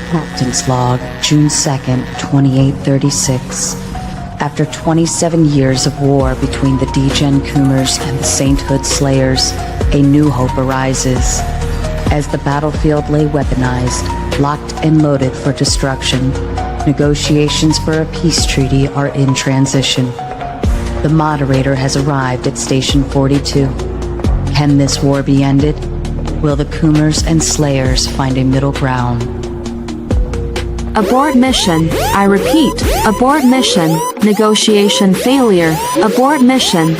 Captain's Log, June 2nd, 2836. After 27 years of war between the Degen Coomers and the Sainthood Slayers, a new hope arises. As the battlefield lay weaponized, locked and loaded for destruction, negotiations for a peace treaty are in transition. The moderator has arrived at Station 42. Can this war be ended? Will the Coomers and Slayers find a middle ground? Abort mission. I repeat, abort mission. Negotiation failure. Abort mission.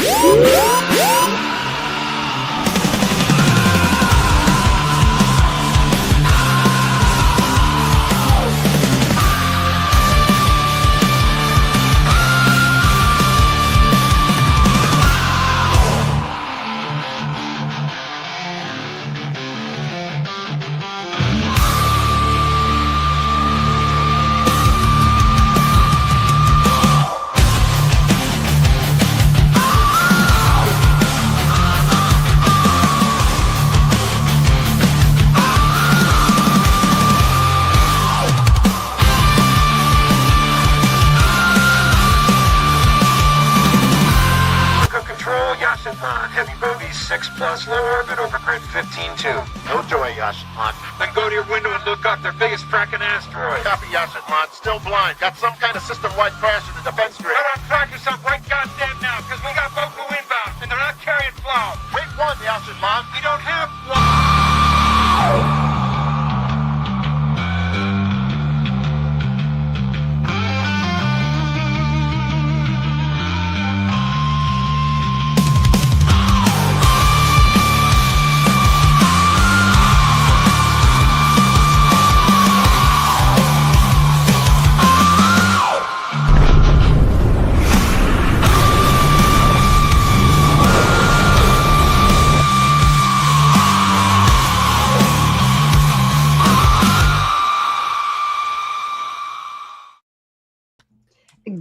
Heavy boobies, 6 plus, low orbit, over grid 15-2. No joy, Yashinman. Then go to your window and look up their biggest fracking asteroid. Copy, Yashinman. Still blind. Got some kind of system-wide crash in the defense grid. Put on track yourself right goddamn now, because we got Boku inbound, and they're not carrying flow. Wait one, Yashinman. We don't have one.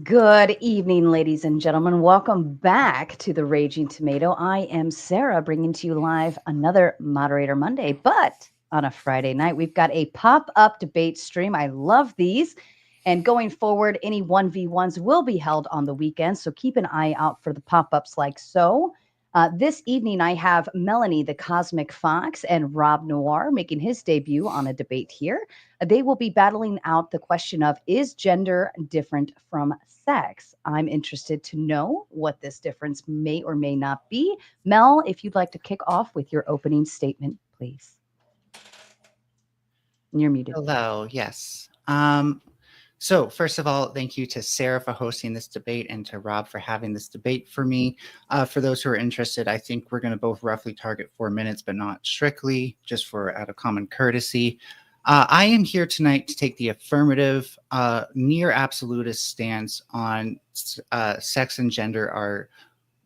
Good evening, ladies and gentlemen. Welcome back to the Raging Tomato. I am Sara, bringing to you live another Moderator Monday, but on a Friday night. We've got a pop-up debate stream. I love these. And going forward, any 1v1s will be held on the weekend, so keep an eye out for the pop-ups like so. This evening, I have Melanie the Cosmic Fox and Rob Noerr making his debut on a debate here. They will be battling out the question of, is gender different from sex? I'm interested to know what this difference may or may not be. Mel, if you'd like to kick off with your opening statement, please. You're muted. Hello, yes. So first of all, thank you to Sara for hosting this debate and to Rob for having this debate for me. For those who are interested, I think we're going to both roughly target 4 minutes, but not strictly, just for out of common courtesy. I am here tonight to take the affirmative, near absolutist stance on sex and gender are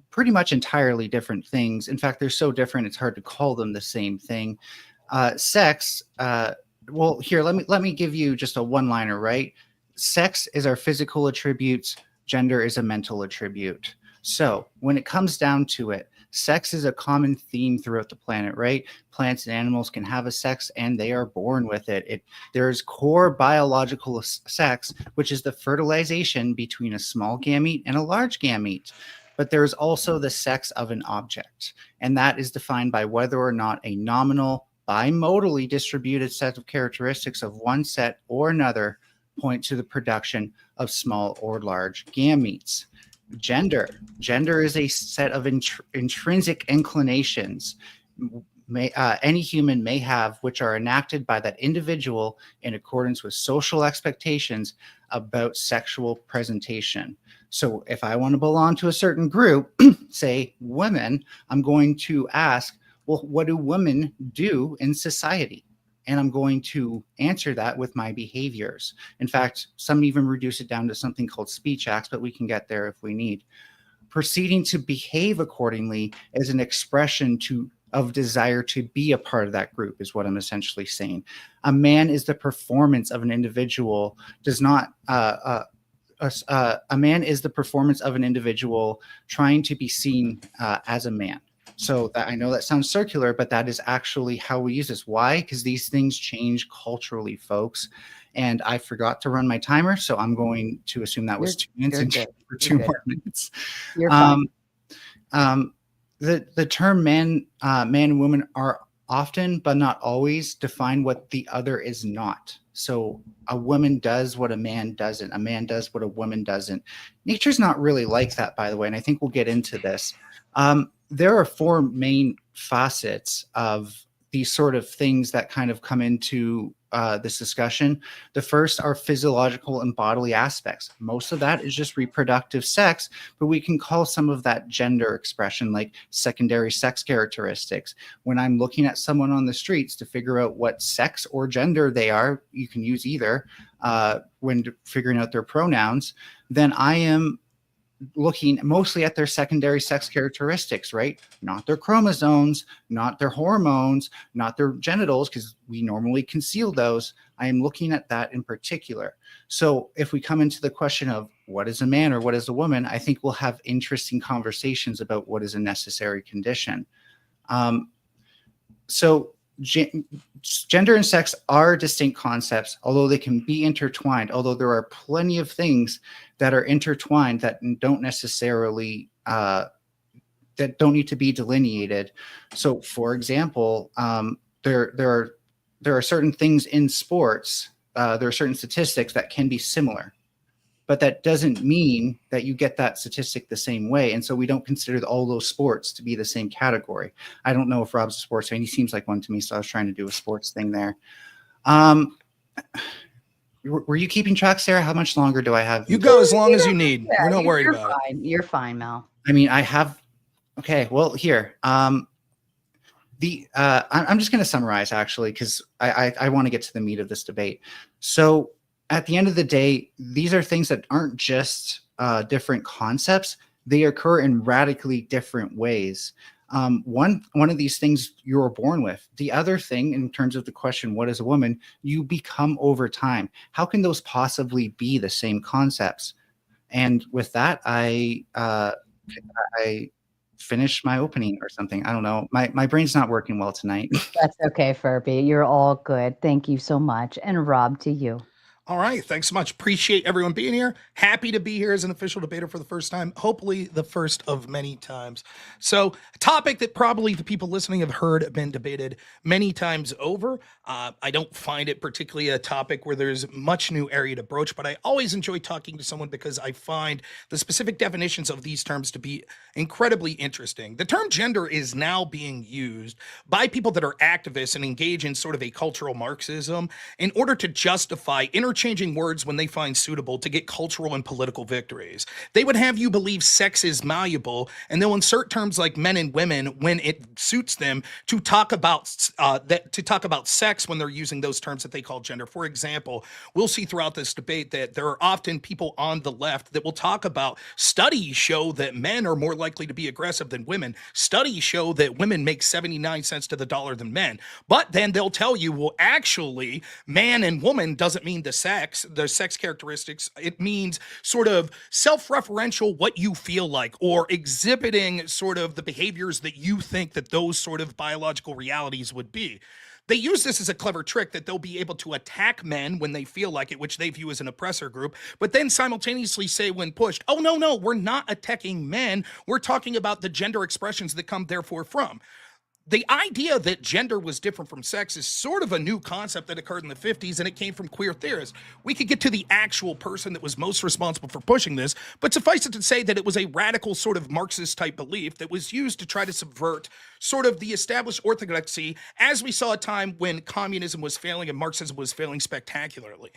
pretty much entirely different things. In fact, they're so different, it's hard to call them the same thing. Sex, well, here, let me give you just a one-liner, right? Sex is our physical attributes. Gender is a mental attribute. So when it comes down to it, sex is a common theme throughout the planet, right? Plants and animals can have a sex and they are born with it. There's core biological sex, which is the fertilization between a small gamete and a large gamete. But there's also the sex of an object, and that is defined by whether or not a nominal, bimodally distributed set of characteristics of one set or another point to the production of small or large gametes. Gender is a set of intrinsic inclinations any human may have, which are enacted by that individual in accordance with social expectations about sexual presentation. So if I want to belong to a certain group, say women, I'm going to ask, well, what do women do in society? And I'm going to answer that with my behaviors. In fact, some even reduce it down to something called speech acts, but we can get there if we need. Proceeding to behave accordingly is an expression of desire to be a part of that group, is what I'm essentially saying. A man is the performance of an individual, a man is the performance of an individual trying to be seen as a man. So that, I know that sounds circular, but that is actually how we use this. Why? Because these things change culturally, folks. And I forgot to run my timer, so I'm going to assume that was 2 minutes you're and good. for You're 2 good. more minutes. You're fine. The term man and woman are often, but not always, define what the other is not. So a woman does what a man doesn't. A man does what a woman doesn't. Nature's not really like that, by the way, and I think we'll get into this. There are 4 main facets of these sort of things that kind of come into this discussion. The first are physiological and bodily aspects. Most of that is just reproductive sex, but we can call some of that gender expression, like secondary sex characteristics. When I'm looking at someone on the streets to figure out what sex or gender they are, you can use either when figuring out their pronouns, then I am looking mostly at their secondary sex characteristics, right? Not their chromosomes, not their hormones, not their genitals, because we normally conceal those. I am looking at that in particular. So if we come into the question of what is a man or what is a woman, I think we'll have interesting conversations about what is a necessary condition. So gender and sex are distinct concepts, although they can be intertwined, although there are plenty of things that are intertwined that don't necessarily, that don't need to be delineated. So for example, there are certain things in sports, there are certain statistics that can be similar, but that doesn't mean that you get that statistic the same way. And so we don't consider all those sports to be the same category. I don't know if Rob's a sports fan. He seems like one to me, so I was trying to do a sports thing there. Were you keeping track, Sarah? How much longer do I have? You go as long as you need. Yeah, We're not worried you're about fine. You're fine, Mel. I mean, I have. Okay, well, here. I'm just going to summarize, actually, because I want to get to the meat of this debate. So at the end of the day, these are things that aren't just different concepts. They occur in radically different ways. One of these things you were born with. The other thing, in terms of the question, what is a woman, you become over time. How can those possibly be the same concepts? And with that, I finished my opening or something. I don't know. My brain's not working well tonight. That's okay, Furby. You're all good. Thank you so much. And Rob, to you. All right. Thanks so much. Appreciate everyone being here. Happy to be here as an official debater for the first time. Hopefully the first of many times. So a topic that probably the people listening have heard been debated many times over. I don't find it particularly a topic where there's much new area to broach, but I always enjoy talking to someone because I find the specific definitions of these terms to be incredibly interesting. The term gender is now being used by people that are activists and engage in sort of a cultural Marxism in order to justify interchanging words when they find suitable to get cultural and political victories. They would have you believe sex is malleable, and they'll insert terms like men and women when it suits them to talk about sex when they're using those terms that they call gender. For example, we'll see throughout this debate that there are often people on the left that will talk about studies show that men are more likely to be aggressive than women. Studies show that women make 79 cents to the dollar than men. But then they'll tell you, well, actually, man and woman doesn't mean the sex characteristics. It means sort of self-referential, what you feel like, or exhibiting sort of the behaviors that you think that those sort of biological realities would be. They use this as a clever trick that they'll be able to attack men when they feel like it, which they view as an oppressor group, but then simultaneously say when pushed, oh, no, we're not attacking men. We're talking about the gender expressions that come therefore from. The idea that gender was different from sex is sort of a new concept that occurred in the 50s, and it came from queer theorists. We could get to the actual person that was most responsible for pushing this, but suffice it to say that it was a radical sort of Marxist-type belief that was used to try to subvert sort of the established orthodoxy, as we saw a time when communism was failing and Marxism was failing spectacularly.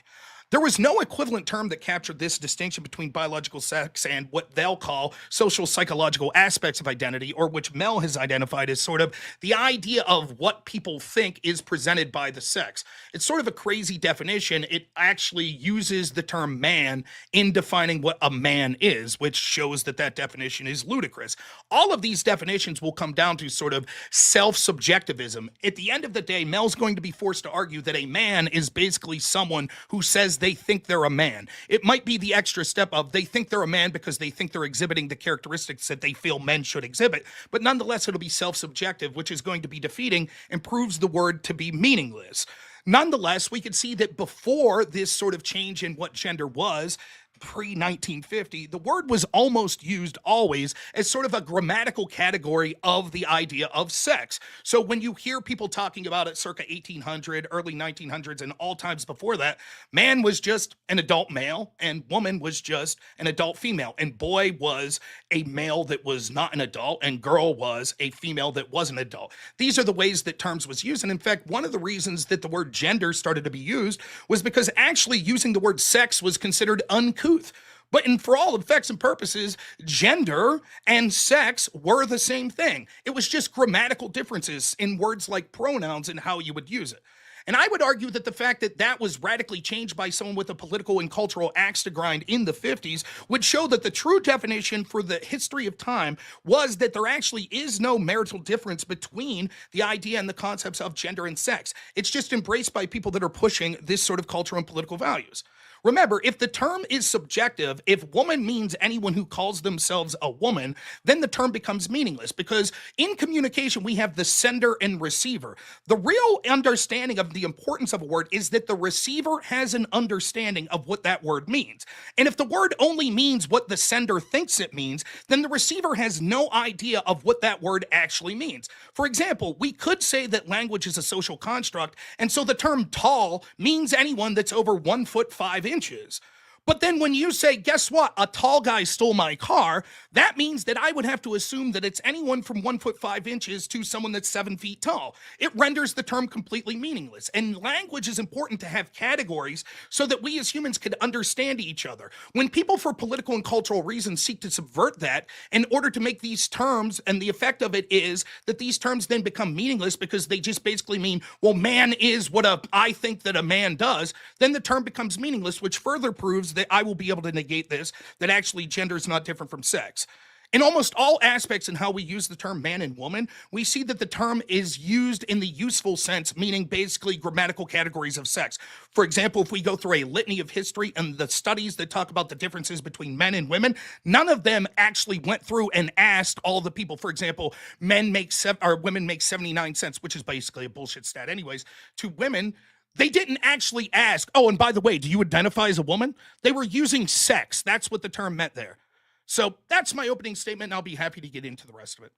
There was no equivalent term that captured this distinction between biological sex and what they'll call social psychological aspects of identity, or which Mel has identified as sort of the idea of what people think is presented by the sex. It's sort of a crazy definition. It actually uses the term man in defining what a man is, which shows that that definition is ludicrous. All of these definitions will come down to sort of self-subjectivism. At the end of the day, Mel's going to be forced to argue that a man is basically someone who says because they think they're a man. It might be the extra step of they think they're a man because they think they're exhibiting the characteristics that they feel men should exhibit. But nonetheless, it'll be self-subjective, which is going to be defeating and proves the word to be meaningless. Nonetheless, we could see that before this sort of change in what gender was, pre-1950, the word was almost used always as sort of a grammatical category of the idea of sex. So when you hear people talking about it circa 1800, early 1900s, and all times before that, man was just an adult male and woman was just an adult female, and boy was a male that was not an adult and girl was a female that was an adult. These are the ways that terms was used, and in fact, one of the reasons that the word gender started to be used was because actually using the word sex was considered uncouth. But for all effects and purposes, gender and sex were the same thing. It was just grammatical differences in words like pronouns and how you would use it. And I would argue that the fact that that was radically changed by someone with a political and cultural axe to grind in the 50s would show that the true definition for the history of time was that there actually is no marital difference between the idea and the concepts of gender and sex. It's just embraced by people that are pushing this sort of cultural and political values. Remember, if the term is subjective, if woman means anyone who calls themselves a woman, then the term becomes meaningless because in communication, we have the sender and receiver. The real understanding of the importance of a word is that the receiver has an understanding of what that word means. And if the word only means what the sender thinks it means, then the receiver has no idea of what that word actually means. For example, we could say that language is a social construct, and so the term tall means anyone that's over 1 foot 5 inches. But then when you say, guess what? A tall guy stole my car, that means that I would have to assume that it's anyone from 1 foot 5 inches to someone that's 7 feet tall. It renders the term completely meaningless. And language is important to have categories so that we as humans could understand each other. When people for political and cultural reasons seek to subvert that in order to make these terms, and the effect of it is that these terms then become meaningless because they just basically mean, well, man is what I think that a man does, then the term becomes meaningless, which further proves that I will be able to negate this, that actually gender is not different from sex. In almost all aspects in how we use the term man and woman, we see that the term is used in the useful sense, meaning basically grammatical categories of sex. For example, if we go through a litany of history and the studies that talk about the differences between men and women, none of them actually went through and asked all the people. For example, women make 79 cents, which is basically a bullshit stat anyways, to women. They didn't actually ask, oh, and by the way, do you identify as a woman? They were using sex. That's what the term meant there. So that's my opening statement, and I'll be happy to get into the rest of it.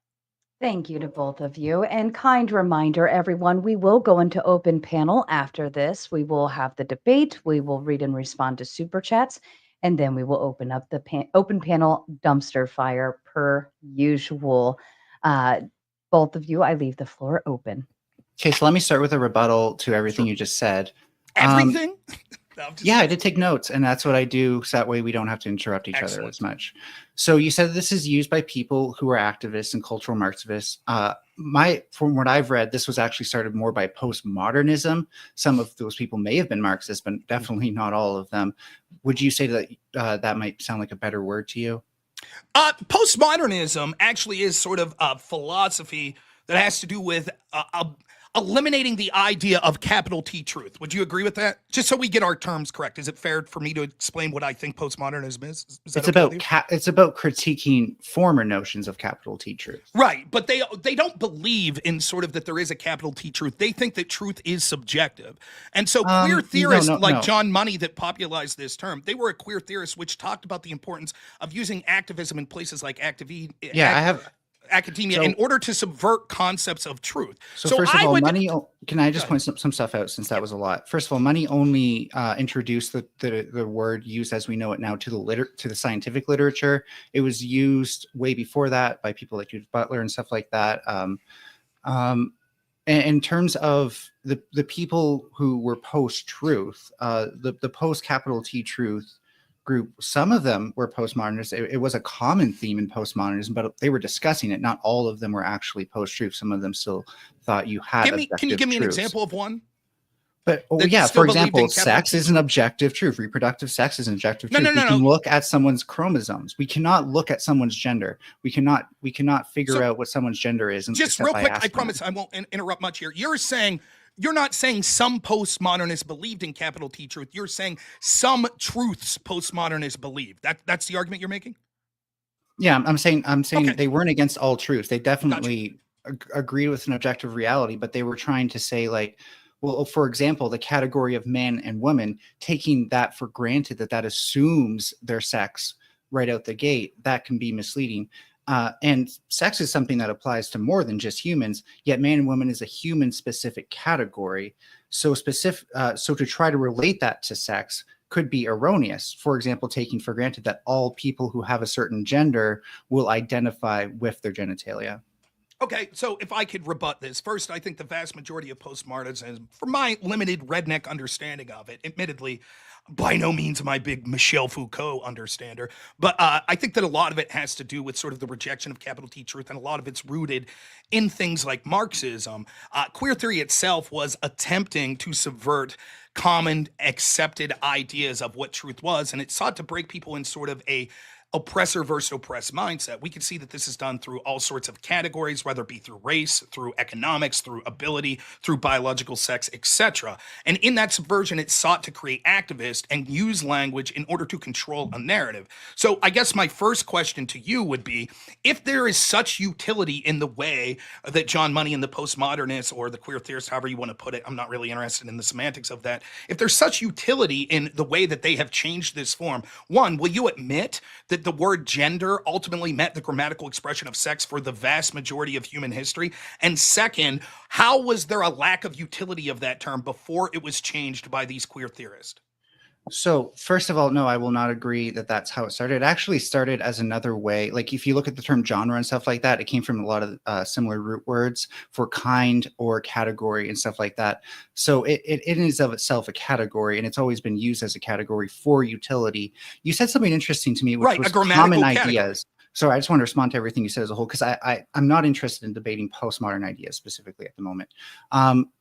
Thank you to both of you. And kind reminder, everyone, we will go into open panel after this. We will have the debate. We will read and respond to super chats. And then we will open up the open panel dumpster fire per usual. Both of you, I leave the floor open. Okay, so let me start with a rebuttal to everything you just said. Everything? Yeah, I did take notes, and that's what I do, so that way we don't have to interrupt each other as much. So you said this is used by people who are activists and cultural Marxists. From what I've read, this was actually started more by postmodernism. Some of those people may have been Marxists, but definitely not all of them. Would you say that that might sound like a better word to you? Postmodernism actually is sort of a philosophy that has to do with eliminating the idea of capital T truth. Would you agree with that? Just so we get our terms correct. Is it fair for me to explain what I think postmodernism is? It's about it's about critiquing former notions of capital T truth. Right, but they don't believe in sort of that there is a capital T truth. They think that truth is subjective. And so queer theorists like John Money that popularized this term, they were a queer theorist which talked about the importance of using activism in places like academia in order to subvert concepts of truth. So first of all, Money, can I just point some stuff out since that was a lot? First of all, Money only introduced the word used as we know it now to the scientific literature. It was used way before that by people like Judith Butler and stuff like that. And in terms of the people who were post-truth, the post-capital T truth group, some of them were postmodernists. It was a common theme in postmodernism, but they were discussing it. Not all of them were actually post-truth. Some of them still thought you had Can you give me an example of one? But for example, sex is an objective truth. Reproductive sex is an objective truth. We can look at someone's chromosomes. We cannot look at someone's gender. We cannot figure out what someone's gender is. Just real quick, I promise I won't interrupt much here. You're saying you're not saying some postmodernists believed in capital T truth. You're saying some truths postmodernists believe. That's the argument you're making? Yeah, I'm saying Okay. they weren't against all truths. They Gotcha. definitely agreed with an objective reality, but they were trying to say, like, well, for example, the category of man and woman, taking that for granted, that assumes their sex right out the gate, that can be misleading. And sex is something that applies to more than just humans, yet man and woman is a human specific category. So so to try to relate that to sex could be erroneous. For example, taking for granted that all people who have a certain gender will identify with their genitalia. Okay, so if I could rebut this, first, I think the vast majority of postmodernism, from my limited redneck understanding of it, admittedly, by no means my big Michel Foucault understander, but I think that a lot of it has to do with sort of the rejection of capital T truth, and a lot of it's rooted in things like Marxism. Queer theory itself was attempting to subvert common accepted ideas of what truth was, and it sought to break people in sort of a oppressor versus oppressed mindset. We can see that this is done through all sorts of categories, whether it be through race, through economics, through ability, through biological sex, etc. And in that subversion, it sought to create activists and use language in order to control a narrative. So I guess my first question to you would be, if there is such utility in the way that John Money and the postmodernists, or the queer theorists, however you want to put it, I'm not really interested in the semantics of that. If there's such utility in the way that they have changed this form, one, will you admit that the word gender ultimately meant the grammatical expression of sex for the vast majority of human history? And second, how was there a lack of utility of that term before it was changed by these queer theorists? So first of all, no, I will not agree that that's how it started. It actually started as another way. Like if you look at the term genre and stuff like that, it came from a lot of similar root words for kind or category and stuff like that. So it is of itself a category, and it's always been used as a category for utility. You said something interesting to me, which Right, was a grammatical common category. ideas. So I just want to respond to everything you said as a whole, because I'm not interested in debating postmodern ideas specifically at the moment.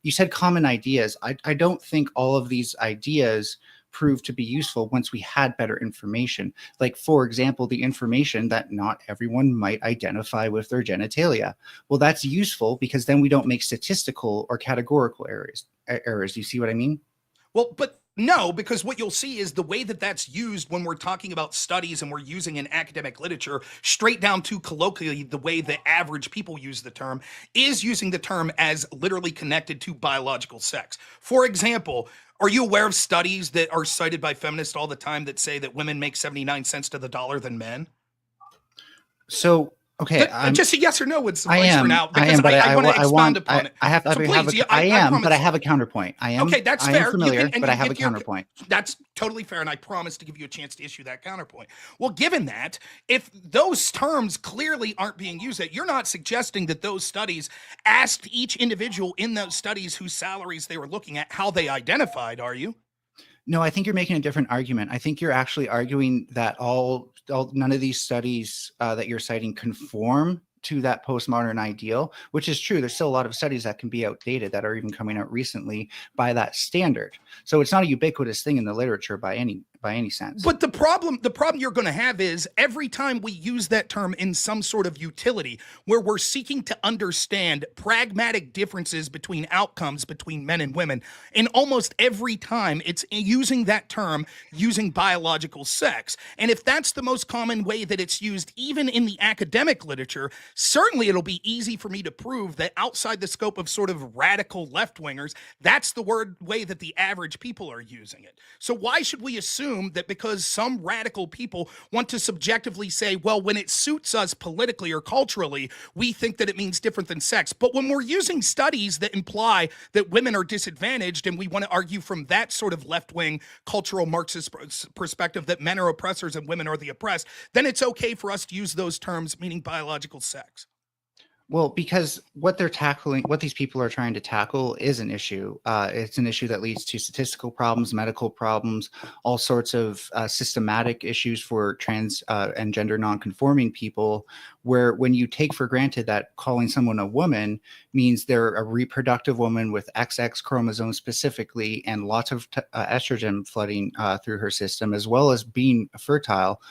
You said common ideas. I don't think all of these ideas proved to be useful once we had better information. Like, for example, the information that not everyone might identify with their genitalia. Well, that's useful because then we don't make statistical or categorical errors. Do you see what I mean? Well, but no, because what you'll see is the way that that's used when we're talking about studies and we're using in academic literature, straight down to colloquially, the way the average people use the term is using the term as literally connected to biological sex. For example, are you aware of studies that are cited by feminists all the time that say that women make 79 cents to the dollar than men? So, okay, Just a yes or no would suffice for now, because but I want to expound upon it. I have to So have please, I am, but I promise. have a counterpoint. Okay, that's I fair. am familiar, And but I you have a give your- counterpoint. That's totally fair, and I promise to give you a chance to issue that counterpoint. Well, given that, if those terms clearly aren't being used, that you're not suggesting that those studies asked each individual in those studies whose salaries they were looking at how they identified, are you? No, I think you're making a different argument. I think you're actually arguing that none of these studies that you're citing conform to that postmodern ideal, which is true. There's still a lot of studies that can be outdated that are even coming out recently by that standard. So it's not a ubiquitous thing in the literature by any sense. But the problem you're going to have is every time we use that term in some sort of utility where we're seeking to understand pragmatic differences between outcomes between men and women, and almost every time it's using that term using biological sex. And if that's the most common way that it's used, even in the academic literature, certainly it'll be easy for me to prove that outside the scope of sort of radical left-wingers, that's the way that the average people are using it. So why should we assume that because some radical people want to subjectively say, well, when it suits us politically or culturally, we think that it means different than sex. But when we're using studies that imply that women are disadvantaged, and we want to argue from that sort of left-wing cultural Marxist perspective that men are oppressors and women are the oppressed, then it's okay for us to use those terms meaning biological sex. Well, because what these people are trying to tackle is an issue. It's an issue that leads to statistical problems, medical problems, all sorts of systematic issues for trans and gender non-conforming people, where when you take for granted that calling someone a woman means they're a reproductive woman with XX chromosomes specifically and lots of estrogen flooding through her system, as well as being fertile,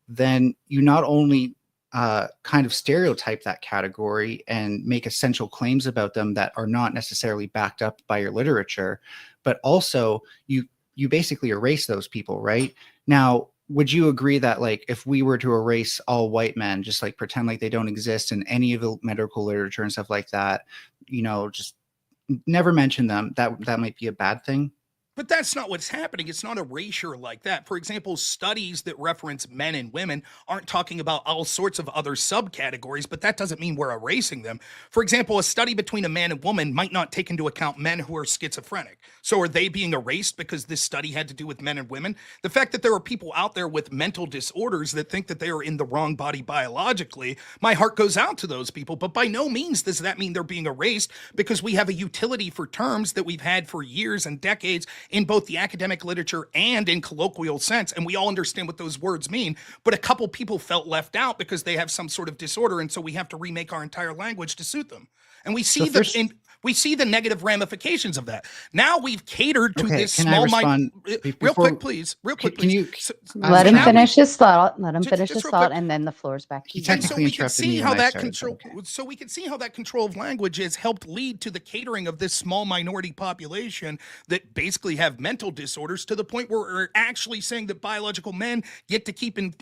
then you not only kind of stereotype that category and make essential claims about them that are not necessarily backed up by your literature, but also you basically erase those people, right? Now, would you agree that like if we were to erase all white men, just like pretend like they don't exist in any of the medical literature and stuff like that, just never mention them, that might be a bad thing? But that's not what's happening. It's not erasure like that. For example, studies that reference men and women aren't talking about all sorts of other subcategories, but that doesn't mean we're erasing them. For example, a study between a man and woman might not take into account men who are schizophrenic. So are they being erased because this study had to do with men and women? The fact that there are people out there with mental disorders that think that they are in the wrong body biologically, my heart goes out to those people. But by no means does that mean they're being erased, because we have a utility for terms that we've had for years and decades in both the academic literature and in colloquial sense, and we all understand what those words mean, but a couple people felt left out because they have some sort of disorder, and so we have to remake our entire language to suit them. And we see we see the negative ramifications of that. Now we've catered to this small mind. Real quick, please. Can you let him finish his thought? Let him finish his thought, and then the floor is back to you. So we can see how that control. So we can see how that control of language has helped lead to the catering of this small minority population that basically have mental disorders, to the point where we're actually saying that biological men get to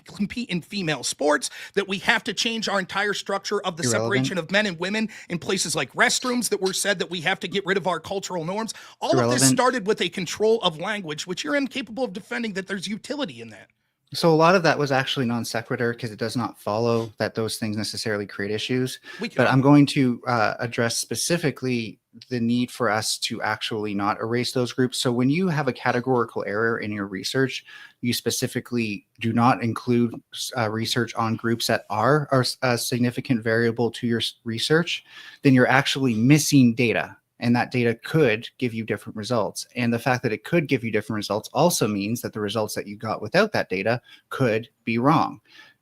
compete in female sports, that we have to change our entire structure of the separation of men and women in places like restrooms, that we're said that we have to get rid of our cultural norms. All of this started with a control of language, which you're incapable of defending that there's utility in that. So a lot of that was actually non sequitur, because it does not follow that those things necessarily create issues. But I'm going to address specifically the need for us to actually not erase those groups. So when you have a categorical error in your research, you specifically do not include research on groups that are a significant variable to your research, then you're actually missing data. And that data could give you different results. And the fact that it could give you different results also means that the results that you got without that data could be wrong.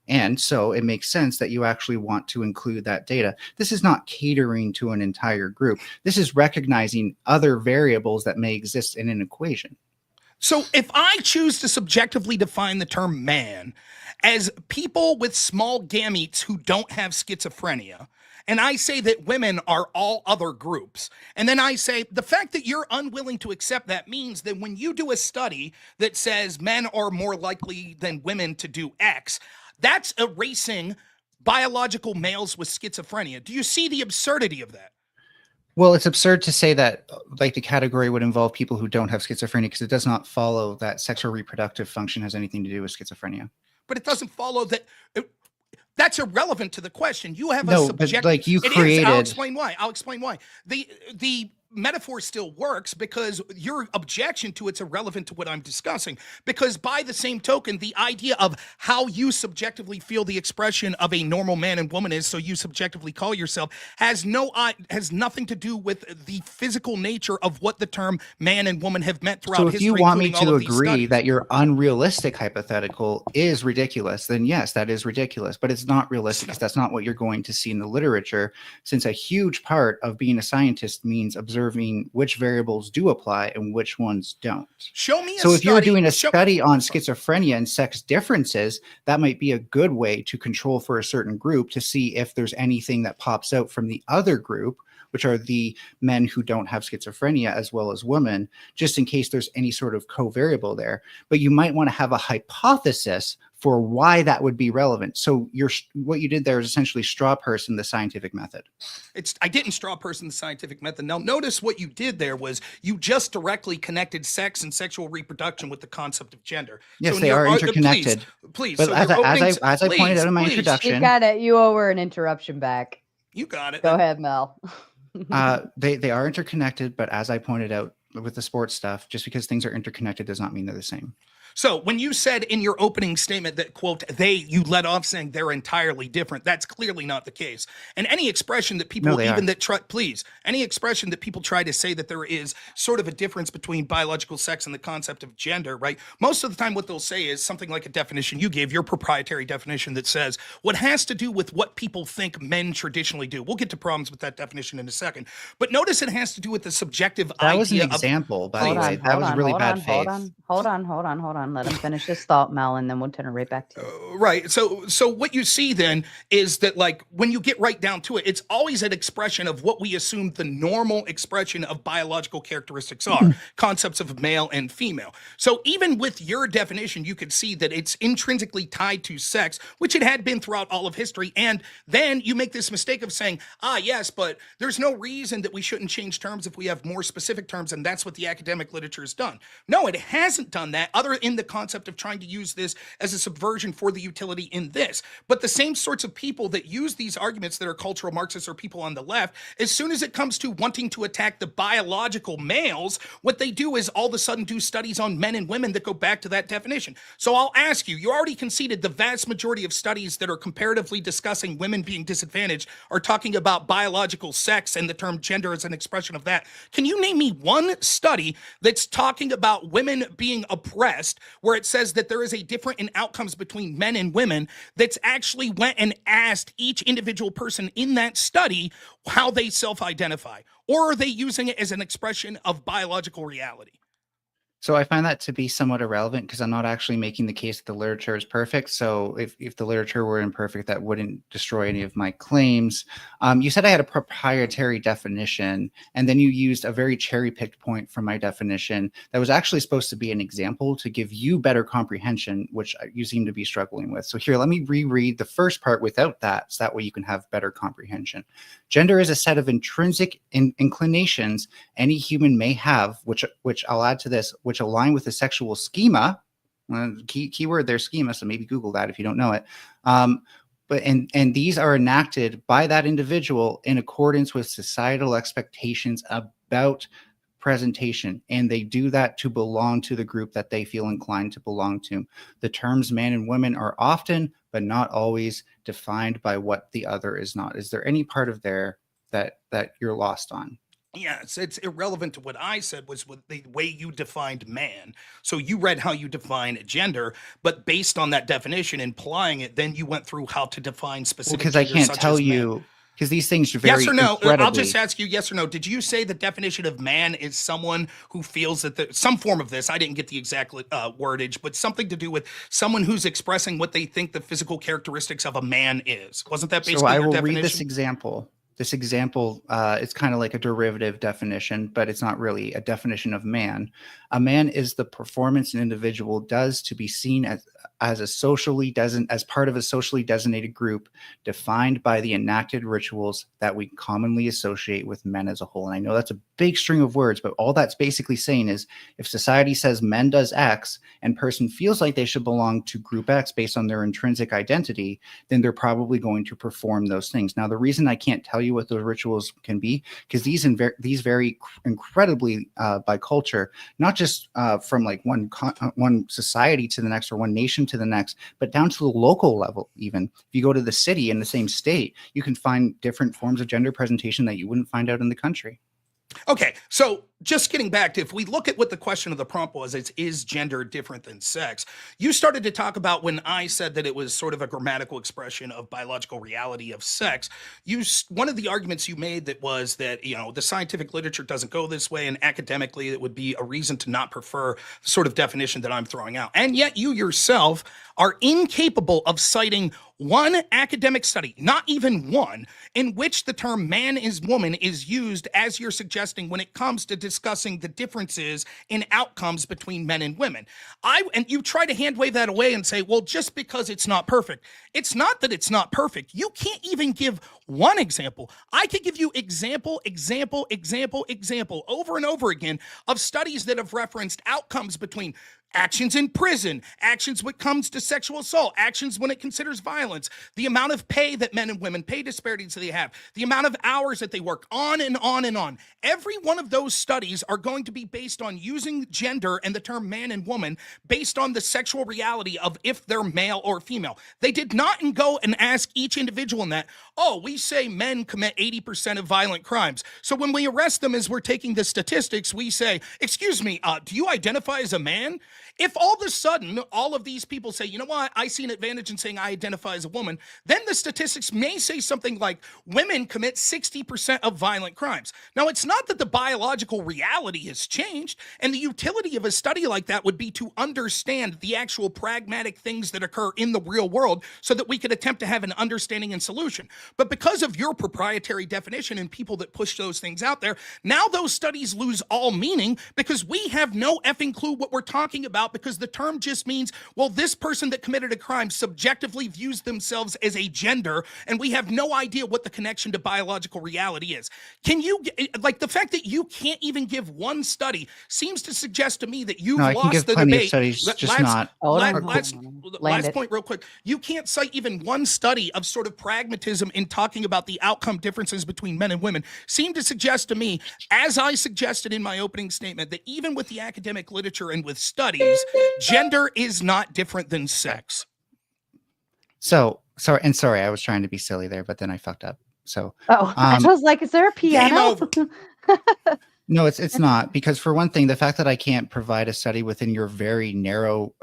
And so it makes sense that you actually want to include that data. This is not catering to an entire group. This is recognizing other variables that may exist in an equation. So if I choose to subjectively define the term man as people with small gametes who don't have schizophrenia, and I say that women are all other groups, and then I say the fact that you're unwilling to accept that means that when you do a study that says men are more likely than women to do X, that's erasing biological males with schizophrenia. Do you see the absurdity of that? Well, it's absurd to say that like the category would involve people who don't have schizophrenia, because it does not follow that sexual reproductive function has anything to do with schizophrenia. But it doesn't follow that. That's irrelevant to the question. You have a subjective. But like you created. I'll explain why. The metaphor still works, because your objection to it's irrelevant to what I'm discussing. Because by the same token, the idea of how you subjectively feel the expression of a normal man and woman is, so you subjectively call yourself, has nothing to do with the physical nature of what the term man and woman have meant throughout history. So if you want me to agree that your unrealistic hypothetical is ridiculous, then yes, that is ridiculous. But it's not realistic, because that's not what you're going to see in the literature, since a huge part of being a scientist means observing which variables do apply and which ones don't. Show me a study. So if you're doing a study on schizophrenia and sex differences, that might be a good way to control for a certain group to see if there's anything that pops out from the other group, which are the men who don't have schizophrenia as well as women, just in case there's any sort of covariable there. But you might want to have a hypothesis for why that would be relevant. So what you did there is essentially straw person the scientific method. I didn't straw person the scientific method. Now, notice what you did there was you just directly connected sex and sexual reproduction with the concept of gender. Yes, so they are interconnected. Please. But so as I pointed out in my introduction. You got it. You owe her an interruption back. You got it. Go ahead, Mel. They are interconnected, but as I pointed out with the sports stuff, just because things are interconnected does not mean they're the same. So when you said in your opening statement that, quote, you let off saying they're entirely different, that's clearly not the case. And any expression that people any expression that people try to say that there is sort of a difference between biological sex and the concept of gender, right? Most of the time what they'll say is something like a definition you gave, your proprietary definition that says what has to do with what people think men traditionally do. We'll get to problems with that definition in a second. But notice it has to do with the subjective idea. That was an example, by the way. That was really bad faith. Hold on. on. Let him finish his thought, Mel, and then we'll turn it right back to you. Right. So what you see then is that, like, when you get right down to it, it's always an expression of what we assume the normal expression of biological characteristics are, concepts of male and female. So even with your definition, you could see that it's intrinsically tied to sex, which it had been throughout all of history. And then you make this mistake of saying, yes, but there's no reason that we shouldn't change terms if we have more specific terms, and that's what the academic literature has done. No, it hasn't done that, other in the concept of trying to use this as a subversion for the utility in this. But the same sorts of people that use these arguments that are cultural Marxists or people on the left, as soon as it comes to wanting to attack the biological males, what they do is all of a sudden do studies on men and women that go back to that definition. So I'll ask you, you already conceded the vast majority of studies that are comparatively discussing women being disadvantaged are talking about biological sex and the term gender as an expression of that. Can you name me one study that's talking about women being oppressed where it says that there is a difference in outcomes between men and women that's actually went and asked each individual person in that study how they self-identify? Or are they using it as an expression of biological reality? So I find that to be somewhat irrelevant because I'm not actually making the case that the literature is perfect. So if the literature were imperfect, that wouldn't destroy any of my claims. You said I had a proprietary definition, and then you used a very cherry-picked point from my definition that was actually supposed to be an example to give you better comprehension, which you seem to be struggling with. So here, let me reread the first part without that, so that way you can have better comprehension. Gender is a set of intrinsic inclinations any human may have, which I'll add to this, which align with the sexual schema. Keyword there, schema, so maybe Google that if you don't know it. But these are enacted by that individual in accordance with societal expectations about presentation, and they do that to belong to the group that they feel inclined to belong to. The terms man and women are often, but not always, defined by what the other is not. Is there any part of there that you're lost on? Yeah, it's irrelevant to what I said was with the way you defined man. So you read how you define gender, but based on that definition, implying it, then you went through how to define specific Because I genders can't such tell as you, men. because these things are very Yes or no? I'll incredibly. just ask you yes or no. Did you say the definition of man is someone who feels that some form of this, I didn't get the exact wordage, but something to do with someone who's expressing what they think the physical characteristics of a man is? Wasn't that basically So I your will definition? read this example. This example, it's kind of like a derivative definition, but it's not really a definition of man. A man is the performance an individual does to be seen as part of a socially designated group defined by the enacted rituals that we commonly associate with men as a whole. And I know that's a big string of words, but all that's basically saying is if society says men does X and person feels like they should belong to group X based on their intrinsic identity, then they're probably going to perform those things. Now, the reason I can't tell you what those rituals can be, because these vary incredibly by culture, not just from like one society to the next or one nation to the next, but down to the local level. Even if you go to the city in the same state, you can find different forms of gender presentation that you wouldn't find out in the country. Okay, so just getting back to, if we look at what the question of the prompt was, it's, is gender different than sex? You started to talk about when I said that it was sort of a grammatical expression of biological reality of sex. One of the arguments you made that was that, the scientific literature doesn't go this way, and academically it would be a reason to not prefer the sort of definition that I'm throwing out. And yet you yourself are incapable of citing one academic study, not even one, in which the term man is woman is used as you're suggesting when it comes to discussing the differences in outcomes between men and women. And you try to hand wave that away and say, well, just because it's not perfect. It's not that it's not perfect. You can't even give one example. I could give you example over and over again of studies that have referenced outcomes between actions in prison, actions when it comes to sexual assault, actions when it considers violence, the amount of pay that men and women, pay disparities that they have, the amount of hours that they work, on and on and on. Every one of those studies are going to be based on using gender and the term man and woman based on the sexual reality of if they're male or female. They did not go and ask each individual in that, we say men commit 80% of violent crimes. So when we arrest them as we're taking the statistics, we say, excuse me, do you identify as a man? If all of a sudden all of these people say, you know what, I see an advantage in saying I identify as a woman, then the statistics may say something like women commit 60% of violent crimes. Now, it's not that the biological reality has changed, and the utility of a study like that would be to understand the actual pragmatic things that occur in the real world so that we could attempt to have an understanding and solution. But because of your proprietary definition and people that push those things out there, now those studies lose all meaning because we have no effing clue what we're talking about, because the term just means, well, this person that committed a crime subjectively views themselves as a gender, and we have no idea what the connection to biological reality is. Can you, like, the fact that you can't even give one study seems to suggest to me that you've No, I can lost give the plenty of debate. studies, just Last- not. Last point real quick. You can't cite even one study of sort of pragmatism in talking about the outcome differences between men and women. Seem to suggest to me, as I suggested in my opening statement, that even with the academic literature and with studies, gender is not different than sex. So sorry, I was trying to be silly there, but then I fucked up. So I was like, is there a piano? no, it's not, because for one thing, the fact that I can't provide a study within your very narrow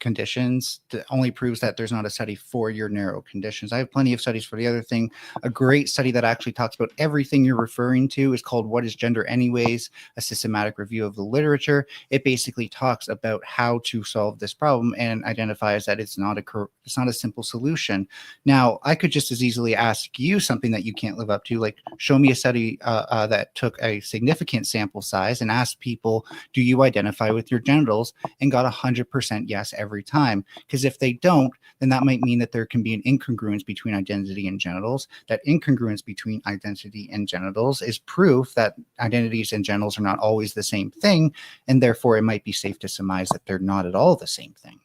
conditions only proves that there's not a study for your narrow conditions. I have plenty of studies for the other thing. A great study that actually talks about everything you're referring to is called What is Gender Anyways? A Systematic Review of the Literature. It basically talks about how to solve this problem and identifies that it's not a simple solution. Now, I could just as easily ask you something that you can't live up to, like show me a study that took a significant sample size and asked people, do you identify with your genitals, and got 100% yes every time. Because if they don't, then that might mean that there can be an incongruence between identity and genitals. That incongruence between identity and genitals is proof that identities and genitals are not always the same thing, and therefore it might be safe to surmise that they're not at all the same thing.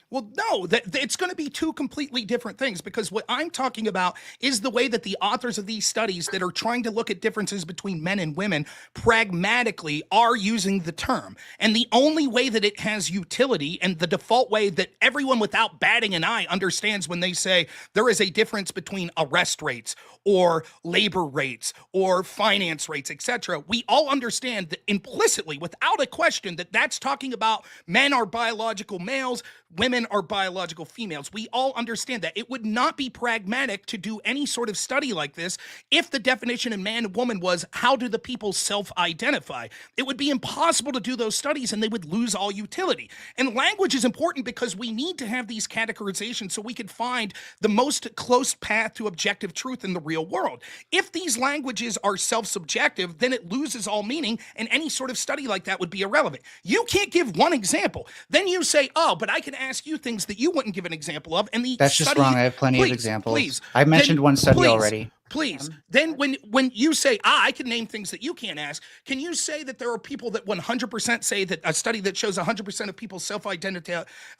Well, no, it's going to be two completely different things, because what I'm talking about is the way that the authors of these studies that are trying to look at differences between men and women pragmatically are using the term. And the only way that it has utility, and the default way that everyone without batting an eye understands when they say there is a difference between arrest rates or labor rates or finance rates, etc., we all understand that implicitly, without a question, that that's talking about men are biological males, women are biological females. We all understand that. It would not be pragmatic to do any sort of study like this if the definition in man and woman was, how do the people self-identify? It would be impossible to do those studies, and they would lose all utility. And language is important because we need to have these categorizations so we could find the most close path to objective truth in the real world. If these languages are self-subjective, then it loses all meaning, and any sort of study like that would be irrelevant. You can't give one example. Then you say, oh, but I can ask you things that you wouldn't give an example of, and that's just wrong. I have plenty of examples. I mentioned one study already. Please. Then when you say, I can name things that you can't ask, can you say that there are people that 100% say that a study that shows 100% of people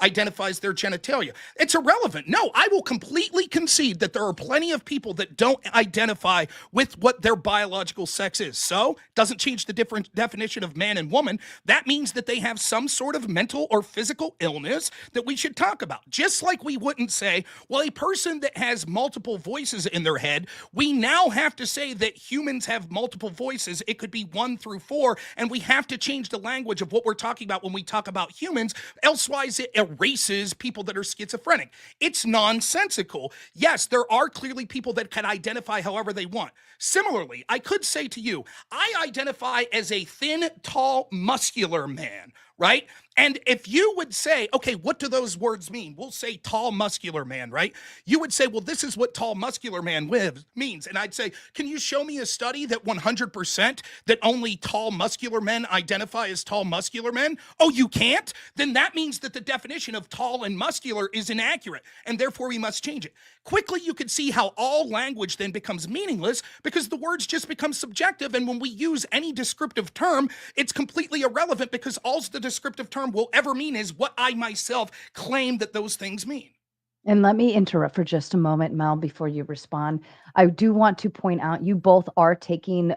identifies their genitalia? It's irrelevant. No, I will completely concede that there are plenty of people that don't identify with what their biological sex is. So, doesn't change the different definition of man and woman. That means that they have some sort of mental or physical illness that we should talk about. Just like we wouldn't say, well, a person that has multiple voices in their head, we now have to say that humans have multiple voices. It could be 1 through 4, and we have to change the language of what we're talking about when we talk about humans. Elsewise, it erases people that are schizophrenic. It's nonsensical. Yes, there are clearly people that can identify however they want. Similarly, I could say to you, I identify as a thin, tall, muscular man, right? And if you would say, okay, what do those words mean? We'll say tall, muscular man, right? You would say, well, this is what tall, muscular man means. And I'd say, can you show me a study that 100% that only tall, muscular men identify as tall, muscular men? Oh, you can't? Then that means that the definition of tall and muscular is inaccurate, and therefore we must change it. Quickly, you can see how all language then becomes meaningless because the words just become subjective, and when we use any descriptive term, it's completely irrelevant because all the descriptive term will ever mean is what I myself claim that those things mean. And let me interrupt for just a moment, Mel, before you respond. I do want to point out you both are taking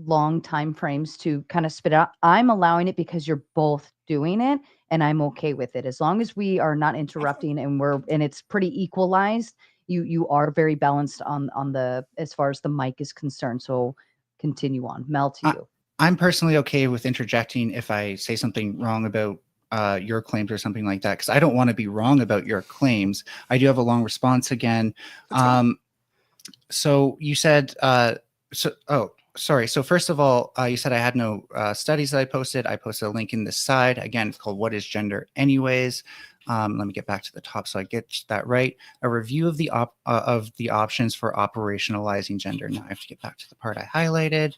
long time frames to kind of spit out. I'm allowing it because you're both doing it, and I'm okay with it. As long as we are not interrupting and it's pretty equalized, you are very balanced on the as far as the mic is concerned. So continue on. Mel, to you. I'm personally okay with interjecting if I say something wrong about your claims or something like that, because I don't want to be wrong about your claims. I do have a long response again. So you said, sorry. So first of all, you said I had no studies that I posted. I posted a link in the side. Again, it's called What is Gender Anyways? Let me get back to the top so I get that right. A review of the options for operationalizing gender. Now I have to get back to the part I highlighted.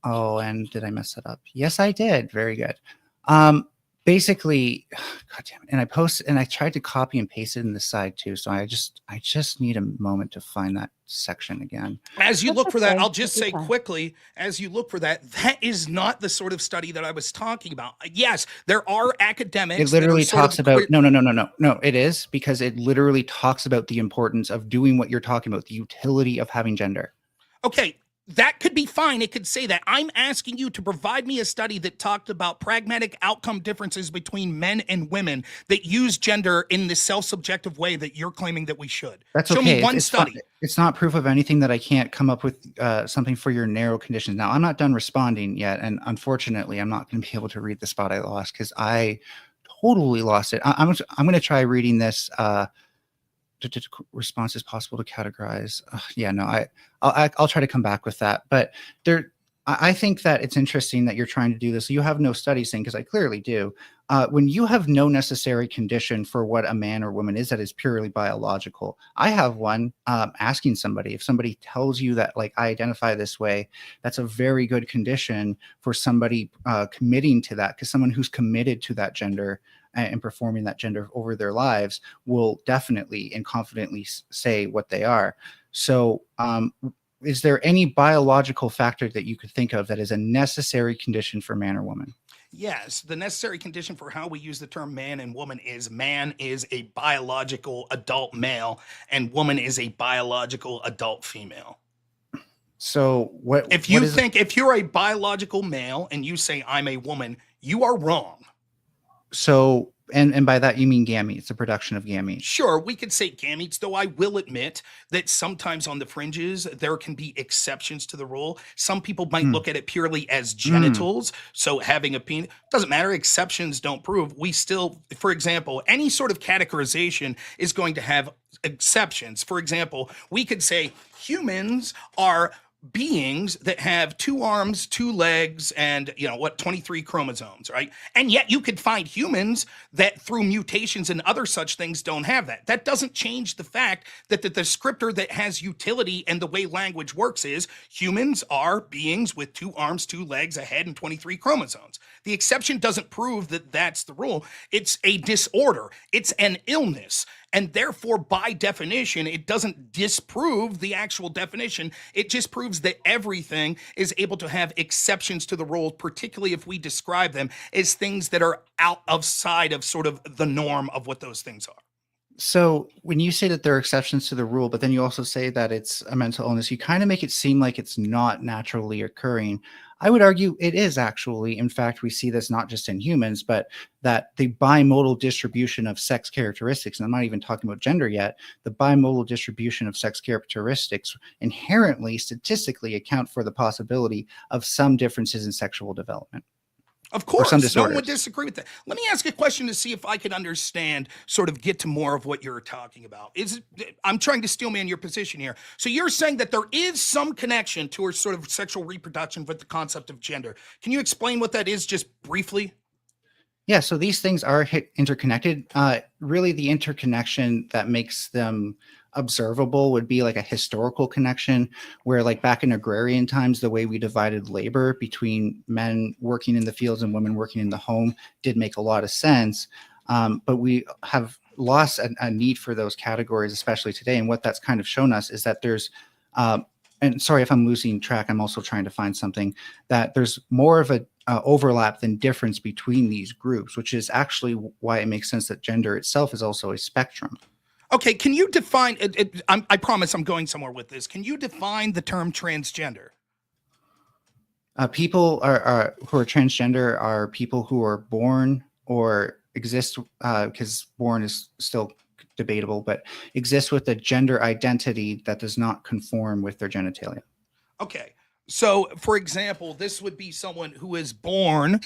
Oh, and did I mess that up? Yes, I did. Very good. Basically, God damn it. And I tried to copy and paste it in the side too. So I just need a moment to find that section again. As you That's look for that, okay. I'll just Take say your time. quickly, as you look for that, that is not the sort of study that I was talking about. Yes, there are academics. It literally that are sort talks of about, no, it is, because it literally talks about the importance of doing what you're talking about, the utility of having gender. Okay, that could be fine. It could say that. I'm asking you to provide me a study that talked about pragmatic outcome differences between men and women that use gender in the self-subjective way that you're claiming that we should. That's Show okay. me one It's study. it's not proof of anything that I can't come up with something for your narrow conditions. Now, I'm not done responding yet, and unfortunately, I'm not going to be able to read the spot I lost because I totally lost it. I'm going to try reading this. Response is possible to categorize. I'll try to come back with that. But I think that it's interesting that you're trying to do this. You have no studies saying, because I clearly do. When you have no necessary condition for what a man or woman is that is purely biological, I have one. Asking somebody, if somebody tells you that, like, I identify this way, that's a very good condition for somebody committing to that, because someone who's committed to that gender and performing that gender over their lives will definitely and confidently say what they are. So is there any biological factor that you could think of that is a necessary condition for man or woman? Yes, the necessary condition for how we use the term man and woman is man is a biological adult male and woman is a biological adult female. So if you're a biological male and you say I'm a woman, you are wrong. So, and by that you mean gametes, the production of gametes. Sure, we could say gametes, though I will admit that sometimes on the fringes, there can be exceptions to the rule. Some people might look at it purely as genitals. So having a penis doesn't matter. Exceptions don't prove. We still, for example, any sort of categorization is going to have exceptions. For example, we could say humans are beings that have 2 arms, 2 legs, and 23 chromosomes, right? And yet you could find humans that through mutations and other such things don't have that. That doesn't change the fact that the descriptor that has utility and the way language works is humans are beings with 2 arms, 2 legs, a head, and 23 chromosomes. The exception doesn't prove that that's the rule. It's a disorder. It's an illness. And therefore, by definition, it doesn't disprove the actual definition. It just proves that everything is able to have exceptions to the rule, particularly if we describe them as things that are outside of sort of the norm of what those things are. So when you say that there are exceptions to the rule, but then you also say that it's a mental illness, you kind of make it seem like it's not naturally occurring. I would argue it is actually. In fact, we see this not just in humans, but that the bimodal distribution of sex characteristics, and I'm not even talking about gender yet, the bimodal distribution of sex characteristics inherently, statistically account for the possibility of some differences in sexual development. Of course, some no one would disagree with that. Let me ask a question to see if I can understand, sort of get to more of what you're talking about. I'm trying to steel man your position here. So you're saying that there is some connection to our sort of sexual reproduction with the concept of gender. Can you explain what that is just briefly? Yeah, so these things are interconnected. Really, the interconnection that makes them observable would be like a historical connection where, like, back in agrarian times, the way we divided labor between men working in the fields and women working in the home did make a lot of sense. But we have lost a need for those categories, especially today. And what that's kind of shown us is that there's, and sorry if I'm losing track, I'm also trying to find something, that there's more of a overlap than difference between these groups, which is actually why it makes sense that gender itself is also a spectrum. Okay, can you define, I promise I'm going somewhere with this. Can you define the term transgender? People who are transgender are people who are born or exist, because born is still debatable, but exist with a gender identity that does not conform with their genitalia. Okay, so for example, this would be someone who is born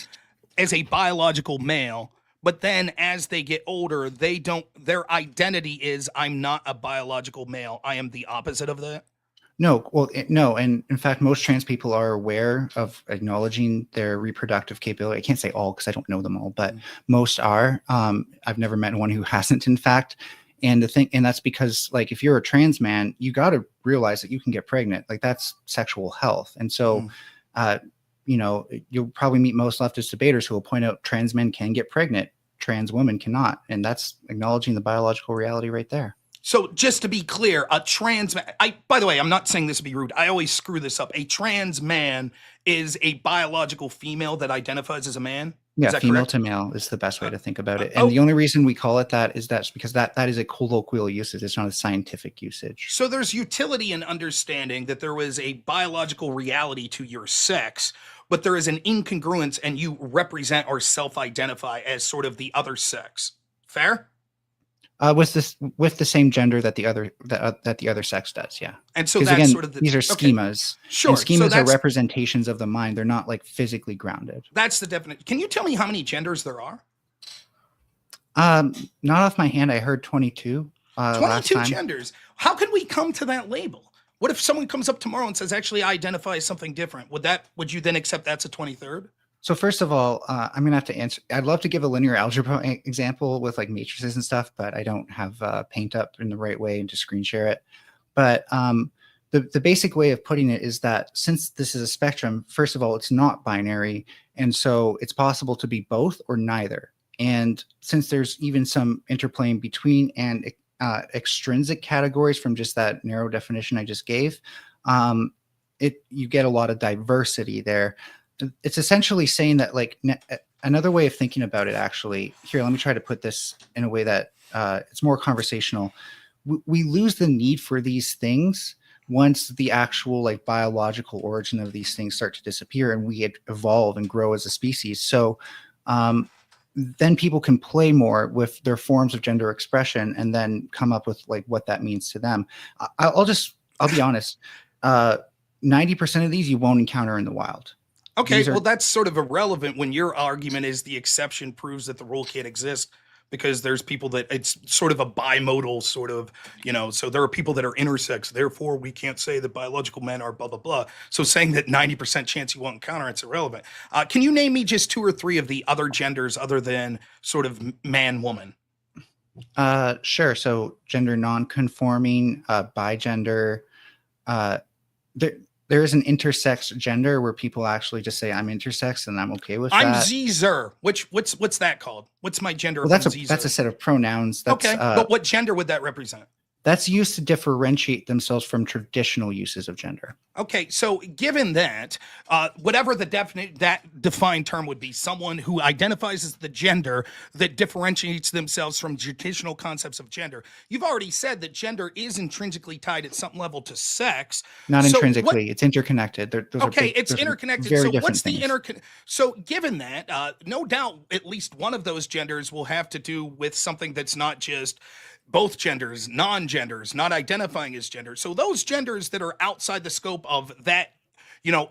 as a biological male, but then as they get older, their identity is, I'm not a biological male. I am the opposite of that. No, well, no, and in fact, most trans people are aware of acknowledging their reproductive capability. I can't say all because I don't know them all, but most are. I've never met one who hasn't, in fact. And that's because, like, if you're a trans man, you got to realize that you can get pregnant. Like, that's sexual health. And so, you'll probably meet most leftist debaters who will point out trans men can get pregnant, trans women cannot, and that's acknowledging the biological reality right there. So just to be clear, a trans man, by the way, I'm not saying this to be rude. I always screw this up. A trans man is a biological female that identifies as a man. Yeah, is that female correct? to male is the best way to think about it. And the only reason we call it that is that's because that is a colloquial usage. It's not a scientific usage. So there's utility in understanding that there was a biological reality to your sex, but there is an incongruence and you represent or self-identify as sort of the other sex. Fair? With the same gender that the other sex does, yeah. And so that's sort of these are schemas. Sure. And schemas are representations of the mind. They're not like physically grounded. That's the definition. Can you tell me how many genders there are? Not off my hand. I heard 22. 22 genders. How can we come to that label? What if someone comes up tomorrow and says, actually, I identify as something different? Would you then accept that's a 23rd? So first of all, I'm gonna have to answer. I'd love to give a linear algebra example with like matrices and stuff, but I don't have Paint up in the right way and to screen share it. But the basic way of putting it is that since this is a spectrum, first of all, it's not binary, and so it's possible to be both or neither. And since there's even some interplaying between and extrinsic categories from just that narrow definition I just gave, you get a lot of diversity there. It's essentially saying that, like, another way of thinking about it, actually, here, let me try to put this in a way that it's more conversational. We lose the need for these things once the actual, like, biological origin of these things start to disappear and we evolve and grow as a species. So then people can play more with their forms of gender expression and then come up with, like, what that means to them. I'll be honest. 90% of these you won't encounter in the wild. Okay, well, that's sort of irrelevant when your argument is the exception proves that the rule can't exist, because there's people that it's sort of a bimodal sort of, so there are people that are intersex, therefore we can't say that biological men are blah, blah, blah. So saying that 90% chance you won't encounter, it's irrelevant. Can you name me just 2 or 3 of the other genders other than sort of man, woman? Sure. So gender non-conforming, bigender, there is an intersex gender where people actually just say I'm intersex and I'm okay with that. I'm Zer. What's that called? What's my gender? Well, that's a set of pronouns. That's, okay, but what gender would that represent? That's used to differentiate themselves from traditional uses of gender. Okay, so given that, whatever that defined term would be, someone who identifies as the gender that differentiates themselves from traditional concepts of gender. You've already said that gender is intrinsically tied at some level to sex. Not intrinsically, it's interconnected. It's interconnected. So what's the So given that, no doubt at least one of those genders will have to do with something that's not just both genders, non-genders, not identifying as gender. So those genders that are outside the scope of that,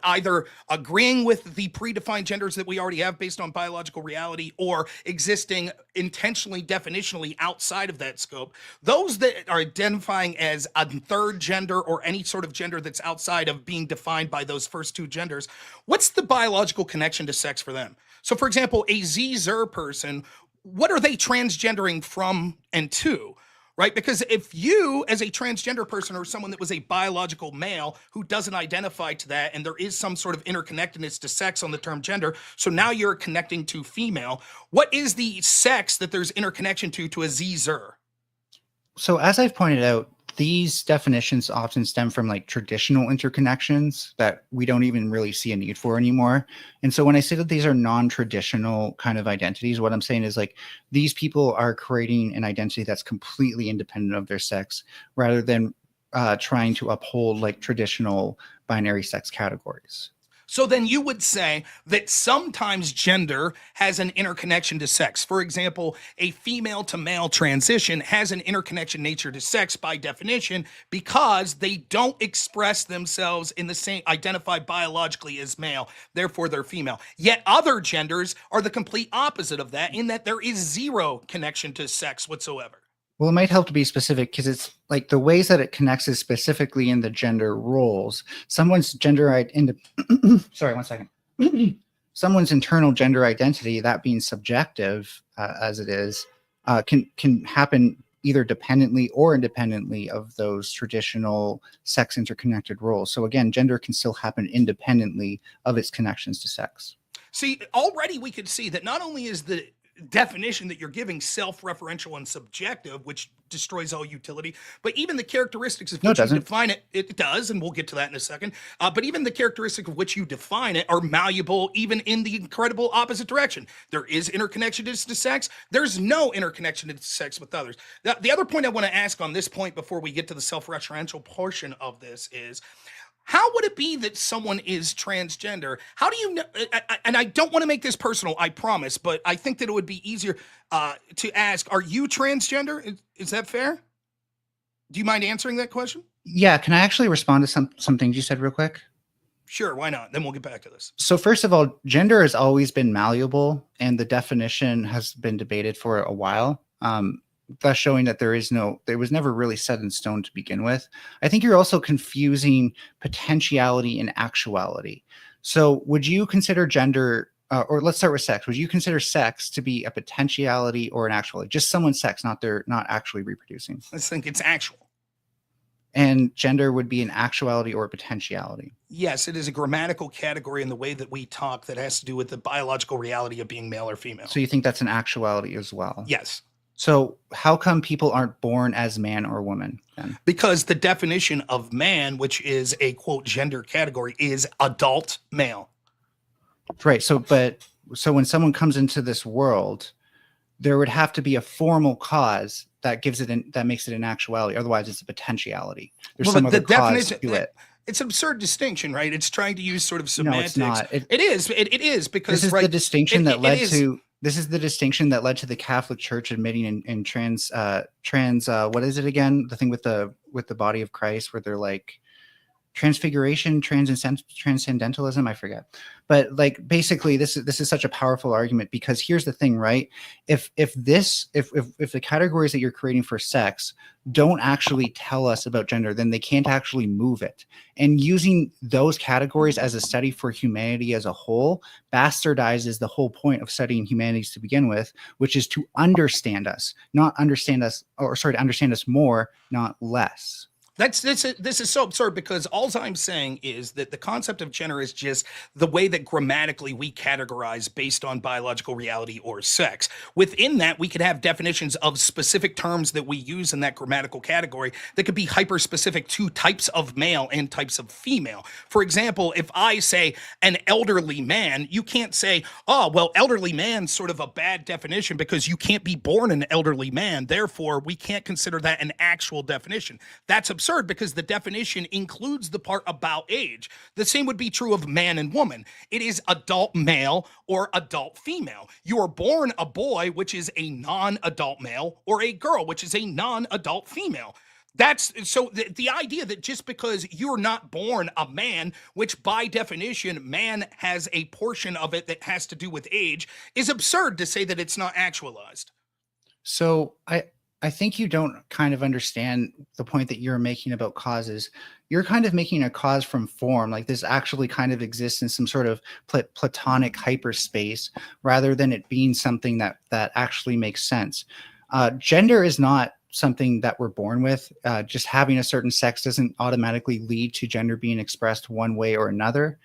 either agreeing with the predefined genders that we already have based on biological reality or existing intentionally, definitionally outside of that scope, those that are identifying as a third gender or any sort of gender that's outside of being defined by those first 2 genders, what's the biological connection to sex for them? So for example, a Zer person, what are they transgendering from and to? Right? Because if you, as a transgender person or someone that was a biological male who doesn't identify to that, and there is some sort of interconnectedness to sex on the term gender, so now you're connecting to female, what is the sex that there's interconnection to a Zer? So as I've pointed out, these definitions often stem from like traditional interconnections that we don't even really see a need for anymore. And so when I say that these are non-traditional kind of identities, what I'm saying is like these people are creating an identity that's completely independent of their sex rather than trying to uphold like traditional binary sex categories. So then you would say that sometimes gender has an interconnection to sex. For example, a female to male transition has an interconnection nature to sex by definition because they don't express themselves in the same, identify biologically as male, therefore they're female. Yet other genders are the complete opposite of that in that there is zero connection to sex whatsoever. Well, it might help to be specific because it's like the ways that it connects is specifically in the gender roles. Someone's sorry, 1 second. Someone's internal gender identity, that being subjective as it is, can happen either dependently or independently of those traditional sex interconnected roles. So again, gender can still happen independently of its connections to sex. See, already we could see that not only is the definition that you're giving self-referential and subjective, which destroys all utility, but even the characteristics of which you define it, it does, and we'll get to that in a second, but even the characteristic of which you define it are malleable even in the incredible opposite direction. There is interconnection to sex. There's no interconnection to sex with others. The other point I want to ask on this point before we get to the self-referential portion of this is, how would it be that someone is transgender? How do you know? And I don't want to make this personal, I promise, but I think that it would be easier to ask, are you transgender? Is that fair? Do you mind answering that question? Yeah. Can I actually respond to some things you said real quick? Sure, why not? Then we'll get back to this. So first of all, gender has always been malleable, and the definition has been debated for a while. Thus showing that there was never really set in stone to begin with. I think you're also confusing potentiality and actuality. So would you consider gender, or let's start with sex. Would you consider sex to be a potentiality or an actuality? Just someone's sex, not actually reproducing. I think it's actual. And gender would be an actuality or a potentiality. Yes, it is a grammatical category in the way that we talk that has to do with the biological reality of being male or female. So you think that's an actuality as well? Yes. So how come people aren't born as man or woman then? Because the definition of man, which is a quote gender category, is adult male. Right. So when someone comes into this world, there would have to be a formal cause that makes it an actuality. Otherwise, it's a potentiality. There's some other cause to it. It's an absurd distinction, right? It's trying to use sort of semantics. No, it's not. It is because this is the distinction that led to. This is the distinction that led to the Catholic Church admitting in trans what is it again? The thing with the body of Christ where they're like transfiguration, transcendentalism, I forget. But like basically this is such a powerful argument because here's the thing, right? If the categories that you're creating for sex don't actually tell us about gender, then they can't actually move it. And using those categories as a study for humanity as a whole bastardizes the whole point of studying humanities to begin with, which is to understand us, to understand us more, not less. This is so absurd because all I'm saying is that the concept of gender is just the way that grammatically we categorize based on biological reality or sex. Within that, we could have definitions of specific terms that we use in that grammatical category that could be hyper-specific to types of male and types of female. For example, if I say an elderly man, you can't say, oh, well, elderly man's sort of a bad definition because you can't be born an elderly man. Therefore, we can't consider that an actual definition. That's absurd because the definition includes the part about age. The same would be true of man and woman. It is adult male or adult female. You are born a boy, which is a non-adult male, or a girl, which is a non-adult female. That's so the idea that just because you're not born a man, which by definition, man has a portion of it that has to do with age, is absurd to say that it's not actualized. So I think you don't kind of understand the point that you're making about causes. You're kind of making a cause from form, like this actually kind of exists in some sort of platonic hyperspace, rather than it being something that actually makes sense. Gender is not something that we're born with. Just having a certain sex doesn't automatically lead to gender being expressed one way or another.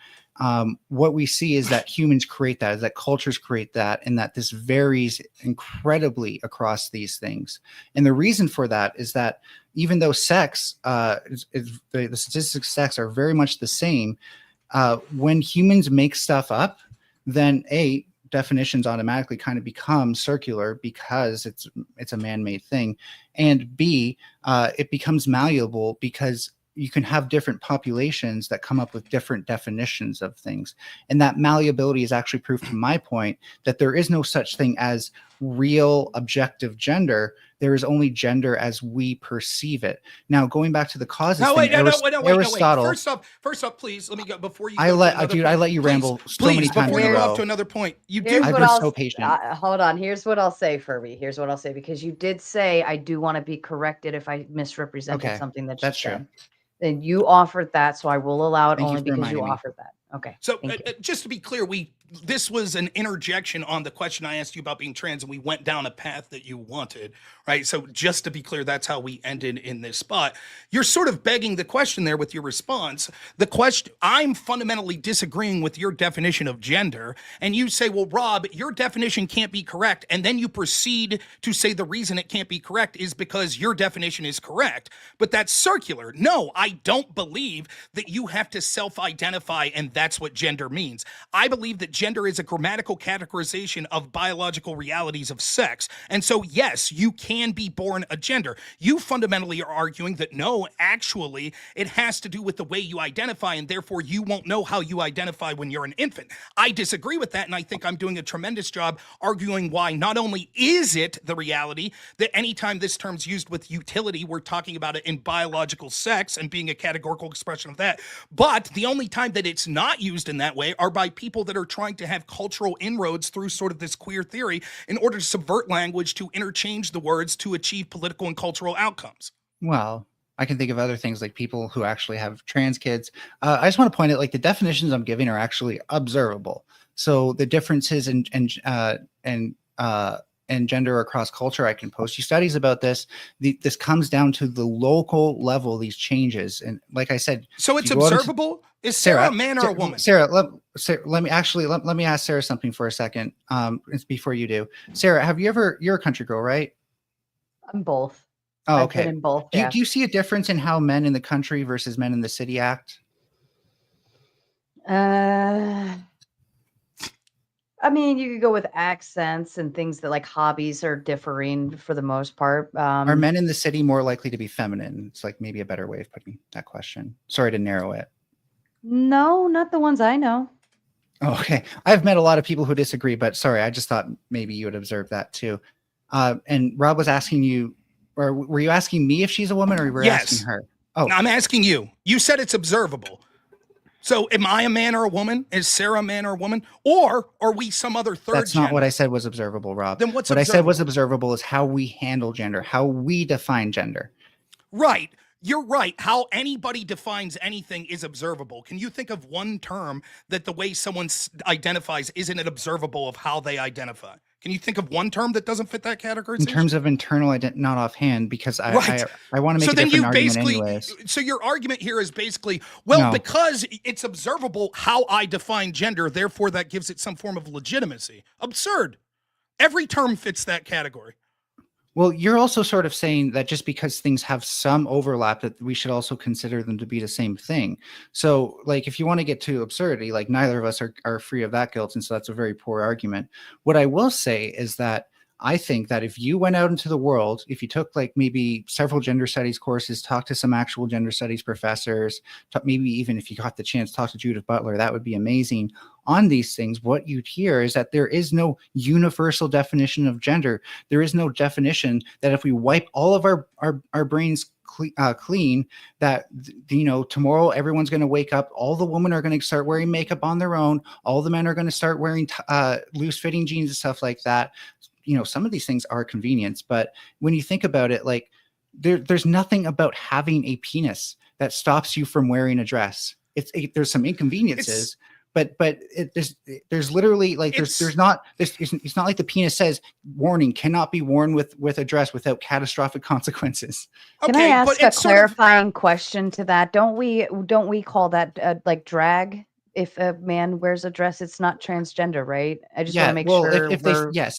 What we see is that humans create that, is that cultures create that, and that this varies incredibly across these things. And the reason for that is that even though sex, the statistics of sex are very much the same, when humans make stuff up, then definitions automatically kind of become circular because it's a man-made thing, and B, it becomes malleable because you can have different populations that come up with different definitions of things. And that malleability is actually proof to my point that there is no such thing as real objective gender. There is only gender as we perceive it. Now, going back to the causes No, thing, wait, no, wait. Aristotle. First up, please let me go before you. I let you ramble so many times before in you a go row. off to another point. You do. Here's I've what been I'll so patient. Hold on. Here's what I'll say, Furby. Here's what I'll say, because you did say I do want to be corrected if I misrepresented Okay, something that you that's said. true. Then you offered that, so I will allow it Thank you only for because you reminding me. offered that. Okay. So thank you. just to be clear, this was an interjection on the question I asked you about being trans, and we went down a path that you wanted, right? So just to be clear, that's how we ended in this spot. You're sort of begging the question there with your response. The question, I'm fundamentally disagreeing with your definition of gender, and you say, well, Rob, your definition can't be correct, and then you proceed to say the reason it can't be correct is because your definition is correct, but that's circular. No, I don't believe that you have to self-identify, and that's what gender means. I believe that gender is a grammatical categorization of biological realities of sex. And so, yes, you can be born a gender. You fundamentally are arguing that no, actually, it has to do with the way you identify, and therefore you won't know how you identify when you're an infant. I disagree with that, and I think I'm doing a tremendous job arguing why not only is it the reality that anytime this term's used with utility, we're talking about it in biological sex and being a categorical expression of that, but the only time that it's not used in that way are by people that are trying to have cultural inroads through sort of this queer theory in order to subvert language to interchange the words to achieve political and cultural outcomes. Well, I can think of other things like people who actually have trans kids. I just want to point out, like, the definitions I'm giving are actually observable. So the differences in gender across culture, I can post you studies about this. This comes down to the local level, these changes. And like I said, so it's observable. Is Sarah a man or a woman? Sarah, let me ask Sarah something for a second. It's before you do. Sarah, you're a country girl, right? I'm both. Oh, I've been okay. in both. Do you see a difference in how men in the country versus men in the city act? I mean, you could go with accents and things that, like, hobbies are differing for the most part. Are men in the city more likely to be feminine? It's like maybe a better way of putting that question. Sorry to narrow it. No, not the ones I know. Oh, okay. I've met a lot of people who disagree, but sorry, I just thought maybe you would observe that too. And Rob was asking you, or were you asking me if she's a woman, or were you asking her? Oh, I'm asking you. You said it's observable. So am I a man or a woman? Is Sarah a man or a woman? Or are we some other third That's gender? not what I said was observable, Rob. Then what's what observable? I said was observable is how we handle gender, how we define gender. Right. You're right. How anybody defines anything is observable. Can you think of one term that the way someone identifies isn't it observable of how they identify? Can you think of one term that doesn't fit that categorization? In terms of internal identity, not offhand, because I want to make a different argument anyways. So your argument here is basically, well, because it's observable how I define gender, therefore that gives it some form of legitimacy. Absurd. Every term fits that category. Well, you're also sort of saying that just because things have some overlap, that we should also consider them to be the same thing. So, like, if you want to get to absurdity, like, neither of us are free of that guilt, and so that's a very poor argument. What I will say is that I think that if you went out into the world, if you took like maybe several gender studies courses, talked to some actual gender studies professors, maybe even if you got the chance, talk to Judith Butler, that would be amazing. On these things, what you'd hear is that there is no universal definition of gender. There is no definition that if we wipe all of our brains clean, that, you know, tomorrow everyone's going to wake up, all the women are going to start wearing makeup on their own, all the men are going to start wearing loose fitting jeans and stuff like that. You know, some of these things are convenience, but when you think about it, like, there's nothing about having a penis that stops you from wearing a dress. There's some inconveniences, but there's literally, like, it's not like the penis says, warning, cannot be worn with a dress without catastrophic consequences. Can I ask a clarifying question to that? Don't we call that like drag? If a man wears a dress, it's not transgender, right? I just want to make sure.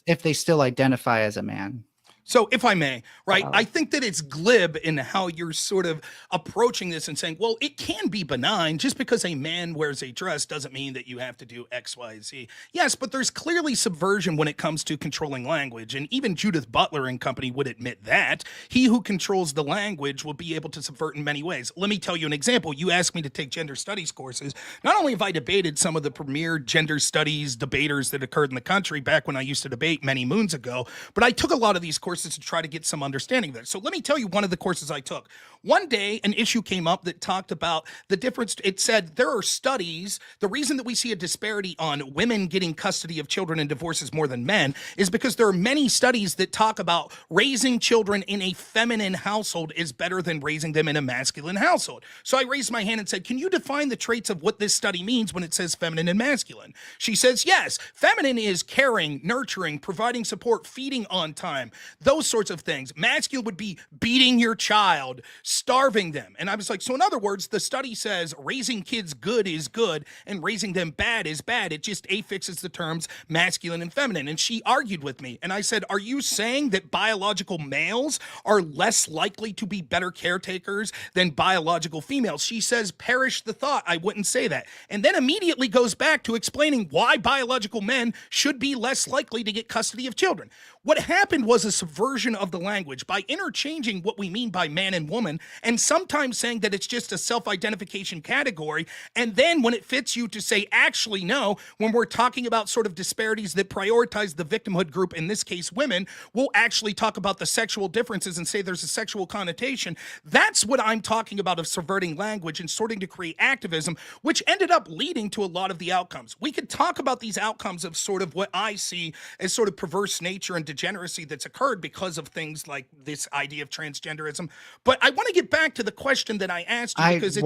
If they still identify as a man. So, if I may, right, Wow. I think that it's glib in how you're sort of approaching this and saying, well, it can be benign. Just because a man wears a dress doesn't mean that you have to do X, Y, Z. Yes, but there's clearly subversion when it comes to controlling language. And even Judith Butler and company would admit that. He who controls the language will be able to subvert in many ways. Let me tell you an example. You asked me to take gender studies courses. Not only have I debated some of the premier gender studies debaters that occurred in the country back when I used to debate many moons ago, but I took a lot of these courses to try to get some understanding of that. So let me tell you one of the courses I took. One day, an issue came up that talked about the difference. It said there are studies. The reason that we see a disparity on women getting custody of children in divorces more than men is because there are many studies that talk about raising children in a feminine household is better than raising them in a masculine household. So I raised my hand and said, can you define the traits of what this study means when it says feminine and masculine? She says, yes, feminine is caring, nurturing, providing support, feeding on time, those sorts of things. Masculine would be beating your child, starving them. And I was like, so in other words, the study says raising kids good is good and raising them bad is bad. It just affixes the terms masculine and feminine. And she argued with me. And I said, are you saying that biological males are less likely to be better caretakers than biological females? She says, perish the thought. I wouldn't say that. And then immediately goes back to explaining why biological men should be less likely to get custody of children. What happened was a subversion of the language by interchanging what we mean by man and woman, and sometimes saying that it's just a self-identification category. And then when it fits you to say, actually, no, when we're talking about sort of disparities that prioritize the victimhood group, in this case, women, we'll actually talk about the sexual differences and say there's a sexual connotation. That's what I'm talking about of subverting language and starting to create activism, which ended up leading to a lot of the outcomes. We could talk about these outcomes of sort of what I see as sort of perverse nature and degeneracy that's occurred because of things like this idea of transgenderism. But I want to get back to the question that I asked you because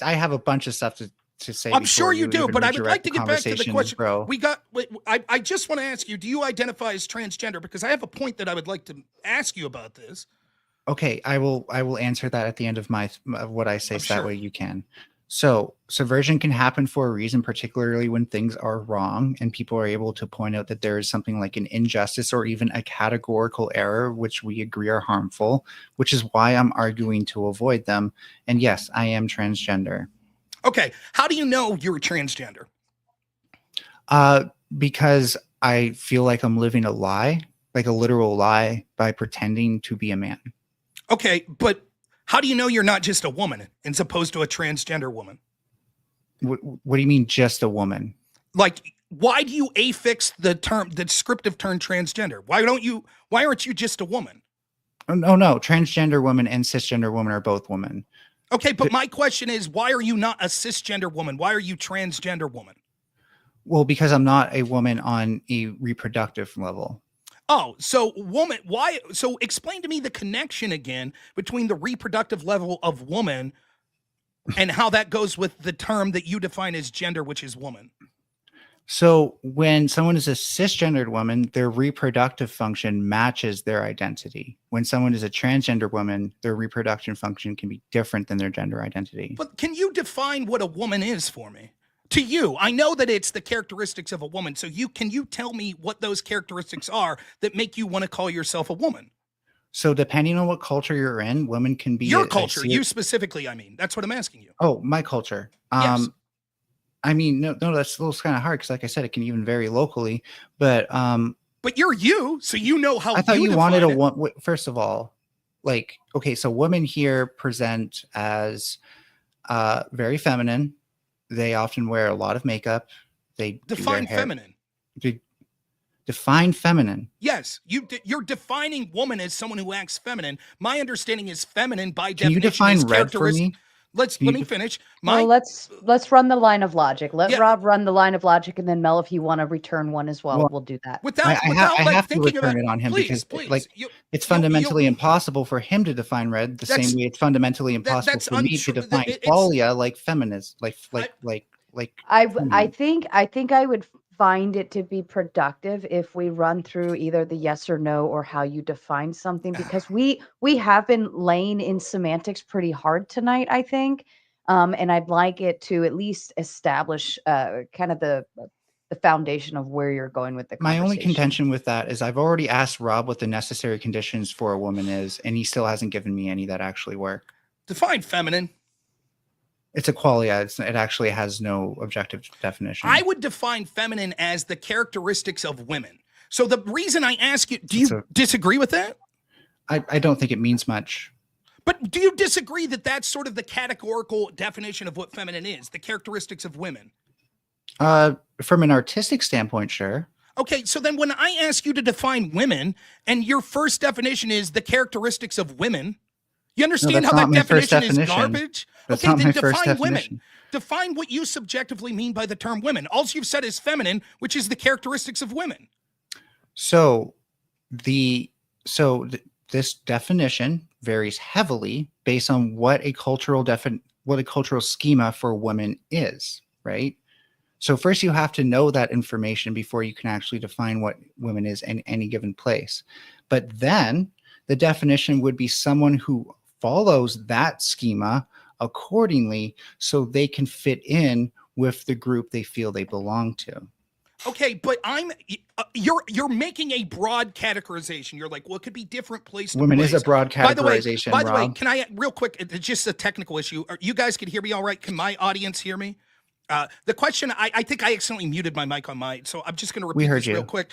I have a bunch of stuff to say. I'm sure you do, but I would like to get back to the conversation, question. bro. I just want to ask you, do you identify as transgender? Because I have a point that I would like to ask you about this. Okay, I will answer that at the end of what I say, so that sure. way you can. So subversion can happen for a reason, particularly when things are wrong and people are able to point out that there is something like an injustice or even a categorical error, which we agree are harmful, which is why I'm arguing to avoid them. And yes, I am transgender. Okay, how do you know you're transgender? Because I feel like I'm living a lie, like a literal lie, by pretending to be a man. Okay, but how do you know you're not just a woman as opposed to a transgender woman? What do you mean, just a woman? Like, why do you affix the descriptive term transgender? Why aren't you just a woman? Oh, no. Transgender woman and cisgender woman are both women. Okay, but my question is, why are you not a cisgender woman? Why are you transgender woman? Well, because I'm not a woman on a reproductive level. Oh, so woman, why? So explain to me the connection again between the reproductive level of woman and how that goes with the term that you define as gender, which is woman. So when someone is a cisgendered woman, their reproductive function matches their identity. When someone is a transgender woman, their reproduction function can be different than their gender identity. But can you define what a woman is for me? To you, I know that it's the characteristics of a woman. So can you tell me what those characteristics are that make you want to call yourself a woman? So depending on what culture you're in, women can be your culture. You specifically, I mean, that's what I'm asking you. Oh, my culture. Yes. I mean, no, that's a little kind of hard because, like I said, it can even vary locally. But you're you, so you know how. I thought you wanted first of all, like, okay, so women here present as very feminine. They often wear a lot of makeup. They define feminine. Define feminine. Yes, you're defining woman as someone who acts feminine. My understanding is feminine by definition. Can you define red for me? Let me finish. Well, let's run the line of logic. Let Rob run the line of logic, and then Mel, if you want to return one as well, we'll do that. I have to return it on him because it's fundamentally impossible for him to define red the same way it's fundamentally impossible for me to define qualia like feminist, I think I would find it to be productive if we run through either the yes or no or how you define something, because we have been laying in semantics pretty hard tonight, I think. And I'd like it to at least establish kind of the the foundation of where you're going with the My conversation. only contention with that is I've already asked Rob what the necessary conditions for a woman is, and he still hasn't given me any that actually work. Define feminine. It's a qualia. It actually has no objective definition. I would define feminine as the characteristics of women. So the reason I ask you, do you disagree with that? I don't think it means much. But do you disagree that that's sort of the categorical definition of what feminine is, the characteristics of women? From an artistic standpoint, sure. Okay, so then when I ask you to define women, and your first definition is the characteristics of women, you understand how that definition is garbage? That's okay, not then my define first women. definition. Define what you subjectively mean by the term women. All you've said is feminine, which is the characteristics of women. So this definition varies heavily based on what a cultural schema for women is, right? So first you have to know that information before you can actually define what women is in any given place. But then the definition would be someone who follows that schema accordingly so they can fit in with the group they feel they belong to. Okay, but you're making a broad categorization. You're like, well, it could be different places. Women is a broad categorization. By the way, can I real quick? It's just a technical issue. You guys can hear me all right? Can my audience hear me? The question, I think I accidentally muted my mic on mine, so I'm just going to repeat this real quick.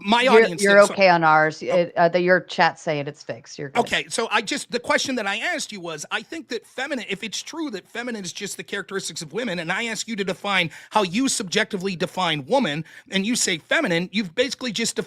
My audience, you're okay on ours. Your chat saying it's fixed. You're good. Okay. So the question that I asked you was, I think that feminine, if it's true that feminine is just the characteristics of women, and I ask you to define how you subjectively define woman, and you say feminine, you've basically just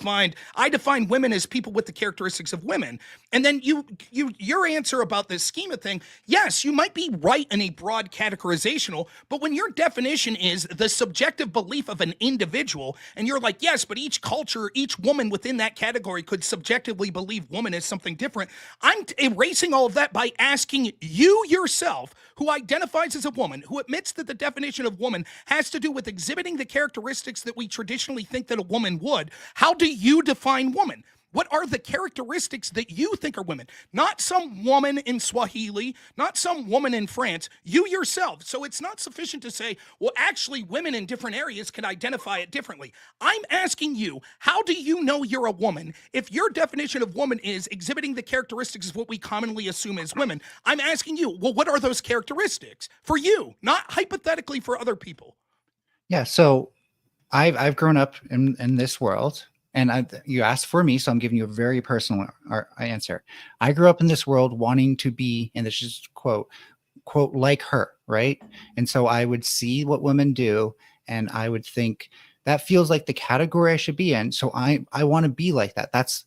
I define women as people with the characteristics of women. And then your answer about this schema thing, yes, you might be right in a broad categorizational, but when your definition is the subjective belief of an individual, and you're like, yes, but each culture, each woman within that category could subjectively believe woman is something different. I'm erasing all of that by asking you yourself, who identifies as a woman, who admits that the definition of woman has to do with exhibiting the characteristics that we traditionally think that a woman would. How do you define woman? What are the characteristics that you think are women? Not some woman in Swahili, not some woman in France, you yourself. So it's not sufficient to say, well, actually, women in different areas can identify it differently. I'm asking you, how do you know you're a woman if your definition of woman is exhibiting the characteristics of what we commonly assume as women? I'm asking you, well, what are those characteristics for you, not hypothetically for other people? Yeah, so I've grown up in this world. And you asked for me, so I'm giving you a very personal answer. I grew up in this world wanting to be, and this is quote, like her, right? And so I would see what women do, and I would think that feels like the category I should be in. So I want to be like that. That's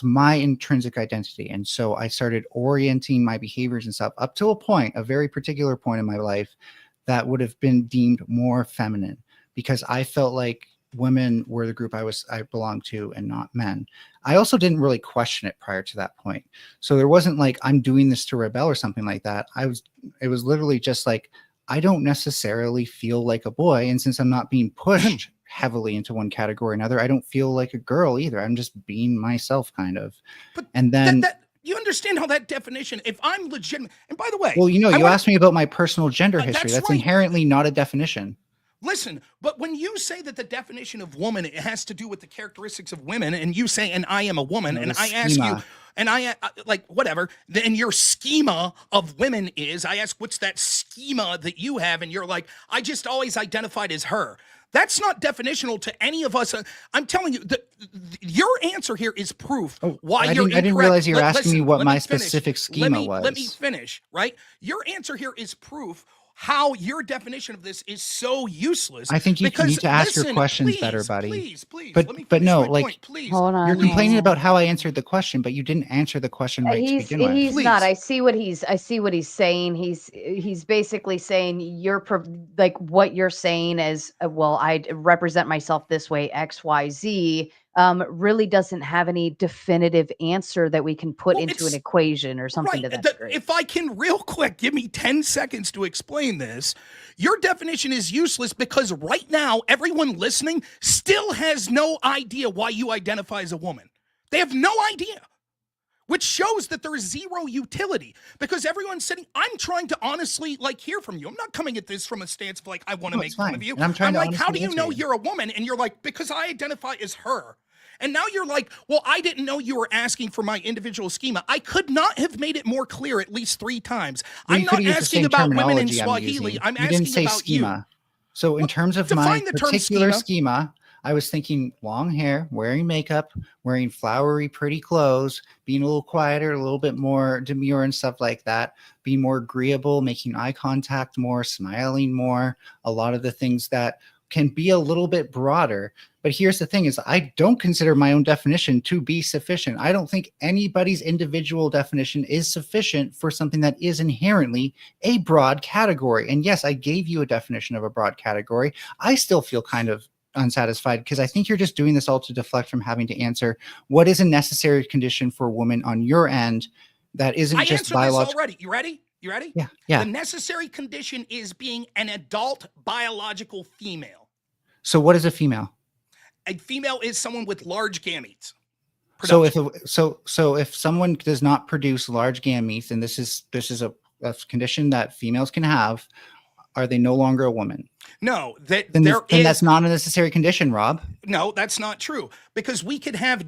my intrinsic identity. And so I started orienting my behaviors and stuff up to a very particular point in my life that would have been deemed more feminine, because I felt like women were the group I belonged to and not men. I also didn't really question it prior to that point. So there wasn't like, I'm doing this to rebel or something like that. It was literally just like, I don't necessarily feel like a boy. And since I'm not being pushed heavily into one category or another, I don't feel like a girl either. I'm just being myself kind of. But and then you understand how that definition, if I'm legitimate, and by the way, well, you asked me about my personal gender history. That's right. Inherently not a definition. Listen, but when you say that the definition of woman, it has to do with the characteristics of women, and you say, and I am a woman, and I ask you, and I like whatever, then your schema of women is, I ask, what's that schema that you have? And you're like, I just always identified as her. That's not definitional to any of us. I'm telling you, your answer here is proof why you're incorrect. I didn't realize you were asking me what my finish. specific schema was. Let me finish, right? Your answer here is proof how your definition of this is so useless. I think you need to ask your questions better, buddy. Please. But no, like, point, please. Hold on. You're complaining about how I answered the question, but you didn't answer the question right to begin with. He's not. I see what he's saying. He's basically saying like what you're saying is, well, I represent myself this way, X, Y, Z. Really doesn't have any definitive answer that we can put into an equation or something to that degree. If I can real quick, give me 10 seconds to explain this. Your definition is useless because right now, everyone listening still has no idea why you identify as a woman. They have no idea. which shows that there is zero utility because everyone's sitting. I'm trying to honestly hear from you. I'm not coming at this from a stance of I want to make fun of you. And I'm trying to like, how do you answer know you're a woman? And you're like, because I identify as her. And now you're like, well, I didn't know you were asking for my individual schema. I could not have made it more clear at least 3 times. Well, I'm not asking about women in Swahili. I'm you asking didn't say about schema. you. So in terms of my define the term particular schema. schema, I was thinking long hair, wearing makeup, wearing flowery, pretty clothes, being a little quieter, a little bit more demure and stuff like that, being more agreeable, making eye contact more, smiling more, a lot of the things that can be a little bit broader. But here's the thing is I don't consider my own definition to be sufficient. I don't think anybody's individual definition is sufficient for something that is inherently a broad category. And yes, I gave you a definition of a broad category. I still feel kind of unsatisfied because I think you're just doing this all to deflect from having to answer what is a necessary condition for a woman on your end that isn't just biological. I answered this already. You ready? You ready? Yeah. Yeah. The necessary condition is being an adult biological female. So what is a female? A female is someone with large gametes. So if someone does not produce large gametes, and this is a condition that females can have, are they no longer a woman? No, then that's not a necessary condition, Rob. No, that's not true because we could have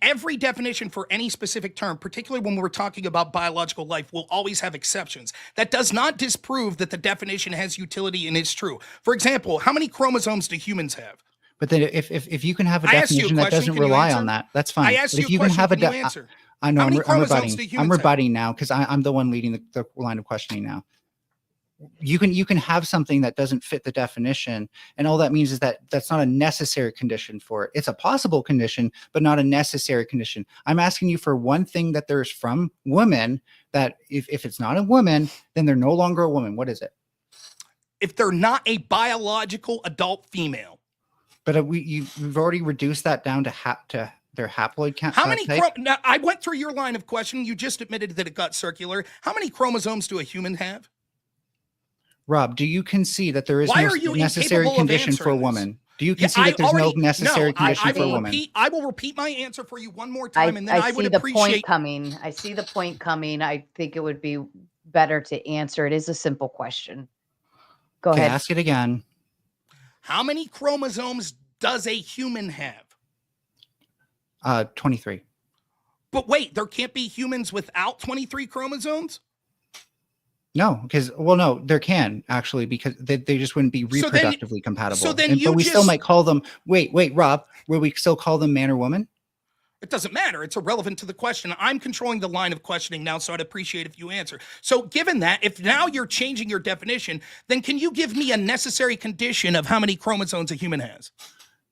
every definition for any specific term, particularly when we're talking about biological life, will always have exceptions. That does not disprove that the definition has utility and is true. For example, how many chromosomes do humans have? But then if you can have a definition that doesn't rely on that, that's fine. I asked but if you a question, can you a answer? I know, how many chromosomes do I'm humans rebutting now because I'm the one leading the line of questioning now. You can have something that doesn't fit the definition, and all that means is that that's not a necessary condition for it. It's a possible condition, but not a necessary condition. I'm asking you for one thing that there's from women that if it's not a woman, then they're no longer a woman. What is it? If they're not a biological adult female. But we've already reduced that down to their haploid count. How many? Now, I went through your line of questioning. You just admitted that it got circular. How many chromosomes do a human have? Rob, do you concede that there is no necessary condition for a woman? Do you concede that there's no necessary condition for a woman? I will repeat my answer for you one more time, and then I would see the appreciate. Point coming. I see the point coming. I think it would be better to answer. It is a simple question. Go ahead. Ask it again. How many chromosomes does a human have? 23. But wait, there can't be humans without 23 chromosomes? No, no, there can actually, because they just wouldn't be reproductively compatible. But we still might call them, wait, Rob, will we still call them man or woman? It doesn't matter. It's irrelevant to the question. I'm controlling the line of questioning now, so I'd appreciate if you answer. So given that, if now you're changing your definition, then can you give me a necessary condition of how many chromosomes a human has?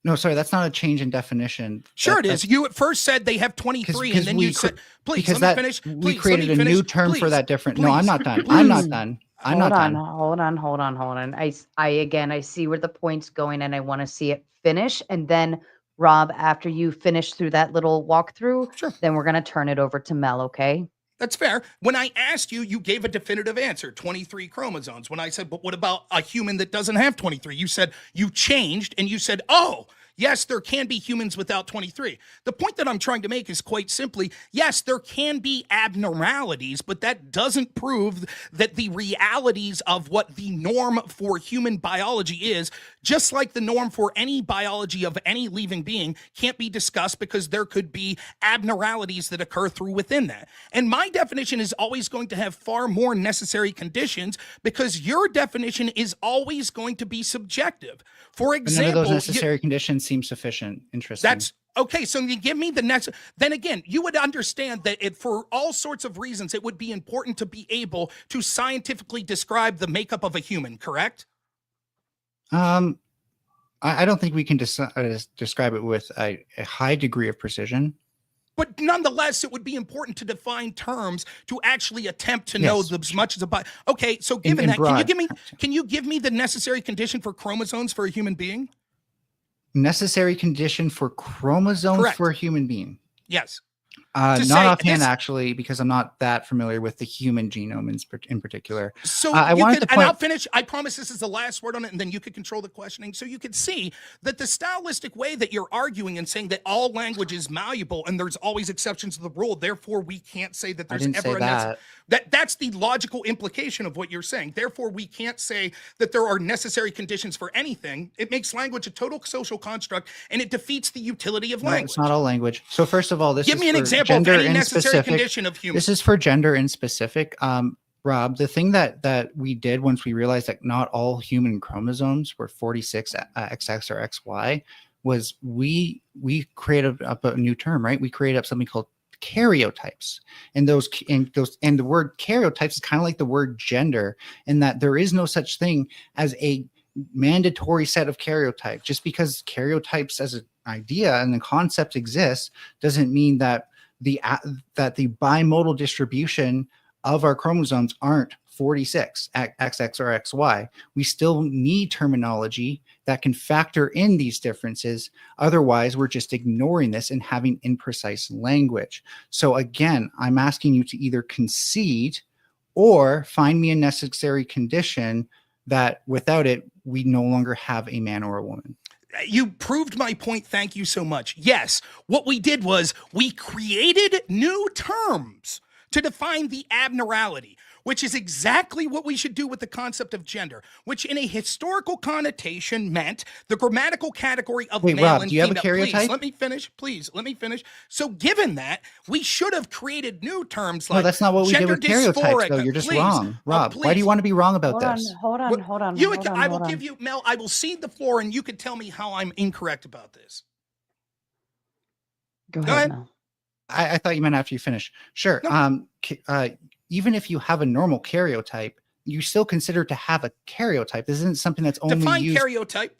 No, sorry, that's not a change in definition. Sure, it is. You at first said they have 23, and then you said, please, let me finish. We created a new term for that different. No, I'm not done. I'm not done. Hold on. I see where the point's going, and I want to see it finish. And then, Rob, after you finish through that little walkthrough, sure, then we're going to turn it over to Mel, okay? That's fair. When I asked you, you gave a definitive answer, 23 chromosomes. When I said, but what about a human that doesn't have 23? You said you changed and you said, oh, yes, there can be humans without 23. The point that I'm trying to make is quite simply, yes, there can be abnormalities, but that doesn't prove that the realities of what the norm for human biology is, just like the norm for any biology of any living being, can't be discussed because there could be abnormalities that occur through within that. And my definition is always going to have far more necessary conditions because your definition is always going to be subjective. For example, none of those necessary conditions seem sufficient. Interesting. That's okay. So you give me the next. Then again, you would understand that for all sorts of reasons, it would be important to be able to scientifically describe the makeup of a human. Correct? I don't think we can describe it with a high degree of precision. But nonetheless, it would be important to define terms to actually attempt to know as much as about. Okay, so given that, can you give me the necessary condition for chromosomes for a human being? Necessary condition for chromosomes for a human being. Yes. To Not say offhand, this- actually, because I'm not that familiar with the human genome in particular. So I you wanted could, to and point. I'll finish. I promise this is the last word on it, and then you could control the questioning. So you could see that the stylistic way that you're arguing and saying that all language is malleable and there's always exceptions to the rule, therefore we can't say that I there's didn't ever say a that. that's the logical implication of what you're saying. Therefore, we can't say that there are necessary conditions for anything. It makes language a total social construct, and it defeats the utility of No, language. it's not all language. So first of all, this Give is me an for example of gender any in necessary specific. condition of human. This is for gender in specific. Rob, the thing that we did once we realized that not all human chromosomes were 46 XX or XY was we created up a new term, right? We created up something called karyotypes, and the word karyotypes is kind of like the word gender, in that there is no such thing as a mandatory set of karyotypes. Just because karyotypes as an idea and the concept exists doesn't mean that the bimodal distribution of our chromosomes aren't 46 XX or XY. We still need terminology that can factor in these differences. Otherwise, we're just ignoring this and having imprecise language. So again, I'm asking you to either concede or find me a necessary condition that without it, we no longer have a man or a woman. You proved my point. Thank you so much. Yes, what we did was we created new terms to define the abnormality, which is exactly what we should do with the concept of gender, which in a historical connotation meant the grammatical category of male Rob, and do you have a female. karyotype? Please, let me finish. Please, let me finish. So given that, we should have created new terms like No, that's not what we did gender with karyotypes, though. dysphoric. You're just Please, wrong. Rob, why do please. you want to be wrong about Hold on, this? hold on, hold on. You, hold on, I will hold on. give you, Mel, I will cede the floor and you can tell me how I'm incorrect about this. Go Go ahead, ahead. Mel. I thought you meant after you finish. Sure. No. Even if you have a normal karyotype, you still consider to have a karyotype. This isn't something that's only Define used. karyotype.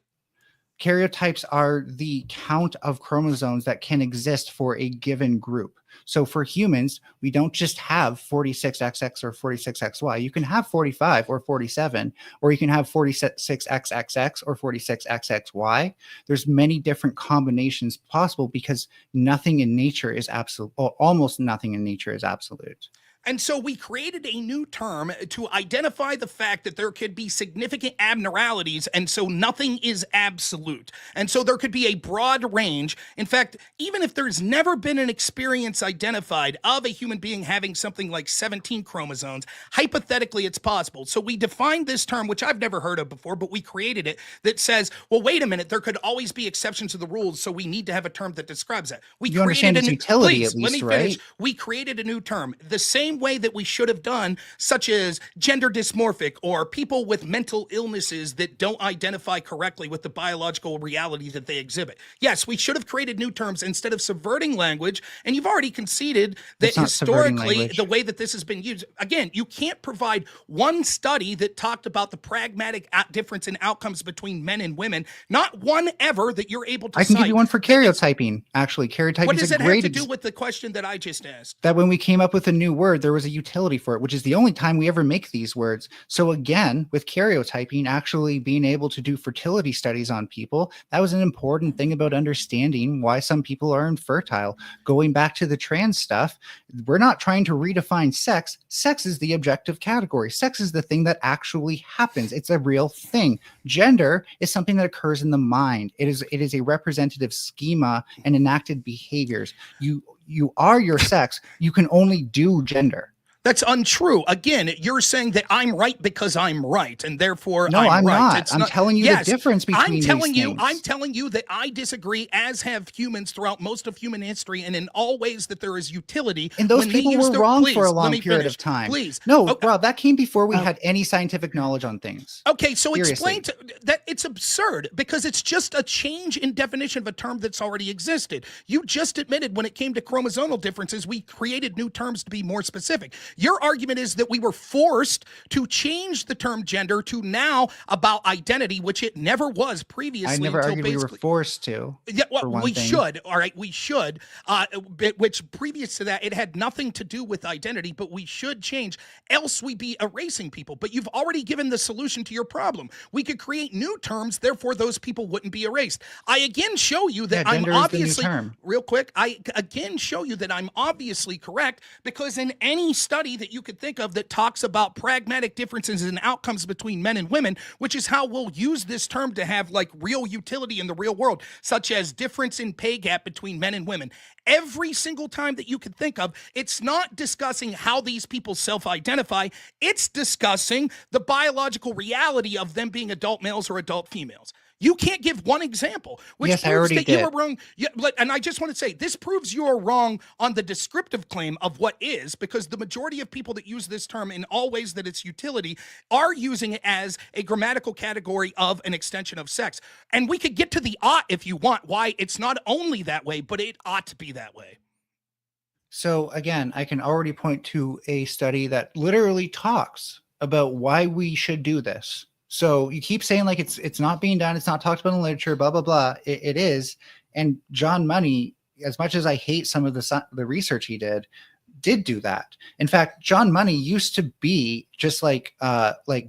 Karyotypes are the count of chromosomes that can exist for a given group. So for humans, we don't just have 46XX or 46XY. You can have 45 or 47, or you can have 46XXX or 46XXY. There's many different combinations possible because nothing in nature is absolute, or almost nothing in nature is absolute. And so we created a new term to identify the fact that there could be significant abnormalities, and so nothing is absolute. And so there could be a broad range. In fact, even if there's never been an experience identified of a human being having something like 17 chromosomes, hypothetically it's possible. So we defined this term, which I've never heard of before, but we created it, that says, well, wait a minute, there could always be exceptions to the rules, so we need to have a term that describes that. You understand its utility, please, at let me least, finish. right? We created a new term, the same way that we should have done, such as gender dysmorphic or people with mental illnesses that don't identify correctly with the biological reality that they exhibit. Yes, we should have created new terms instead of subverting language, and you've already conceded that It's not subverting historically language. the way that this has been used, again, you can't provide one study that talked about the pragmatic difference in outcomes between men and women, not one ever that you're able to I can cite. give you one for karyotyping. Actually, karyotyping What is does a it have great to do with the question that I just asked? that when we came up with a new word, there was a utility for it, which is the only time we ever make these words. So again, with karyotyping, actually being able to do fertility studies on people, that was an important thing about understanding why some people are infertile. Going back to the trans stuff, we're not trying to redefine sex. Sex is the objective category. Sex is the thing that actually happens. It's a real thing. Gender is something that occurs in the mind. It is a representative schema and enacted behaviors. You are your sex. You can only do gender. That's untrue. Again, you're saying that I'm right because I'm right, and therefore No, I'm right. not. It's I'm telling you the difference between I'm telling these you, things. I'm telling you that I disagree, as have humans throughout most of human history, and in all ways that there is utility. And those when they people use were their- wrong please, for a let long me period finish. of time. Please. No, Okay. Rob, that came before we had any scientific knowledge on things. Okay, so Seriously. explain that it's absurd because it's just a change in definition of a term that's already existed. You just admitted when it came to chromosomal differences, we created new terms to be more specific. Your argument is that we were forced to change the term gender to now about identity, which it never was previously. I never until argued we were basically forced to. Yeah, well, for one we thing. should. All right, we should. Which previous to that, it had nothing to do with identity, but we should change. Else, we'd be erasing people. But you've already given the solution to your problem. We could create new terms, therefore those people wouldn't be erased. I again show you that I'm gender is the new obviously term. real quick. I again show you that I'm obviously correct, because in any study that you could think of that talks about pragmatic differences in outcomes between men and women, which is how we'll use this term to have like real utility in the real world, such as difference in pay gap between men and women. Every single time that you can think of, it's not discussing how these people self-identify. It's discussing the biological reality of them being adult males or adult females. You can't give one example, which Yes, I proves already that you did. were wrong. Yeah, and I just want to say, this proves you are wrong on the descriptive claim of what is, because the majority of people that use this term in all ways that it's utility are using it as a grammatical category of an extension of sex. And we could get to the ought if you want, why it's not only that way, but it ought to be that way. So again, I can already point to a study that literally talks about why we should do this. So you keep saying like it's not being done, it's not talked about in literature, blah blah blah. It is. And John Money, as much as I hate some of the research he did do that. In fact, John Money used to be just like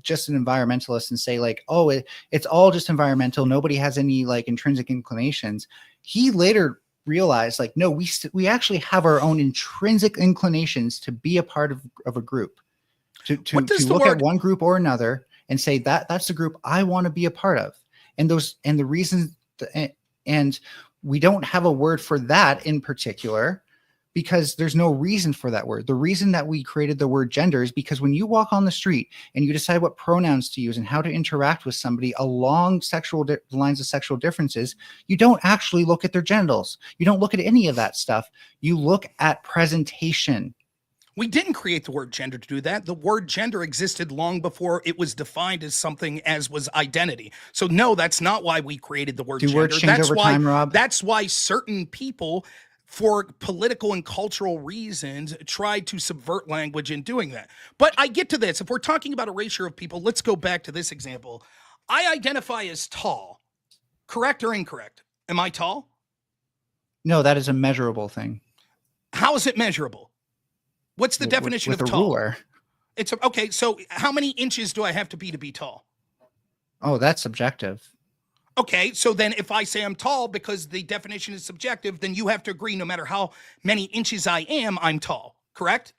just an environmentalist and say like, oh, it's all just environmental. Nobody has any like intrinsic inclinations. He later realized like, no, we actually have our own intrinsic inclinations to be a part of a group, to look at one group or another and say that's the group I want to be a part of. And the reasons, and we don't have a word for that in particular because there's no reason for that word. The reason that we created the word gender is because when you walk on the street and you decide what pronouns to use and how to interact with somebody along lines of sexual differences, you don't actually look at their genitals. You don't look at any of that stuff. You look at presentation. We didn't create the word gender to do that. The word gender existed long before it was defined as something as was identity. So no, that's not why we created the word Do gender. words change over time, Rob? That's why certain people, for political and cultural reasons, tried to subvert language in doing that. But I get to this. If we're talking about erasure of people, let's go back to this example. I identify as tall. Correct or incorrect? Am I tall? No, that is a measurable thing. How is it measurable? What's the definition with of a tall? ruler. Okay, so how many inches do I have to be tall? Oh, that's subjective. Okay, so then if I say I'm tall because the definition is subjective, then you have to agree no matter how many inches I am, I'm tall, correct?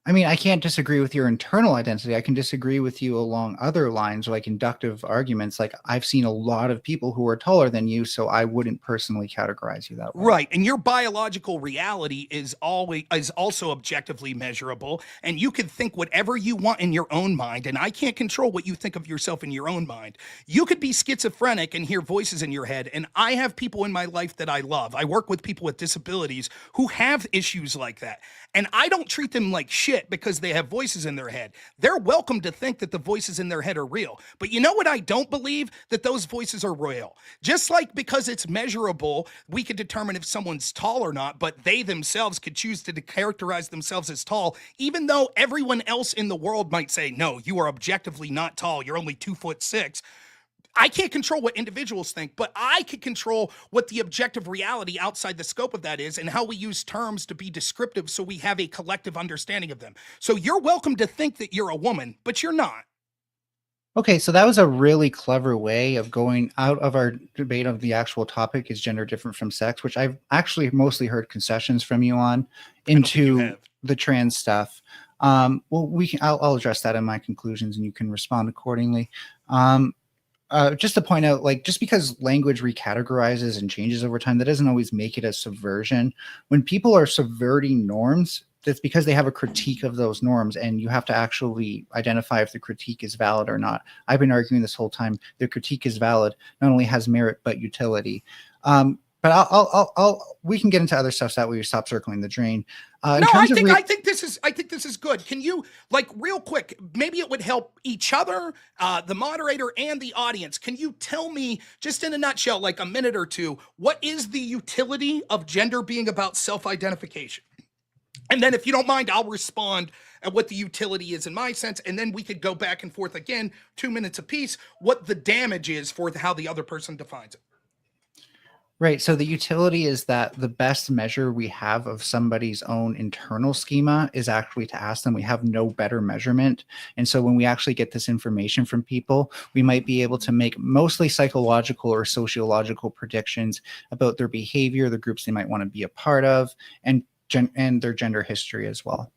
I mean, I can't disagree with your internal identity. I can disagree with you along other lines, like inductive arguments. Like I've seen a lot of people who are taller than you, so I wouldn't personally categorize you that way. Right, and your biological reality is also objectively measurable, and you can think whatever you want in your own mind, and I can't control what you think of yourself in your own mind. You could be schizophrenic and hear voices in your head, and I have people in my life that I love. I work with people with disabilities who have issues like that, and I don't treat them like shit because they have voices in their head. They're welcome to think that the voices in their head are real. But you know what I don't believe? That those voices are real. Just like because it's measurable, we could determine if someone's tall or not, but they themselves could choose to characterize themselves as tall, even though everyone else in the world might say, no, you are objectively not tall. You're only 2'6". I can't control what individuals think, but I can control what the objective reality outside the scope of that is and how we use terms to be descriptive so we have a collective understanding of them. So you're welcome to think that you're a woman, but you're not. Okay, so that was a really clever way of going out of our debate of the actual topic, is gender different from sex, which I've actually mostly heard concessions from you on, into the trans stuff. Well, I'll address that in my conclusions and you can respond accordingly. Just to point out, like, just because language recategorizes and changes over time, that doesn't always make it a subversion. When people are subverting norms, that's because they have a critique of those norms, and you have to actually identify if the critique is valid or not. I've been arguing this whole time. The critique is valid, not only has merit, but But we can get into other stuff so that way we stop circling the drain. I think this is good. Can you, like, real quick, maybe it would help each other, the moderator and the audience. Can you tell me, just in a nutshell, like a minute or two, what is the utility of gender being about self-identification? And then if you don't mind, I'll respond at what the utility is in my sense. And then we could go back and forth again, 2 minutes apiece, what the damage is for how the other person defines it. Right. So the utility is that the best measure we have of somebody's own internal schema is actually to ask them. We have no better measurement. And so when we actually get this information from people, we might be able to make mostly psychological or sociological predictions about their behavior, the groups they might want to be a part of, and their gender history as well.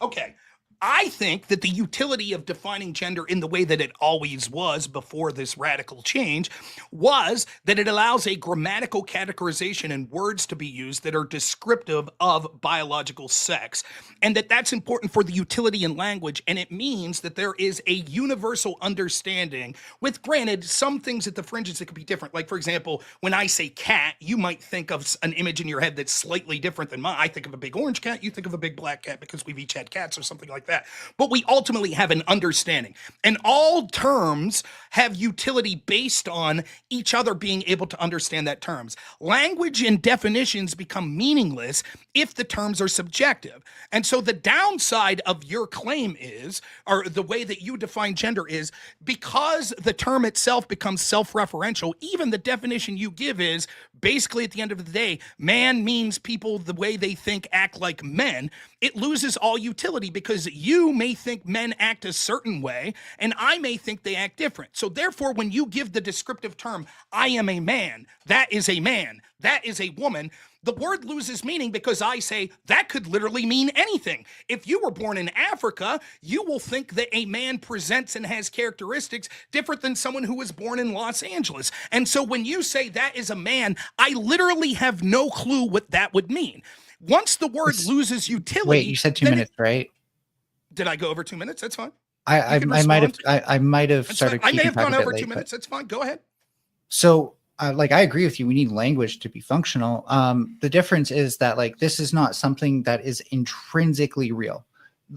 Okay. I think that the utility of defining gender in the way that it always was before this radical change was that it allows a grammatical categorization and words to be used that are descriptive of biological sex, and that's important for the utility in language. And it means that there is a universal understanding with, granted, some things at the fringes that could be different. Like, for example, when I say cat, you might think of an image in your head that's slightly different than mine. I think of a big orange cat, you think of a big black cat because we've each had cats or something like that. But we ultimately have an understanding, and all terms have utility based on each other being able to understand that terms. Language and definitions become meaningless if the terms are subjective. And so the downside of your claim is, or the way that you define gender is, because the term itself becomes self-referential, even the definition you give is basically at the end of the day, man means people the way they think, act like men. It loses all utility because you may think men act a certain way and I may think they act different. So therefore, when you give the descriptive term, I am a man, that is a man, that is a woman, the word loses meaning because I say that could literally mean anything. If you were born in Africa, you will think that a man presents and has characteristics different than someone who was born in Los Angeles. And so when you say that is a man, I literally have no clue what that would mean. Once the word loses utility. Wait, you said 2 minutes, right? Did I go over 2 minutes? That's fine. I might have started. I may have gone over 2 minutes. That's fine. Go ahead. So, I agree with you. We need language to be functional. The difference is that this is not something that is intrinsically real.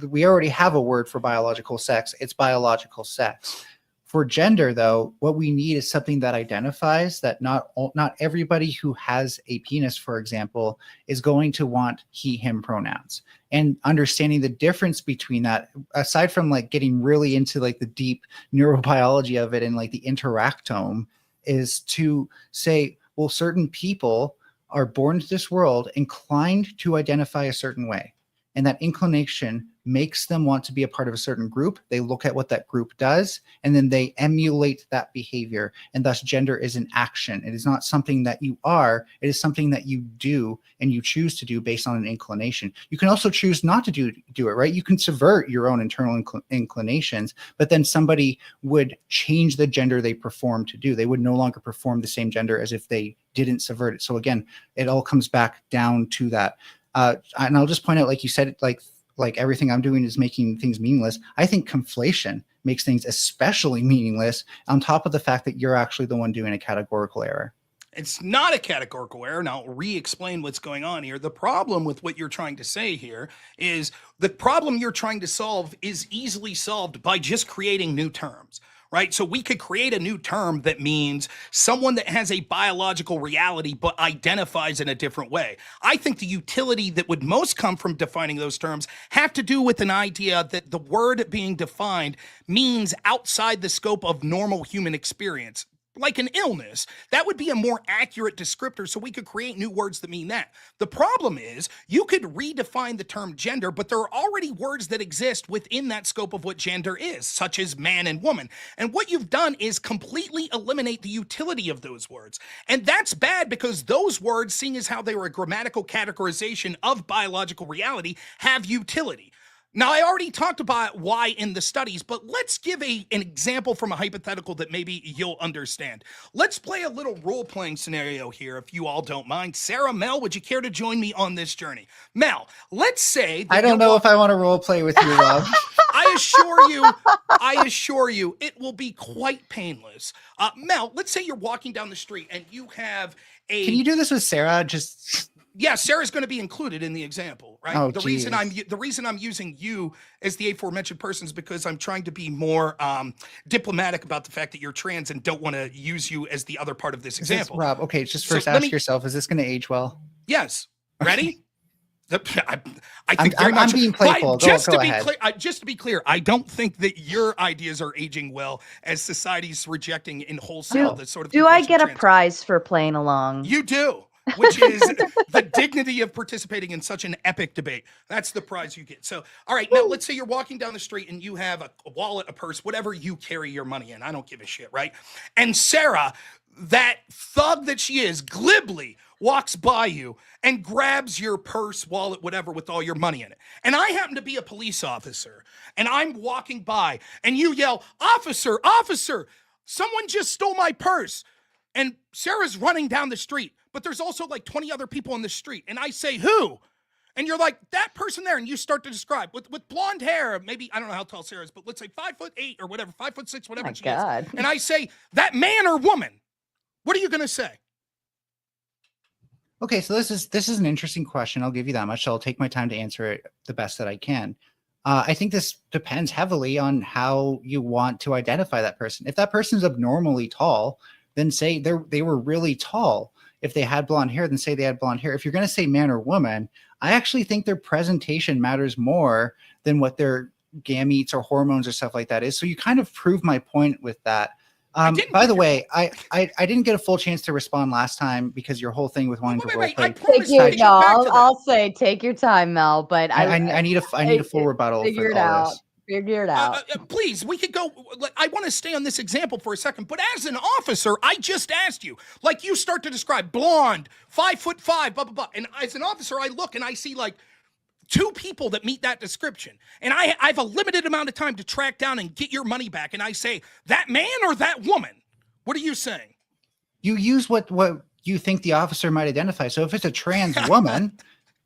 We already have a word for biological sex. It's biological sex. For gender, though, what we need is something that identifies that not everybody who has a penis, for example, is going to want he, him pronouns. And understanding the difference between that, aside from getting really into the deep neurobiology of it and the interactome, is to say, well, certain people are born to this world inclined to identify a certain way. And that inclination makes them want to be a part of a certain group. They look at what that group does, and then they emulate that behavior. And thus gender is an action. It is not something that you are. It is something that you do and you choose to do based on an inclination. You can also choose not to do it, right? You can subvert your own internal inclinations, but then somebody would change the gender they perform to do. They would no longer perform the same gender as if they didn't subvert it. So again, it all comes back down to that. And I'll just point out, like you said, like everything I'm doing is making things meaningless. I think conflation makes things especially meaningless, on top of the fact that you're actually the one doing a categorical error. It's not a categorical error. And I'll re-explain what's going on here. The problem with what you're trying to say here is the problem you're trying to solve is easily solved by just creating new terms. Right? So we could create a new term that means someone that has a biological reality but identifies in a different way. I think the utility that would most come from defining those terms have to do with an idea that the word being defined means outside the scope of normal human experience. Like an illness, that would be a more accurate descriptor, so we could create new words that mean that. The problem is, you could redefine the term gender, but there are already words that exist within that scope of what gender is, such as man and woman. And what you've done is completely eliminate the utility of those words. And that's bad because those words, seeing as how they were a grammatical categorization of biological reality, have utility. Now, I already talked about why in the studies, but let's give an example from a hypothetical that maybe you'll understand. Let's play a little role-playing scenario here, if you all don't mind. Sara, Mel, would you care to join me on this journey? Mel, let's say... I don't know if I want to role-play with you, Rob. I assure you, it will be quite painless. Mel, let's say you're walking down the street and you have a... Can you do this with Sara? Just... Yeah, Sarah's going to be included in the example, right? Oh, the reason I'm using you as the aforementioned person is because I'm trying to be more diplomatic about the fact that you're trans and don't want to use you as the other part of this example. Rob, okay, just first ask yourself, is this going to age well? Yes. Ready? I think very much. I'm being playful. Just Go to be ahead. clear, just to be clear, I don't think that your ideas are aging well as society's rejecting in wholesale the sort of. Do I confession get a trans- prize for playing along? You do, which is the dignity of participating in such an epic debate. That's the prize you get. So, all right, now let's say you're walking down the street and you have a wallet, a purse, whatever you carry your money in. I don't give a shit, right? And Sara, that thug that she is, glibly walks by you and grabs your purse, wallet, whatever, with all your money in it. And I happen to be a police officer, and I'm walking by, and you yell, "Officer, officer, someone just stole my purse." And Sarah's running down the street, but there's also like 20 other people in the street. And I say, "Who?" And you're like, "That person there." And you start to describe with blonde hair, maybe, I don't know how tall Sarah is, but let's say 5'8" or whatever, 5'6", whatever My she God. is. And I say, "That man or woman?" What are you going to say? Okay, so this is an interesting question. I'll give you that much. So I'll take my time to answer it the best that I can. I think this depends heavily on how you want to identify that person. If that person's abnormally tall, then say they were really tall. If they had blonde hair, then say they had blonde hair. If you're going to say man or woman, I actually think their presentation matters more than what their gametes or hormones or stuff like that is. So you kind of prove my point with that. By the way, I didn't get a full chance to respond last time because your whole thing with wanting to Wait, roleplay. I promise Take your, to get no, back to that. I'll say take your time, Mel. But I need a full rebuttal Figure for it all out. this. Figure it out. Please, we could go. I want to stay on this example for a second, but as an officer, I just asked you, like you start to describe blonde, 5'5", blah, blah, blah. And as an officer, I look and I see like 2 people that meet that description. And I have a limited amount of time to track down and get your money back. And I say, that man or that woman? What are you saying? You use what you think the officer might identify. So if it's a trans woman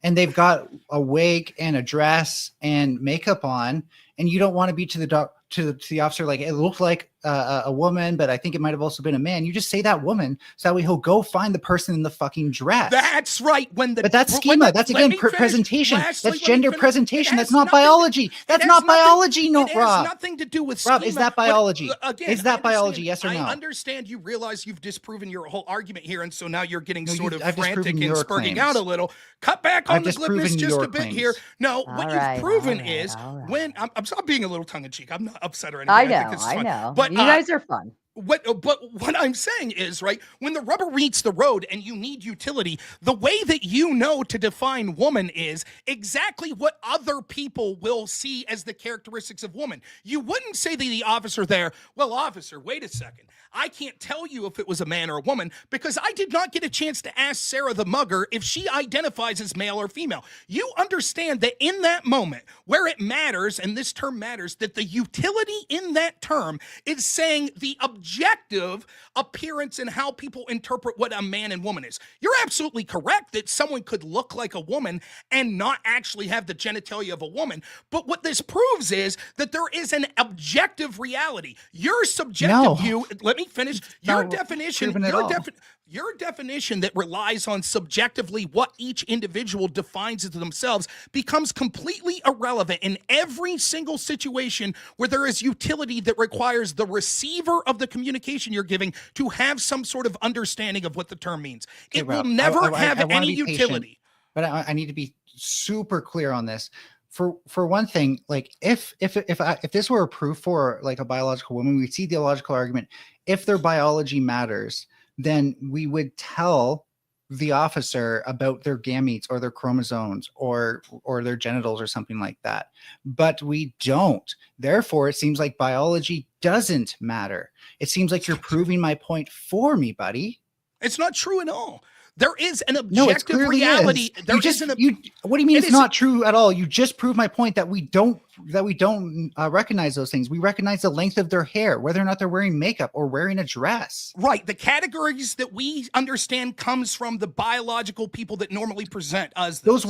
and they've got a wig and a dress and makeup on, and you don't want to be to the officer like, it looked like a woman, but I think it might have also been a man. You just say that woman, so that way he'll go find the person in the fucking dress. That's right. But that's schema. That's again presentation. That's gender presentation. That's not biology. That's not biology. No, Rob. It has nothing to do with schema. Rob, is that biology? Again, is that biology? Yes or no? I understand you realize you've disproven your whole argument here, and so now you're getting sort of I've frantic and spurting out a little. Cut back on the glibness just a bit here. No, what you've proven is when I'm being a little tongue in cheek. I'm not upset or anything. I know. think this is fun. Know. But you guys are fun. But what I'm saying is, right, when the rubber meets the road and you need utility, the way that you know to define woman is exactly what other people will see as the characteristics of woman. You wouldn't say to the officer there, "Well, officer, wait a second. I can't tell you if it was a man or a woman because I did not get a chance to ask Sara the mugger if she identifies as male or female." You understand that in that moment where it matters, and this term matters, that the utility in that term is saying the objective appearance and how people interpret what a man and woman is. You're absolutely correct that someone could look like a woman and not actually have the genitalia of a woman. But what this proves is that there is an objective reality. Your subjective view, let me finish. Your definition that relies on subjectively what each individual defines as themselves becomes completely irrelevant in every single situation where there is utility that requires the receiver of the communication you're giving to have some sort of understanding of what the term means. It will never have any utility. But I need to be super clear on this. For one thing, like if this were a proof for like a biological woman, we'd see the logical argument. If their biology matters, then we would tell the officer about their gametes or their chromosomes or their genitals or something like that. But we don't. Therefore, it seems like biology doesn't matter. It seems like you're proving my point for me, buddy. It's not true at all. There is an objective reality. What do you mean it's not true at all? You just proved my point that we don't recognize those things. We recognize the length of their hair, whether or not they're wearing makeup or wearing a dress. Right. The categories that we understand comes from the biological people that normally present us. Those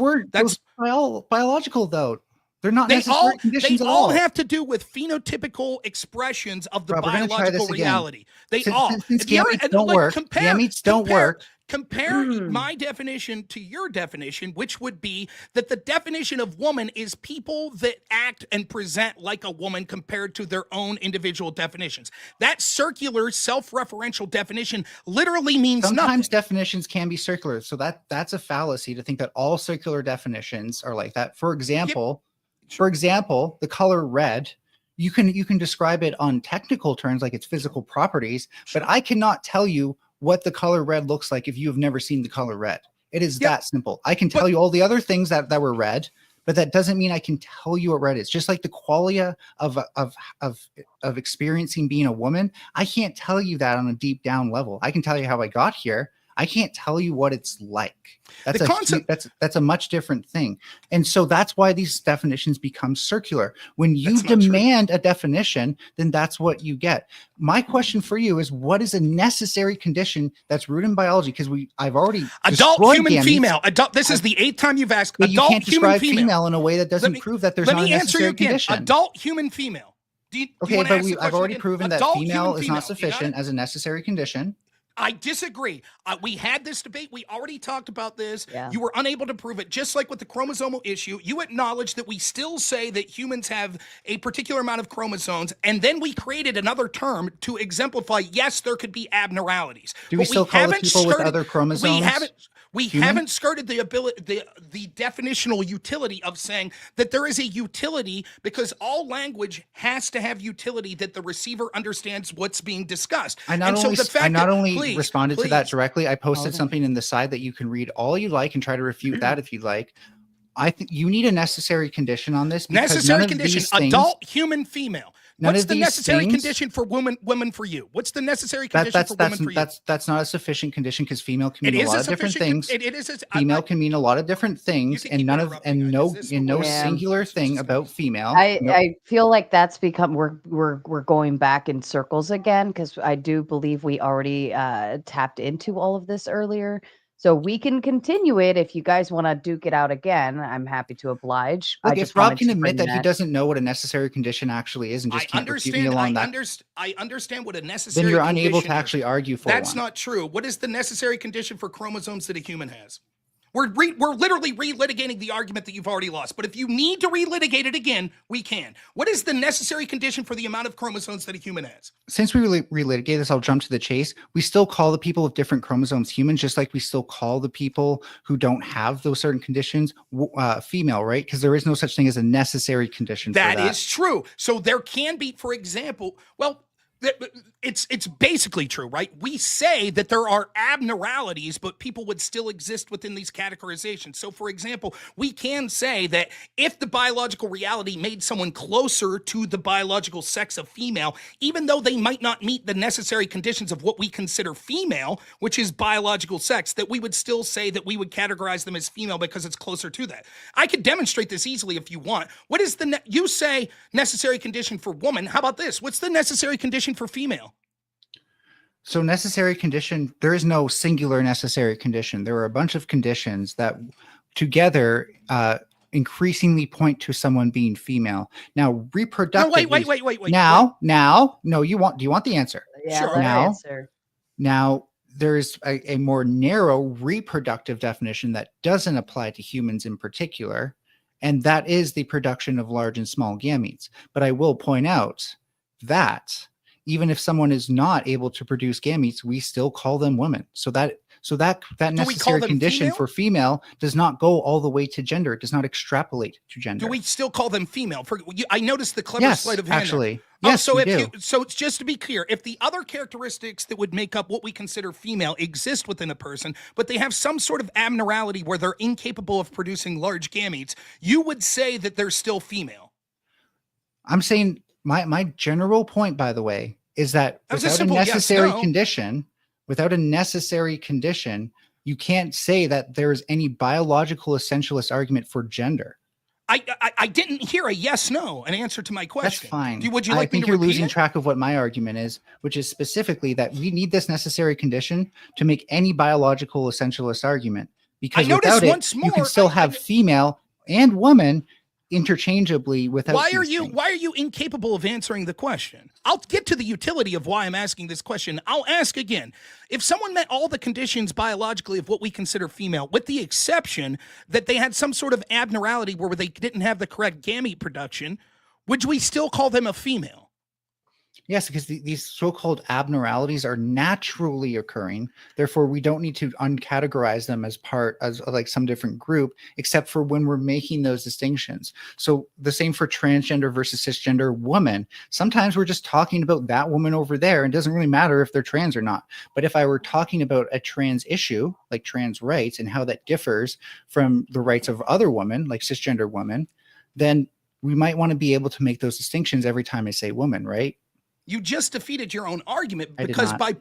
biological though. They're not necessary conditions at all. They all have to do with phenotypical expressions of the biological reality. Since gametes don't work. Gametes don't work. Compare my definition to your definition, which would be that the definition of woman is people that act and present like a woman compared to their own individual definitions. That circular self-referential definition literally means Sometimes nothing. definitions can be circular. So that's a fallacy to think that all circular definitions are like that. For example, the color red, you can describe it on technical terms like its physical properties, but I cannot tell you what the color red looks like if you have never seen the color red. It is that simple. I can tell you all the other things that were red, but that doesn't mean I can tell you what red is. Just like the qualia of experiencing being a woman, I can't tell you that on a deep down level. I can tell you how I got here. I can't tell you what it's like. That's a much different thing. And so that's why these definitions become circular. When you demand a definition, then that's what you get. My question for you is, what is a necessary condition that's rooted in biology? Because I've already adult human female. Adult. This is the 8th time you've asked. But adult you can't describe female in a way that doesn't prove that there's not a necessary condition. Adult human female. Okay, but I've already proven that female is not sufficient as a necessary condition. I disagree. We had this debate. We already talked about this. Yeah. You were unable to prove it. Just like with the chromosomal issue, you acknowledged that we still say that humans have a particular amount of chromosomes, and then we created another term to exemplify, yes, there could be abnormalities. Do we still call it people with other chromosomes? We haven't skirted the definitional utility of saying that there is a utility, because all language has to have utility that the receiver understands what's being discussed. I not only responded to that directly. I posted something in the side that you can read all you like and try to refute that if you'd like. I think you need a necessary condition on this. Necessary condition, adult human female. What's the necessary condition for women for you? What's the necessary condition for women for you? That's not a sufficient condition, because female can mean a lot of different things. Female can mean a lot of different things, and no singular thing about female. I feel like that's become we're going back in circles again, because I do believe we already tapped into all of this earlier. So we can continue it if you guys want to duke it out again. I'm happy to oblige. Look, if Rob can admit that he doesn't know what a necessary condition actually is and just can't refute me along that. I understand what a necessary then you're condition unable to actually argue for That's one. not true. What is the necessary condition for chromosomes that a human has? We're literally relitigating the argument that you've already lost. But if you need to relitigate it again, we can. What is the necessary condition for the amount of chromosomes that a human has? Since we relitigate this, I'll jump to the chase. We still call the people with different chromosomes humans, just like we still call the people who don't have those certain conditions female, right? Because there is no such thing as a necessary condition for that. That is true. So there can be, for example, it's basically true, right? We say that there are abnormalities, but people would still exist within these categorizations. So, for example, we can say that if the biological reality made someone closer to the biological sex of female, even though they might not meet the necessary conditions of what we consider female, which is biological sex, that we would still say that we would categorize them as female because it's closer to that. I could demonstrate this easily if you want. What is you say necessary condition for woman? How about this? What's the necessary condition for female? So necessary condition, there is no singular necessary condition. There are a bunch of conditions that together increasingly point to someone being female. Now, reproductive. No, wait. Now, no, do you want the answer? Yeah, sure. Now, there's a more narrow reproductive definition that doesn't apply to humans in particular, and that is the production of large and small gametes. But I will point out that even if someone is not able to produce gametes, we still call them women. So that necessary condition for female does not go all the way to gender. It does not extrapolate to gender. Do we still call them female? I noticed the clever sleight of hand. Actually. Yes, so it's just to be clear, if the other characteristics that would make up what we consider female exist within a person, but they have some sort of abnormality where they're incapable of producing large gametes, you would say that they're still female. I'm saying my general point, by the way, is that without a necessary condition, you can't say that there is any biological essentialist argument for gender. I didn't hear a yes, no, an answer to my question. That's fine. Would you like me to repeat you're losing it? track of what my argument is, which is specifically that we need this necessary condition to make any biological essentialist argument. Because without it, you can still have female and woman interchangeably without Why are these things. you incapable of answering the question? I'll get to the utility of why I'm asking this question. I'll ask again. If someone met all the conditions biologically of what we consider female, with the exception that they had some sort of abnormality where they didn't have the correct gamete production, would we still call them a female? Yes, because these so-called abnormalities are naturally occurring. Therefore, we don't need to uncategorize them as like some different group, except for when we're making those distinctions. So the same for transgender versus cisgender woman. Sometimes we're just talking about that woman over there, and it doesn't really matter if they're trans or not. But if I were talking about a trans issue, like trans rights, and how that differs from the rights of other women, like cisgender women, then we might want to be able to make those distinctions every time I say woman, right? You just defeated your own argument I did because not. by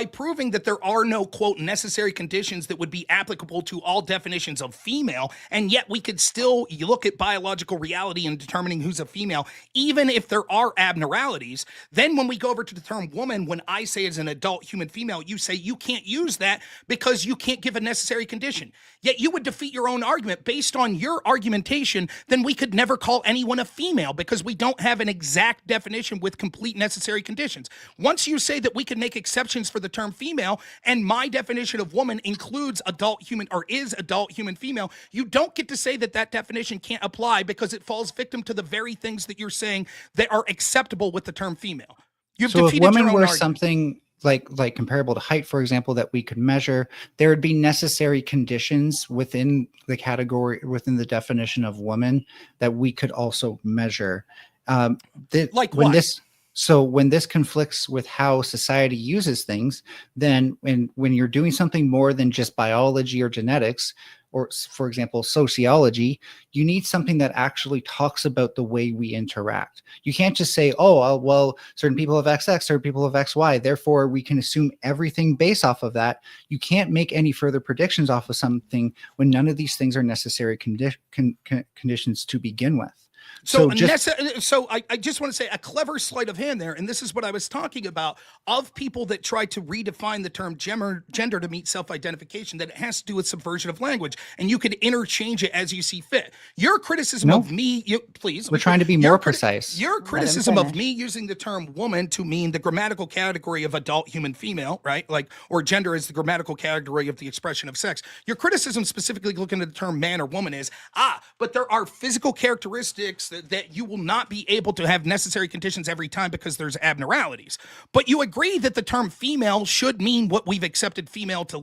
proving that there are no, quote, necessary conditions that would be applicable to all definitions of female, and yet we could still look at biological reality in determining who's a female, even if there are abnormalities. Then when we go over to the term woman, when I say as an adult human female, you say you can't use that because you can't give a necessary condition. Yet you would defeat your own argument based on your argumentation. Then we could never call anyone a female because we don't have an exact definition with complete necessary conditions. Once you say that we can make exceptions for the term female, and my definition of woman includes adult human or is adult human female, you don't get to say that that definition can't apply because it falls victim to the very things that you're saying that are acceptable with the term female. You've So if defeated your women own were argument. something like comparable to height, for example, that we could measure, there would be necessary conditions within the category, within the definition of woman, that we could also measure. Like when what? when this conflicts with how society uses things, then when you're doing something more than just biology or genetics, or for example, sociology, you need something that actually talks about the way we interact. You can't just say, oh, well, certain people have XX, certain people have XY, therefore we can assume everything based off of that. You can't make any further predictions off of something when none of these things are necessary conditions to begin with. So I just want to say a clever sleight of hand there, and this is what I was talking about, of people that try to redefine the term gender to meet self-identification, that it has to do with subversion of language, and you could interchange it as you see fit. Your criticism of me, please. We're trying to be more precise. Your criticism of me using the term woman to mean the grammatical category of adult human female, right? Like, or gender is the grammatical category of the expression of sex. Your criticism specifically looking at the term man or woman is, but there are physical characteristics that you will not be able to have necessary conditions every time because there's abnormalities. But you agree that the term female should mean what we've accepted female to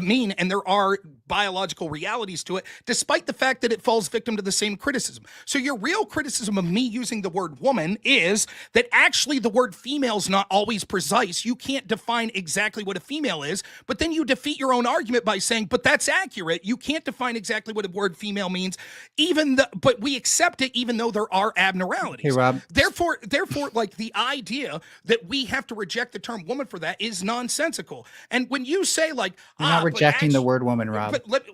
mean, and there are biological realities to it, despite the fact that it falls victim to the same criticism. So your real criticism of me using the word woman is that actually the word female is not always precise. You can't define exactly what a female is, but then you defeat your own argument by saying, but that's accurate. You can't define exactly what a word female means, but we accept it even though there are abnormalities. Hey, Rob. Therefore, like the idea that we have to reject the term woman for that is nonsensical. And when you say like, you're not rejecting the word woman, Rob. But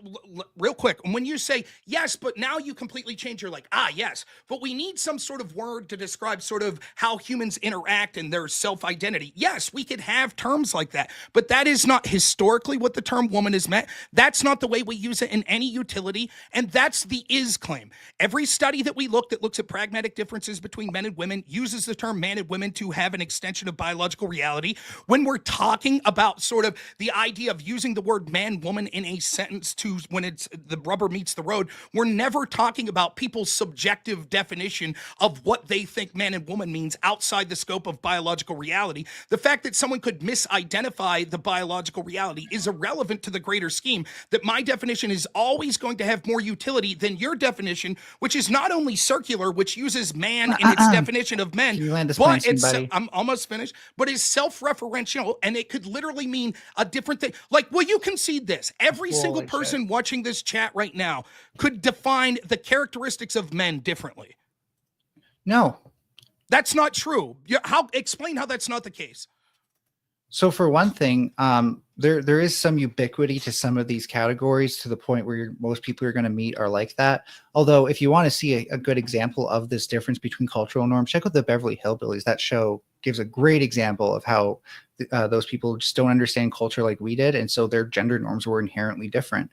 real quick, when you say yes, but now you completely change, you're like, yes, but we need some sort of word to describe sort of how humans interact and their self-identity. Yes, we could have terms like that, but that is not historically what the term woman is meant. That's not the way we use it in any utility, and that's the is claim. Every study that we look that looks at pragmatic differences between men and women uses the term man and women to have an extension of biological reality. When we're talking about sort of the idea of using the word man, woman in a sentence to when it's the rubber meets the road, we're never talking about people's subjective definition of what they think man and woman means outside the scope of biological reality. The fact that someone could misidentify the biological reality is irrelevant to the greater scheme, that my definition is always going to have more utility than your definition, which is not only circular, which uses man in its definition of men, but I'm almost finished, but is self-referential, and it could literally mean a different thing. Like, will you concede this? Every single person watching this chat right now could define the characteristics of men differently. No. That's not true. Explain how that's not the case. So for one thing, there is some ubiquity to some of these categories to the point where most people you're going to meet are like that. Although if you want to see a good example of this difference between cultural norms, check out the Beverly Hillbillies. That show gives a great example of how those people just don't understand culture like we did. And so their gender norms were inherently different.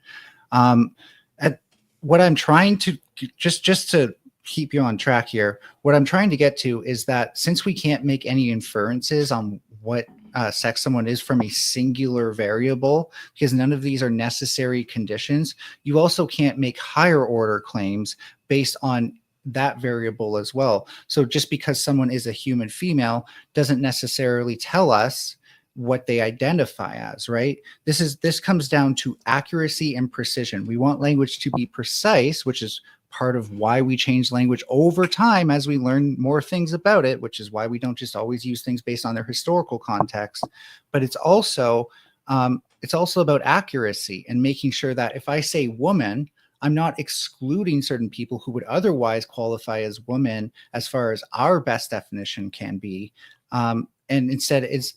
What I'm trying to just to keep you on track here, what I'm trying to get to is that since we can't make any inferences on what sex someone is from a singular variable, because none of these are necessary conditions, you also can't make higher order claims based on that variable as well. So just because someone is a human female doesn't necessarily tell us what they identify as, right? This comes down to accuracy and precision. We want language to be precise, which is part of why we change language over time as we learn more things about it, which is why we don't just always use things based on their historical context. But it's also about accuracy and making sure that if I say woman, I'm not excluding certain people who would otherwise qualify as women as far as our best definition can be. And instead it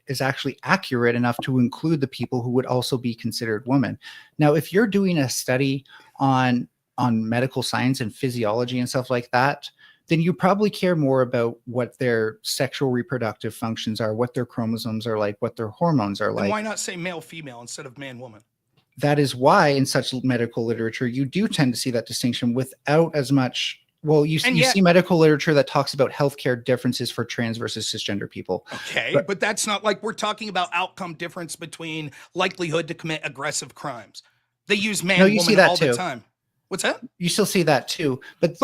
is actually accurate enough to include the people who would also be considered women. Now, if you're doing a study on medical science and physiology and stuff like that, then you probably care more about what their sexual reproductive functions are, what their chromosomes are like, what their hormones are like. And why not say male, female instead of man, woman? That is why in such medical literature, you do tend to see that distinction without as much. Well, you see medical literature that talks about healthcare differences for trans versus cisgender people. Okay, but that's not like we're talking about outcome difference between likelihood to commit aggressive crimes. They use man, woman all the time. What's that? You still see that too, but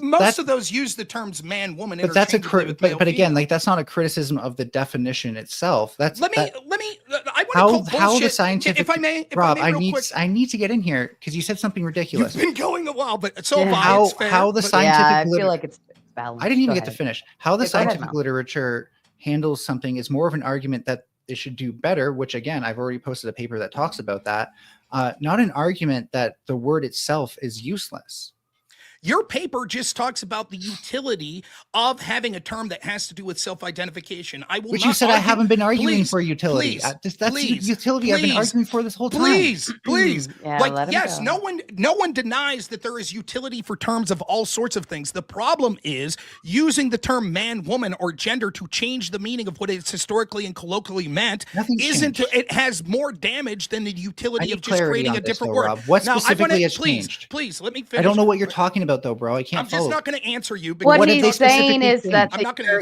most of those use the terms man, woman. But that's but again, female. like that's not a criticism of the definition itself. That's let me. I want to call how the bullshit. scientific. If I may, Rob, I need to get in here because you said something ridiculous. You've been going a while, but how the scientific. I feel like it's balanced. I didn't even get to finish. How the scientific literature handles something is more of an argument that they should do better. Which again, I've already posted a paper that talks about that. Not an argument that the word itself is useless. Your paper just talks about the utility of having a term that has to do with self-identification. I will. Which not you said argue. I haven't been arguing Please, for utility. Please, That's the utility I've been arguing for this whole time. Please. Yeah, Like, yes, no one denies that there is utility for terms of all sorts of things. The problem is using the term man, woman, or gender to change the meaning of what it's historically and colloquially meant. It has more damage than the utility of just creating a different word. Rob. What specifically has changed? Please, let me finish. I don't know what you're talking about though, bro. I can't I'm just not going to answer you. What he's saying is that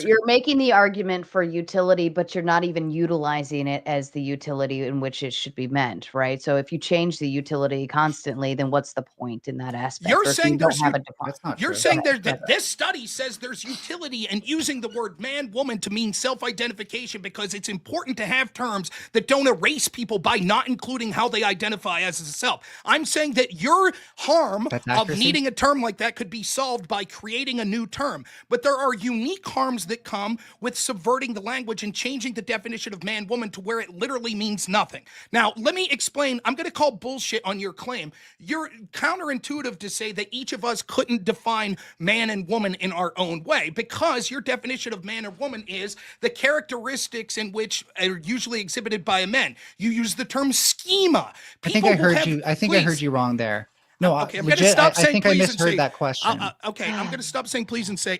you're making making the argument for utility, but you're not even utilizing it as the utility in which it should be meant, right? So if you change the utility constantly, then what's the point in that aspect? You're saying that this study says there's utility in using the word man, woman to mean self-identification because it's important to have terms that don't erase people by not including how they identify as a self. I'm saying that your harm of needing a term like that could be solved by creating a new term. But there are unique harms that come with subverting the language and changing the definition of man, woman to where it literally means nothing. Now, let me explain. I'm going to call bullshit on your claim. You're counterintuitive to say that each of us couldn't define man and woman in our own way because your definition of man or woman is the characteristics in which are usually exhibited by a man. You use the term schema. I think I heard you wrong there. No, okay, I'm going to stop saying please. I think I misheard that question. Okay, I'm going to stop saying please and say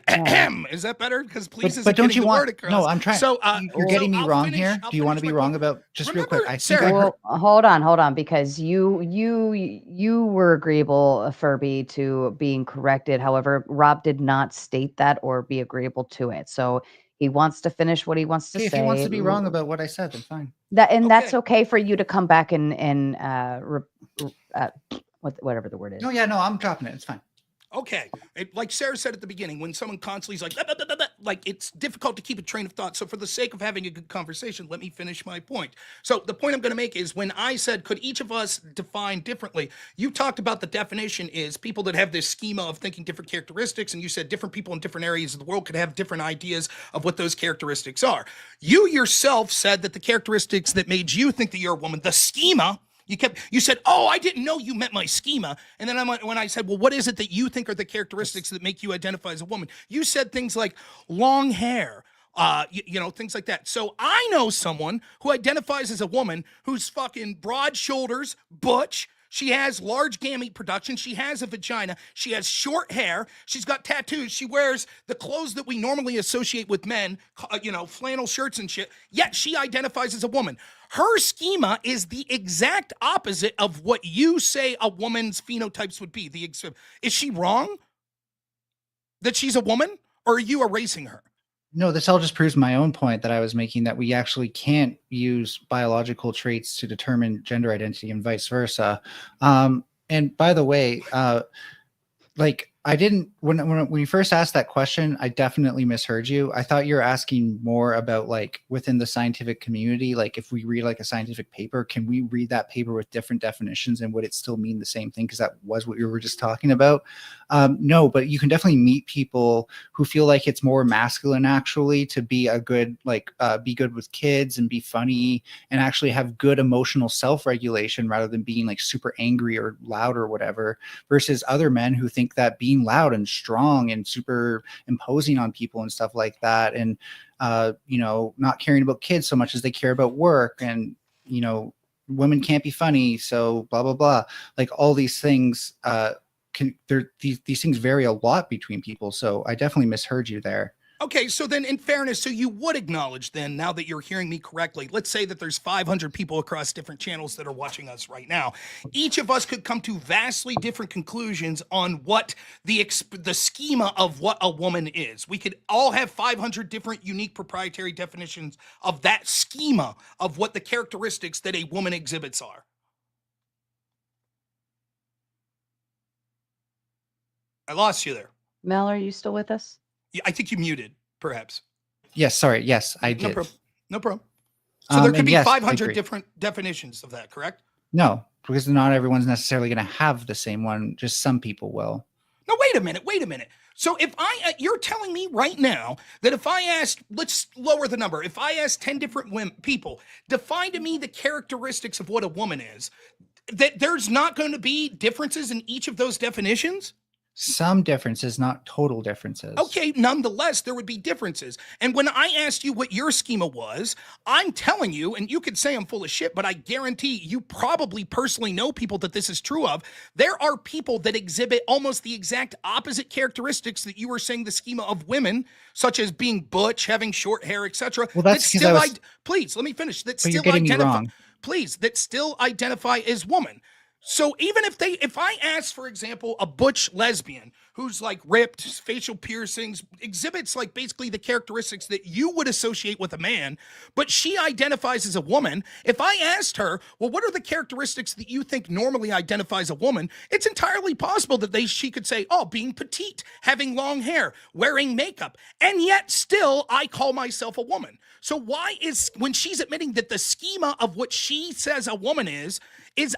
Is that better? Because please is don't you want? Across. No, I'm trying. So you're getting me wrong here. Do you want to be wrong about real quick? I think hold on, because you were agreeable, Furby, to being corrected. However, Rob did not state that or be agreeable to it. So he wants to finish what he wants to say. If he wants to be wrong about what I said, then fine. That's okay for you to come back and whatever the word is. No, I'm dropping it. It's fine. Okay. Like Sara said at the beginning, when someone constantly is like, blah, blah, blah, blah, like it's difficult to keep a train of thought. So for the sake of having a good conversation, let me finish my point. So the point I'm going to make is when I said, could each of us define differently? You talked about the definition is people that have this schema of thinking different characteristics. And you said different people in different areas of the world could have different ideas of what those characteristics are. You yourself said that the characteristics that made you think that you're a woman, the schema, you said, oh, I didn't know you meant my schema. And then when I said, well, what is it that you think are the characteristics that make you identify as a woman? You said things like long hair, things like that. So I know someone who identifies as a woman who's fucking broad shoulders, butch. She has large gamete production. She has a vagina. She has short hair. She's got tattoos. She wears the clothes that we normally associate with men, flannel shirts and shit. Yet she identifies as a woman. Her schema is the exact opposite of what you say a woman's phenotypes would be. Is she wrong that she's a woman, or are you erasing her? No, this all just proves my own point that I was making, that we actually can't use biological traits to determine gender identity and vice versa. And by the way, I didn't, when you first asked that question, I definitely misheard you. I thought you were asking more about like within the scientific community, like if we read like a scientific paper, can we read that paper with different definitions and would it still mean the same thing? Because that was what we were just talking about. No, but you can definitely meet people who feel like it's more masculine actually to be a good, be good with kids and be funny and actually have good emotional self-regulation rather than being like super angry or loud or whatever, versus other men who think that being loud and strong and super imposing on people and stuff like that, and not caring about kids so much as they care about work, and women can't be funny, so blah blah blah, like all these things these things vary a lot between people. So I definitely misheard you there. Okay, so then in fairness, so you would acknowledge then, now that you're hearing me correctly, let's say that there's 500 people across different channels that are watching us right now. Each of us could come to vastly different conclusions on what the schema of what a woman is. We could all have 500 different unique proprietary definitions of that schema of what the characteristics that a woman exhibits are. I lost you there. Mel, are you still with us? I think you muted, perhaps. Yes, sorry. Yes, I did. No problem. So there could be 500 different definitions of that, correct? No, because not everyone's necessarily going to have the same one. Just some people will. No, wait a minute. So if you're telling me right now that if I asked, let's lower the number. If I asked 10 different people, define to me the characteristics of what a woman is, that there's not going to be differences in each of those definitions? Some differences, not total differences. Okay, nonetheless, there would be differences. And when I asked you what your schema was, I'm telling you, and you could say I'm full of shit, but I guarantee you probably personally know people that this is true of. There are people that exhibit almost the exact opposite characteristics that you were saying the schema of women, such as being butch, having short hair, etc. Well, that's because please, let me finish. That but still you're getting me wrong. Please, that still identify as woman. So even if I ask, for example, a butch lesbian who's like ripped, facial piercings, exhibits like basically the characteristics that you would associate with a man, but she identifies as a woman, if I asked her, well, what are the characteristics that you think normally identifies a woman? It's entirely possible that she could say, oh, being petite, having long hair, wearing makeup, and yet still I call myself a woman. So why is, when she's admitting that the schema of what she says a woman is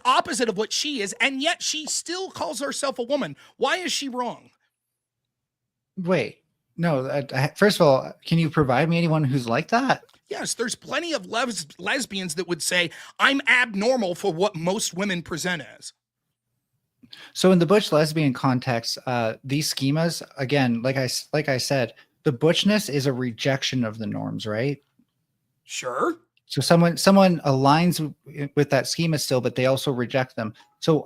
opposite of what she is, and yet she still calls herself a woman, why is she wrong? Wait, no. First of all, can you provide me anyone who's like that? Yes, there's plenty of lesbians that would say, I'm abnormal for what most women present as. So in the butch lesbian context, these schemas, again, like I said, the butchness is a rejection of the norms, right? Sure. So someone aligns with that schema still, but they also reject them. So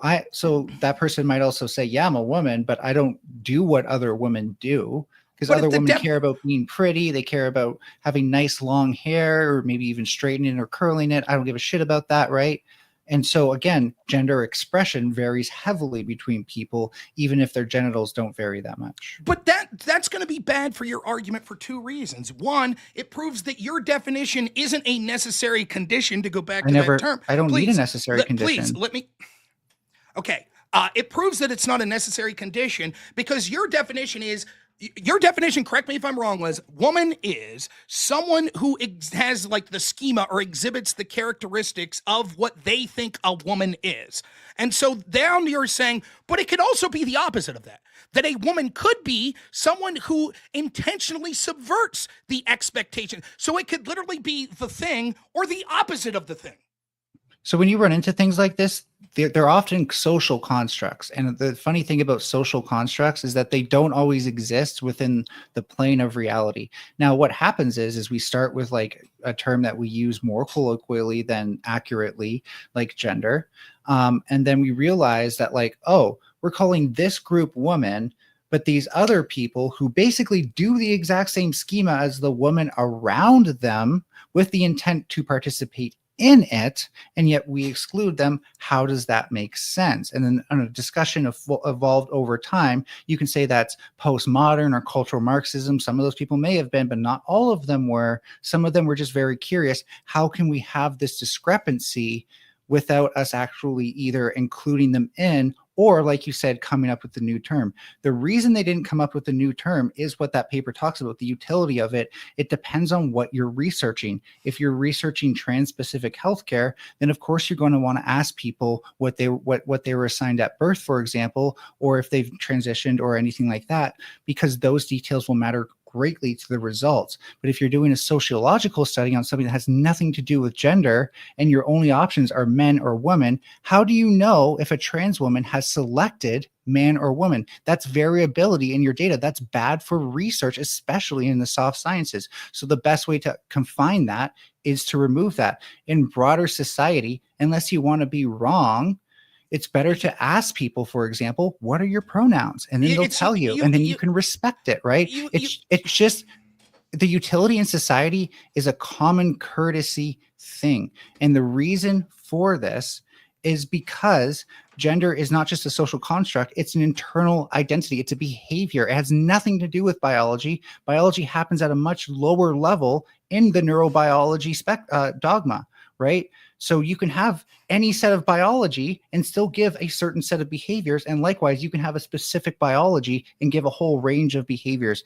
that person might also say, yeah, I'm a woman, but I don't do what other women do, because other women care about being pretty. They care about having nice long hair, or maybe even straightening or curling it. I don't give a shit about that, right? And so again, gender expression varies heavily between people, even if their genitals don't vary that much. But that's going to be bad for your argument for two reasons. One, it proves that your definition isn't a necessary condition, to go back to that term. I don't need a necessary condition. Please, let me. Okay. It proves that it's not a necessary condition because your definition, correct me if I'm wrong, Liz, woman is someone who has like the schema or exhibits the characteristics of what they think a woman is. And so down you're saying, but it could also be the opposite of that. That a woman could be someone who intentionally subverts the expectation. So it could literally be the thing or the opposite of the thing. So when you run into things like this, they're often social constructs. And the funny thing about social constructs is that they don't always exist within the plane of reality. Now, what happens is we start with like a term that we use more colloquially than accurately, like gender. And then we realize that like, oh, we're calling this group woman, but these other people who basically do the exact same schema as the woman around them with the intent to participate in it, and yet we exclude them. How does that make sense? And then a discussion evolved over time. You can say that's postmodern or cultural Marxism. Some of those people may have been, but not all of them were. Some of them were just very curious. How can we have this discrepancy without us actually either including them in, or like you said, coming up with the new term? The reason they didn't come up with the new term is what that paper talks about, the utility of it. It depends on what you're researching. If you're researching trans-specific healthcare, then of course you're going to want to ask people what they were assigned at birth, for example, or if they've transitioned or anything like that, because those details will matter greatly to the results. But if you're doing a sociological study on something that has nothing to do with gender and your only options are men or women, how do you know if a trans woman has selected man or woman? That's variability in your data. That's bad for research, especially in the soft sciences. So the best way to confine that is to remove that. In broader society, unless you want to be wrong, it's better to ask people, for example, what are your pronouns? And then they'll tell you, and then you can respect it, right? It's just the utility in society is a common courtesy thing. And the reason for this is because gender is not just a social construct, it's an internal identity, it's a behavior. It has nothing to do with biology. Biology happens at a much lower level in the neurobiology dogma, right? So you can have any set of biology and still give a certain set of behaviors. And likewise, you can have a specific biology and give a whole range of behaviors.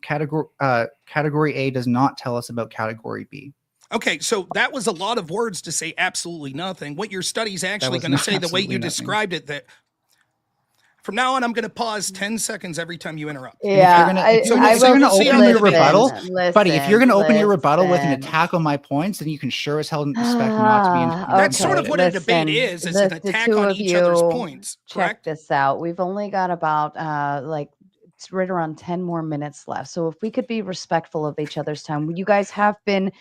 Category A does not tell us about category B. Okay, so that was a lot of words to say absolutely nothing. What your study's actually going to say, the way you described it, that from now on, I'm going to pause 10 seconds every time you interrupt. Yeah, if you're going to open your rebuttal, buddy, if you're going to open your rebuttal with an attack on my points, then you can sure as hell expect not to be. That's sort of what a debate is an attack on each other's points. Check this out. We've only got about it's right around 10 more minutes left. So if we could be respectful of each other's time. You guys have been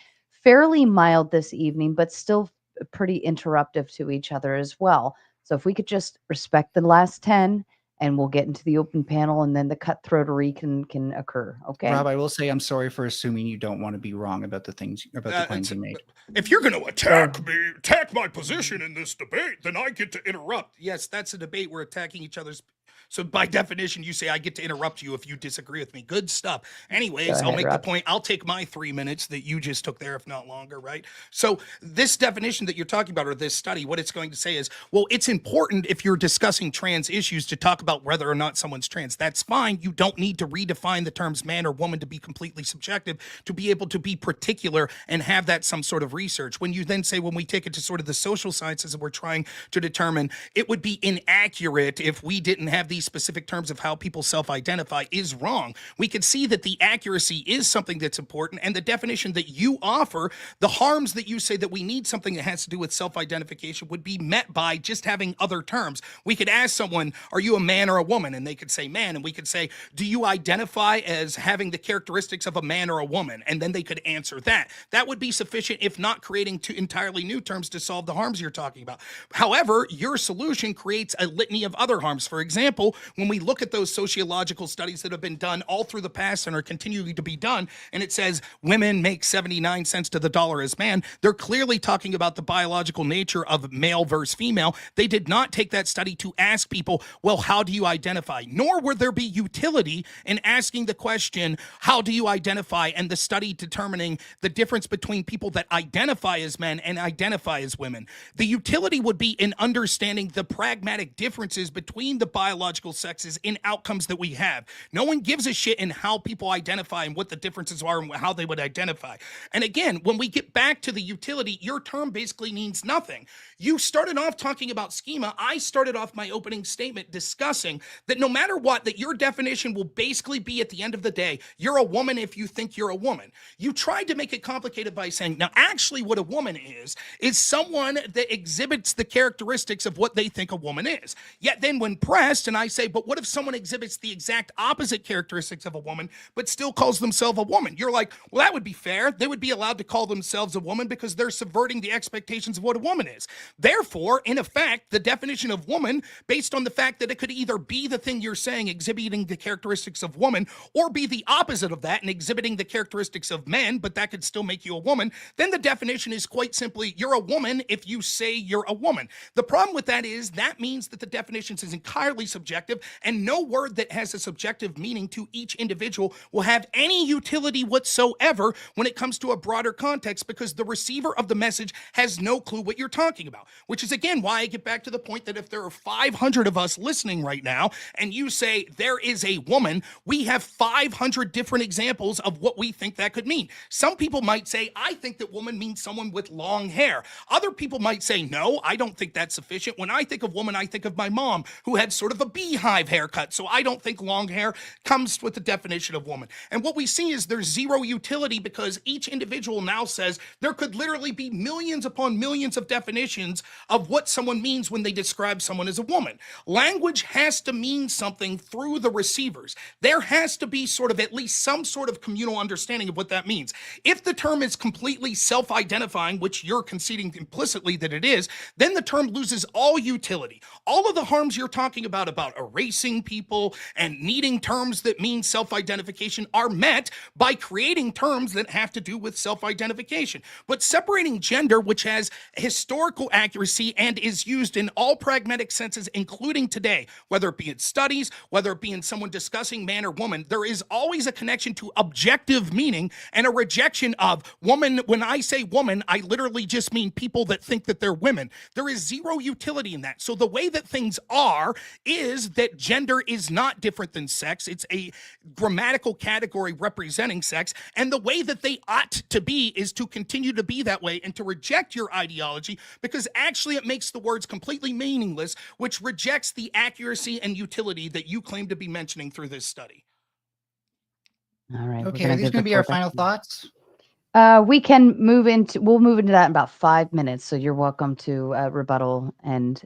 fairly mild this evening, but still pretty interruptive to each other as well. So if we could just respect the last 10, and we'll get into the open panel, and then the cutthroatery can occur. Okay. Rob, I will say I'm sorry for assuming you don't want to be wrong about the things, about the claims you made. If you're going to attack my position in this debate, then I get to interrupt. Yes, that's a debate. We're attacking each other's. So by definition, you say I get to interrupt you if you disagree with me. Good stuff. Anyways, I'll make the point. I'll take my 3 minutes that you just took there, if not longer, right? So this definition that you're talking about, or this study, what it's going to say is, well, it's important if you're discussing trans issues to talk about whether or not someone's trans. That's fine. You don't need to redefine the terms man or woman to be completely subjective, to be able to be particular and have that some sort of research. When you then say, when we take it to sort of the social sciences and we're trying to determine, it would be inaccurate if we didn't have these specific terms of how people self-identify is wrong. We can see that the accuracy is something that's important, and the definition that you offer, the harms that you say that we need something that has to do with self-identification would be met by just having other terms. We could ask someone, are you a man or a woman? And they could say man, and we could say, do you identify as having the characteristics of a man or a woman? And then they could answer that. That would be sufficient, if not creating two entirely new terms to solve the harms you're talking about. However, your solution creates a litany of other harms. For example, when we look at those sociological studies that have been done all through the past and are continuing to be done, and it says women make 79 cents to the dollar as man, they're clearly talking about the biological nature of male versus female. They did not take that study to ask people, well, how do you identify? Nor would there be utility in asking the question, how do you identify? And the study determining the difference between people that identify as men and identify as women. The utility would be in understanding the pragmatic differences between the biological biological sexes in outcomes that we have. No one gives a shit in how people identify and what the differences are and how they would identify. And again, when we get back to the utility, your term basically means nothing. You started off talking about schema. I started off my opening statement discussing that no matter what, that your definition will basically be, at the end of the day, you're a woman if you think you're a woman. You tried to make it complicated by saying, now actually what a woman is someone that exhibits the characteristics of what they think a woman is. Yet then when pressed, and I say, but what if someone exhibits the exact opposite characteristics of a woman, but still calls themselves a woman? You're like, well, that would be fair. They would be allowed to call themselves a woman because they're subverting the expectations of what a woman is. Therefore, in effect, the definition of woman, based on the fact that it could either be the thing you're saying, exhibiting the characteristics of woman, or be the opposite of that and exhibiting the characteristics of men, but that could still make you a woman, then the definition is quite simply, you're a woman if you say you're a woman. The problem with that is that means that the definition is entirely subjective, and no word that has a subjective meaning to each individual will have any utility whatsoever when it comes to a broader context, because the receiver of the message has no clue what you're talking about. Which is, again, why I get back to the point that if there are 500 of us listening right now, and you say there is a woman, we have 500 different examples of what we think that could mean. Some people might say, I think that woman means someone with long hair. Other people might say, no, I don't think that's sufficient. When I think of woman, I think of my mom, who had sort of a beehive haircut. So I don't think long hair comes with the definition of woman. And what we see is there's zero utility, because each individual now says there could literally be millions upon millions of definitions of what someone means when they describe someone as a woman. Language has to mean something through the receivers. There has to be sort of at least some sort of communal understanding of what that means. If the term is completely self-identifying, which you're conceding implicitly that it is, then the term loses all utility. All of the harms you're talking about erasing people and needing terms that mean self-identification, are met by creating terms that have to do with self-identification. But separating gender, which has historical accuracy and is used in all pragmatic senses, including today, whether it be in studies, whether it be in someone discussing man or woman, there is always a connection to objective meaning and a rejection of woman. When I say woman, I literally just mean people that think that they're women. There is zero utility in that. So the way that things are is that gender is not different than sex. It's a grammatical category representing sex. And the way that they ought to be is to continue to be that way and to reject your ideology, because actually it makes the words completely meaningless, which rejects the accuracy and utility that you claim to be mentioning through this study. All right. Okay, are these going to be our final thoughts? We'll move into that in about 5 minutes. So you're welcome to rebuttal and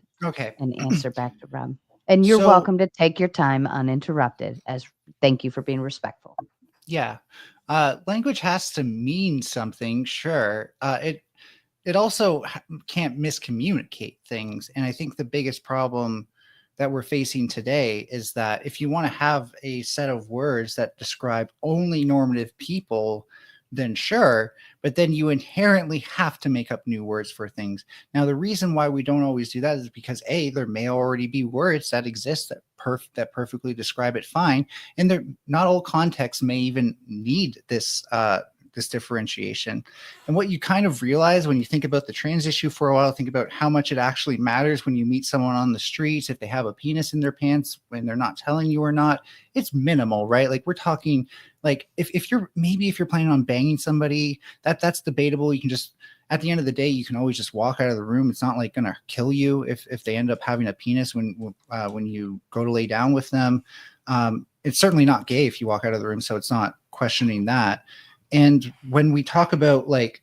answer back to Rob. And you're welcome to take your time uninterrupted, as thank you for being respectful. Yeah. Language has to mean something, sure. It also can't miscommunicate things. And I think the biggest problem that we're facing today is that if you want to have a set of words that describe only normative people, then sure, but then you inherently have to make up new words for things. Now, the reason why we don't always do that is because there may already be words that exist that perfectly describe it fine, and not all contexts may even need this differentiation. And what you kind of realize when you think about the trans issue for a while, think about how much it actually matters when you meet someone on the streets, if they have a penis in their pants, when they're not telling you or not, it's minimal, right? Like we're talking, like if you're planning on banging somebody, that's debatable. You can just, at the end of the day, you can always just walk out of the room. It's not like gonna kill you if they end up having a penis when you go to lay down with them. It's certainly not gay if you walk out of the room, so it's not questioning that. And when we talk about like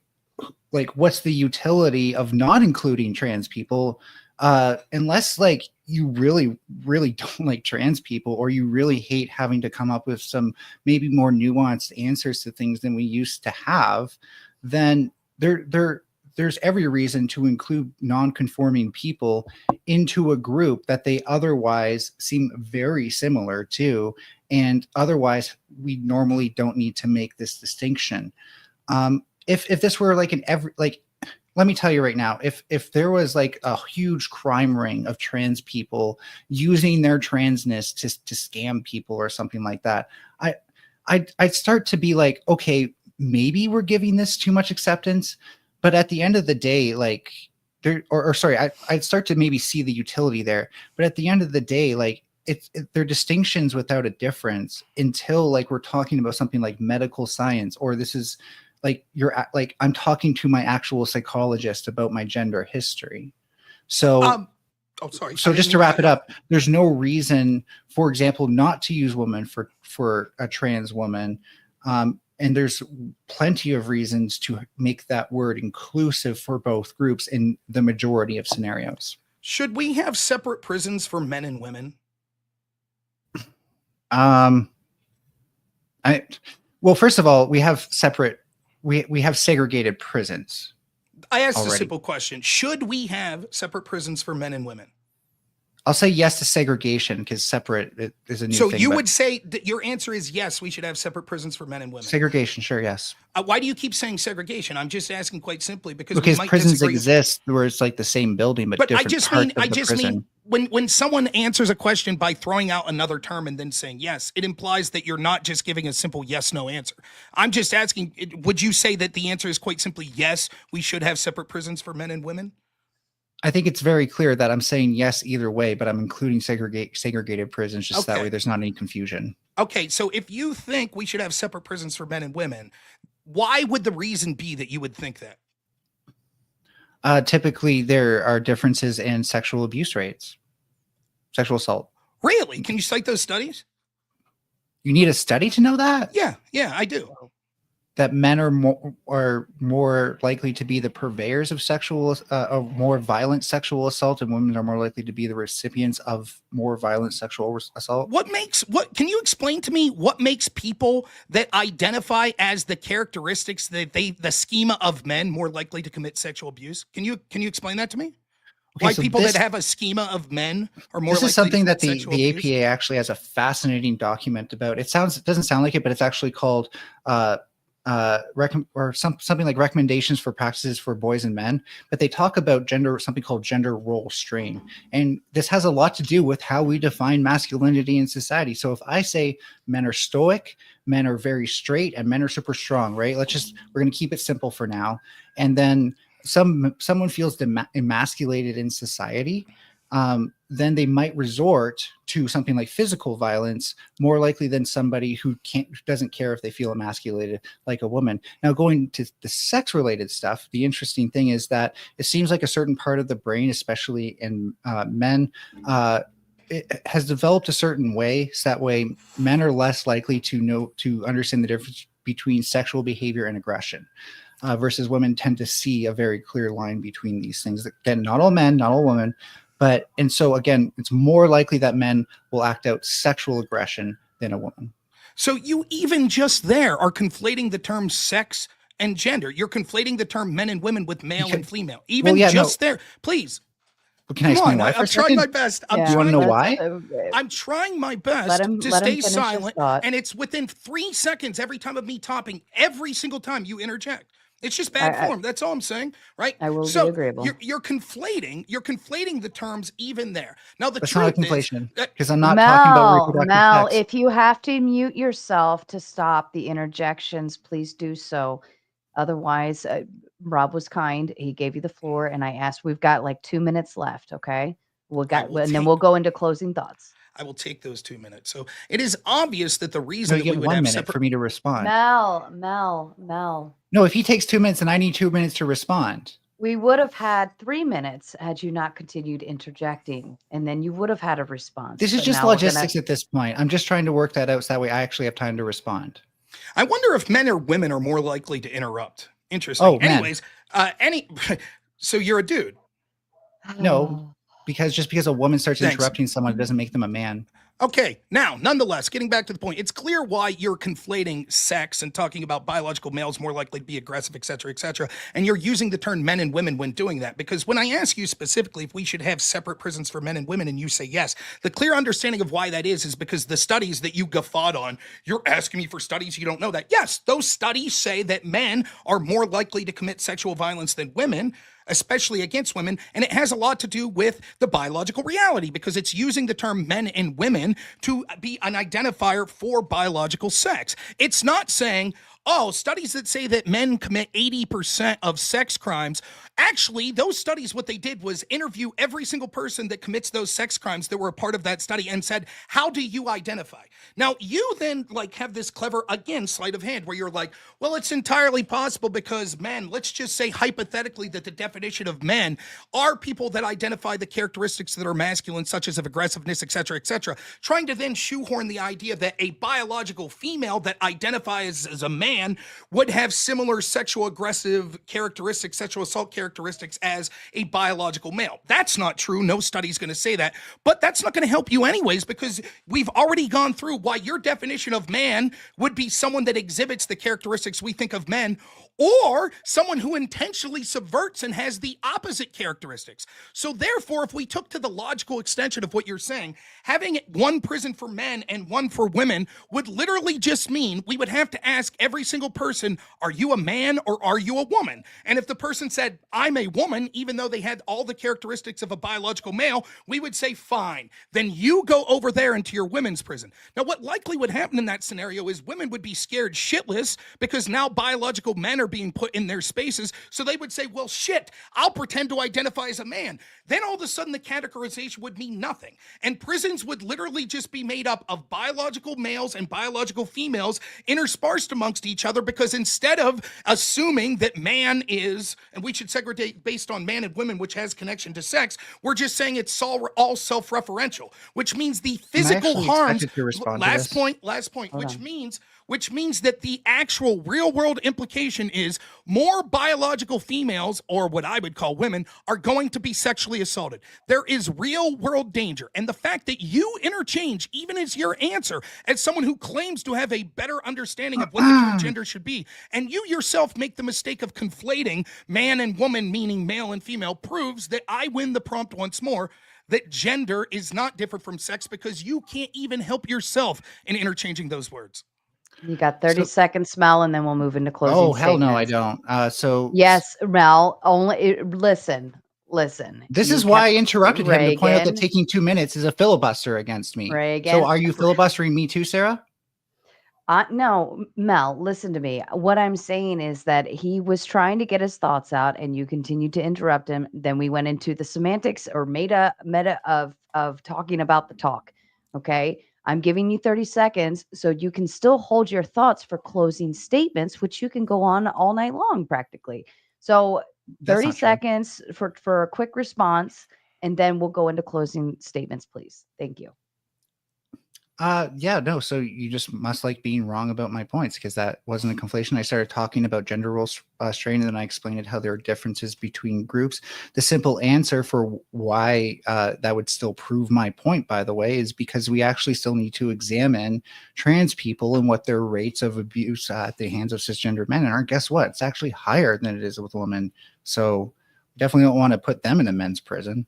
what's the utility of not including trans people, unless like you really, really don't like trans people, or you really hate having to come up with some maybe more nuanced answers to things than we used to have, then there's every reason to include non-conforming people into a group that they otherwise seem very similar to. And otherwise, we normally don't need to make this distinction. If this were like let me tell you right now, if there was like a huge crime ring of trans people using their transness to scam people or something like that, I'd start to be like, okay, maybe we're giving this too much acceptance. But at the end of the day, like I'd start to maybe see the utility there. But at the end of the day, like they're distinctions without a difference until like we're talking about something like medical science, or this is like like I'm talking to my actual psychologist about my gender history. So sorry. So just to wrap it up, there's no reason, for example, not to use woman for a trans woman. And there's plenty of reasons to make that word inclusive for both groups in the majority of scenarios. Should we have separate prisons for men and women? Well, first of all, we have segregated prisons. I asked already. a simple question. Should we have separate prisons for men and women? I'll say yes to segregation because separate is a new thing. So you but would say that your answer is yes, we should have separate prisons for men and women. Segregation, sure, yes. Why do you keep saying segregation? I'm just asking quite simply because prisons exist where it's like the same building but different I just mean when someone answers a question by throwing out another term and then saying yes, it implies that you're not just giving a simple yes/no answer. I'm just asking, would you say that the answer is quite simply yes, we should have separate prisons for men and women? I think it's very clear that I'm saying yes either way, but I'm including segregated prisons just that way there's not any confusion. Okay, so if you think we should have separate prisons for men and women, why would the reason be that you would think that? Typically, there are differences in sexual abuse rates, sexual assault. Really? Can you cite those studies? You need a study to know that? Yeah, I do. That men are more likely to be the purveyors of more violent sexual assault, and women are more likely to be the recipients of more violent sexual assault. Can you explain to me what makes people that identify as the characteristics that the schema of men more likely to commit sexual abuse? Can you explain that to me? Okay, why people that have a schema of men are more likely to commit sexual abuse? This is something that the APA actually has a fascinating document about. It doesn't sound like it, but it's actually called something like recommendations for practices for boys and men, but they talk about something called gender role strain, and this has a lot to do with how we define masculinity in society. So if I say men are stoic, men are very straight, and men are super strong, right? We're going to keep it simple for now, and then someone feels emasculated in society, then they might resort to something like physical violence more likely than somebody who doesn't care if they feel emasculated like a woman. Now, going to the sex-related stuff, the interesting thing is that it seems like a certain part of the brain, especially in men, it has developed a certain way, so that way men are less likely to understand the difference between sexual behavior and aggression. Versus women tend to see a very clear line between these things. Again, not all men, not all women. And so again, it's more likely that men will act out sexual aggression than a woman. So you even just there are conflating the term sex and gender. You're conflating the term men and women with male and female. There, please. Well, can I explain why? I'm trying my best. Do you want to know why? I'm trying my best to stay silent, and it's within 3 seconds every time of me talking. Every single time you interject. It's just bad form. That's all I'm saying, right? I will be agreeable. You're conflating the terms even there. Now That's not a conflation because I'm not talking about reproductive Mel, sex. if you have to mute yourself to stop the interjections, please do so. Otherwise, Rob was kind. He gave you the floor, and I asked. We've got like 2 minutes left. Okay, then we'll go into closing thoughts. I will take those 2 minutes. So it is obvious that the reason you get 1 minute for me to respond. Mel. No, if he takes 2 minutes and I need 2 minutes to respond. We would have had 3 minutes had you not continued interjecting, and then you would have had a response. This is just logistics at this point. I'm just trying to work that out so that way I actually have time to respond. I wonder if men or women are more likely to interrupt. Interesting. Oh, anyways, so you're a dude. No. Because just because a woman starts interrupting someone doesn't make them a man. Okay, now, nonetheless, getting back to the point, it's clear why you're conflating sex and talking about biological males more likely to be aggressive, et cetera, and you're using the term men and women when doing that. Because when I ask you specifically if we should have separate prisons for men and women, and you say yes, the clear understanding of why that is because the studies that you guffawed on, you're asking me for studies, you don't know that. Yes, those studies say that men are more likely to commit sexual violence than women, especially against women, and it has a lot to do with the biological reality because it's using the term men and women to be an identifier for biological sex. It's not saying, oh, studies that say that men commit 80% of sex crimes. Actually, those studies, what they did was interview every single person that commits those sex crimes that were a part of that study and said, how do you identify? Now, you then like have this clever, again, sleight of hand where you're like, well, it's entirely possible because men, let's just say hypothetically that the definition of men are people that identify the characteristics that are masculine, such as of aggressiveness, et cetera, trying to then shoehorn the idea that a biological female that identifies as a man would have similar sexual aggressive characteristics, sexual assault characteristics as a biological male. That's not true. No study's going to say that, but that's not going to help you anyways, because we've already gone through why your definition of man would be someone that exhibits the characteristics we think of men, or someone who intentionally subverts and has the opposite characteristics. So therefore, if we took to the logical extension of what you're saying, having one prison for men and one for women would literally just mean we would have to ask every single person, are you a man or are you a woman? And if the person said, I'm a woman, even though they had all the characteristics of a biological male, we would say, fine, then you go over there into your women's prison. Now, what likely would happen in that scenario is women would be scared shitless because now biological men are being put in their spaces. So they would say, well, shit, I'll pretend to identify as a man. Then all of a sudden the categorization would mean nothing. And prisons would literally just be made up of biological males and biological females interspersed amongst each other, because instead of assuming that man is, and we should segregate based on man and women, which has connection to sex, we're just saying it's all self-referential, which means the physical harms. Last point, which means that the actual real world implication is more biological females, or what I would call women, are going to be sexually assaulted. There is real world danger. And the fact that you interchange, even as your answer, as someone who claims to have a better understanding of what the term gender should be, and you yourself make the mistake of conflating man and woman, meaning male and female, proves that I win the prompt once more, that gender is not different from sex, because you can't even help yourself in interchanging those words. You got 30 seconds, Mel, and then we'll move into closing Oh, hell no, I statements. don't. So Yes, Mel, listen. this You is why I kept interrupted him to point out that Reagan. taking 2 minutes is a filibuster against me. Reagan. So are you filibustering me too, Sarah? No, Mel, listen to me. What I'm saying is that he was trying to get his thoughts out and you continued to interrupt him. Then we went into the semantics or meta of talking about the talk. Okay. I'm giving you 30 seconds so you can still hold your thoughts for closing statements, which you can go on all night long practically. So 30 seconds for a quick response, and then we'll go into closing statements, please. Thank you. Yeah, no. So you just must like being wrong about my points, because that wasn't a conflation. I started talking about gender roles strain, and then I explained how there are differences between groups. The simple answer for why that would still prove my point, by the way, is because we actually still need to examine trans people and what their rates of abuse at the hands of cisgendered men are. Guess what? It's actually higher than it is with women. So definitely don't want to put them in a men's prison.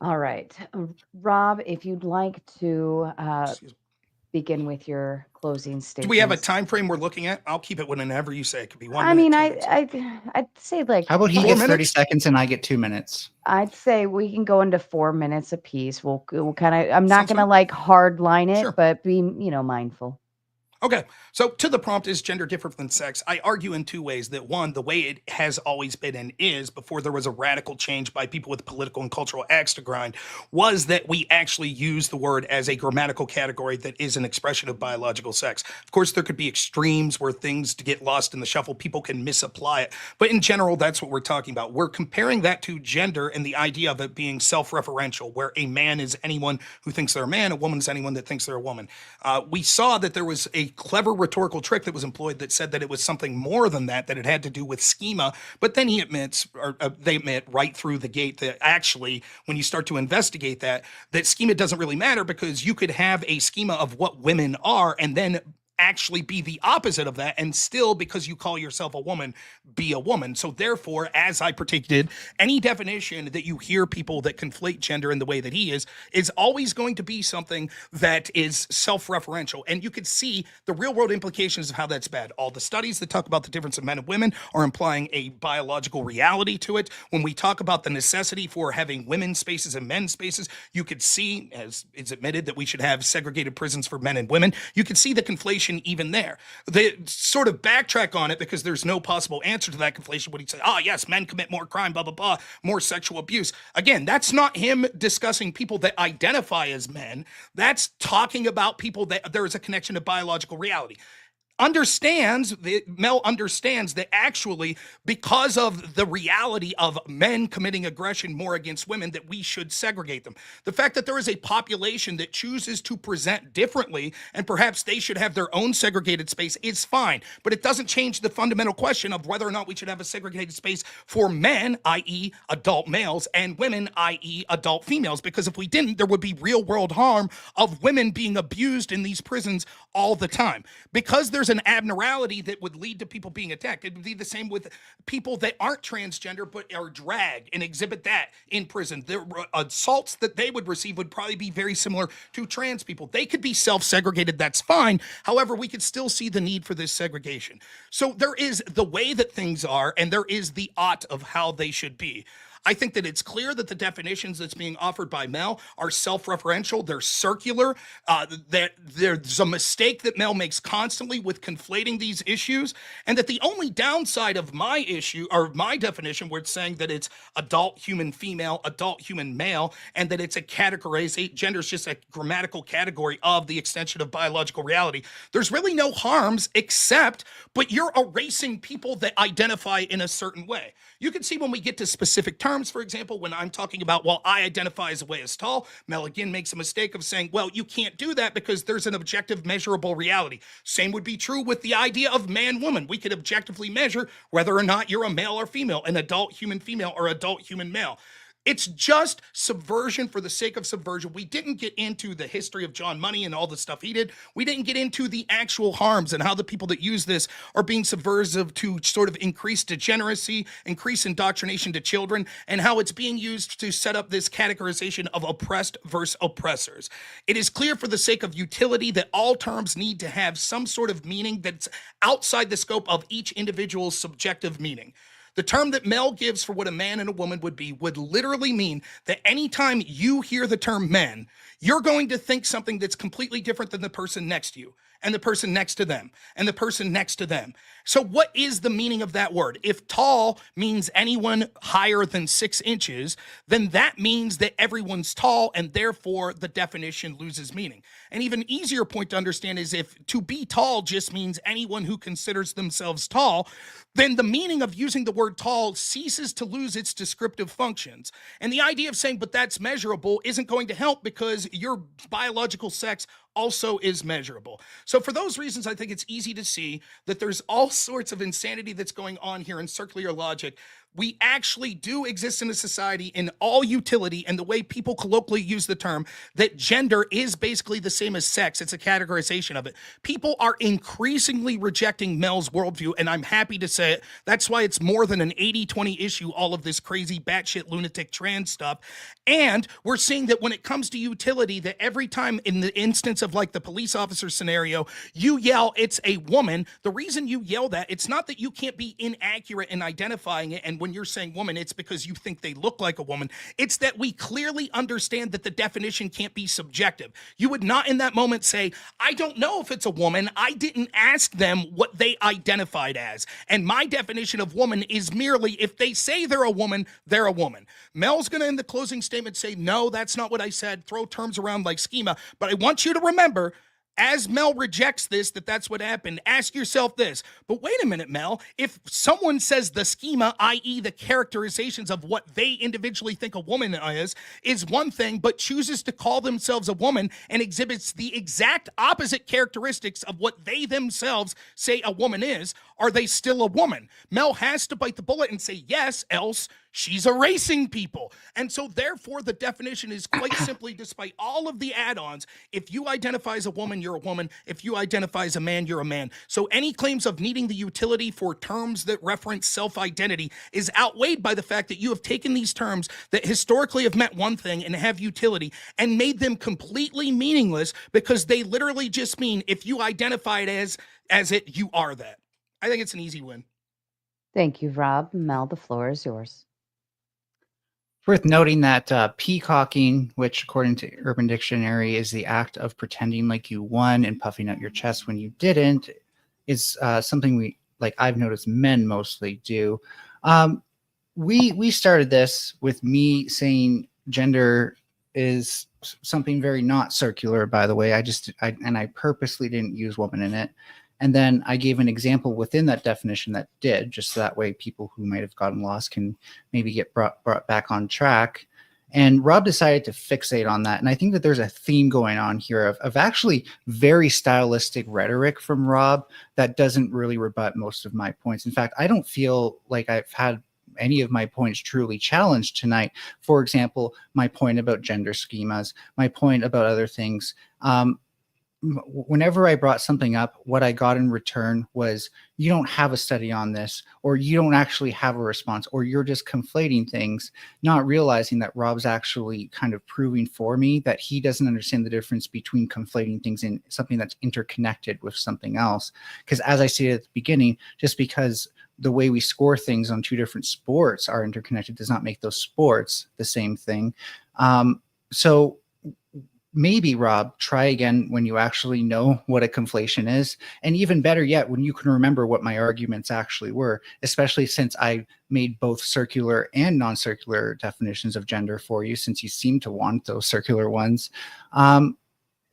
All right. Rob, if you'd like to begin with your closing statement. Do we have a time frame we're looking at? I'll keep it whenever you say. It could be 1 minute. I mean, 2 minutes. I'd say like, how about he 4 gets 30 minutes? seconds and I get 2 minutes? I'd say we can go into 4 minutes a piece. We'll kind of, I'm not Sounds going to fine. like hard line it, Sure. but be, mindful. Okay, so to the prompt, is gender different than sex? I argue in two ways. That one, the way it has always been and is before there was a radical change by people with political and cultural axe to grind, was that we actually use the word as a grammatical category that is an expression of biological sex. Of course, there could be extremes where things to get lost in the shuffle, people can misapply it. But in general, that's what we're talking about. We're comparing that to gender and the idea of it being self-referential, where a man is anyone who thinks they're a man, a woman is anyone that thinks they're a woman. We saw that there was a clever rhetorical trick that was employed that said that it was something more than that it had to do with schema. But then he admits, or they admit right through the gate, that actually, when you start to investigate that schema doesn't really matter, because you could have a schema of what women are and then actually be the opposite of that, and still, because you call yourself a woman, be a woman. So therefore, as I predicted, any definition that you hear people that conflate gender in the way that he is always going to be something that is self-referential. And you could see the real world implications of how that's bad. All the studies that talk about the difference of men and women are implying a biological reality to it. When we talk about the necessity for having women's spaces and men's spaces, you could see, as it's admitted, that we should have segregated prisons for men and women. You could see the conflation conflation even there. They sort of backtrack on it because there's no possible answer to that conflation when he says, oh, yes, men commit more crime, blah, blah, blah, more sexual abuse. Again, that's not him discussing people that identify as men. That's talking about people that there is a connection to biological reality. Mel understands that actually, because of the reality of men committing aggression more against women, that we should segregate them. The fact that there is a population that chooses to present differently and perhaps they should have their own segregated space is fine, but it doesn't change the fundamental question of whether or not we should have a segregated space for men, i.e. adult males, and women, i.e. adult females, because if we didn't, there would be real world harm of women being abused in these prisons all the time. Because there's an abnormality that would lead to people being attacked. It would be the same with people that aren't transgender but are dragged and exhibit that in prison. The assaults that they would receive would probably be very similar to trans people. They could be self-segregated, that's fine. However, we could still see the need for this segregation. So there is the way that things are, and there is the ought of how they should be. I think that it's clear that the definitions that's being offered by Mel are self-referential. They're circular. That there's a mistake that Mel makes constantly with conflating these issues, and that the only downside of my issue or my definition, where it's saying that it's adult human female, adult human male, and that it's a categorization, gender is just a grammatical category of the extension of biological reality. There's really no harms but you're erasing people that identify in a certain way. You can see when we get to specific terms, for example, when I'm talking about, well, I identify as a way as tall, Mel again makes a mistake of saying, well, you can't do that because there's an objective measurable reality. Same would be true with the idea of man-woman. We could objectively measure whether or not you're a male or female, an adult human female or adult human male. It's just subversion for the sake of subversion. We didn't get into the history of John Money and all the stuff he did. We didn't get into the actual harms and how the people that use this are being subversive to sort of increase degeneracy, increase indoctrination to children, and how it's being used to set up this categorization of oppressed versus oppressors. It is clear for the sake of utility that all terms need to have some sort of meaning that's outside the scope of each individual's subjective meaning. The term that Mel gives for what a man and a woman would be would literally mean that anytime you hear the term men, you're going to think something that's completely different than the person next to you, and the person next to them, and the person next to them. So what is the meaning of that word? If tall means anyone higher than 6 inches, then that means that everyone's tall, and therefore the definition loses meaning. An even easier point to understand is if to be tall just means anyone who considers themselves tall, then the meaning of using the word tall ceases to lose its descriptive functions. And the idea of saying, but that's measurable, isn't going to help because your biological sex also is measurable. So for those reasons, I think it's easy to see that there's all sorts of insanity that's going on here in circular logic. We actually do exist in a society in all utility, and the way people colloquially use the term, that gender is basically the same as sex. It's a categorization of it. People are increasingly rejecting Mel's worldview, and I'm happy to say it. That's why it's more than an 80-20 issue, all of this crazy batshit lunatic trans stuff. And we're seeing that when it comes to utility, that every time in the instance of like the police officer scenario, you yell, it's a woman. The reason you yell that, it's not that you can't be inaccurate in identifying it, and when you're saying woman, it's because you think they look like a woman. It's that we clearly understand that the definition can't be subjective. You would not in that moment say, I don't know if it's a woman. I didn't ask them what they identified as. And my definition of woman is merely if they say they're a woman, they're a woman. Mel's going to, in the closing statement, say, no, that's not what I said. Throw terms around like schema. But I want you to remember, as Mel rejects this, that's what happened, ask yourself this, but wait a minute, Mel, if someone says the schema, i.e. the characterizations of what they individually think a woman is one thing, but chooses to call themselves a woman and exhibits the exact opposite characteristics of what they themselves say a woman is, are they still a woman? Mel has to bite the bullet and say yes, else she's erasing people. And so therefore the definition is quite simply, despite all of the add-ons, if you identify as a woman, you're a woman. If you identify as a man, you're a man. So any claims of needing the utility for terms that reference self-identity is outweighed by the fact that you have taken these terms that historically have meant one thing and have utility and made them completely meaningless because they literally just mean if you identify it as it, you are that. I think it's an easy win. Thank you, Rob. Mel, the floor is yours. Worth noting that peacocking, which according to Urban Dictionary is the act of pretending like you won and puffing out your chest when you didn't, is something I've noticed men mostly do. We started this with me saying gender is something very not circular, by the way. I purposely didn't use woman in it. And then I gave an example within that definition that did, just so that way people who might have gotten lost can maybe get brought back on track. And Rob decided to fixate on that. And I think that there's a theme going on here of actually very stylistic rhetoric from Rob that doesn't really rebut most of my points. In fact, I don't feel like I've had any of my points truly challenged tonight. For example, my point about gender schemas, my point about other things. Whenever I brought something up, what I got in return was, you don't have a study on this, or you don't actually have a response, or you're just conflating things, not realizing that Rob's actually kind of proving for me that he doesn't understand the difference between conflating things in something that's interconnected with something else. Because as I stated at the beginning, just because the way we score things on two different sports are interconnected does not make those sports the same thing. So maybe, Rob, try again when you actually know what a conflation is. And even better yet, when you can remember what my arguments actually were, especially since I made both circular and non-circular definitions of gender for you, since you seem to want those circular ones.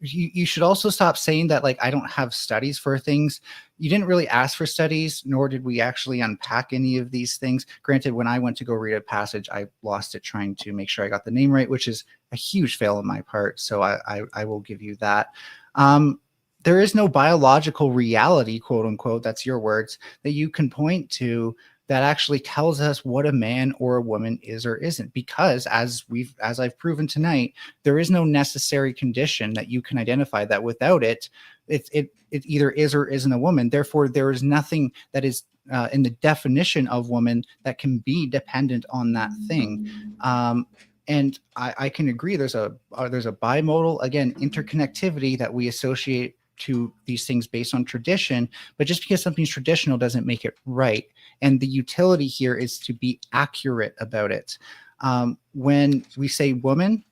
You should also stop saying that, like, I don't have studies for things. You didn't really ask for studies, nor did we actually unpack any of these things. Granted, when I went to go read a passage, I lost it trying to make sure I got the name right, which is a huge fail on my part. So I will give you that. There is no biological reality, quote unquote, that's your words, that you can point to that actually tells us what a man or a woman is or isn't, because as I've proven tonight, there is no necessary condition that you can identify that without it either is or isn't a woman. Therefore, there is nothing that is in the definition of woman that can be dependent on that thing. And I can agree there's a bimodal, again, interconnectivity that we associate to these things based on tradition, but just because something's traditional doesn't make it right. And the utility here is to be accurate about it. When we say woman,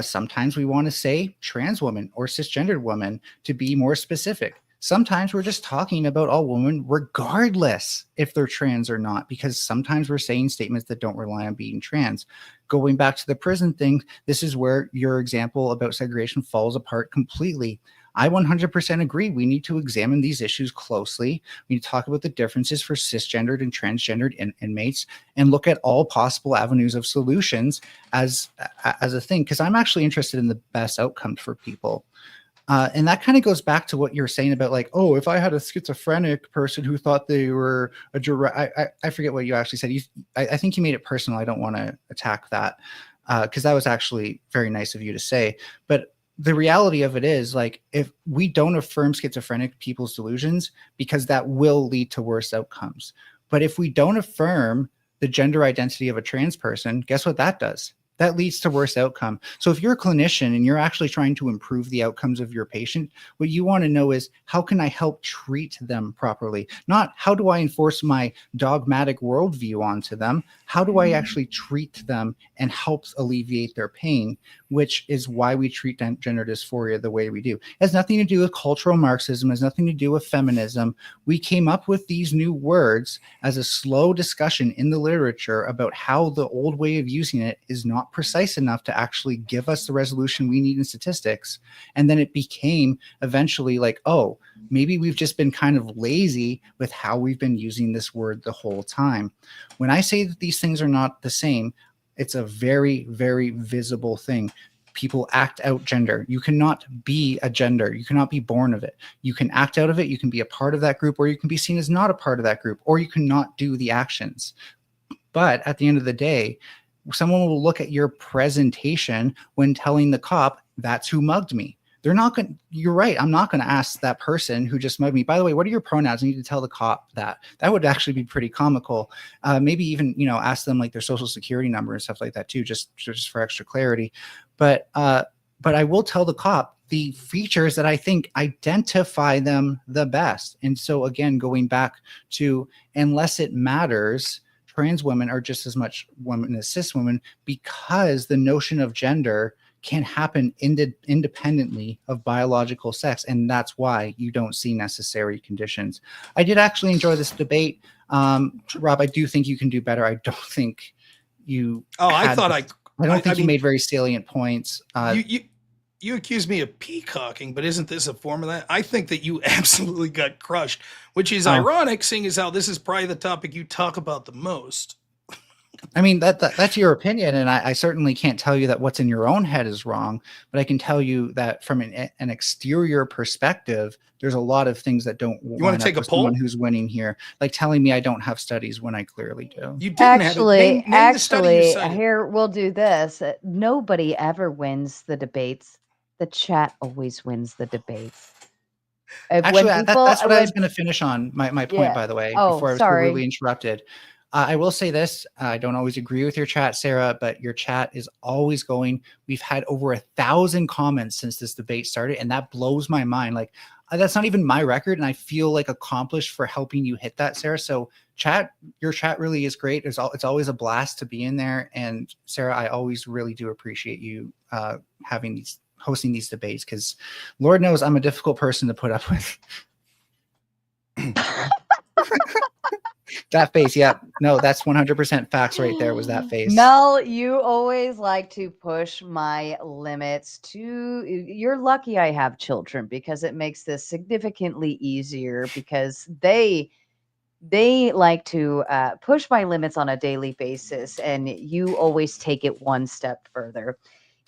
sometimes we want to say trans woman or cisgendered woman to be more specific. Sometimes we're just talking about all women, regardless if they're trans or not, because sometimes we're saying statements that don't rely on being trans. Going back to the prison thing, this is where your example about segregation falls apart completely. I 100% agree. We need to examine these issues closely. We need to talk about the differences for cisgendered and transgendered inmates and look at all possible avenues of solutions as a thing, because I'm actually interested in the best outcome for people. And that kind of goes back to what you're saying about, like, oh, if I had a schizophrenic person who thought they were I forget what you actually said. I think you made it personal. I don't want to attack that because that was actually very nice of you to say. But the reality of it is, like, if we don't affirm schizophrenic people's delusions, because that will lead to worse outcomes. But if we don't affirm the gender identity of a trans person, guess what that does? That leads to worse outcome. So if you're a clinician and you're actually trying to improve the outcomes of your patient, what you want to know is, how can I help treat them properly? Not how do I enforce my dogmatic worldview onto them? How do I actually treat them and help alleviate their pain, which is why we treat gender dysphoria the way we do. It has nothing to do with cultural Marxism, it has nothing to do with feminism. We came up with these new words as a slow discussion in the literature about how the old way of using it is not precise enough to actually give us the resolution we need in statistics. And then it became eventually like, oh, maybe we've just been kind of lazy with how we've been using this word the whole time. When I say that these things are not the same, it's a very, very visible thing. People act out gender. You cannot be a gender. You cannot be born of it. You can act out of it. You can be a part of that group, or you can be seen as not a part of that group, or you cannot do the actions. But at the end of the day, someone will look at your presentation when telling the cop, that's who mugged me. They're not going, you're right. I'm not going to ask that person who just mugged me, by the way, what are your pronouns? I need to tell the cop that. That would actually be pretty comical. Maybe even, ask them like their social security number and stuff like that too, just for extra clarity. But I will tell the cop the features that I think identify them the best. And so again, going back to, unless it matters, trans women are just as much women as cis women, because the notion of gender can happen independently of biological sex, and that's why you don't see necessary conditions. I did actually enjoy this debate. Rob, I do think you can do better. I don't think you. I don't think you made very salient points. You accuse me of peacocking, but isn't this a form of that? I think that you absolutely got crushed, which is ironic, seeing as how this is probably the topic you talk about the most. I mean, that's your opinion, and I certainly can't tell you that what's in your own head is wrong, but I can tell you that from an exterior perspective, there's a lot of things that don't. You want to take a poll? Someone who's winning here, like telling me I don't have studies when I clearly do. You didn't actually, name the study you cited. Here we'll do this. Nobody ever wins the debates. The chat always wins the debates. Actually, that's what I was going to finish on. My point, by the way, before I was rudely interrupted. I will say this. I don't always agree with your chat, Sarah, but your chat is always going. We've had over 1,000 comments since this debate started, and that blows my mind. Like, that's not even my record, and I feel like accomplished for helping you hit that, Sarah. So your chat really is great. It's always a blast to be in there. And Sarah, I always really do appreciate you hosting these debates, because Lord knows I'm a difficult person to put up with. That face, yeah. No, that's 100% facts right there, was that face. Mel, you always like to push my limits you're lucky I have children, because it makes this significantly easier, because they like to push my limits on a daily basis, and you always take it one step further.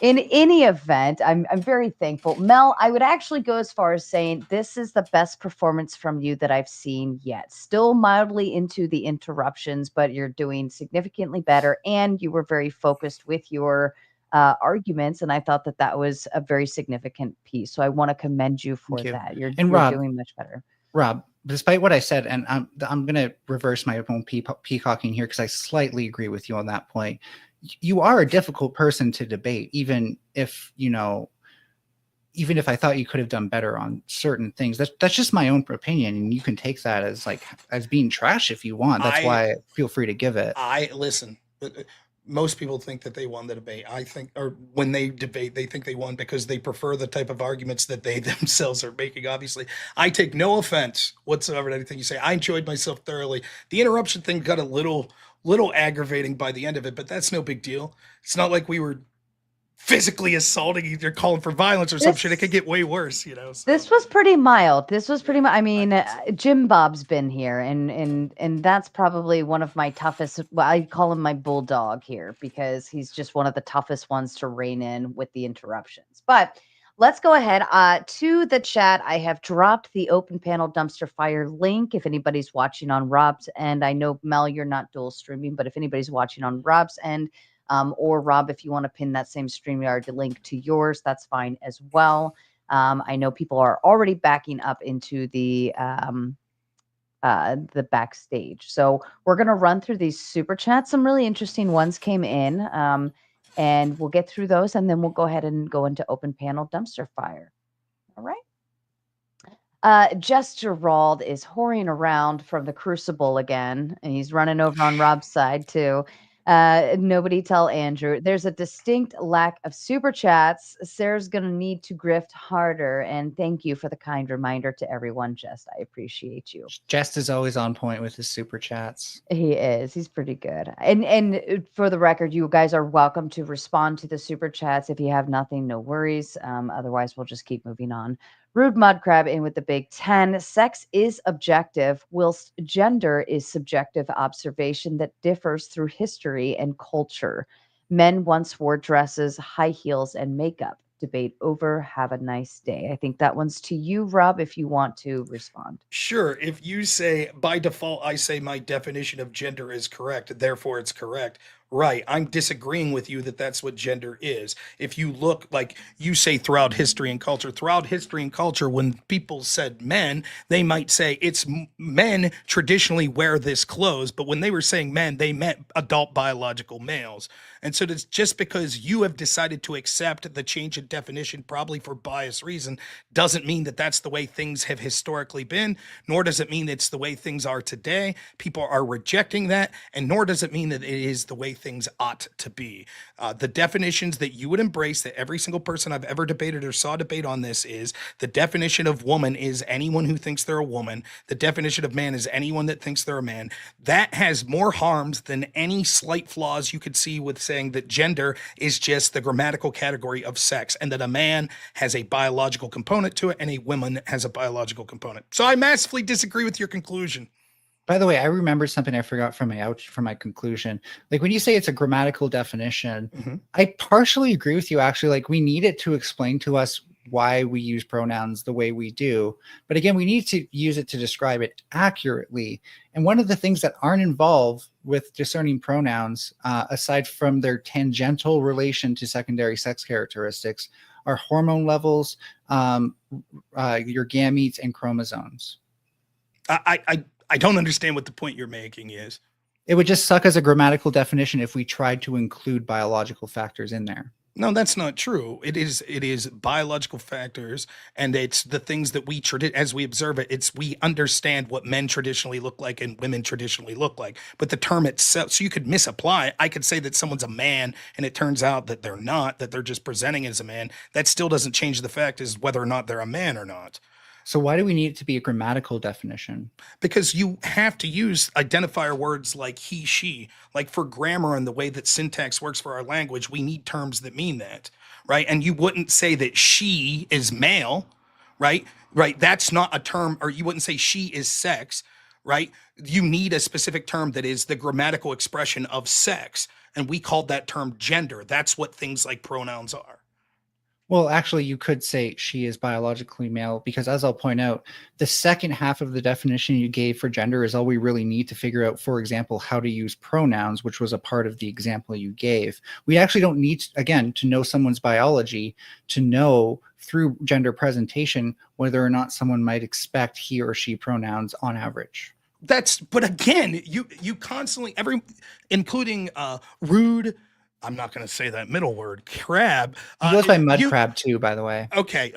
In any event, I'm very thankful. Mel, I would actually go as far as saying this is the best performance from you that I've seen yet. Still mildly into the interruptions, but you're doing significantly better, and you were very focused with your arguments, and I thought that was a very significant piece. So I want to commend you for that. You're doing much better. Rob, despite what I said, and I'm going to reverse my own peacocking here, because I slightly agree with you on that point. You are a difficult person to debate, even if I thought you could have done better on certain things. That's just my own opinion, and you can take that as being trash if you want. That's why feel free to give it. Listen. Most people think that they won the debate. I think, or when they debate, they think they won because they prefer the type of arguments that they themselves are making. Obviously, I take no offense whatsoever to anything you say. I enjoyed myself thoroughly. The interruption thing got a little aggravating by the end of it, but that's no big deal. It's not like we were physically assaulting either, calling for violence or some shit. It could get way worse, So. This was pretty mild. I mean, Jim Bob's been here, and that's probably one of my toughest. Well, I call him my bulldog here, because he's just one of the toughest ones to rein in with the interruptions. But let's go ahead to the chat. I have dropped the open panel dumpster fire link. If anybody's watching on Rob's end, I know Mel, you're not dual streaming, but if anybody's watching on Rob's end, or Rob, if you want to pin that same StreamYard link to yours, that's fine as well. I know people are already backing up into the backstage. So we're going to run through these super chats. Some really interesting ones came in, and we'll get through those, and then we'll go ahead and go into open panel dumpster fire. All right. Jess Gerald is whoring around from the Crucible again, and he's running over on Rob's side too. Nobody tell Andrew. There's a distinct lack of super chats. Sarah's going to need to grift harder. And thank you for the kind reminder to everyone, Jess. I appreciate you. Jess is always on point with his super chats. He is. He's pretty good. And for the record, you guys are welcome to respond to the super chats. If you have nothing, no worries. Otherwise, we'll just keep moving on. Rude Mudcrab in with the Big 10. Sex is objective, whilst gender is subjective observation that differs through history and culture. Men once wore dresses, high heels, and makeup. Debate over. Have a nice day. I think that one's to you, Rob, if you want to respond. Sure. If you say, by default, I say my definition of gender is correct, therefore it's correct. Right. I'm disagreeing with you that that's what gender is. If you look, like you say, throughout history and culture, when people said men, they might say it's men traditionally wear this clothes. But when they were saying men, they meant adult biological males. And so it's just because you have decided to accept the change in definition, probably for bias reason, doesn't mean that that's the way things have historically been, nor does it mean it's the way things are today. People are rejecting that, and nor does it mean that it is the way things ought to be. The definitions that you would embrace, that every single person I've ever debated or saw debate on this, is the definition of woman is anyone who thinks they're a woman. The definition of man is anyone that thinks they're a man. That has more harms than any slight flaws you could see with saying that gender is just the grammatical category of sex, and that a man has a biological component to it and a woman has a biological component. So I massively disagree with your conclusion. By the way, I remember something I forgot from my conclusion. Like when you say it's a grammatical definition, I partially agree with you. Actually, like we need it to explain to us why we use pronouns the way we do. But again, we need to use it to describe it accurately. And one of the things that aren't involved with discerning pronouns, aside from their tangential relation to secondary sex characteristics, are hormone levels, your gametes, and chromosomes. I don't understand what the point you're making is. It would just suck as a grammatical definition if we tried to include biological factors in there. No, that's not true. It is biological factors, and it's the things that we as we observe it, it's we understand what men traditionally look like and women traditionally look like. But the term itself, so you could misapply it. I could say that someone's a man, and it turns out that they're not, that they're just presenting as a man. That still doesn't change the fact as whether or not they're a man or not. So why do we need it to be a grammatical definition? Because you have to use identifier words like he, she. Like for grammar and the way that syntax works for our language, we need terms that mean that, right? And you wouldn't say that she is male, right? Right. That's not a term, or you wouldn't say she is sex, right? You need a specific term that is the grammatical expression of sex. And we called that term gender. That's what things like pronouns are. Well, actually, you could say she is biologically male because, as I'll point out, the second half of the definition you gave for gender is all we really need to figure out, for example, how to use pronouns, which was a part of the example you gave. We actually don't need, again, to know someone's biology to know through gender presentation whether or not someone might expect he or she pronouns on average. But again, you constantly, including rude, I'm not going to say that middle word, crab. He goes by mud crab too, by the way. Okay.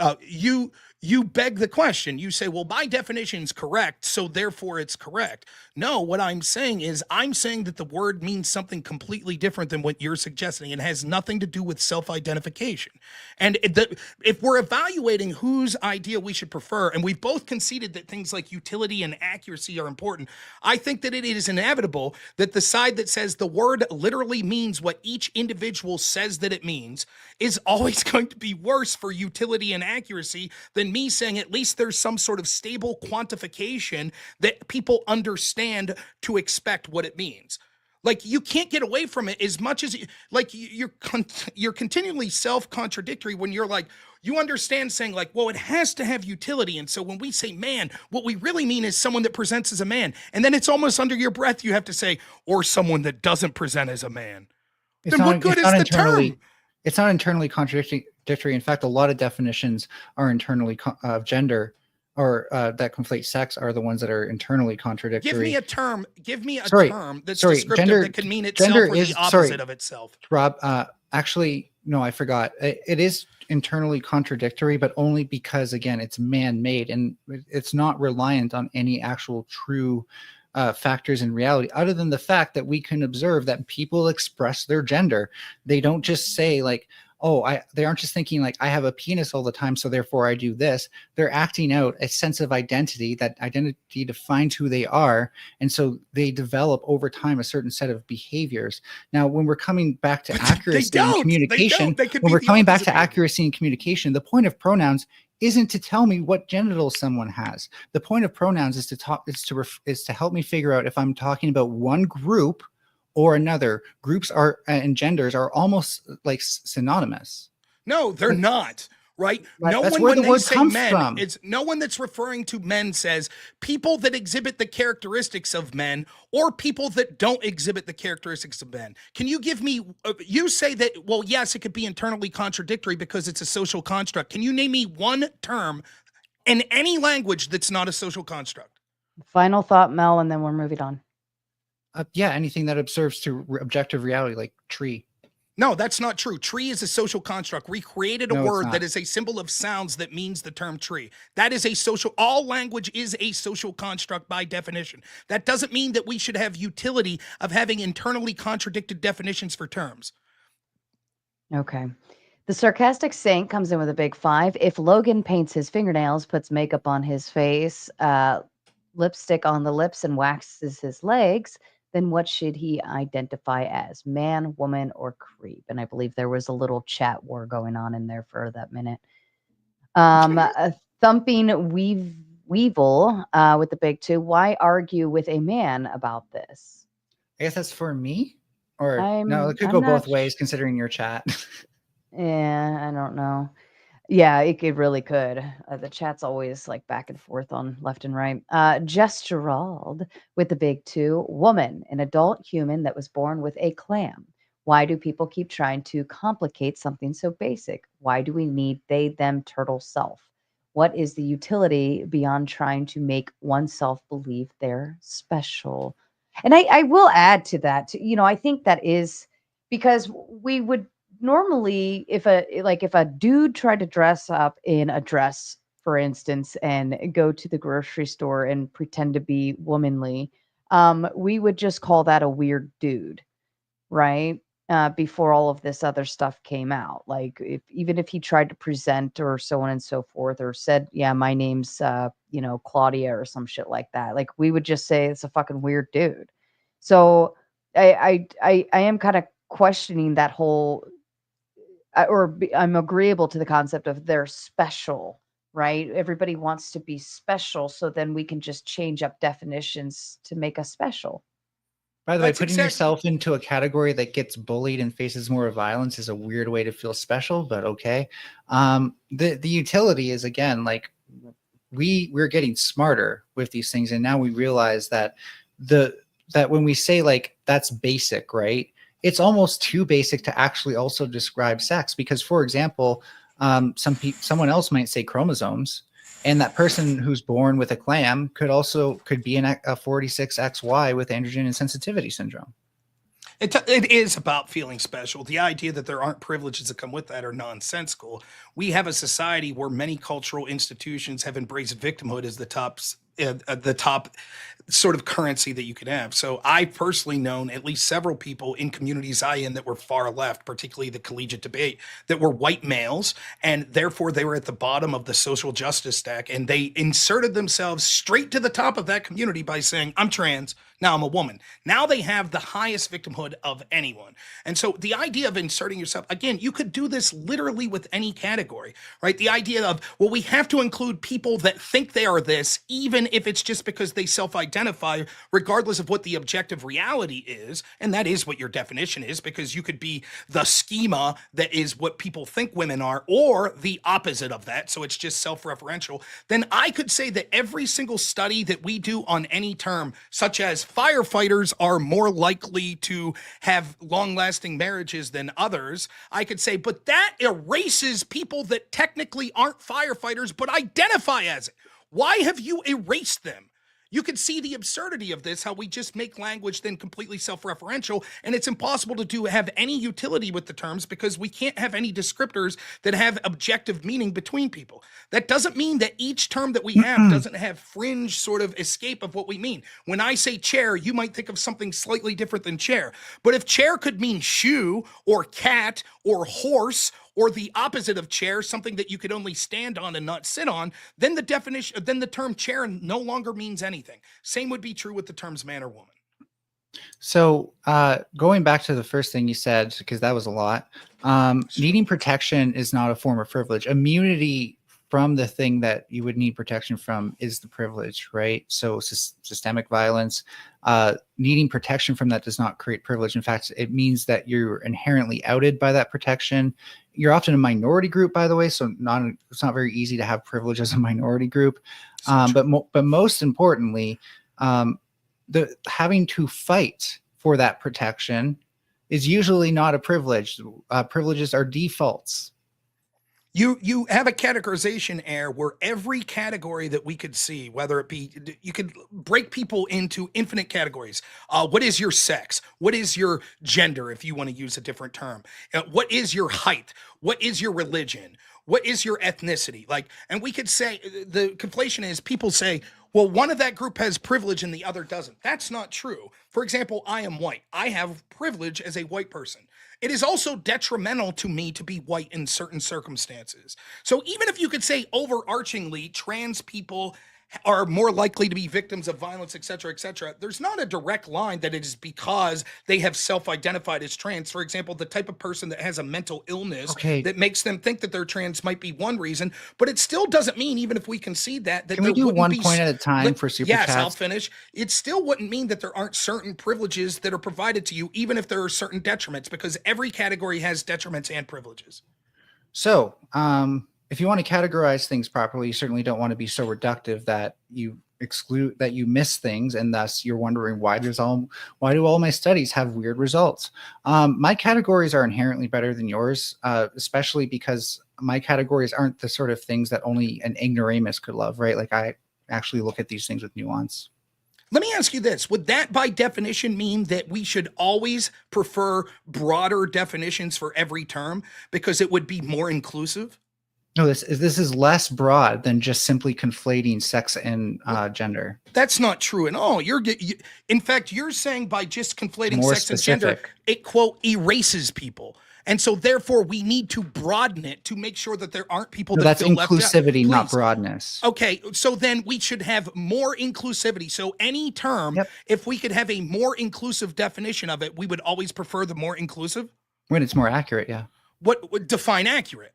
You beg the question. You say, well, by definition is correct, so therefore it's correct. No, what I'm saying is I'm saying that the word means something completely different than what you're suggesting. It has nothing to do with self-identification. And if we're evaluating whose idea we should prefer, and we've both conceded that things like utility and accuracy are important, I think that it is inevitable that the side that says the word literally means what each individual says that it means is always going to be worse for utility and accuracy than me saying at least there's some sort of stable quantification that people understand to expect what it means. Like you can't get away from it as much as you're continually self-contradictory when you're like, you understand saying like, well, it has to have utility. And so when we say man, what we really mean is someone that presents as a man. And then it's almost under your breath. You have to say, or someone that doesn't present as a man. Then what good is the term? It's not internally contradictory. In fact, a lot of definitions are internally of gender or that conflate sex are the ones that are internally contradictory. Give me a term that's descriptive gender, that can mean itself or the opposite of itself. Rob, actually, no, I forgot. It is internally contradictory, but only because, again, it's man-made and it's not reliant on any actual true factors in reality, other than the fact that we can observe that people express their gender. They don't just say like, they aren't just thinking like I have a penis all the time, so therefore I do this. They're acting out a sense of identity. That identity defines who they are. And so they develop over time a certain set of behaviors. Now, when we're coming back to accuracy in communication, the point of pronouns isn't to tell me what genitals someone has. The point of pronouns is to help me figure out if I'm talking about one group or another. Groups are and genders are almost like synonymous. No, they're not. right? Right. No That's one, where when the they word say comes men, from. it's no one that's referring to men says people that exhibit the characteristics of men or people that don't exhibit the characteristics of men. Can you give me, you say that, well, yes, it could be internally contradictory because it's a social construct. Can you name me one term in any language that's not a social construct? Final thought, Mel, and then we're moving on. Yeah, anything that observes through objective reality, like tree. No, that's not true. Tree is a social construct. We created a No, it's word that not. is a symbol of sounds that means the term tree. That is a social, all language is a social construct by definition. That doesn't mean that we should have utility of having internally contradicted definitions for terms. Okay. The sarcastic saint comes in with a big 5. If Logan paints his fingernails, puts makeup on his face, lipstick on the lips, and waxes his legs, then what should he identify as? Man, woman, or creep? And I believe there was a little chat war going on in there for that minute. A thumping weevil with the big 2. Why argue with a man about this? I guess that's for me. Or no, it could I'm go both not ways considering your chat. Yeah, I don't know. Yeah, it really could. The chat's always like back and forth on left and right. Jess Gerald with the big 2. Woman, an adult human that was born with a clam. Why do people keep trying to complicate something so basic? Why do we need they, them, turtle, self? What is the utility beyond trying to make oneself believe they're special? And I will add to that, I think that is because we would normally if a dude tried to dress up in a dress, for instance, and go to the grocery store and pretend to be womanly, we would just call that a weird dude, right? Before all of this other stuff came out, like even if he tried to present or so on and so forth, or said, yeah, my name's Claudia or some shit like that, like we would just say it's a fucking weird dude. So I am kind of questioning that whole I'm agreeable to the concept of they're special, right? Everybody wants to be special, so then we can just change up definitions to make us special. By the way, That's putting exact- yourself into a category that gets bullied and faces more violence is a weird way to feel special, but okay. The utility is, again, like we're getting smarter with these things, and now we realize that that when we say like that's basic, right? It's almost too basic to actually also describe sex, because, for example, someone else might say chromosomes, and that person who's born with a clam could be a 46XY with androgen insensitivity syndrome. It is about feeling special. The idea that there aren't privileges that come with that are nonsensical. We have a society where many cultural institutions have embraced victimhood as the top sort of currency that you could have. So I've personally known at least several people in communities I in that were far left, particularly the collegiate debate, that were white males, and therefore they were at the bottom of the social justice stack, and they inserted themselves straight to the top of that community by saying, I'm trans, now I'm a woman. Now they have the highest victimhood of anyone. And so the idea of inserting yourself, again, you could do this literally with any category, right? The idea of, well, we have to include people that think they are this, even if it's just because they self-identify, regardless of what the objective reality is. And that is what your definition is, because you could be the schema that is what people think women are, or the opposite of that. So it's just self-referential. Then I could say that every single study that we do on any term, such as firefighters are more likely to have long-lasting marriages than others, I could say, but that erases people that technically aren't firefighters but identify as it. Why have you erased them? You can see the absurdity of this, how we just make language then completely self-referential, and it's impossible to have any utility with the terms because we can't have any descriptors that have objective meaning between people. That doesn't mean that each term that we have doesn't have fringe sort of escape of what we mean. When I say chair, you might think of something slightly different than chair. But if chair could mean shoe or cat or horse, or the opposite of chair, something that you could only stand on and not sit on, then the term chair no longer means anything. Same would be true with the terms man or woman. So going back to the first thing you said, because that was a lot, needing protection is not a form of privilege. Immunity from the thing that you would need protection from is the privilege, right? So systemic violence, needing protection from that does not create privilege. In fact, it means that you're inherently outed by that protection. You're often a minority group, by the way, so it's not very easy to have privilege as a minority group. But most importantly, the having to fight for that protection is usually not a privilege. Privileges are defaults. You have a categorization error where every category that we could see, whether it be, you could break people into infinite categories. What is your sex? What is your gender, if you want to use a different term? What is your height? What is your religion? What is your ethnicity? Like, and we could say the conflation is people say, well, one of that group has privilege and the other doesn't. That's not true. For example, I am white. I have privilege as a white person. It is also detrimental to me to be white in certain circumstances. So even if you could say overarchingly trans people are more likely to be victims of violence, et cetera, there's not a direct line that it is because they have self-identified as trans. For example, the type of person that has a mental illness that makes them think that they're trans might be one reason, but it still doesn't mean, even if we concede that Can we do one point at a time for super chats? Yes, I'll finish. It still wouldn't mean that there aren't certain privileges that are provided to you, even if there are certain detriments, because every category has detriments and privileges. So, if you want to categorize things properly, you certainly don't want to be so reductive that you miss things, and thus you're wondering why do all my studies have weird results? My categories are inherently better than yours, especially because my categories aren't the sort of things that only an ignoramus could love, right? Like, I actually look at these things with nuance. Let me ask you this. Would that by definition mean that we should always prefer broader definitions for every term because it would be more inclusive? No, this is less broad than just simply conflating sex and gender. That's not true at all. In fact, you're saying by just conflating More sex specific. and gender, it, quote, erases people. And so therefore we need to broaden it to make sure that there aren't people that feel left out. That's inclusivity, not Please. broadness. Okay, so then we should have more inclusivity. So any term, if we could have a more inclusive definition of it, we would always prefer the more inclusive? When it's more accurate, yeah. What would define accurate?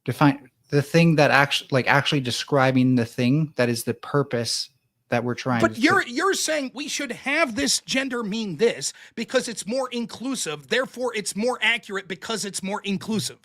Define the thing that actually describing the thing that is the purpose that we're trying but to. You're saying we should have this gender mean this because it's more inclusive, therefore it's more accurate because it's more inclusive.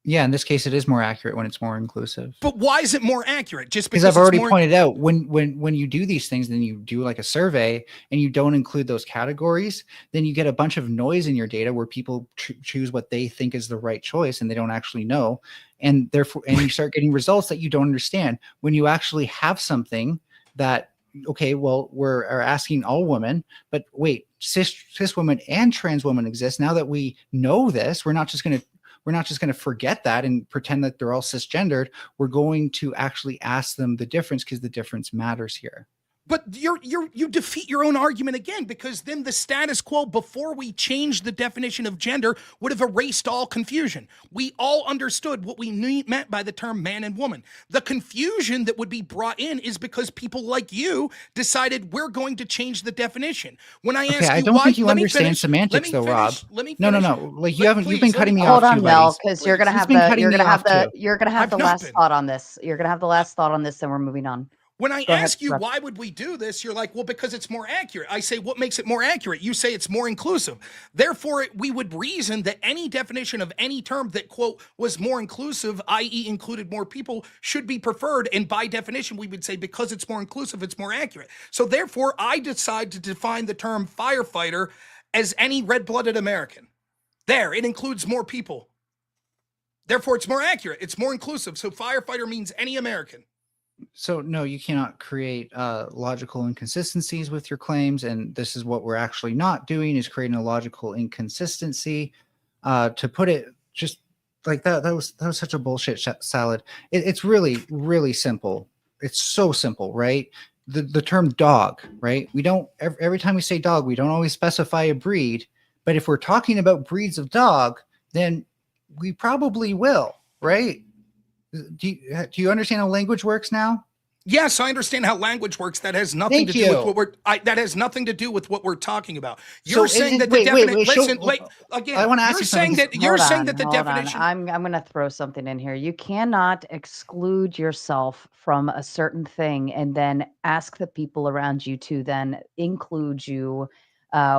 Yeah, in this case, it is more accurate when it's more inclusive. But why is it more accurate? Just because I've already pointed out when you do these things, then you do like a survey and you don't include those categories, then you get a bunch of noise in your data where people choose what they think is the right choice and they don't actually know, and therefore, and you start getting results that you don't understand. When you actually have something that, okay, well, we're asking all women, but wait, cis women and trans women exist. Now that we know this, we're not just going to forget that and pretend that they're all cisgendered. We're going to actually ask them the difference because the difference matters here. But you defeat your own argument again, because then the status quo before we changed the definition of gender would have erased all confusion. We all understood what we meant by the term man and woman. The confusion that would be brought in is because people like you decided we're going to change the definition. When I ask you, I don't think you understand semantics, though, Rob. No. Like you've been cutting me off. Hold on, Mel, because you're gonna have the last been. thought on this. You're gonna have the last thought on this, and we're moving on. When I ask you, why would we do this? You're like, well, because it's more accurate. I say, what makes it more accurate? You say it's more inclusive. Therefore, we would reason that any definition of any term that, quote, was more inclusive, i.e. included more people, should be preferred. And by definition, we would say because it's more inclusive, it's more accurate. So therefore, I decide to define the term firefighter as any red-blooded American. There, it includes more people. Therefore, it's more accurate. It's more inclusive. So firefighter means any American. So no, you cannot create logical inconsistencies with your claims, and this is what we're actually not doing, is creating a logical inconsistency. To put it just like that was such a bullshit salad. It's really, really simple. It's so simple, right? The term dog, right? We don't every time we say dog, we don't always specify a breed, but if we're talking about breeds of dog, then we probably will, right? Do you understand how language works now? Yes, I understand how language works. That has nothing Thank to do with you. what that has nothing to do with what we're talking about. So You're is saying it, that the wait, definition. Listen, show, wait I again. want to ask You're you something. saying that you're saying that the Hold on. definition. I'm going to throw something in here. You cannot exclude yourself from a certain thing and then ask the people around you to then include you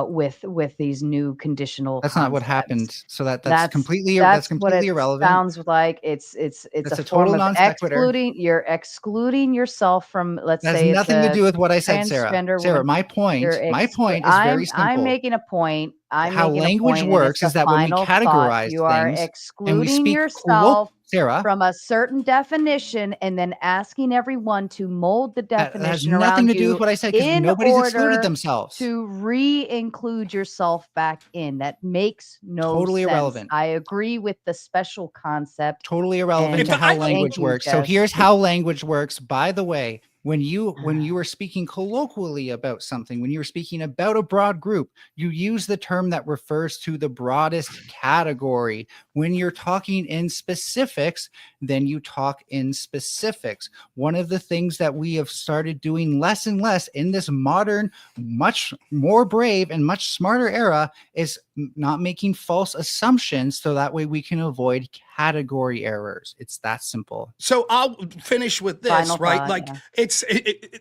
with these new conditional That's not what concepts. happened. So that's That's completely what it irrelevant. sounds like. It's That's a a total form of non sequitur. you're excluding yourself from, let's That has say it's nothing to a do with what I said, Sarah. transgender Sarah, woman. my point is very I'm simple. making a point. How language And works it's a is that when we final thought. categorize You are things and we excluding speak yourself Sarah, from a certain definition and then asking everyone to mold the that has definition nothing around to do you with what I said because in nobody's excluded order themselves. to re-include yourself back in. That makes no Totally sense. irrelevant. I agree with the special concept. Totally irrelevant And to how I- language thank you, works. So Jess. here's how language works. By the way, when you were speaking colloquially about something, when you were speaking about a broad group, you use the term that refers to the broadest category. When you're talking in specifics, then you talk in specifics. One of the things that we have started doing less and less in this modern, much more brave and much smarter era is not making false assumptions, so that way we can avoid category errors. It's that simple. So I'll finish with this, Final right? thought, Like yeah.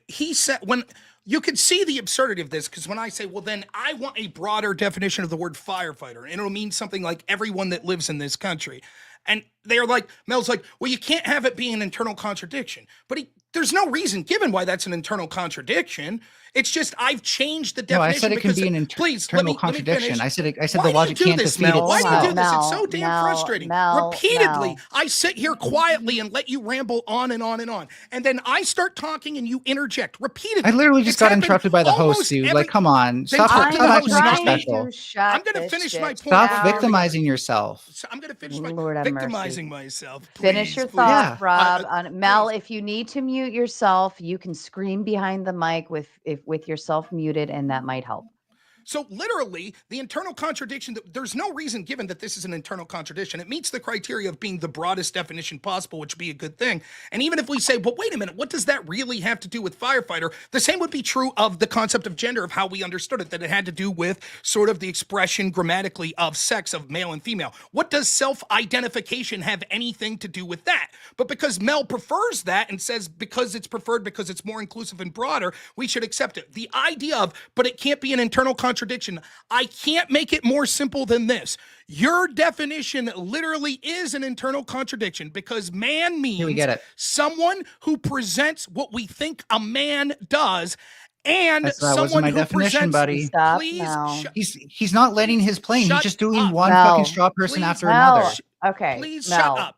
he said when you can see the absurdity of this, because when I say, well, then I want a broader definition of the word firefighter, and it'll mean something like everyone that lives in this country. And they're like, Mel's like, well, you can't have it be an internal contradiction. But there's no reason given why that's an internal contradiction. It's just I've changed the No, I definition. said it can because be an please, internal let me contradiction. finish. I said Why the logic do you do can't this, defeat Mel? Why do you itself. do this? It's so damn frustrating. Repeatedly, Mel. I sit here quietly and let you ramble on and on and on. And then I start talking and you interject repeatedly. I literally just It's got happened interrupted by the host, almost dude. every- Like, come on. Then Stop talk to the acting host, extra not me. special. I'm going to finish my point. Stop and we're gonna go. victimizing yourself. So I'm going to finish my Lord have mercy. victimizing myself. Finish your Please. thought, Yeah. Rob. Mel, please. if you need to mute yourself, you can scream behind the mic with yourself muted, and that might help. So literally, the internal contradiction, there's no reason given that this is an internal contradiction. It meets the criteria of being the broadest definition possible, which would be a good thing. And even if we say, well, wait a minute, what does that really have to do with firefighter? The same would be true of the concept of gender, of how we understood it, that it had to do with sort of the expression grammatically of sex, of male and female. What does self-identification have anything to do with that? But because Mel prefers that and says because it's preferred, because it's more inclusive and broader, we should accept it. The idea of, but it can't be an internal contradiction. I can't make it more simple than this. Your definition literally is an internal contradiction because man means we get it. someone who presents what we think a man does, and That wasn't someone my who definition, presents. buddy. Stop, Please, Mel. He's not letting his plane. He's Shut just doing up. one Mel. fucking straw person Please, after Mel. another. Okay. please Mel. shut up.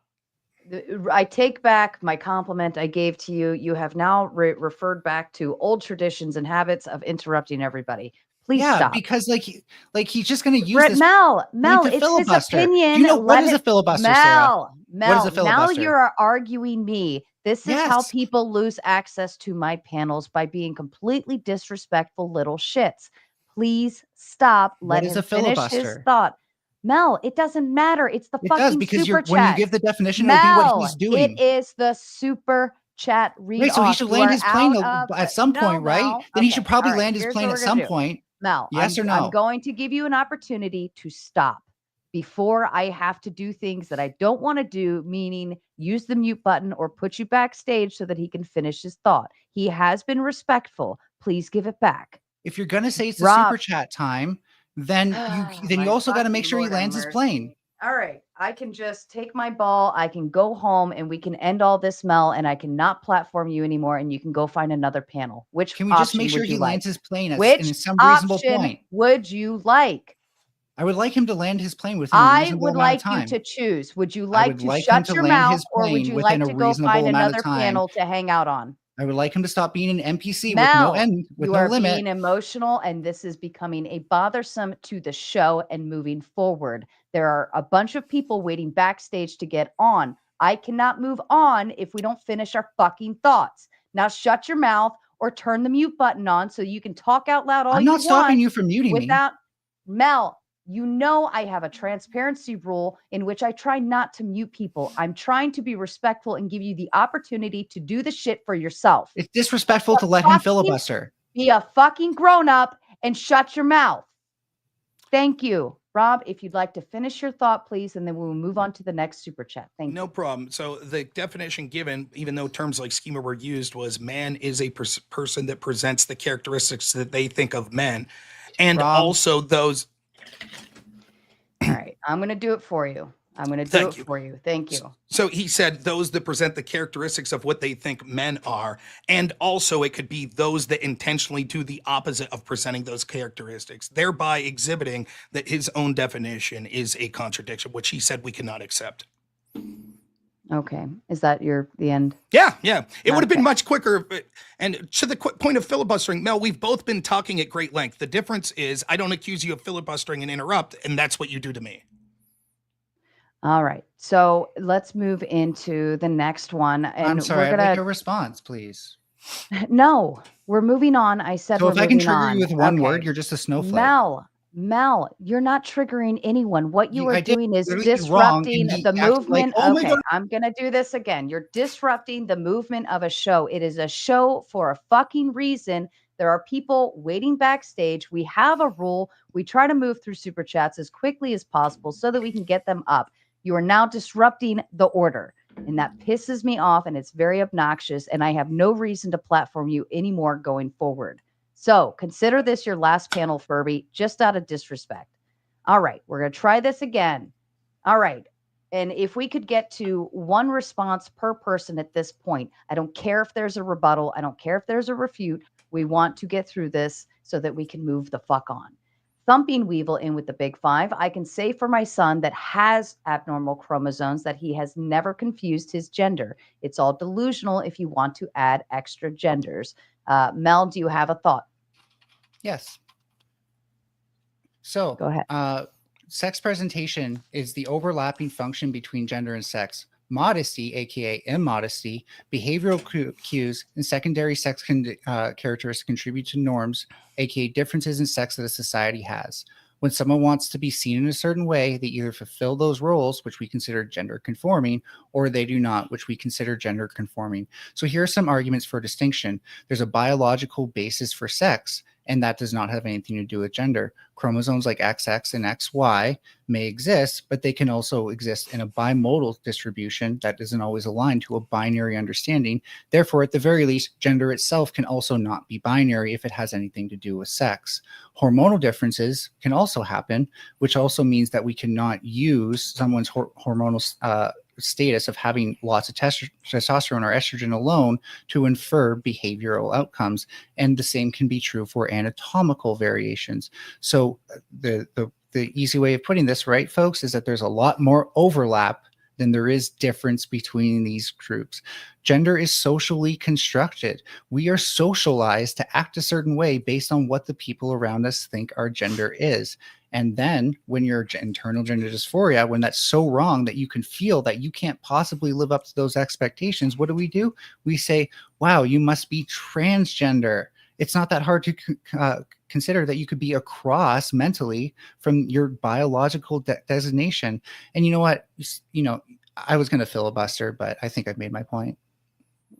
I take back my compliment I gave to you. You have now referred back to old traditions and habits of interrupting everybody. Please Yeah, stop. because he's just going to use this. Mel, to it's his filibuster. opinion. Do you know what is a filibuster, Sarah? Mel, What is a now filibuster? you're arguing me. This is how Yes. people lose access to my panels, by being completely disrespectful little shits. Please stop. What Let is him a finish his filibuster? thought. Mel, it doesn't matter. It's the It fucking does, because super when you chat. give the definition, it'll be what he's doing. It is the super chat read Right, so he off. should You land are his plane out of at some no, point, right? Mel. Then he Okay, should probably all right, land his here's plane what at we're some gonna do. point. Mel, Yes or no? I'm going to give you an opportunity to stop before I have to do things that I don't want to do, meaning use the mute button or put you backstage so that he can finish his thought. He has been respectful. Please give it back. If you're gonna say it's the Rob. super chat time, then you My also got to make fucking sure he Lord have lands his mercy. plane. All right. I can just take my ball. I can go home and we can end all this, Mel, and I cannot platform you anymore and you can go find another panel. Which Can we just option make sure would he you like? lands his plane at Which in some reasonable option point? would you like? I would like him to land his plane within a I reasonable would amount like of time. you to choose. Would you I like would to like him shut to your land mouth, his or would plane you within like a to go reasonable find amount of another time. panel to hang out on? I would like him to stop being an NPC with Mel, no end, with you no are limit. being emotional, and this is becoming a bothersome to the show and moving forward. There are a bunch of people waiting backstage to get on. I cannot move on if we don't finish our fucking thoughts. Now shut your mouth or turn the mute button on so you can talk out loud all I'm you not want stopping you from muting me. without Mel. You know, I have a transparency rule in which I try not to mute people. I'm trying to be respectful and give you the opportunity to do the shit for yourself. It's disrespectful to let him filibuster. Be a fucking grown up and shut your mouth. Thank you. Rob, if you'd like to finish your thought, please, and then we'll move on to the next super chat. Thank you. No problem. So the definition given, even though terms like schema were used, was man is a person that presents the characteristics that they think of men. And Rob. also those. All right. I'm going to do it for you. I'm going to do it for you. Thank you. So he said those that present the characteristics of what they think men are. And also it could be those that intentionally do the opposite of presenting those characteristics, thereby exhibiting that his own definition is a contradiction, which he said we cannot accept. Okay. Is that the end? Yeah. It would have been much quicker. And to the point of filibustering, Mel, we've both been talking at great length. The difference is I don't accuse you of filibustering and interrupt, and that's what you do to me. All right. So let's move into the next one. And I'm sorry, we're I'd like a response, please. No, we're moving on. I said so we're if I can moving trigger on. you with one word, you're just a snowflake. Mel, you're not triggering anyone. What you are doing is literally disrupting the movement. oh my Okay, God. I'm going to do this again. You're disrupting the movement of a show. It is a show for a fucking reason. There are people waiting backstage. We have a rule. We try to move through super chats as quickly as possible so that we can get them up. You are now disrupting the order, and that pisses me off, and it's very obnoxious, and I have no reason to platform you anymore going forward. So consider this your last panel, Furby, just out of disrespect. All right, we're going to try this again. All right. And if we could get to one response per person at this point, I don't care if there's a rebuttal. I don't care if there's a refute. We want to get through this so that we can move the fuck on. Thumping Weevil in with the big 5. I can say for my son that has abnormal chromosomes that he has never confused his gender. It's all delusional if you want to add extra genders. Mel, do you have a thought? Yes. So go ahead. Sex presentation is the overlapping function between gender and sex. Modesty, aka immodesty, behavioral cues, and secondary sex characteristics contribute to norms, aka differences in sex that a society has. When someone wants to be seen in a certain way, they either fulfill those roles, which we consider gender conforming, or they do not, which we consider gender conforming. So here are some arguments for distinction. There's a biological basis for sex, and that does not have anything to do with gender. Chromosomes like XX and XY may exist, but they can also exist in a bimodal distribution that isn't always aligned to a binary understanding. Therefore, at the very least, gender itself can also not be binary if it has anything to do with sex. Hormonal differences can also happen, which also means that we cannot use someone's hormonal status of having lots of testosterone or estrogen alone to infer behavioral outcomes. And the same can be true for anatomical variations. So the easy way of putting this, right, folks, is that there's a lot more overlap than there is difference between these groups. Gender is socially constructed. We are socialized to act a certain way based on what the people around us think our gender is. And then when your internal gender dysphoria, when that's so wrong that you can feel that you can't possibly live up to those expectations, what do? We say, wow, you must be transgender. It's not that hard to consider that you could be across mentally from your biological designation. And you know what? I was going to filibuster, but I think I've made my point.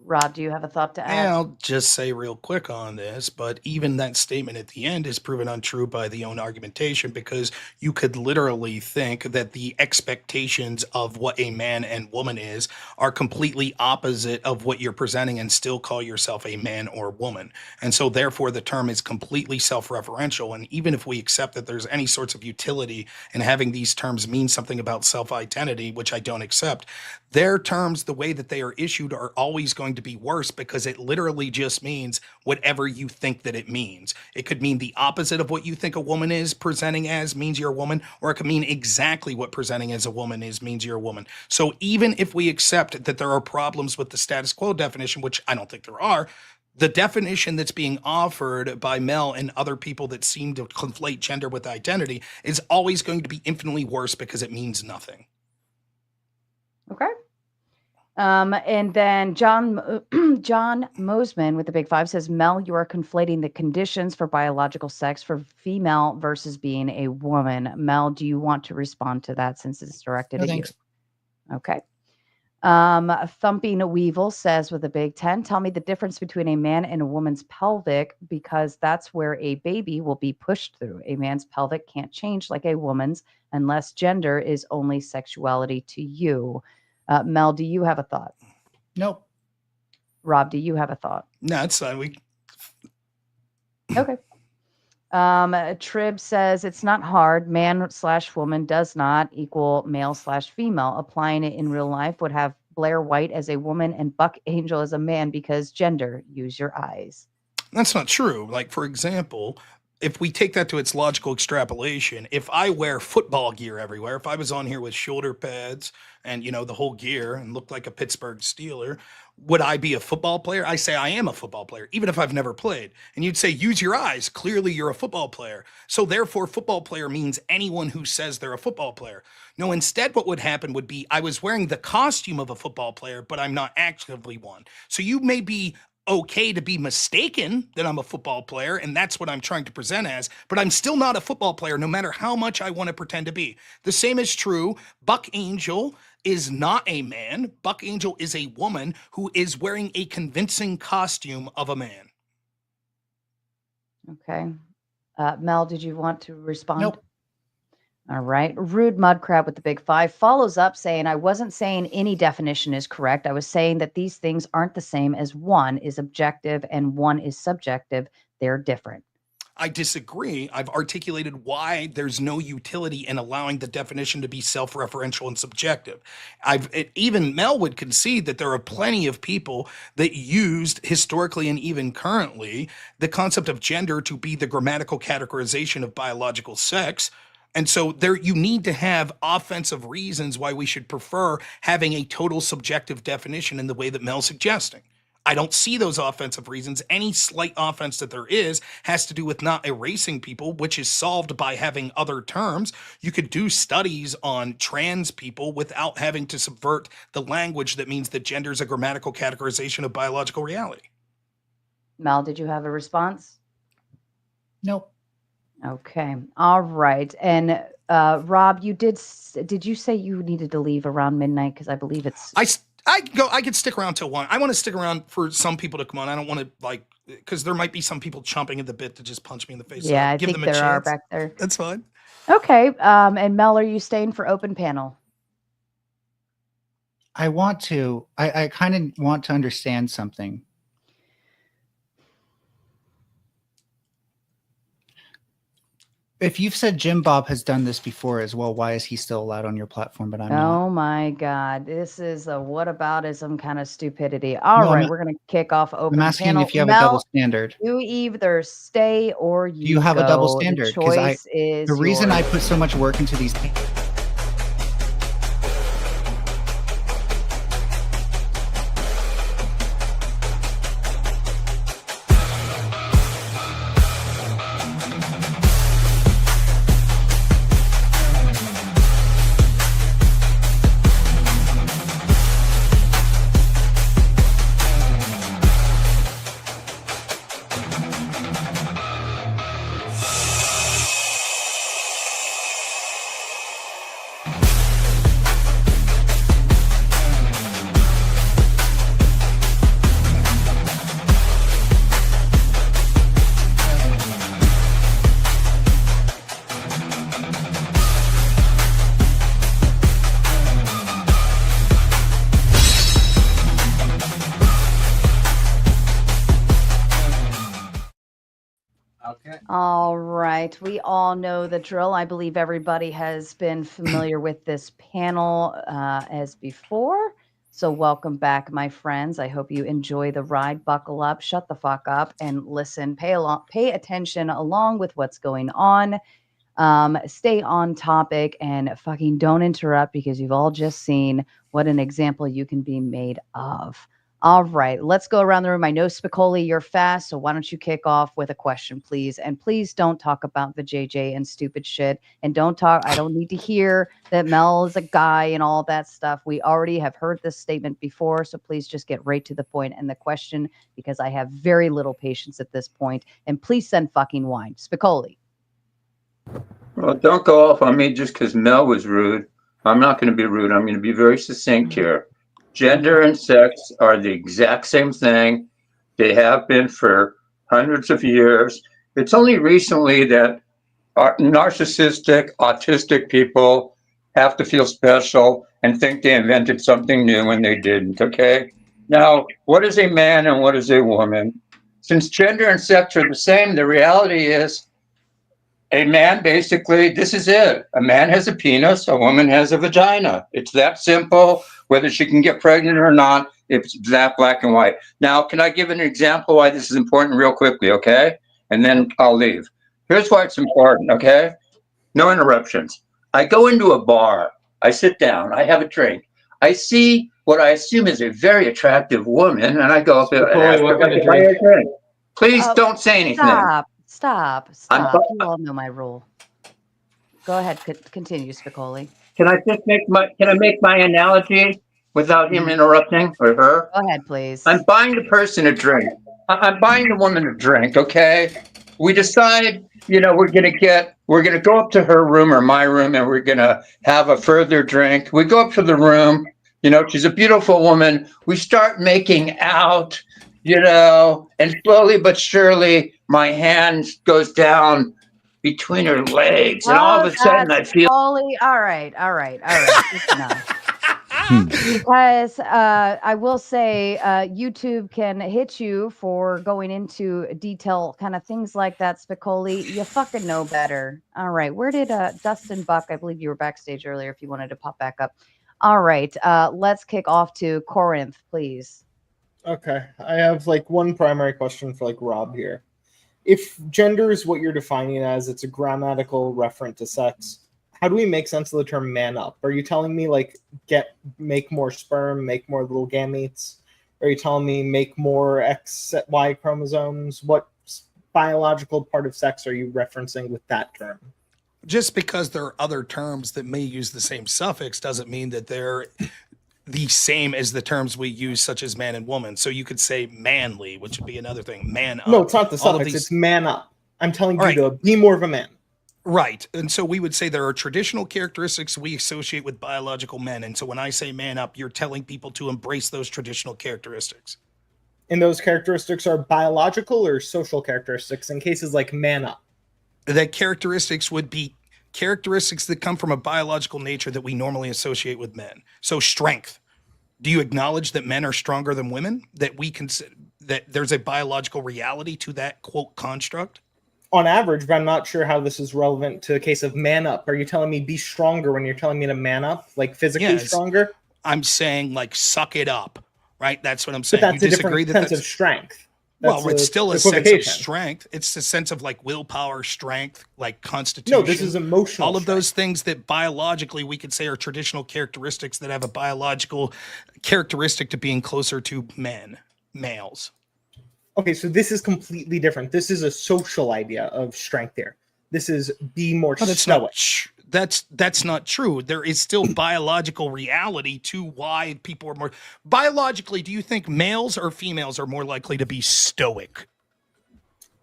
Rob, do you have a thought to add? Yeah, I'll just say real quick on this, but even that statement at the end is proven untrue by the own argumentation, because you could literally think that the expectations of what a man and woman is are completely opposite of what you're presenting and still call yourself a man or woman. And so therefore the term is completely self-referential. And even if we accept that there's any sorts of utility in having these terms mean something about self-identity, which I don't accept, their terms, the way that they are issued, are always going to be worse, because it literally just means whatever you think that it means. It could mean the opposite of what you think a woman is presenting as means you're a woman, or it could mean exactly what presenting as a woman is means you're a woman. So even if we accept that there are problems with the status quo definition, which I don't think there are, the definition that's being offered by Mel and other people that seem to conflate gender with identity is always going to be infinitely worse because it means nothing. Okay. And then John Mosman with the big five says, Mel, you are conflating the conditions for biological sex for female versus being a woman. Mel, do you want to respond to that since it's directed No, at thanks. you? Okay. Thumping Weevil says with a big 10, tell me the difference between a man and a woman's pelvic, because that's where a baby will be pushed through. A man's pelvic can't change like a woman's unless gender is only sexuality to you. Mel, do you have a thought? Nope. Rob, do you have a thought? No, it's fine. Okay. Trib says it's not hard. Man/woman does not equal male/female. Applying it in real life would have Blair White as a woman and Buck Angel as a man because gender. Use your eyes. That's not true. Like, for example, if we take that to its logical extrapolation, if I wear football gear everywhere, if I was on here with shoulder pads and, the whole gear and looked like a Pittsburgh Steeler, would I be a football player? I say I am a football player, even if I've never played. And you'd say, use your eyes. Clearly, you're a football player. So therefore, football player means anyone who says they're a football player. No, instead, what would happen would be I was wearing the costume of a football player, but I'm not actively one. So you may be okay to be mistaken that I'm a football player, and that's what I'm trying to present as, but I'm still not a football player no matter how much I want to pretend to be. The same is true. Buck Angel is not a man. Buck Angel is a woman who is wearing a convincing costume of a man. Okay. Mel, did you want to respond? Nope. All right. Rude Mudcrab with the big five follows up saying, I wasn't saying any definition is correct. I was saying that these things aren't the same as one is objective and one is subjective. They're different. I disagree. I've articulated why there's no utility in allowing the definition to be self-referential and subjective. Even Mel would concede that there are plenty of people that used historically and even currently the concept of gender to be the grammatical categorization of biological sex. And so you need to have offensive reasons why we should prefer having a total subjective definition in the way that Mel's suggesting. I don't see those offensive reasons. Any slight offense that there is has to do with not erasing people, which is solved by having other terms. You could do studies on trans people without having to subvert the language that means that gender is a grammatical categorization of biological reality. Mel, did you have a response? Nope. Okay. All right. And Rob, did you say you needed to leave around midnight? Because I believe it's... I could stick around till 1. I want to stick around for some people to come on. I don't want to because there might be some people chomping at the bit to just punch me in the face. Yeah, so I think there are back there. That's fine. Okay. And Mel, are you staying for open panel? I want to. I kind of want to understand something. If you've said Jim Bob has done this before as well, why is he still allowed on your platform, but I'm not? Oh my God. This is a whataboutism kind of stupidity. All right, we're going to kick off open I'm asking panel. if you have Mel, a double standard. You either stay or you You have go. a double standard. The choice is the reason yours. I put so much work into these. All right. We all know the drill. I believe everybody has been familiar with this panel as before. So welcome back, my friends. I hope you enjoy the ride. Buckle up, shut the fuck up, and listen. Pay attention along with what's going on. Stay on topic and fucking don't interrupt, because you've all just seen what an example you can be made of. All right, let's go around the room. I know Spicoli, you're fast, so why don't you kick off with a question, please? And please don't talk about the JJ and stupid shit. And don't talk, I don't need to hear that Mel is a guy and all that stuff. We already have heard this statement before, so please just get right to the point and the question, because I have very little patience at this point. And please send fucking wine. Spicoli. Well, don't go off on me just because Mel was rude. I'm not going to be rude. I'm going to be very succinct here. Gender and sex are the exact same thing. They have been for hundreds of years. It's only recently that narcissistic, autistic people have to feel special and think they invented something new when they didn't, okay? Now, what is a man and what is a woman? Since gender and sex are the same, the reality is a man, basically, this is it. A man has a penis, a woman has a vagina. It's that simple. Whether she can get pregnant or not, it's that black and white. Now, can I give an example why this is important real quickly, okay? And then I'll leave. Here's why it's important, okay? No interruptions. I go into a bar. I sit down. I have a drink. I see what I assume is a very attractive woman, and I go up and ask her, "Can I buy you a drink?" Please don't say anything. Stop. You all know my rule. Go ahead. Continue, Spicoli. Can I just make my analogy without him interrupting, or her? Go ahead, please. I'm buying the person a drink. I'm buying the woman a drink, okay? We decide, we're gonna go up to her room or my room, and we're gonna have a further drink. We go up to the room, she's a beautiful woman. We start making out, and slowly but surely my hand goes down between her legs, and all of a sudden I feel. All right. It's enough. Because I will say YouTube can hit you for going into detail kind of things like that, Spicoli. You fucking know better. All right. Where did Dustin Buck, I believe you were backstage earlier if you wanted to pop back up. All right. Let's kick off to Corinth, please. Okay. I have one primary question for Rob here. If gender is what you're defining as, it's a grammatical referent to sex, how do we make sense of the term man up? Are you telling me make more sperm, make more little gametes? Are you telling me make more X, Y chromosomes? What biological part of sex are you referencing with that term? Just because there are other terms that may use the same suffix doesn't mean that they're the same as the terms we use, such as man and woman. So you could say manly, which would be another thing. Man up. No, it's not the suffix. It's man up. I'm telling you to be more of a man. Right. And so we would say there are traditional characteristics we associate with biological men. And so when I say man up, you're telling people to embrace those traditional characteristics. And those characteristics are biological or social characteristics in cases like man up? The characteristics would be characteristics that come from a biological nature that we normally associate with men. So strength. Do you acknowledge that men are stronger than women? That we consider that there's a biological reality to that quote construct? On average, but I'm not sure how this is relevant to a case of man up. Are you telling me be stronger when you're telling me to man up, physically stronger? I'm saying suck it up, right? That's what I'm saying. But that's a different sense of strength. It's still a sense of strength. It's a sense of willpower, strength, constitution. No, this is emotional. All of those things that biologically we could say are traditional characteristics that have a biological characteristic to being closer to males. Okay, so this is completely different. This is a social idea of strength here. This is be more stoic. That's not true. There is still biological reality to why people are more biologically. Do you think males or females are more likely to be stoic?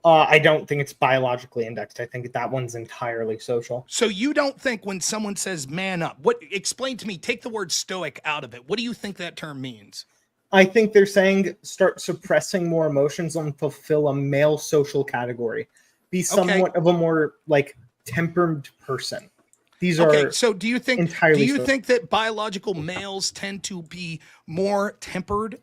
I don't think it's biologically indexed. I think that one's entirely social. So you don't think when someone says man up, explain to me, take the word stoic out of it. What do you think that term means? I think they're saying start suppressing more emotions and fulfill a male social category. Be somewhat of a more tempered person. These are so do you think that biological males tend to be more tempered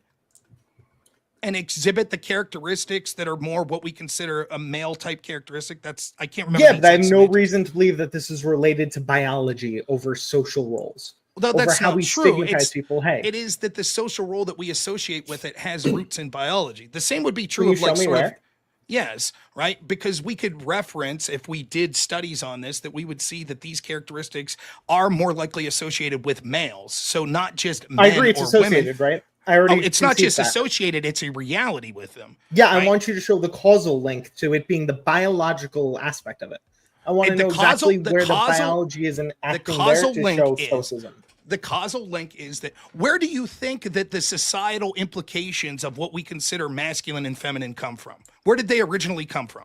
and exhibit the characteristics that are more what we consider a male type characteristic? I can't remember. Yeah, but I have no reason to believe that this is related to biology over social roles. Though that's not true. It is that the social role that we associate with it has roots in biology. The same would be true of yes, right? Because we could reference, if we did studies on this, that we would see that these characteristics are more likely associated with males. So not just men I agree it's associated, women. Right? I already it's not concede just that. associated, it's a reality with them. Yeah, right? I want you to show the causal link to it being the biological aspect of it. I want to know exactly where the biology is acting there to show stoicism. The causal link is that where do you think that the societal implications of what we consider masculine and feminine come from? Where did they originally come from?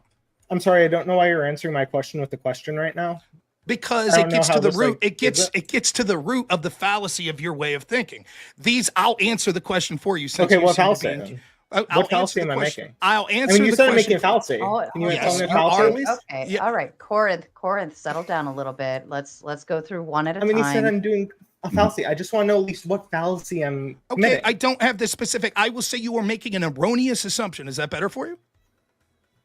I'm sorry, I don't know why you're answering my question with the question right now. Because it gets to the root. It gets to the root of the fallacy of your way of thinking. I'll answer the question for you. Okay, what fallacy? What fallacy am I making? I'll answer. You said I'm making a fallacy. Can you tell me a fallacy at least? Okay, yeah. All right, Corinth, settle down a little bit. Let's go through one at a time. You said I'm doing a fallacy. I just want to know at least what fallacy I'm committing. I don't have the specific. I will say you are making an erroneous assumption. Is that better for you?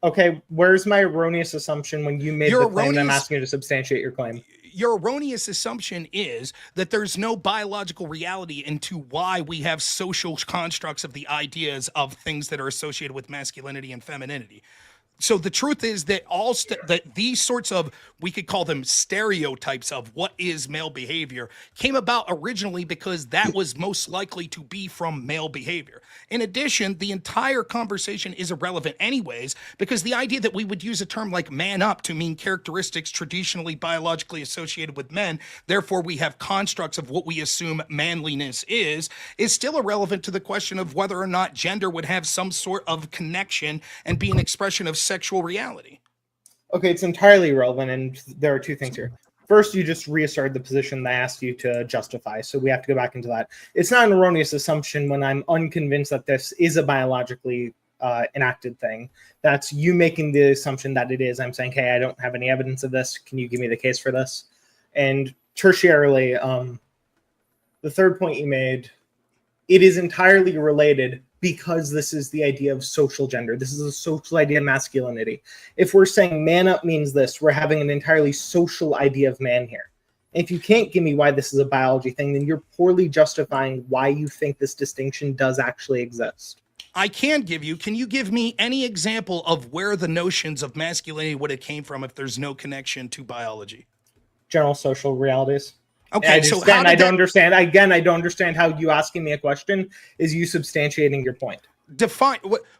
Okay, where's my erroneous assumption when you made the claim that I'm asking you to substantiate your claim? Your erroneous assumption is that there's no biological reality into why we have social constructs of the ideas of things that are associated with masculinity and femininity. So the truth is that that these sorts of, we could call them stereotypes of what is male behavior, came about originally because that was most likely to be from male behavior. In addition, the entire conversation is irrelevant anyways, because the idea that we would use a term like man up to mean characteristics traditionally biologically associated with men, therefore we have constructs of what we assume manliness is still irrelevant to the question of whether or not gender would have some sort of connection and be an expression of sexual reality. Okay, it's entirely irrelevant, and there are two things here. First, you just reasserted the position that I asked you to justify, so we have to go back into that. It's not an erroneous assumption when I'm unconvinced that this is a biologically enacted thing. That's you making the assumption that it is. I'm saying, hey, I don't have any evidence of this. Can you give me the case for this? And tertiarily, the third point you made, it is entirely related because this is the idea of social gender. This is a social idea of masculinity. If we're saying man up means this, we're having an entirely social idea of man here. And if you can't give me why this is a biology thing, then you're poorly justifying why you think this distinction does actually exist. I can you give me any example of where the notions of masculinity would have came from if there's no connection to biology? General social realities. Okay, so I don't understand. Again, I don't understand how you asking me a question is you substantiating your point.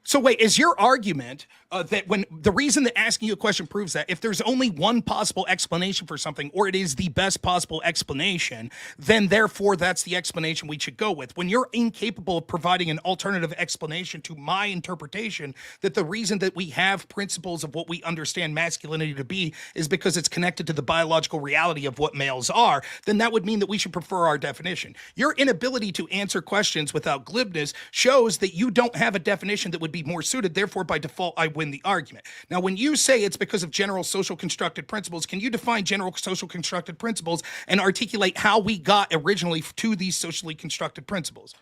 So wait, is your argument that when the reason that asking you a question proves that if there's only one possible explanation for something, or it is the best possible explanation, then therefore that's the explanation we should go with? When you're incapable of providing an alternative explanation to my interpretation, that the reason that we have principles of what we understand masculinity to be is because it's connected to the biological reality of what males are, then that would mean that we should prefer our definition. Your inability to answer questions without glibness shows that you don't have a definition that would be more suited. Therefore, by default, I win the argument. Now, when you say it's because of general social constructed principles, can you define general social constructed principles and articulate how we got originally to these socially constructed principles?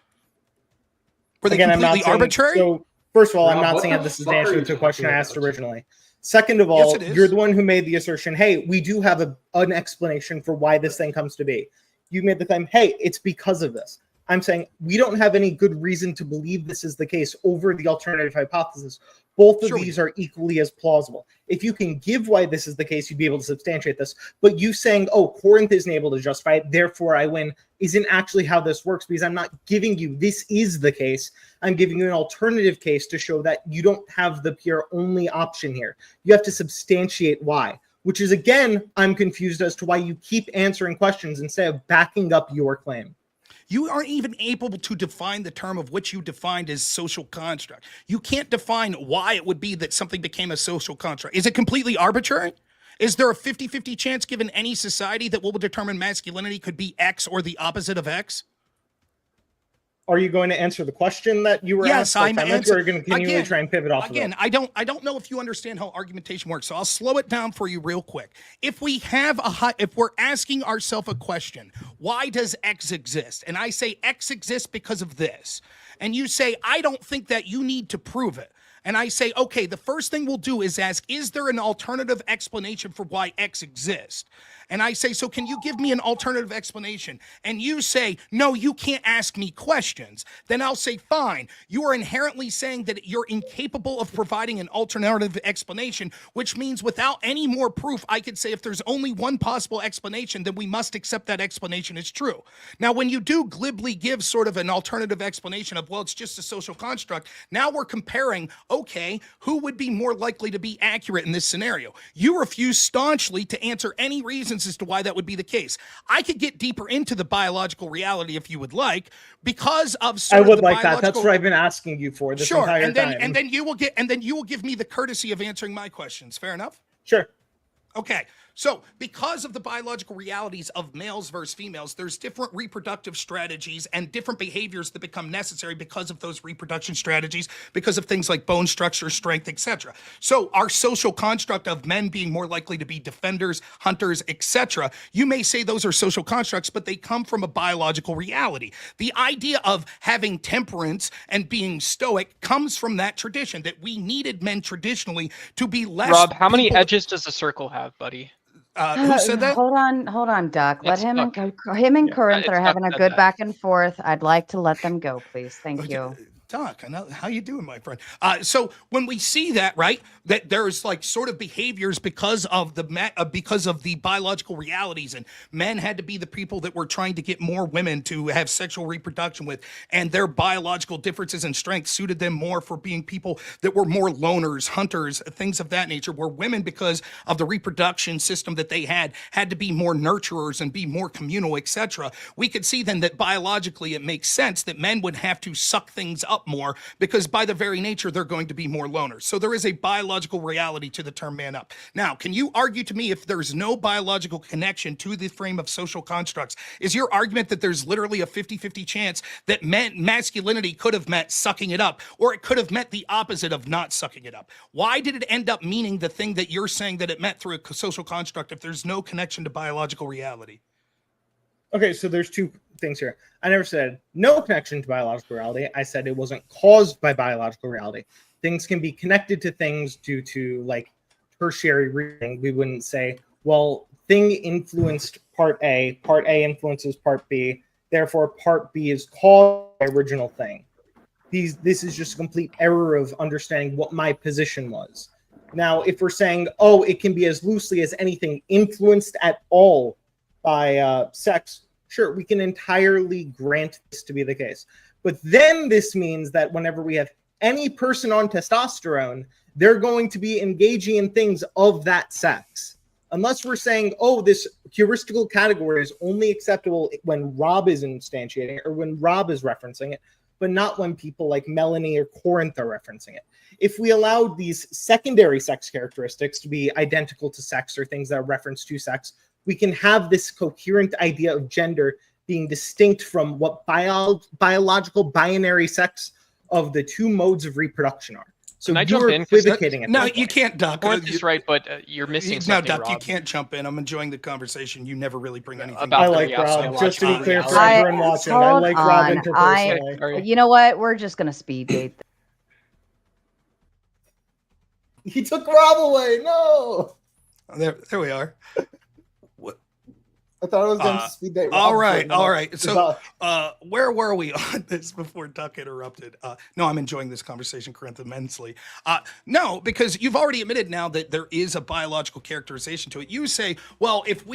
Were they completely arbitrary? So, first of all, I'm not saying that this is the answer to the question I asked originally. Second of all, you're the one who made the assertion, hey, we do have an explanation for why this thing comes to be. You made the claim, hey, it's because of this. I'm saying we don't have any good reason to believe this is the case over the alternative hypothesis. Both of these are equally as plausible. If you can give why this is the case, you'd be able to substantiate this. But you saying, oh, Corinth isn't able to justify it, therefore I win, isn't actually how this works, because I'm not giving you this is the case. I'm giving you an alternative case to show that you don't have the pure only option here. You have to substantiate why, which is, again, I'm confused as to why you keep answering questions instead of backing up your claim. You aren't even able to define the term of which you defined as social construct. You can't define why it would be that something became a social construct. Is it completely arbitrary? Is there a 50-50 chance given any society that what will determine masculinity could be X or the opposite of X? Are you going to answer the question that you were asked? Yes, I'm answering. Or are you going to continually try and pivot off of it? I don't know if you understand how argumentation works, so I'll slow it down for you real quick. If we're asking ourselves a question, why does X exist? And I say X exists because of this. And you say, I don't think that you need to prove it. And I say, okay, the first thing we'll do is ask, is there an alternative explanation for why X exists? and I say, so can you give me an alternative explanation? And you say, no, you can't ask me questions. Then I'll say, fine. You are inherently saying that you're incapable of providing an alternative explanation, which means without any more proof, I could say if there's only one possible explanation, then we must accept that explanation is true. Now, when you do glibly give sort of an alternative explanation of, well, it's just a social construct, now we're comparing, okay, who would be more likely to be accurate in this scenario? You refuse staunchly to answer any reasons as to why that would be the case. I could get deeper into the biological reality if you would like, because of I would like that. That's what I've been asking you for this entire time. And then you will give me the courtesy of answering my questions. Fair enough? Sure. Okay. So because of the biological realities of males versus females, there's different reproductive strategies and different behaviors that become necessary because of those reproduction strategies, because of things like bone structure, strength, etc. So our social construct of men being more likely to be defenders, hunters, etc., you may say those are social constructs, but they come from a biological reality. The idea of having temperance and being stoic comes from that tradition, that we needed men traditionally to be less... Rob, how many edges does a circle have, buddy? Who said that? Hold on, Doc. Let Yes, him Doc. and Corinth it's are having a Doc good said that. back and forth. I'd like to let them go, please. Thank you. Doc, I know how you doing, my friend. So when we see that, right, that there's like sort of behaviors because of the biological realities, and men had to be the people that were trying to get more women to have sexual reproduction with, and their biological differences and strengths suited them more for being people that were more loners, hunters, things of that nature, where women, because of the reproduction system that they had to be more nurturers and be more communal, etc. We could see then that biologically it makes sense that men would have to suck things up more, because by the very nature they're going to be more loners. So there is a biological reality to the term man up. Now, can you argue to me, if there's no biological connection to the frame of social constructs, is your argument that there's literally a 50-50 chance that masculinity could have meant sucking it up, or it could have meant the opposite of not sucking it up? Why did it end up meaning the thing that you're saying that it meant through a social construct if there's no connection to biological reality? Okay, so there's two things here. I never said no connection to biological reality. I said it wasn't caused by biological reality. Things can be connected to things due to like tertiary reasoning. We wouldn't say, well, thing influenced part A influences part B, therefore part B is caused by original thing. This is just a complete error of understanding what my position was. Now, if we're saying, oh, it can be as loosely as anything influenced at all by sex, sure, we can entirely grant this to be the case. But then this means that whenever we have any person on testosterone, they're going to be engaging in things of that sex. Unless we're saying, oh, this heuristical category is only acceptable when Rob is instantiating it or when Rob is referencing it, but not when people like Melanie or Corinth are referencing it. If we allowed these secondary sex characteristics to be identical to sex or things that are referenced to sex, we can have this coherent idea of gender being distinct from what biological binary sex of the two modes of reproduction are. So you're equivocating at No, that you point. can't, Doc. Corinth is right, but you're missing No, something, Doc, Rob. you can't jump in. I'm enjoying the conversation. You never really bring anything About I up. like the Rob. Just to be clear for I- everyone watching, I hold like Rob on. interpersonally. Sorry. You know what? We're just going to speed date this. He took Rob away. No. There we are. I thought I was going to speed date Rob. All for a right, minute. all right. So, It's where were we on this before Duck interrupted? No, I'm enjoying this conversation, Corinth, immensely. No, because you've already admitted now that there is a biological characterization to it. You say, well, it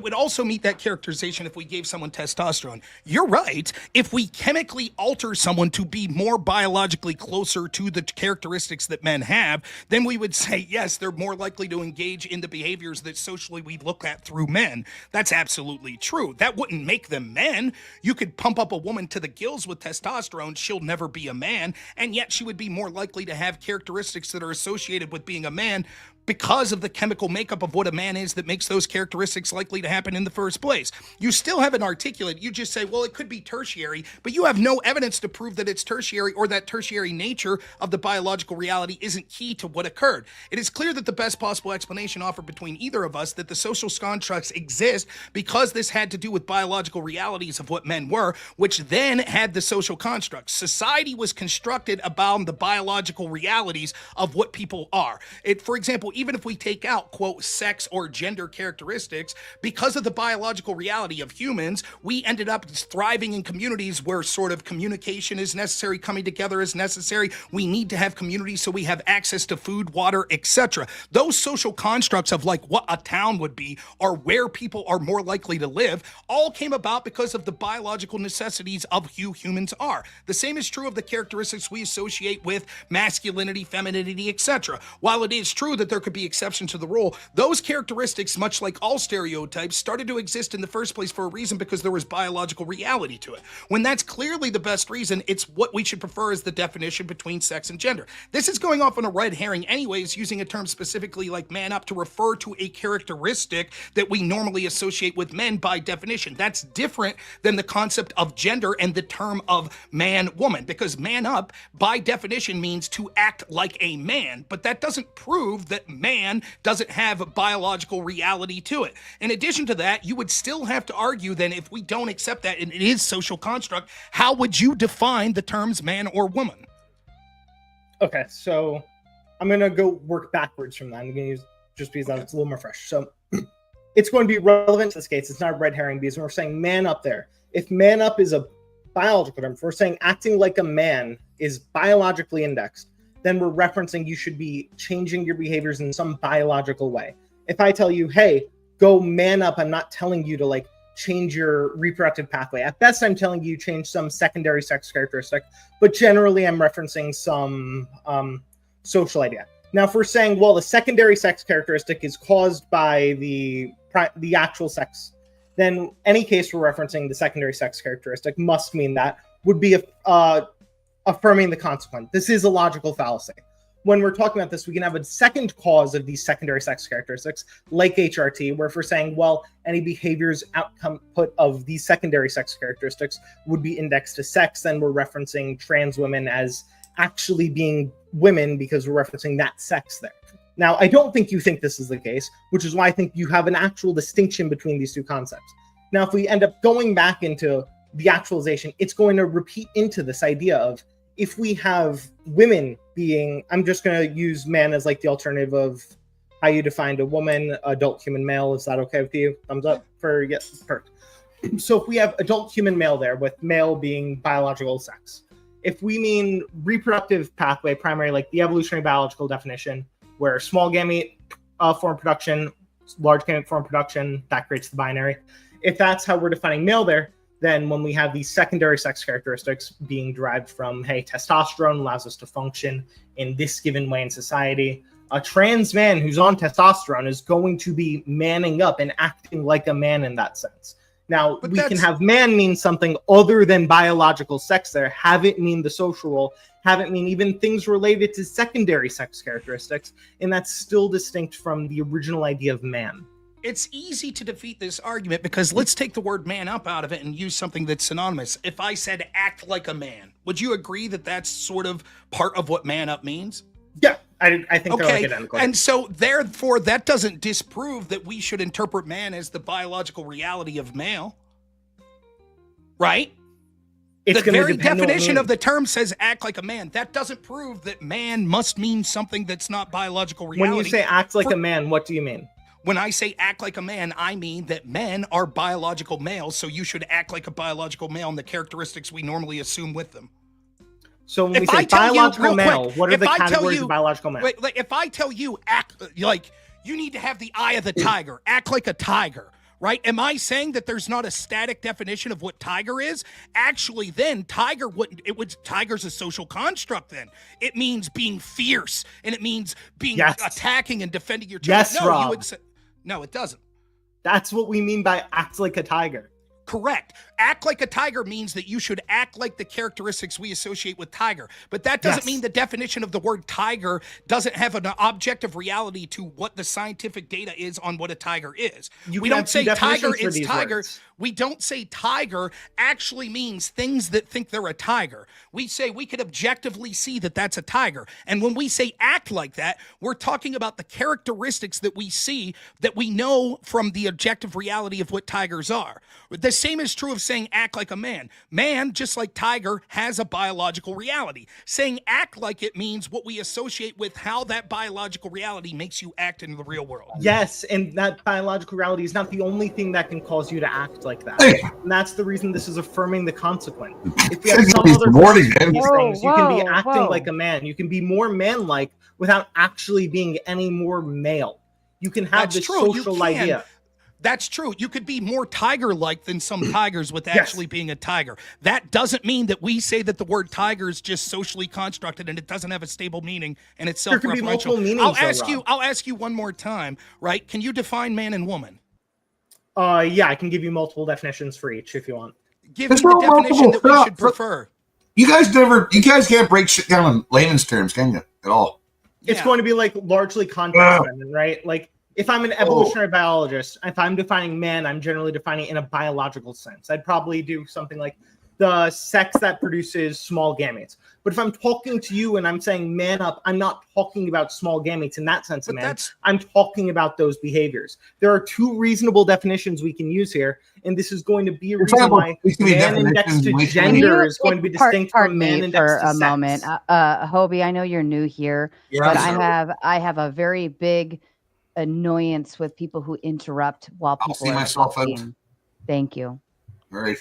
would also meet that characterization if we gave someone testosterone. You're right. If we chemically alter someone to be more biologically closer to the characteristics that men have, then we would say, yes, they're more likely to engage in the behaviors that socially we look at through men. That's absolutely true. That wouldn't make them men. You could pump up a woman to the gills with testosterone, she'll never be a man, and yet she would be more likely to have characteristics that are associated with being a man because of the chemical makeup of what a man is that makes those characteristics likely to happen in the first place. You still haven't articulated. You just say, well, it could be tertiary, but you have no evidence to prove that it's tertiary or that tertiary nature of the biological reality isn't key to what occurred. It is clear that the best possible explanation offered between either of us that the social constructs exist because this had to do with biological realities of what men were, which then had the social constructs. Society was constructed about the biological realities of what people are. For example, even if we take out, quote, sex or gender characteristics, because of the biological reality of humans, we ended up thriving in communities where sort of communication is necessary, coming together is necessary. We need to have communities so we have access to food, water, etc. Those social constructs of like what a town would be or where people are more likely to live all came about because of the biological necessities of who humans are. The same is true of the characteristics we associate with masculinity, femininity, etc. While it is true that there could be exceptions to the rule, those characteristics, much like all stereotypes, started to exist in the first place for a reason, because there was biological reality to it. When that's clearly the best reason, it's what we should prefer as the definition between sex and gender. This is going off on a red herring anyways, using a term specifically like man up to refer to a characteristic that we normally associate with men by definition. That's different than the concept of gender and the term of man, woman, because man up by definition means to act like a man, but that doesn't prove that man doesn't have a biological reality to it. In addition to that, you would still have to argue then, if we don't accept that and it is social construct, how would you define the terms man or woman? Okay, so I'm going to go work backwards from that. I'm going to use just because it's a little more fresh. So it's going to be relevant to this case. It's not a red herring because we're saying man up there. If man up is a biological term, if we're saying acting like a man is biologically indexed, then we're referencing you should be changing your behaviors in some biological way. If I tell you, hey, go man up, I'm not telling you to like change your reproductive pathway. At best, I'm telling you change some secondary sex characteristic, but generally I'm referencing some social idea. Now, if we're saying, well, the secondary sex characteristic is caused by the actual sex, then any case we're referencing the secondary sex characteristic must mean that would be affirming the consequent. This is a logical fallacy. When we're talking about this, we can have a second cause of these secondary sex characteristics, like HRT, where if we're saying, well, any behaviors output of these secondary sex characteristics would be indexed to sex, then we're referencing trans women as actually being women because we're referencing that sex there. Now, I don't think you think this is the case, which is why I think you have an actual distinction between these two concepts. Now, if we end up going back into the actualization, it's going to repeat into this idea of, if we have women being, I'm just going to use man as like the alternative of how you defined a woman, adult human male. Is that okay with you? Thumbs up for yes, perfect. So if we have adult human male there, with male being biological sex, if we mean reproductive pathway, primary, like the evolutionary biological definition, where small gamete form production, large gamete form production, that creates the binary. If that's how we're defining male there, then when we have these secondary sex characteristics being derived from, hey, testosterone allows us to function in this given way in society, a trans man who's on testosterone is going to be manning up and acting like a man in that sense. Now, we can have man mean something other than biological sex there, have it mean the social role, have it mean even things related to secondary sex characteristics, and that's still distinct from the original idea of man. It's easy to defeat this argument because let's take the word man up out of it and use something that's synonymous. If I said act like a man, would you agree that that's sort of part of what man up means? Yeah, I think they're okay. like identical. And so therefore that doesn't disprove that we should interpret man as the biological reality of male. Right? It's the very definition of the term says act like a man. That doesn't prove that man must mean something that's not biological reality. When you say act like a man, what do you mean? When I say act like a man, I mean that men are biological males, so you should act like a biological male and the characteristics we normally assume with them. So when we say biological male, what are the categories of biological male? Like if I tell you act like you need to have the eye of the tiger, act like a tiger, right? Am I saying that there's not a static definition of what tiger is? Actually, then tiger's a social construct then. It means being fierce and it means being attacking and defending your child. Yes, Rob. No, it doesn't. That's what we mean by act like a tiger. correct. Act like a tiger means that you should act like the characteristics we associate with tiger. But that doesn't mean the definition of the word tiger doesn't have an objective reality to what the scientific data is on what a tiger is. We don't say tiger is tiger. We don't say tiger actually means things that think they're a tiger. We say we could objectively see that that's a tiger. And when we say act like that, we're talking about the characteristics that we see that we know from the objective reality of what tigers are. The same is true of saying act like a man. Man, just like tiger, has a biological reality. Saying act like it means what we associate with how that biological reality makes you act in the real world. Yes, and that biological reality is not the only thing that can cause you to act like that. And that's the reason this is affirming the consequent. If you have some other things, you can be acting like a man. You can be more man-like without actually being any more male. You can have this social idea. That's true. You could be more tiger-like than some tigers with actually being a tiger. That doesn't mean that we say that the word tiger is just socially constructed and it doesn't have a stable meaning and it's self-referential. I'll ask you one more time, right? Can you define man and woman? Yeah, I can give you multiple definitions for each if you want. Give me the definition that we should prefer. You guys can't break shit down in layman's terms, can you? At all? It's going to be like largely context, right? Like, if I'm an evolutionary biologist, if I'm defining man, I'm generally defining it in a biological sense. I'd probably do something like the sex that produces small gametes. But if I'm talking to you and I'm saying man up, I'm not talking about small gametes in that sense of man. I'm talking about those behaviors. There are two reasonable definitions we can use here, and this is going to be a reason why man index to gender is going to be distinct from man index to sex. Moment. Hobie, I know you're new here, but I have a very big annoyance with people who interrupt while people are talking. Thank you. All right.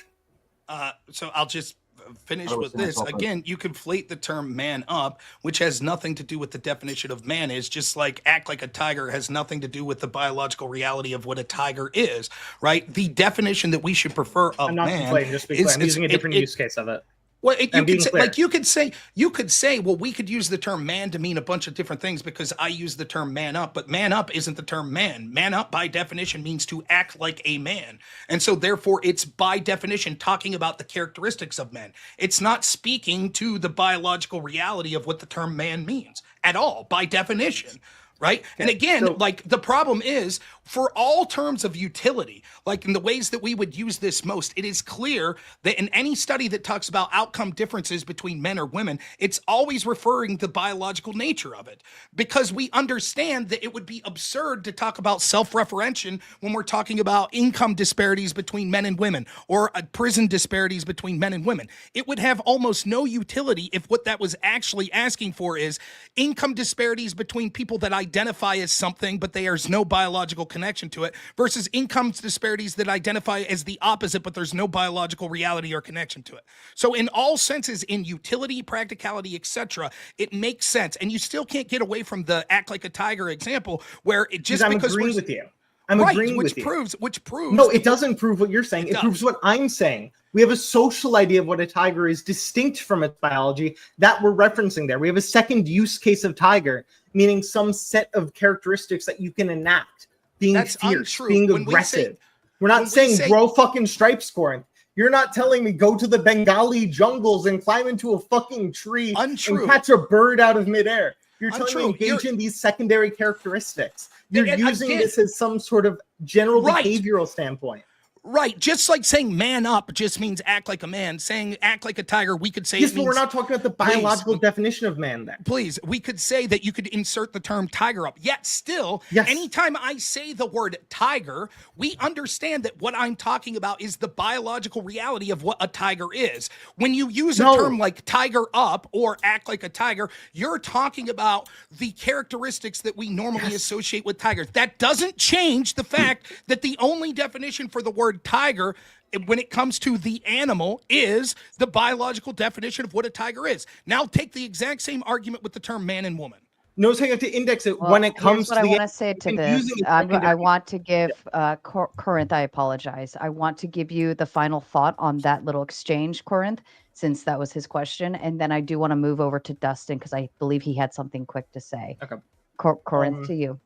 So I'll just finish with this. Again, you conflate the term man up, which has nothing to do with the definition of man is, just like act like a tiger has nothing to do with the biological reality of what a tiger is, right? The definition that we should prefer of man is I'm using a different use case of it. Well, you could say, well, we could use the term man to mean a bunch of different things because I use the term man up, but man up isn't the term man. Man up by definition means to act like a man. And so therefore it's by definition talking about the characteristics of men. It's not speaking to the biological reality of what the term man means at all by definition. Right. And again, like the problem is for all terms of utility, like in the ways that we would use this most, it is clear that in any study that talks about outcome differences between men or women, it's always referring to the biological nature of it, because we understand that it would be absurd to talk about self-referential when we're talking about income disparities between men and women or prison disparities between men and women. It would have almost no utility if what that was actually asking for is income disparities between people that identify as something, but there's no biological connection to it, versus income disparities that identify as the opposite, but there's no biological reality or connection to it. So in all senses, in utility, practicality, etc., it makes sense. And you still can't get away from the act like a tiger example where it just I'm because agreeing with you. I'm agreeing with you. Which proves. No, it doesn't prove what you're saying. It proves what I'm saying. We have a social idea of what a tiger is distinct from its biology that we're referencing there. We have a second use case of tiger, meaning some set of characteristics that you can enact. Being fierce, being aggressive. We're not saying grow fucking stripes, Corinth. You're not telling me go to the Bengali jungles and climb into a fucking tree and catch a bird out of midair. You're telling me engage in these secondary characteristics. You're using this as some sort of general behavioral standpoint. Right. Just like saying man up just means act like a man. Saying act like a tiger, we could say yes, but we're not talking about the biological definition of man there. Please, we could say that you could insert the term tiger up. Yet still, anytime I say the word tiger, we understand that what I'm talking about is the biological reality of what a tiger is. When you use a term like tiger up or act like a tiger, you're talking about the characteristics that we normally associate with tigers. That doesn't change the fact that the only definition for the word tiger when it comes to the animal is the biological definition of what a tiger is. Now take the exact same argument with the term man and woman. Notice how you have to index it when it comes to what I want to say to this. I want to give Corinth, I apologize. I want to give you the final thought on that little exchange, Corinth, since that was his question. And then I do want to move over to Dustin because I believe he had something quick to say. Okay. Corinth, to you.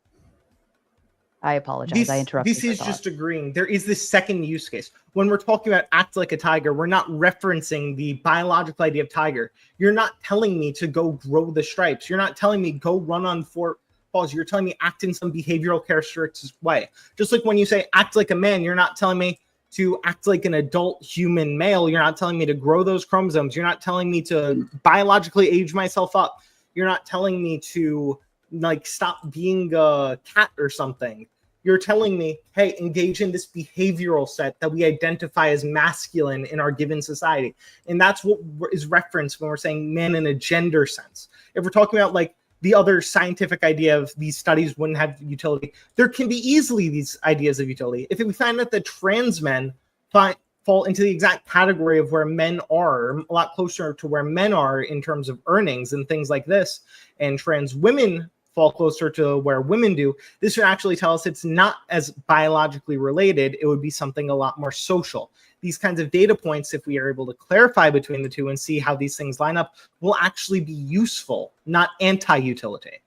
I apologize. I interrupted. This is just agreeing. There is this second use case. When we're talking about act like a tiger, we're not referencing the biological idea of tiger. You're not telling me to go grow the stripes. You're not telling me go run on 4 paws. You're telling me act in some behavioral characteristics way. Just like when you say act like a man, you're not telling me to act like an adult human male. You're not telling me to grow those chromosomes. You're not telling me to biologically age myself up. You're not telling me to like stop being a cat or something. You're telling me, hey, engage in this behavioral set that we identify as masculine in our given society. And that's what is referenced when we're saying man in a gender sense. If we're talking about like the other scientific idea of these studies wouldn't have utility, there can be easily these ideas of utility. If we find out that trans men fall into the exact category of where men are, a lot closer to where men are in terms of earnings and things like this, and trans women fall closer to where women do, this would actually tell us it's not as biologically related. It would be something a lot more social. These kinds of data points, if we are able to clarify between the two and see how these things line up, will actually be useful, not anti-utility.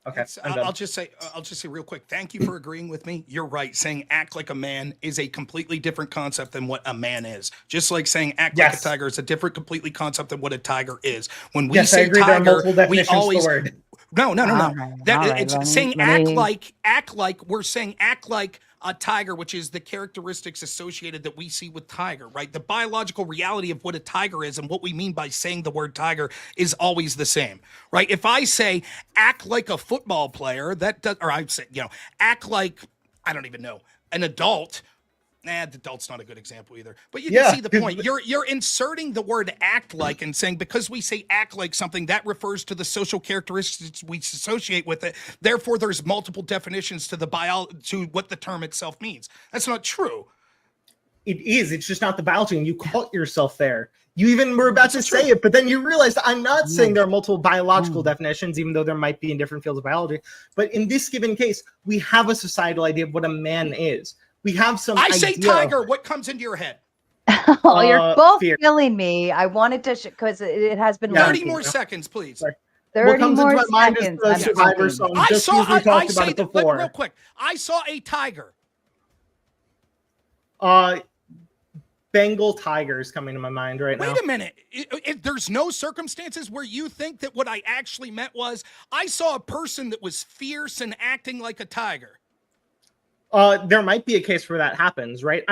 Okay, I'll just say real quick, thank you for agreeing with me. You're right. Saying act like a man is a completely different concept than what a man is. Just like saying act like a tiger is a different completely concept than what a tiger is. When we say tiger, we always no. Saying act like we're saying act like a tiger, which is the characteristics associated that we see with tiger, right? The biological reality of what a tiger is and what we mean by saying the word tiger is always the same, right? If I say act like a football player, that does, or I say, act like, I don't even know, an adult. The adult's not a good example either, but you can see the point. You're inserting the word act like and saying, because we say act like something, that refers to the social characteristics we associate with it. Therefore, there's multiple definitions to to what the term itself means. That's not true. It is. It's just not the biology. And you caught yourself there. You even were about to say it, but then you realized I'm not saying there are multiple biological definitions, even though there might be in different fields of biology. But in this given case, we have a societal idea of what a man is. We have some. I say tiger. What comes into your head? Oh, you're both killing me. I wanted to because it has been 30 more seconds, please. Sorry. 30 what comes more into my mind seconds. is the Survivor song. I just saw. we talked I about say it before. real quick. I saw a tiger. Bengal tiger is coming to my mind right now. Wait a minute. There's no circumstances where you think that what I actually meant was I saw a person that was fierce and acting like a tiger. There might be a case where that happens, right?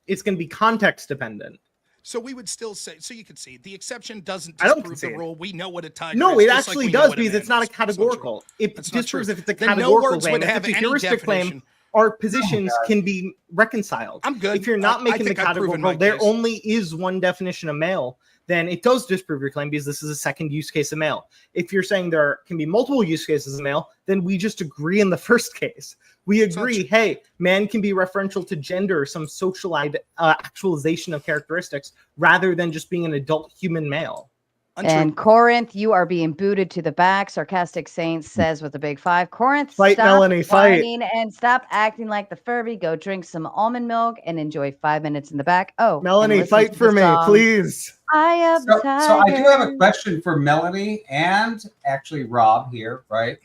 It's going to be context dependent. So we would still say, so you could see the exception doesn't disprove the rule. We know what a tiger is. No, it actually does because it's not a categorical. It disproves if it's a categorical claim. If it's a heuristic claim, our positions can be reconciled. I'm good. If you're not making the categorical, there only is one definition of male, then it does disprove your claim because this is a second use case of male. If you're saying there can be multiple use cases of male, then we just agree in the first case. We agree, hey, man can be referential to gender, some social actualization of characteristics, rather than just being an adult human male. And Corinth, you are being booted to the back. Sarcastic Saints says with a big 5. Corinth, fight, stop Melanie, fight. And stop acting like the Furby. Go drink some almond milk and enjoy 5 minutes in the back. Oh, Melanie, fight for me, please. I am so I do have a question for Melanie and actually Rob here, right?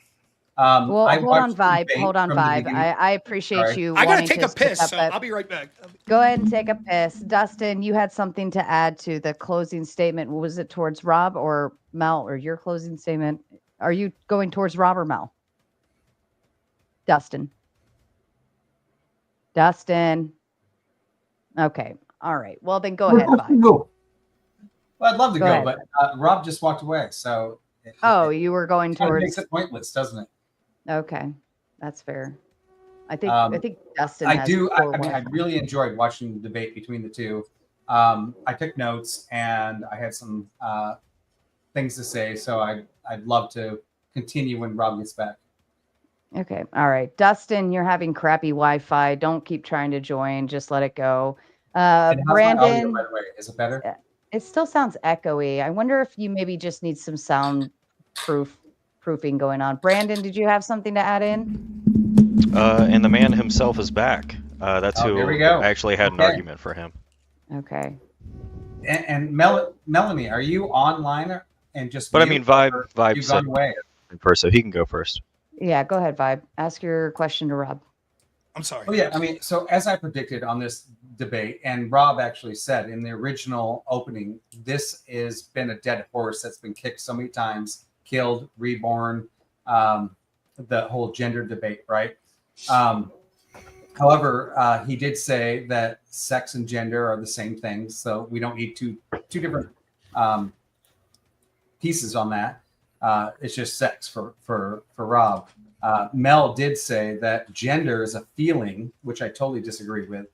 Well, hold on, Vibe. I appreciate you. I gotta take a piss, so I'll be right back. Go ahead and take a piss. Dustin, you had something to add to the closing statement. Was it towards Rob or Mel, or your closing statement? Are you going towards Rob or Mel? Dustin. Okay. All right. Well, then go ahead, Vibe. Well, I'd love to go, but Rob just walked away, so. You were going towards. It makes it pointless, doesn't it? Okay, that's fair. I think Dustin. I really enjoyed watching the debate between the two. I took notes and I had some things to say, so I'd love to continue when Rob gets back. Okay, all right, Dustin, you're having crappy Wi-Fi. Don't keep trying to join. Just let it go. Brandon, audio, by the way, is it better? It still sounds echoey. I wonder if you maybe just need some sound proofing going on. Brandon, did you have something to add in? And the man himself is back. That's who I actually had an argument for him. Okay. And Melanie, are you online and just? But I mean, Vibe said away first, so he can go first. Yeah, go ahead, Vibe. Ask your question to Rob. I'm sorry. Oh yeah, I mean, so as I predicted on this debate, and Rob actually said in the original opening, this has been a dead horse that's been kicked so many times, killed, reborn, the whole gender debate, right? However, he did say that sex and gender are the same thing, so we don't need two different pieces on that. It's just sex for Rob. Mel did say that gender is a feeling, which I totally disagree with.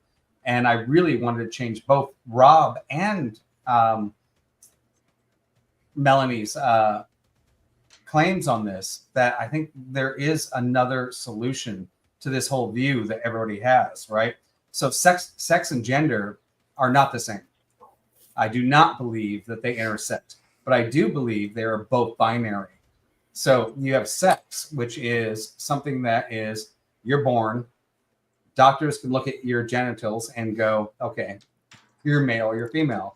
And I really wanted to change both Rob and Melanie's claims on this, that I think there is another solution to this whole view that everybody has, right? So sex and gender are not the same. I do not believe that they intersect, but I do believe they are both binary. So you have sex, which is something that is, you're born. Doctors can look at your genitals and go, okay, you're male or you're female.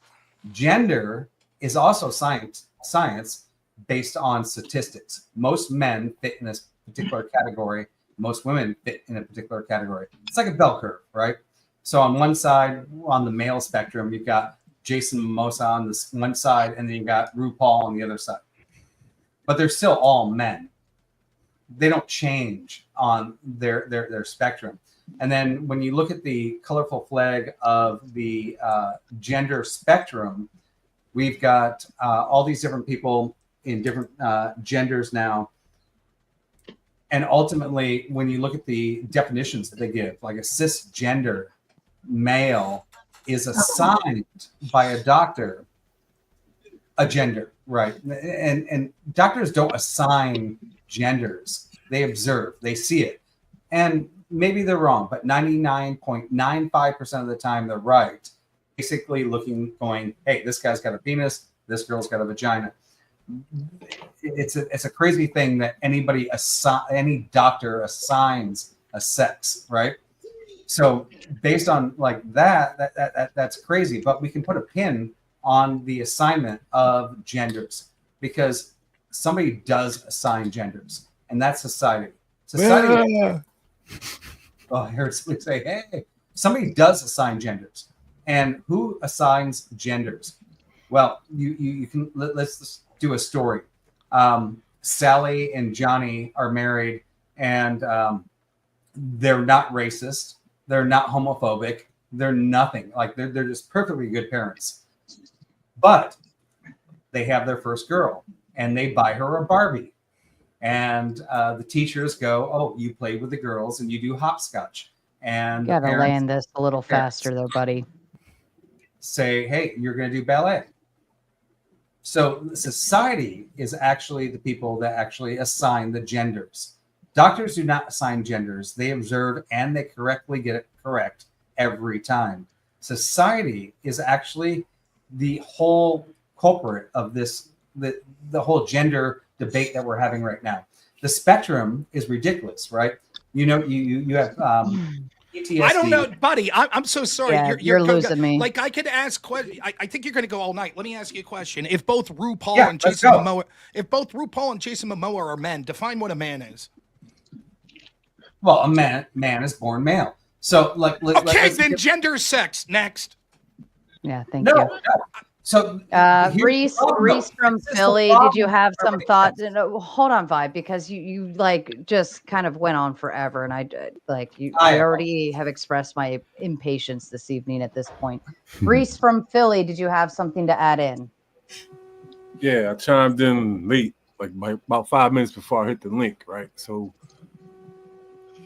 Gender is also science based on statistics. Most men fit in this particular category. Most women fit in a particular category. It's like a bell curve, right? So on one side, on the male spectrum, you've got Jason Momoa on this one side, and then you've got RuPaul on the other side. But they're still all men. They don't change on their spectrum. And then when you look at the colorful flag of the gender spectrum, we've got all these different people in different genders now. And ultimately, when you look at the definitions that they give, like a cisgender male is assigned by a doctor a gender, right? And doctors don't assign genders. They observe, they see it. And maybe they're wrong, but 99.95% of the time they're right. Basically going, hey, this guy's got a penis, this girl's got a vagina. It's a crazy thing that any doctor assigns a sex, right? So based on like that's crazy, but we can put a pin on the assignment of genders because somebody does assign genders, and that's society. Yeah. Oh, I heard somebody say, hey, somebody does assign genders. And who assigns genders? Well, you can, let's do a story. Sally and Johnny are married, and they're not racist. They're not homophobic. They're nothing. Like they're just perfectly good parents. But they have their first girl, and they buy her a Barbie. And the teachers go, oh, you play with the girls and you do hopscotch. And Gotta land this a little faster there, buddy. Say, hey, you're going to do ballet. So society is actually the people that actually assign the genders. Doctors do not assign genders. They observe and they correctly get it correct every time. Society is actually the whole culprit of this, the whole gender debate that we're having right now. The spectrum is ridiculous, right? You know, you have PTSD. I don't know, buddy. I'm so sorry. Yeah, you're losing me. Like I could ask questions. I think you're going to go all night. Let me ask you a question. If both RuPaul and Jason Momoa are men, define what a man is. Well, a man is born male. So then gender, sex. Next. Yeah, thank you. No. So Reese from Philly, did you have some thoughts? No, hold on, Vibe, because you like just kind of went on forever, and I already have expressed my impatience this evening at this point. Reese from Philly, did you have something to add in? Yeah, I chimed in late, like about 5 minutes before I hit the link, right? So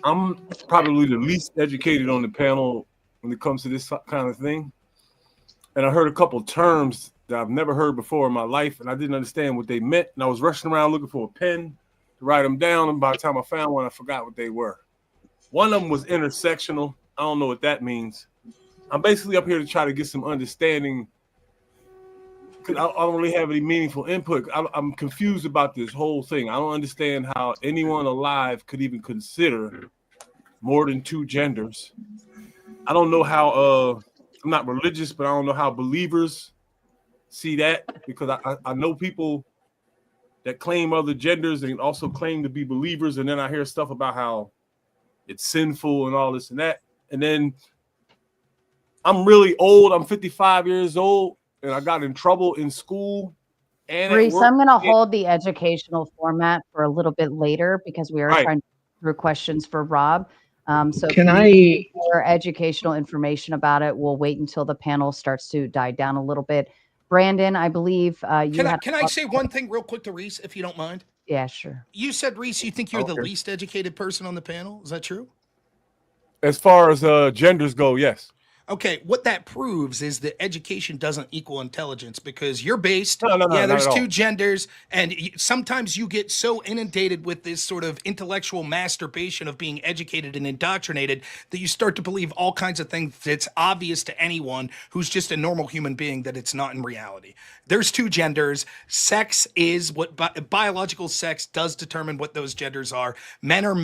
I'm probably the least educated on the panel when it comes to this kind of thing. And I heard a couple terms that I've never heard before in my life, and I didn't understand what they meant. And I was rushing around looking for a pen to write them down, and by the time I found one, I forgot what they were. One of them was intersectional. I don't know what that means. I'm basically up here to try to get some understanding because I don't really have any meaningful input. I'm confused about this whole thing. I don't understand how anyone alive could even consider more than two genders. I don't know how I'm not religious, but I don't know how believers see that because I know people that claim other genders and also claim to be believers, and then I hear stuff about how it's sinful and all this and that. And then I'm really old. I'm 55 years old, and I got in trouble in school and at Reese, work. I'm going to hold the educational format for a little bit later because we are Right. trying to go through questions for Rob. So Can if you I- need more educational information about it, we'll wait until the panel starts to die down a little bit. Brandon, I believe you Can I say one thing real quick to Reese, if you don't mind? Yeah, sure. You said, Reese, you think you're the Okay. least educated person on the panel. Is that true? As far as genders go, yes. Okay, what that proves is that education doesn't equal intelligence because you're based. No, not there's at two all. genders, and sometimes you get so inundated with this sort of intellectual masturbation of being educated and indoctrinated that you start to believe all kinds of things that's obvious to anyone who's just a normal human being that it's not in reality. There's two genders. Sex is what biological sex does determine what those genders are. Men are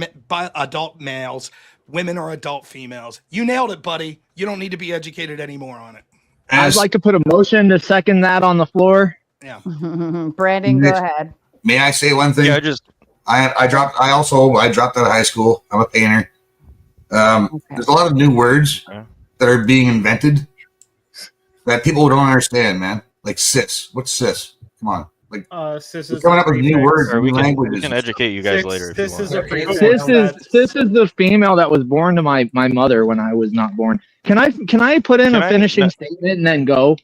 adult males. Women are adult females. You nailed it, buddy. You don't need to be educated anymore on it. I'd like to put a motion to second that on the floor. Yeah. Brandon, go ahead. May I say one thing? Yeah, I dropped out of high school. I'm a painter. There's a lot of new words that are being invented that people don't understand, man. Like cis. What's cis? Come on. Like cis we're is coming up with new words, we new can languages. educate you guys later if you want. Cis is the female that was born to my mother when I was not born. Can I put in a finishing statement and then go?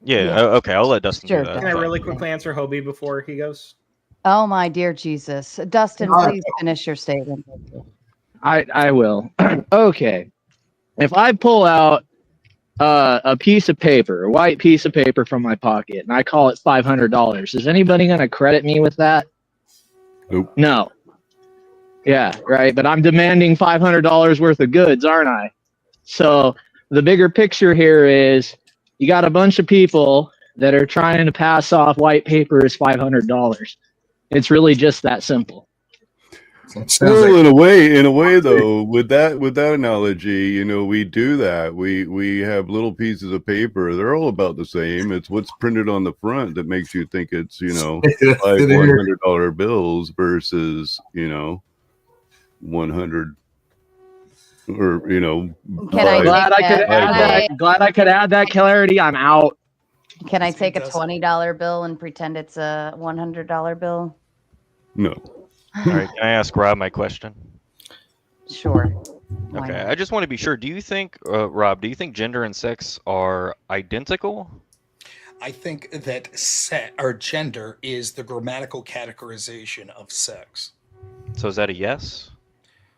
Yeah. Okay. I'll let Dustin do that. Can I really quickly answer Hobie before he goes? Oh, my dear Jesus. Dustin, please finish your statement. I will. Okay. If I pull out a piece of paper, a white piece of paper from my pocket, and I call it $500, is anybody going to credit me with that? Nope. No. Yeah, right. But I'm demanding $500 worth of goods, aren't I? So the bigger picture here is you got a bunch of people that are trying to pass off white paper as $500. It's really just that simple. Well, in a way, though, with that analogy, we do that. We have little pieces of paper. They're all about the same. It's what's printed on the front that makes you think it's like $100 bills versus 100 or glad I could add that clarity. I'm out. Can I take a $20 bill and pretend it's a $100 bill? No. All right. Can I ask Rob my question? Sure. Okay. I just want to be sure. Do you think, Rob, gender and sex are identical? I think that gender is the grammatical categorization of sex. So is that a yes?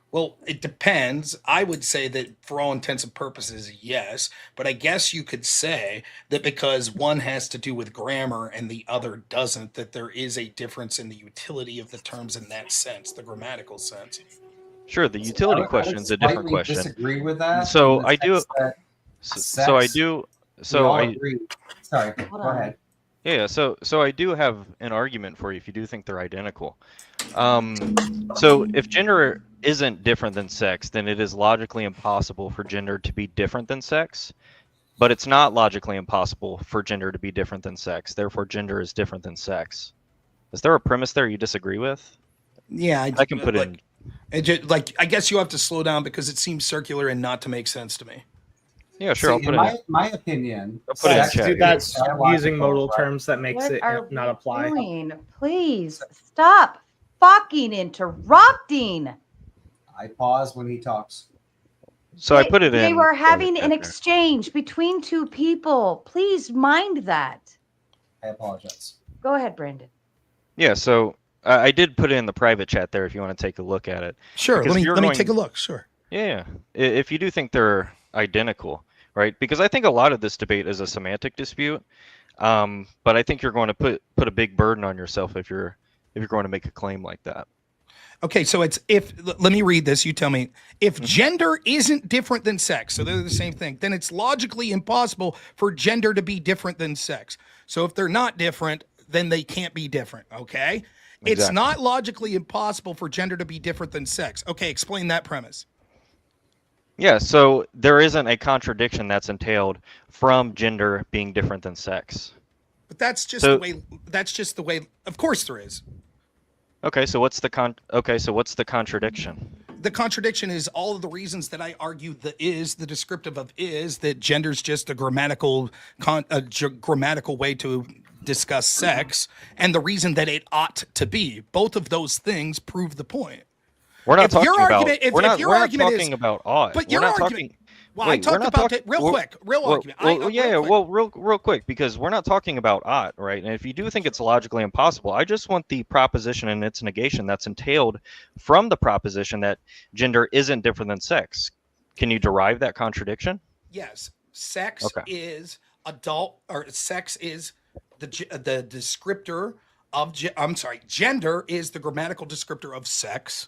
Well, it depends. I would say that for all intents and purposes, yes. But I guess you could say that because one has to do with grammar and the other doesn't, that there is a difference in the utility of the terms in that sense, the grammatical sense. Sure, the utility question is a different question. Disagree with that. So I do. Sorry, go ahead. Yeah, so I do have an argument for you if you do think they're identical. So if gender isn't different than sex, then it is logically impossible for gender to be different than sex. But it's not logically impossible for gender to be different than sex. Therefore, gender is different than sex. Is there a premise there you disagree with? Yeah, I can put in. I guess you have to slow down because it seems circular and not to make sense to me. Yeah, sure. I'll put it. My opinion. I'll put it in chat. That's using modal terms that makes it not apply. Please stop fucking interrupting. I pause when he talks. So I put it in. They were having an exchange between two people. Please mind that. I apologize. Go ahead, Brandon. Yeah, so I did put it in the private chat there if you want to take a look at it. Sure, let me take a look. Sure. Yeah, if you do think they're identical, right? Because I think a lot of this debate is a semantic dispute, but I think you're going to put a big burden on yourself if you're going to make a claim like that. Okay, so let me read this. You tell me. If gender isn't different than sex, so they're the same thing, then it's logically impossible for gender to be different than sex. So if they're not different, then they can't be different, okay? Exactly. It's not logically impossible for gender to be different than sex. Okay, explain that premise. Yeah, so there isn't a contradiction that's entailed from gender being different than sex. But that's just the way. Of course there is. Okay, so what's the contradiction? The contradiction is all of the reasons that I argue the descriptive of is, that gender's just a grammatical way to discuss sex, and the reason that it ought to be. Both of those things prove the point. We're not If talking your about. argument- if- we're if not, your we're not argument talking is- about ought. but We're your not argument- talking. Well, I Wait, we're talked not about talking- it real well, quick. Real well, argument. well, real yeah, quick. well, real quick, because we're not talking about ought, right? And if you do think it's logically impossible, I just want the proposition and its negation that's entailed from the proposition that gender isn't different than sex. Can you derive that contradiction? Yes, sex Okay. is adult, or sex is the descriptor of. Gender is the grammatical descriptor of sex.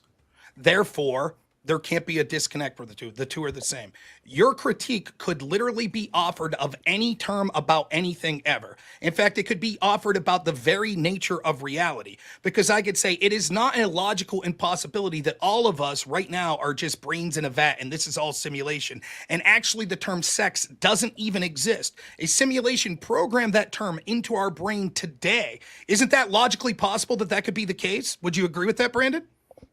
Therefore, there can't be a disconnect for the two. The two are the same. Your critique could literally be offered of any term about anything ever. In fact, it could be offered about the very nature of reality, because I could say it is not a logical impossibility that all of us right now are just brains in a vat and this is all simulation. And actually the term sex doesn't even exist. A simulation programmed that term into our brain today. Isn't that logically possible that that could be the case? Would you agree with that, Brandon?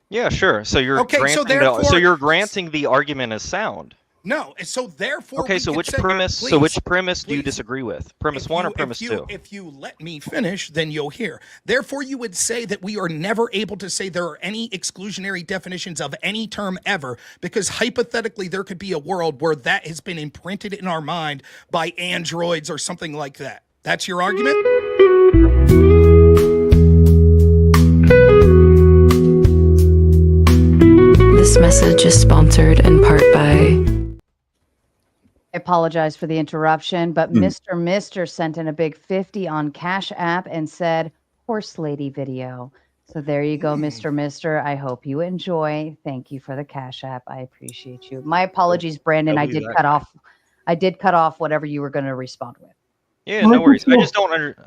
Yeah, sure. So you're Okay, so granting therefore- so you're granting the argument as sound. No, and so therefore. Okay, we so could which say- premise? please, so which premise do you please. disagree with? Premise one or premise two? If you let me finish, then you'll hear. Therefore, you would say that we are never able to say there are any exclusionary definitions of any term ever, because hypothetically there could be a world where that has been imprinted in our mind by androids or something like that. That's your argument? This message is sponsored in part by. I apologize for the interruption, but Mr. sent in a big 50 on Cash App and said, horse lady video. So there you go, Mr. I hope you enjoy. Thank you for the Cash App. I appreciate you. My apologies, Brandon. I did cut off whatever you were going to respond with. Yeah, no worries. I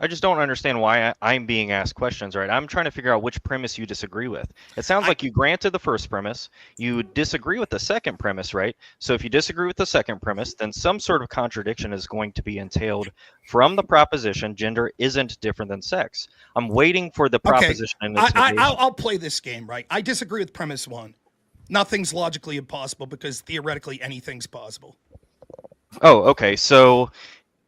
just don't understand why I'm being asked questions, right? I'm trying to figure out which premise you disagree with. It sounds like you granted the first premise, you disagree with the second premise, right? So if you disagree with the second premise, then some sort of contradiction is going to be entailed from the proposition gender isn't different than sex. I'm waiting for the proposition and its negation. I'll play this game, right? I disagree with premise one. Nothing's logically impossible because theoretically anything's possible. Oh, okay. So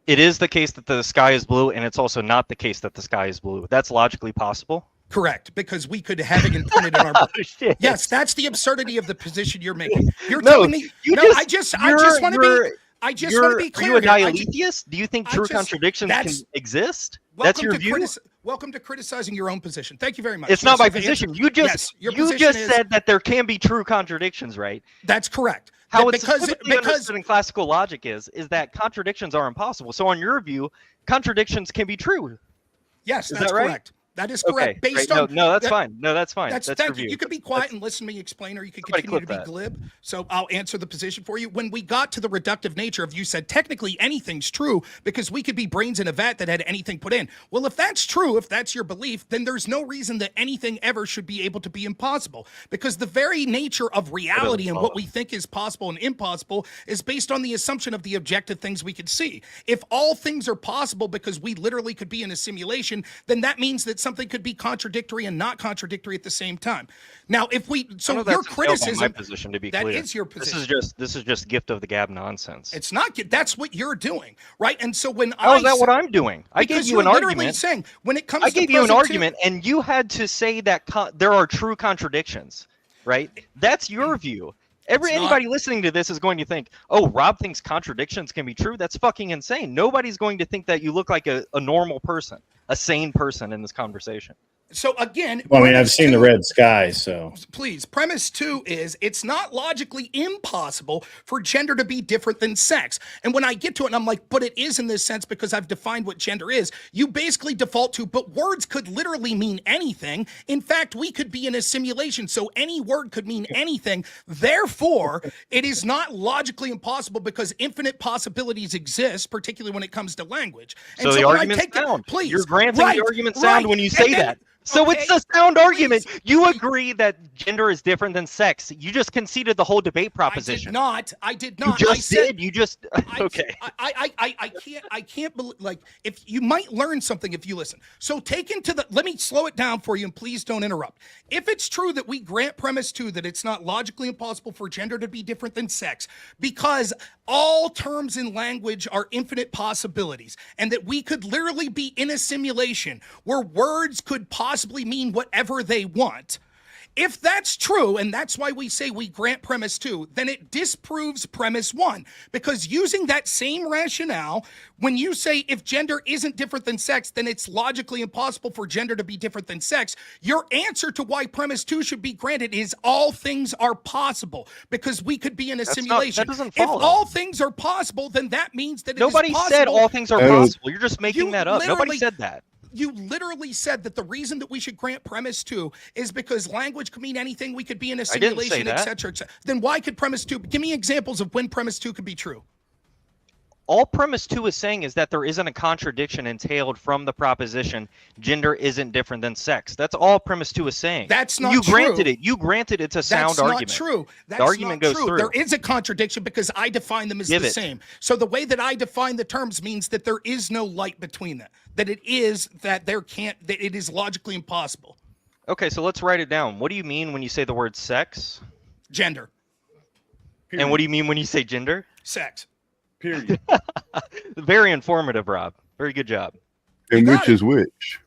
it is the case that the sky is blue, and it's also not the case that the sky is blue. That's logically possible? Correct, because we could have it imprinted in our brain. Shit. Yes, that's the absurdity of the position you're making. You're telling me. I just want to be clear. Are you a here. dialetheist? Do you think true contradictions can exist? That's your view? Welcome to criticizing your own position. Thank you very much. It's not my position. You just position said that there can be true contradictions, right? That's correct. How it's typically understood in classical logic is that contradictions are impossible. So on your view, contradictions can be true. Yes, is that's that right? correct. That is correct. Okay, Based great. on no, that's fine. No, that's fine. That's your thank you. view. You can be quiet and listen to me explain, or you can Somebody continue to be clip that. glib. So I'll answer the position for you. When we got to the reductive nature of, you said technically anything's true because we could be brains in a vat that had anything put in. Well, if that's true, if that's your belief, then there's no reason that anything ever should be able to be impossible, because the very nature of reality and what we think is possible and impossible is based on the assumption of the objective things we could see. If all things are possible because we literally could be in a simulation, then that means that something could be contradictory and not contradictory at the same time. Now, if we, so your criticism, my position, to be clear, that is your position. This is just gift of the gab nonsense. It's not. That's what you're doing, right? And so when how is that what I'm doing? I gave you an argument. Saying when it comes, I gave you an argument, and you had to say that there are true contradictions, right? That's your view. Anybody listening to this is going to think, oh, Rob thinks contradictions can be true. That's fucking insane. Nobody's going to think that you look like a normal person, a sane person in this conversation. So again, well, I mean, I've seen the red sky, so please. Premise 2 is it's not logically impossible for gender to be different than sex. And when I get to it, and I'm like, but it is in this sense because I've defined what gender is. You basically default to, but words could literally mean anything. In fact, we could be in a simulation, so any word could mean anything. Therefore, it is not logically impossible because infinite possibilities exist, particularly when it comes to language. And so the argument's sound. Please, you're granting the argument sound when you say that. So it's a sound argument. You agree that gender is different than sex. You just conceded the whole debate proposition. I did not. You just did. You just okay. I can't believe, like, if you might learn something if you listen. So let me slow it down for you, and please don't interrupt. If it's true that we grant premise 2 that it's not logically impossible for gender to be different than sex, because all terms in language are infinite possibilities, and that we could literally be in a simulation where words could possibly mean whatever they want. If that's true, and that's why we say we grant premise 2, then it disproves premise 1. Because using that same rationale, when you say if gender isn't different than sex, then it's logically impossible for gender to be different than sex, your answer to why premise 2 should be granted is all things are possible, because we could be in a simulation. That doesn't if follow. all things are possible, then that means that Nobody it is possible. said all things are possible. You're just making that up. Nobody literally- said that. You literally said that the reason that we should grant premise 2 is because language could mean anything. We could be in a I didn't say simulation, that. et cetera, et cetera. Then why could premise 2? Give me examples of when premise 2 could be true. All premise 2 is saying is that there isn't a contradiction entailed from the proposition gender isn't different than sex. That's all premise 2 is saying. That's not you true. Granted it. You granted it's a sound argument. That's not true. That's the argument not goes true. through. There is a contradiction because I define them as the same. So the way that I define the terms means that there is no light between them. That it is that it is logically impossible. Okay, so let's write it down. What do you mean when you say the word sex? Gender. And what do you mean when you say gender? Sex. Period. Very informative, Rob. Very good job. And which is which?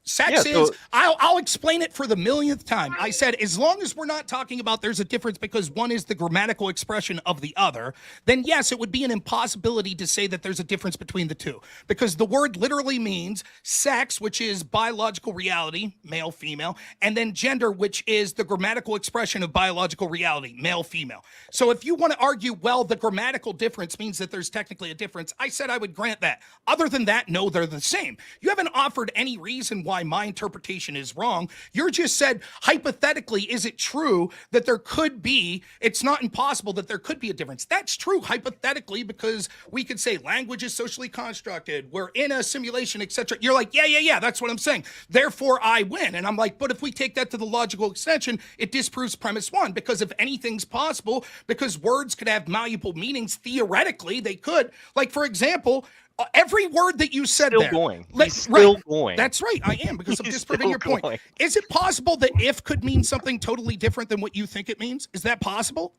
Sex is, I'll explain it for the millionth time. I said, as long as we're not talking about there's a difference because one is the grammatical expression of the other, then yes, it would be an impossibility to say that there's a difference between the two. Because the word literally means sex, which is biological reality, male, female, and then gender, which is the grammatical expression of biological reality, male, female. So if you want to argue, well, the grammatical difference means that there's technically a difference, I said I would grant that. Other than that, no, they're the same. You haven't offered any reason why my interpretation is wrong. You're just said, hypothetically, is it true that there could be, it's not impossible that there could be a difference. That's true, hypothetically, because we could say language is socially constructed, we're in a simulation, etc. You're like, yeah, that's what I'm saying. Therefore, I win. And I'm like, but if we take that to the logical extension, it disproves premise one, because if anything's possible, because words could have malleable meanings, theoretically, they could. Like, for example, every word that you said Still there. going. He's still going. That's right. I am, because I'm He's disproving still your point. going. Is it possible that if could mean something totally different than what you think it means? Is that possible?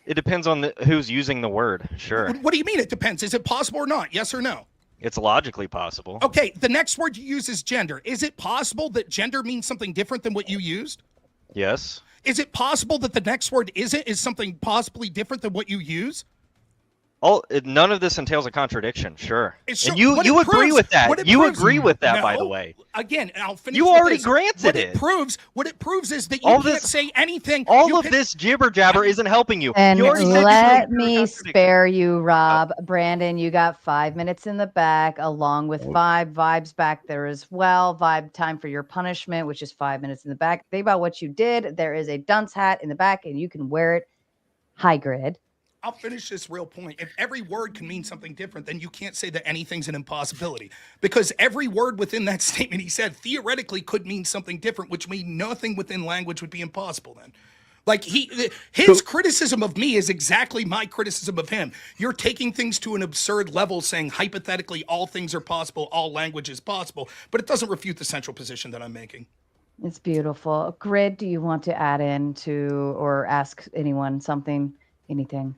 It depends on who's using the word. Sure. What do you mean it depends? Is it possible or not? Yes or no? It's logically possible. Okay, the next word you use is gender. Is it possible that gender means something different than what you used? Yes. Is it possible that the next word is something possibly different than what you use? None of this entails a contradiction, sure. So And you agree with that. You agree with that, by the No. way. Again, and I'll finish You with already this. granted What it. What it proves is that you All can't this- say anything. All You of can- this jibber jabber isn't helping you. And You already said you let agree with me contradiction. spare you, Rob. Brandon, you got 5 minutes in the back, along with 5 vibes back there as well. Vibe time for your punishment, which is 5 minutes in the back. Think about what you did. There is a dunce hat in the back, and you can wear it high grid. I'll finish this real point. If every word can mean something different, then you can't say that anything's an impossibility. Because every word within that statement he said theoretically could mean something different, which means nothing within language would be impossible then. Like his criticism of me is exactly my criticism of him. You're taking things to an absurd level, saying hypothetically all things are possible, all language is possible, but it doesn't refute the central position that I'm making. It's beautiful. Grid, do you want to add in to or ask anyone something, anything?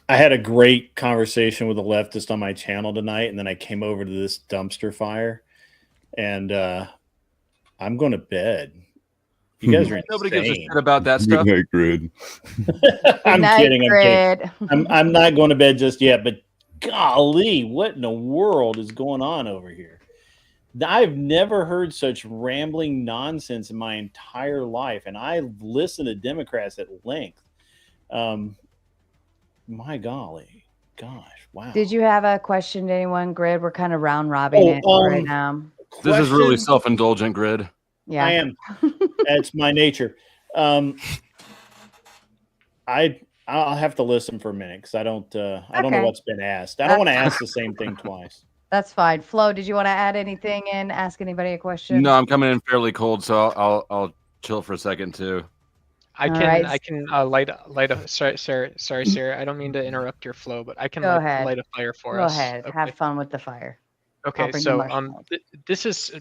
I had a great conversation with a leftist on my channel tonight, and then I came over to this dumpster fire, and I'm going to bed. You guys are Nobody gives a insane. shit about that stuff. Good night, Grid. I'm Night, kidding. Grid. I'm not going to bed just yet, but golly, what in the world is going on over here? I've never heard such rambling nonsense in my entire life, and I've listened to Democrats at length. My golly, gosh, wow. Did you have a question to anyone, Grid? We're kind of round robbing it right now. This is really self-indulgent, Grid. Yeah, I am. That's my nature. I'll have to listen for a minute because I don't know Okay. what's been asked. I don't want to ask the same thing twice. That's fine. Flo, did you want to add anything in? Ask anybody a question? No, I'm coming in fairly cold, so I'll chill for a second too. I All can right. I can light a sorry Sarah, I don't mean to interrupt your flow, but I can Go ahead. light a fire for Go us. ahead. Okay. Have fun with the fire. I'll Okay, bring the so marshmallows. this is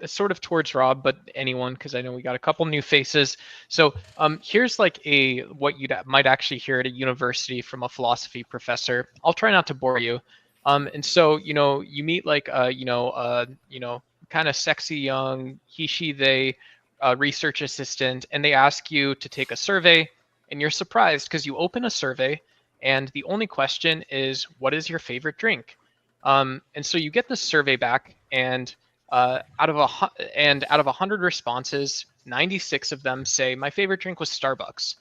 sort of towards Rob, but anyone, because I know we got a couple new faces. So here's like what you might actually hear at a university from a philosophy professor. I'll try not to bore you. And so you meet like kind of sexy young he she they research assistant, and they ask you to take a survey, and you're surprised because you open a survey, and the only question is, what is your favorite drink? And so you get this survey back, and out of 100 responses, 96 of them say my favorite drink was Starbucks.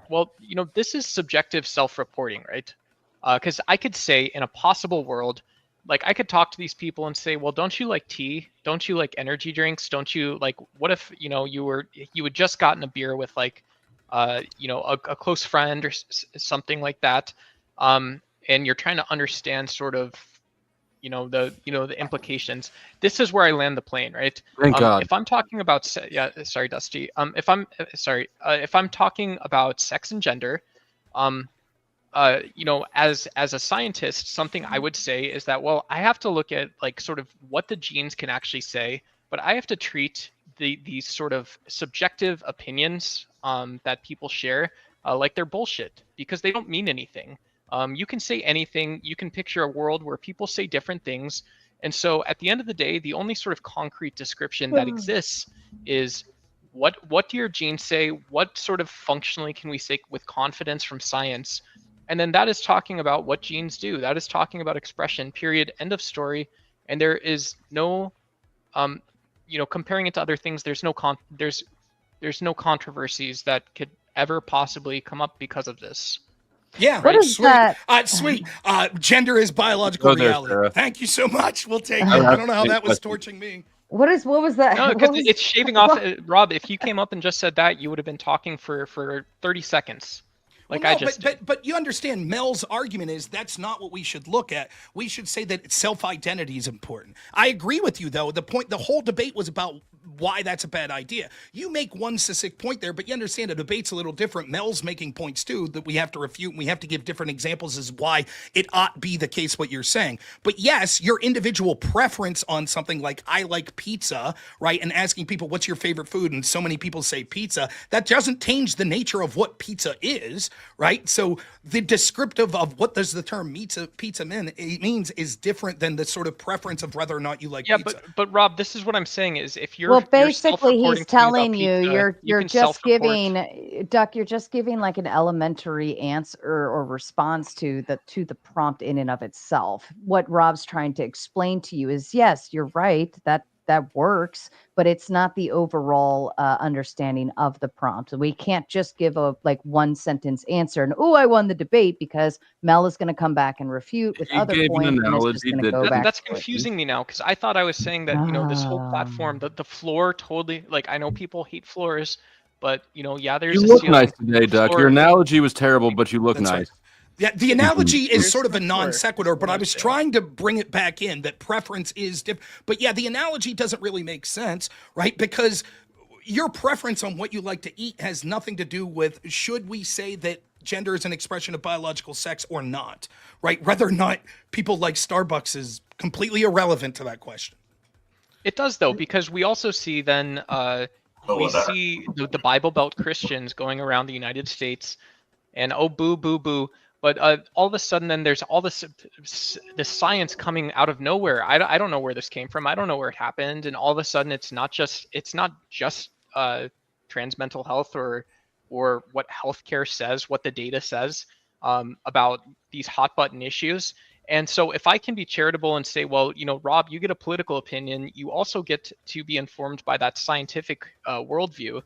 Well, this is subjective self-reporting, right? Because I could say in a possible world, like I could talk to these people and say, well, don't you like tea? Don't you like energy drinks? Don't you like? What if you had just gotten a beer with like, a close friend or something like that, and you're trying to understand sort of the implications. This is where I land the plane, right? Thank God. If I'm talking about sorry, Dusty. If I'm talking about sex and gender, as a scientist, something I would say is that, well, I have to look at like sort of what the genes can actually say, but I have to treat these sort of subjective opinions that people share like they're bullshit, because they don't mean anything. You can say anything. You can picture a world where people say different things. And so at the end of the day, the only sort of concrete description that exists is what do your genes say? What sort of functionally can we say with confidence from science? And then that is talking about what genes do. That is talking about expression, period, end of story. And there is no, comparing it to other things, there's no controversies that could ever possibly come up because of this. Yeah, What is sweet. that? Sweet. Gender is biological Go there, reality. Sarah. Thank you so much. We'll take it. I I don't know how that was torching me. What was that? No, What because was- it's shaving off. Rob, if you came up and just said that, you would have been talking for 30 seconds. Like Well, I no, just did. but you understand Mel's argument is that's not what we should look at. We should say that self-identity is important. I agree with you though. The whole debate was about why that's a bad idea. You make one succinct point there, but you understand the debate's a little different. Mel's making points too that we have to refute, and we have to give different examples as why it ought be the case what you're saying. But yes, your individual preference on something like I like pizza, right? And asking people what's your favorite food, and so many people say pizza, that doesn't change the nature of what pizza is, right? So the descriptive of what does the term pizza means is different than the sort of preference of whether or not you like pizza. But Rob, this is what I'm saying is if you're Well, basically, self-reporting he's to me about telling you pizza, you're can just self-report. giving Duck. You're just giving like an elementary answer or response to the prompt in and of itself. What Rob's trying to explain to you is, yes, you're right, that works, but it's not the overall understanding of the prompt. We can't just give a like one sentence answer and I won the debate, because Mel is going to come back and refute with He other gave an points, and it's analogy just going to that- go back. That's confusing me now, because I thought I was saying that this whole platform, the floor totally, like, I know people hate floors, but there's You a look ceiling. nice today, Duck. Floor- Your analogy was terrible, but you look That's nice. Yeah, the analogy is Here's sort of a the non floor. sequitur, but I was trying to bring it back in that preference is different. But yeah, the analogy doesn't really make sense, right? Because your preference on what you like to eat has nothing to do with should we say that gender is an expression of biological sex or not, right? Whether or not people like Starbucks is completely irrelevant to that question. It does though, because we also see then we see the Bible Belt Christians going around the United States, and boo boo boo. But all of a sudden, then there's all this science coming out of nowhere. I don't know where this came from. I don't know where it happened. And all of a sudden, it's not just trans mental health or what healthcare says, what the data says about these hot button issues. And so if I can be charitable and say, well, Rob, you get a political opinion, you also get to be informed by that scientific worldview.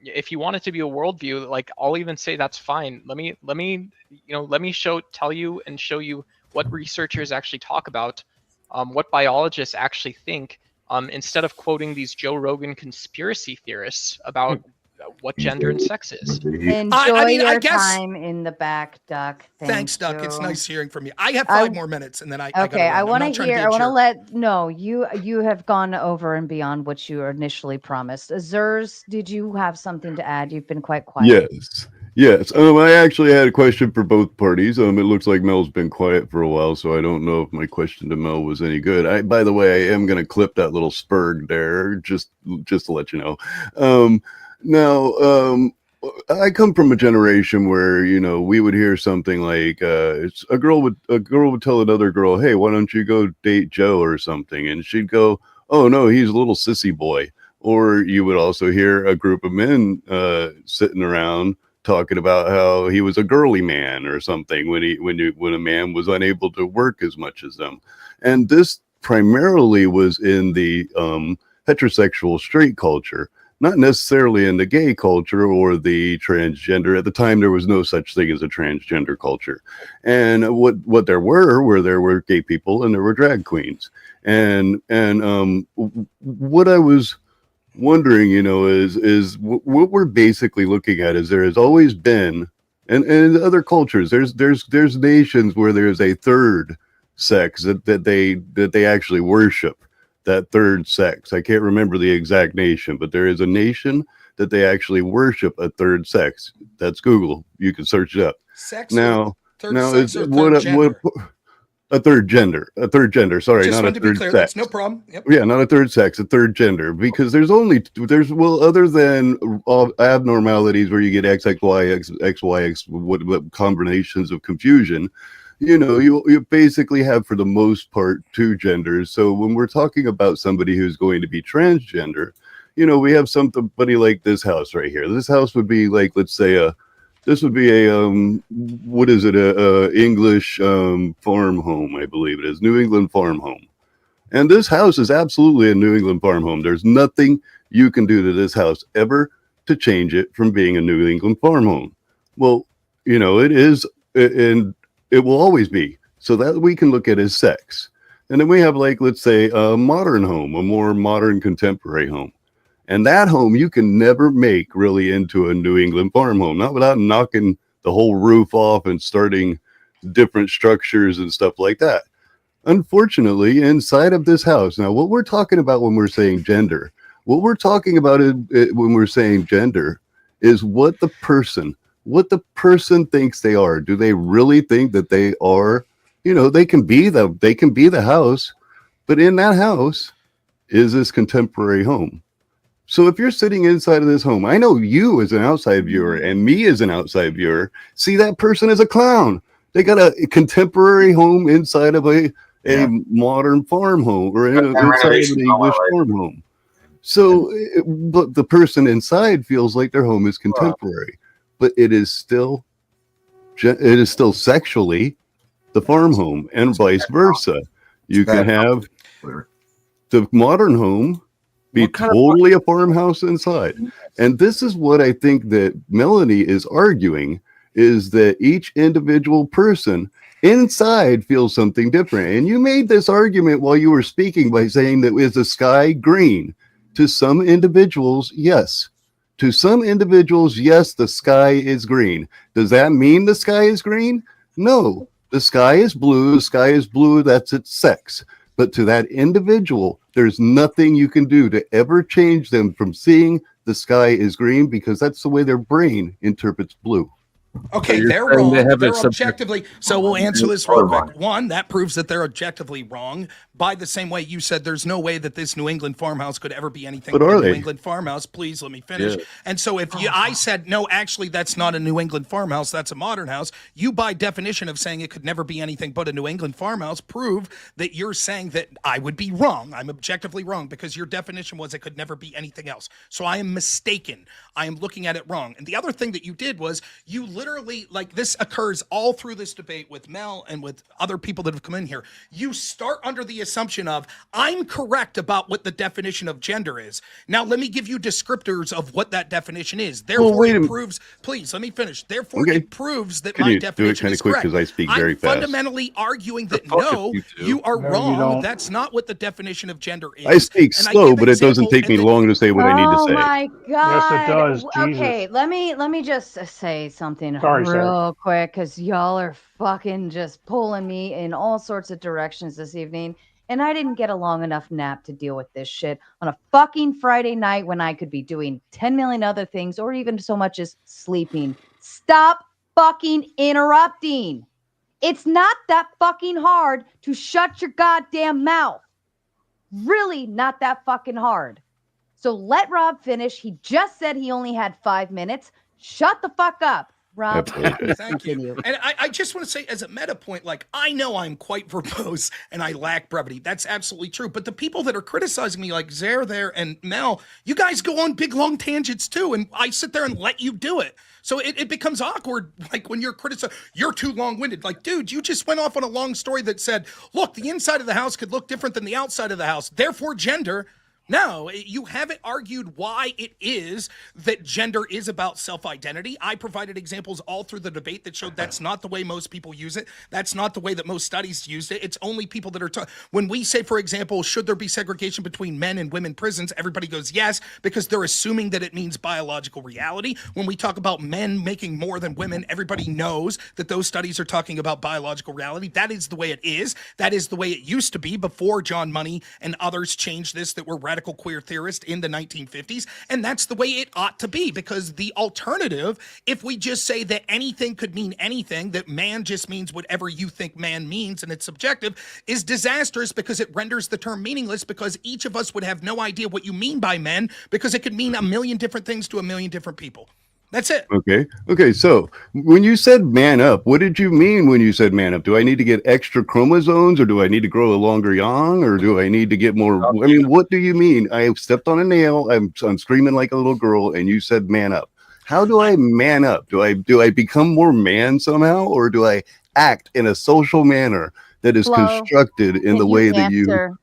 If you want it to be a worldview, like I'll even say that's fine. Let me tell you and show you what researchers actually talk about, what biologists actually think, instead of quoting these Joe Rogan conspiracy theorists about what gender and sex is. Enjoy I guess, time in the back, Duck. Thanks, Duck. you. It's nice hearing from you. I have 5 more minutes, and then I Okay, I want to to hear. I want to let. No, you have gone over and beyond what you initially promised. Zers, did you have something to add? You've been quite quiet. Yes. I actually had a question for both parties. It looks like Mel's been quiet for a while, so I don't know if my question to Mel was any good. By the way, I am going to clip that little spurg there, just to let you know. Now, I come from a generation where we would hear something like it's a girl would tell another girl, "Hey, why don't you go date Joe or something?" And she'd go, "Oh no, he's a little sissy boy." Or you would also hear a group of men sitting around talking about how he was a girly man or something when a man was unable to work as much as them. And this primarily was in the heterosexual straight culture, not necessarily in the gay culture or the transgender. At the time, there was no such thing as a transgender culture. And what there were gay people and there were drag queens. And what I was wondering, is what we're basically looking at is there has always been, and in other cultures, there's nations where there's a third sex that they actually worship, that third sex. I can't remember the exact nation, but there is a nation that they actually worship a third sex. That's Google. You can search it up. Sex Now, sex or third gender? A third gender. Sorry, Just not a wanted to be third clear. sex. That's no problem. Yep. Yeah, not a third sex, a third gender, because other than abnormalities where you get XXY, XY, what combinations of confusion, you basically have, for the most part, two genders. So when we're talking about somebody who's going to be transgender, we have somebody like this house right here. This house would be like, let's say this would be a English farm home, I believe it is, New England farm home. And this house is absolutely a New England farm home. There's nothing you can do to this house ever to change it from being a New England farm home. Well, it is, and it will always be. So that we can look at as sex. And then we have, like, let's say, a modern home, a more modern contemporary home. And that home you can never make really into a New England farm home, not without knocking the whole roof off and starting different structures and stuff like that. Unfortunately, inside of this house, now what we're talking about when we're saying gender, what we're talking about when we're saying gender is what the person thinks they are. Do they really think that they are, they can be the house, but in that house is this contemporary home. So if you're sitting inside of this home, I know you as an outside viewer and me as an outside viewer see that person as a clown. They got a contemporary home inside of a modern farm home or inside of an English farm home. So, but the person inside feels like their home is contemporary, but it is still sexually the farm home, and vice versa. You can have the modern home be totally a farmhouse inside. And this is what I think that Melanie is arguing, is that each individual person inside feels something different. And you made this argument while you were speaking by saying that is the sky green? To some individuals, yes. To some individuals, yes, the sky is green. Does that mean the sky is green? No. The sky is blue. The sky is blue. That's its sex. But to that individual, there's nothing you can do to ever change them from seeing the sky is green, because that's the way their brain interprets blue. Okay, they're wrong. They're objectively. So we'll answer this real quick. One, that proves that they're objectively wrong. By the same way you said there's no way that this New England farmhouse could ever be anything but a New England farmhouse. Please let me finish. Yeah. And so if I said, no, actually, that's not a New England farmhouse, that's a modern house, you by definition of saying it could never be anything but a New England farmhouse prove that you're saying that I would be wrong. I'm objectively wrong because your definition was it could never be anything else. So I am mistaken. I am looking at it wrong. And the other thing that you did was you literally literally, like, this occurs all through this debate with Mel and with other people that have come in here. You start under the assumption of, I'm correct about what the definition of gender is. Now, let me give you descriptors of what that definition is. Therefore, it proves, please, let me finish. Therefore, it proves that Can my you do it definition kind is of quick correct. because I speak very I'm fast? fundamentally arguing that no, you are No, you wrong. don't. That's not what the definition of gender is. I speak And I slow, give but it doesn't examples, take and me then- long to say what I need to Oh say. my God. does. Okay, let me just say something Sorry, Sarah. real quick because y'all are fucking just pulling me in all sorts of directions this evening. And I didn't get a long enough nap to deal with this shit on a fucking Friday night when I could be doing 10 million other things or even so much as sleeping. Stop fucking interrupting. It's not that fucking hard to shut your goddamn mouth. Really not that fucking hard. So let Rob finish. He just said he only had 5 minutes. Shut the fuck up, Rob. Please Thank you. And I just want to say, as a meta point, like, I know I'm quite verbose and I lack brevity. That's absolutely true. But the people that are criticizing me, like Zare there and Mel, you guys go on big, long tangents too. And I sit there and let you do it. So it becomes awkward, like, when you're criticized, you're too long-winded. Like, dude, you just went off on a long story that said, look, the inside of the house could look different than the outside of the house. Therefore, gender. No, you haven't argued why it is that gender is about self-identity. I provided examples all through the debate that showed that's not the way most people use it. That's not the way that most studies used it. It's only people that are when we say, for example, should there be segregation between men and women prisons, everybody goes yes, because they're assuming that it means biological reality. When we talk about men making more than women, everybody knows that those studies are talking about biological reality. That is the way it is. That is the way it used to be before John Money and others changed this that were radical queer theorists in the 1950s. And that's the way it ought to be, because the alternative, if we just say that anything could mean anything, that man just means whatever you think man means and it's subjective, is disastrous because it renders the term meaningless, because each of us would have no idea what you mean by men, because it could mean a million different things to a million different people. That's it. Okay. So when you said man up, what did you mean when you said man up? Do I need to get extra chromosomes, or do I need to grow a longer yang, or do I need to get more? I mean, what do you mean? I stepped on a nail. I'm screaming like a little girl, and you said man up. How do I man up? Do I become more man somehow, or do I act in a social manner that is Flo, constructed in can the you way that answer-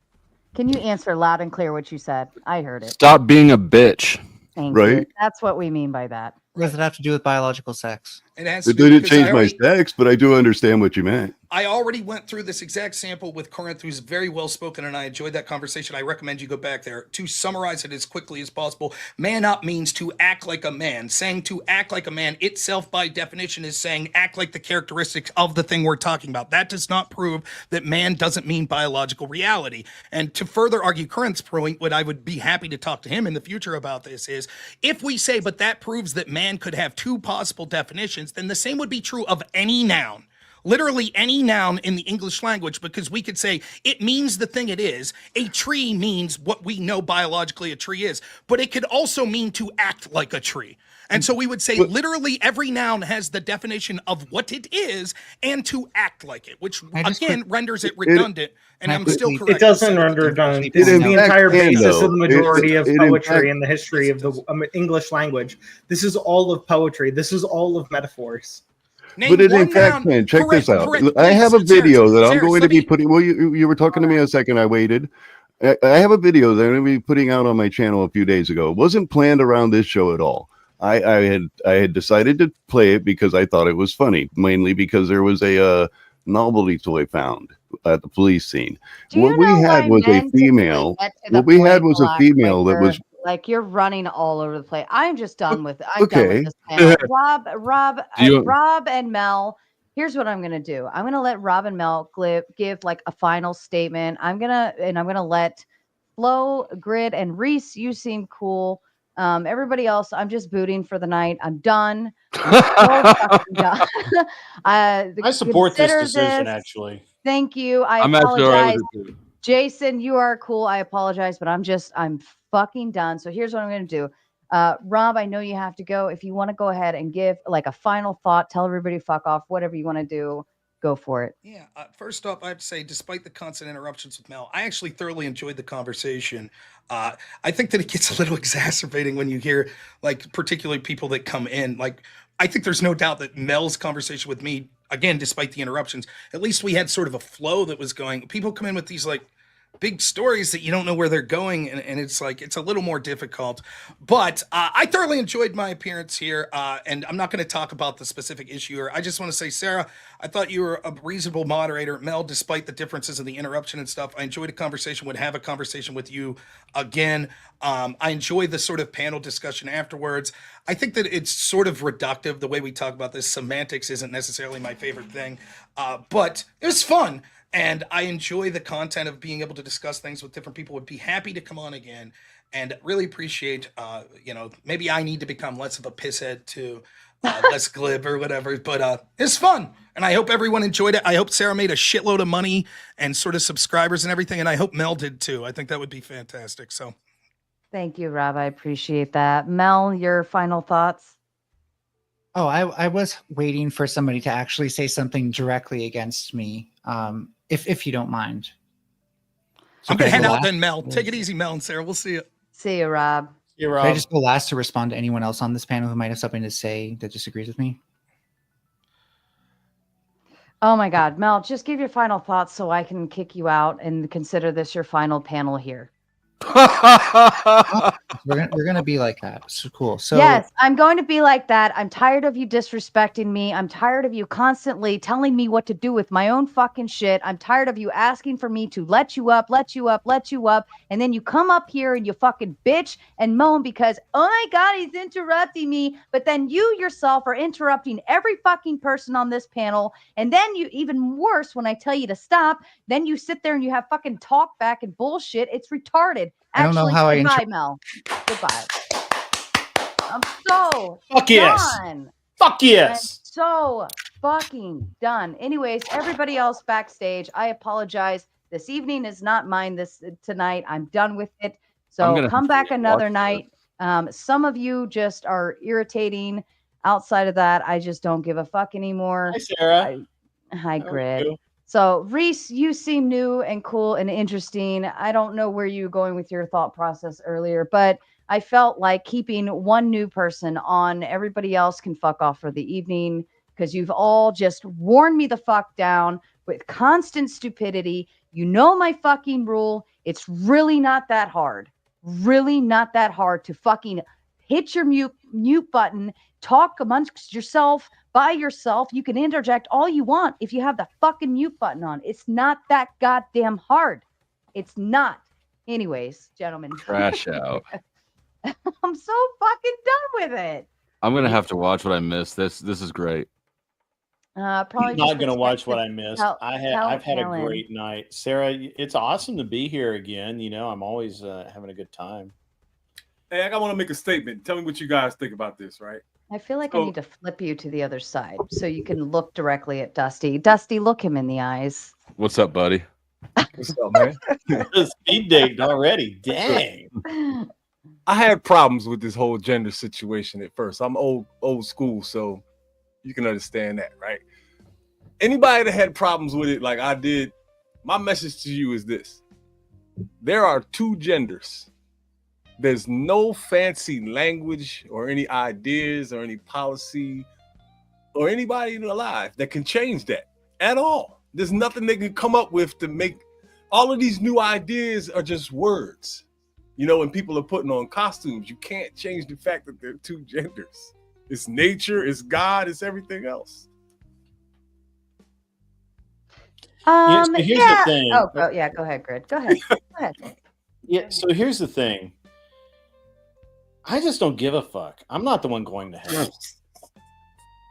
Can you answer loud and clear what you said? I heard it. Stop being a bitch. Thank you. That's what we mean by that. What does it have to do with biological sex? It has It to do didn't because change I my already- sex, but I do understand what you meant. I already went through this exact sample with Corinth, who's very well spoken, and I enjoyed that conversation. I recommend you go back there. To summarize it as quickly as possible, man up means to act like a man. Saying to act like a man itself, by definition, is saying act like the characteristics of the thing we're talking about. That does not prove that man doesn't mean biological reality. And to further argue Corinth's point, what I would be happy to talk to him in the future about this is, if we say, but that proves that man could have two possible definitions, then the same would be true of any noun. Literally any noun in the English language, because we could say it means the thing it is. A tree means what we know biologically a tree is, but it could also mean to act like a tree. And so we would say literally every noun has the definition of what it is and to act like it, which again renders it redundant. And I'm still correct. It doesn't render redundant. This is the entire basis of the majority of poetry in the history of the English language. This is all of poetry. This is all of metaphors. But it in fact can. Check this out. I have a video that I'm going to be putting. Well, you were talking to me a second. I waited. I have a video that I'm going to be putting out on my channel a few days ago. It wasn't planned around this show at all. I had decided to play it because I thought it was funny, mainly because there was a novelty toy found at the police scene. What we had was a female. What we had was a female that was. Like, you're running all over the place. I'm just done with it. I'm done with this panel. Rob and Mel, here's what I'm gonna do. I'm gonna let Rob and Mel give like a final statement. I'm gonna let Flo, Grid, and Reese, you seem cool. Everybody else, I'm just booting for the night. I'm done. I'm so fucking done. I support this decision, actually. Thank you. I I'm actually all right apologize. with it too. Jason, you are cool. I apologize, but I'm fucking done. So here's what I'm going to do. Rob, I know you have to go. If you want to go ahead and give like a final thought, tell everybody fuck off, whatever you want to do, go for it. Yeah. First off, I have to say, despite the constant interruptions with Mel, I actually thoroughly enjoyed the conversation. I think that it gets a little exacerbating when you hear, like, particularly people that come in. Like, I think there's no doubt that Mel's conversation with me, again, despite the interruptions, at least we had sort of a flow that was going. People come in with these like big stories that you don't know where they're going, and it's like it's a little more difficult. But I thoroughly enjoyed my appearance here, and I'm not going to talk about the specific issue here. I just want to say, Sarah, I thought you were a reasonable moderator. Mel, despite the differences in the interruption and stuff, I enjoyed a conversation, would have a conversation with you again. I enjoyed the sort of panel discussion afterwards. I think that it's sort of reductive, the way we talk about this. Semantics isn't necessarily my favorite thing, but it was fun. And I enjoy the content of being able to discuss things with different people. Would be happy to come on again, and really appreciate. Maybe I need to become less of a pisshead to less glib or whatever. But it's fun, and I hope everyone enjoyed it. I hope Sarah made a shitload of money and sort of subscribers and everything, and I hope Mel did too. I think that would be fantastic. So, Thank you, Rob. I appreciate that. Mel, your final thoughts? Oh, I was waiting for somebody to actually say something directly against me. If you don't mind. I'm going to head out then, Mel. Take it easy, Mel and Sarah. We'll see you. See you, Rob. Should I just go last to respond to anyone else on this panel who might have something to say that disagrees with me? Oh my God, Mel, just give your final thoughts so I can kick you out and consider this your final panel here. We're gonna be like that. So cool. So yes, I'm going to be like that. I'm tired of you disrespecting me. I'm tired of you constantly telling me what to do with my own fucking shit. I'm tired of you asking for me to let you up, and then you come up here and you fucking bitch and moan because, oh my God, he's interrupting me. But then you yourself are interrupting every fucking person on this panel. And then you, even worse, when I tell you to stop, then you sit there and you have fucking talk back and bullshit. It's retarded. I don't know how goodbye, Mel. Goodbye. I'm so Fuck yes. done. Fuck yes. I'm so fucking done. Anyways, everybody else backstage, I apologize. This evening is not mine tonight. I'm done with it. So come back another night. Some of you just are irritating. Outside of that, I just don't give a fuck anymore. Hi, Sarah. Hi, Grid. So, Reese, you seem new and cool and interesting. I don't know where you were going with your thought process earlier, but I felt like keeping one new person on, everybody else can fuck off for the evening because you've all just worn me the fuck down with constant stupidity. You know my fucking rule. It's really not that hard. Really not that hard to fucking hit your mute button, talk amongst yourself, by yourself. You can interject all you want if you have the fucking mute button on. It's not that goddamn hard. It's not. Anyways, gentlemen. Crash out. I'm so fucking done with it. I'm gonna have to watch what I missed. This is great. Probably I'm not gonna watch what I missed. I've had Helen. a great night, Sarah. It's awesome to be here again. You know, I'm always having a good time. Hey, I want to make a statement. Tell me what you guys think about this, right? I feel like I need to flip you to the other side so you can look directly at Dusty. Dusty, look him in the eyes. What's up, buddy? What's up, man? Speed date already. Dang. I had problems with this whole gender situation at first. I'm old school, so you can understand that, right? Anybody that had problems with it like I did, my message to you is this. There are two genders. There's no fancy language or any ideas or any policy or anybody alive that can change that at all. There's nothing they can come up with to make all of these new ideas are just words. You know, when people are putting on costumes, you can't change the fact that there are two genders. It's nature, it's God, it's everything else. So here's the thing. Oh, yeah, go ahead, Grid. Go ahead. Go ahead. Yeah, so here's the thing. I just don't give a fuck. I'm not the one going to hell.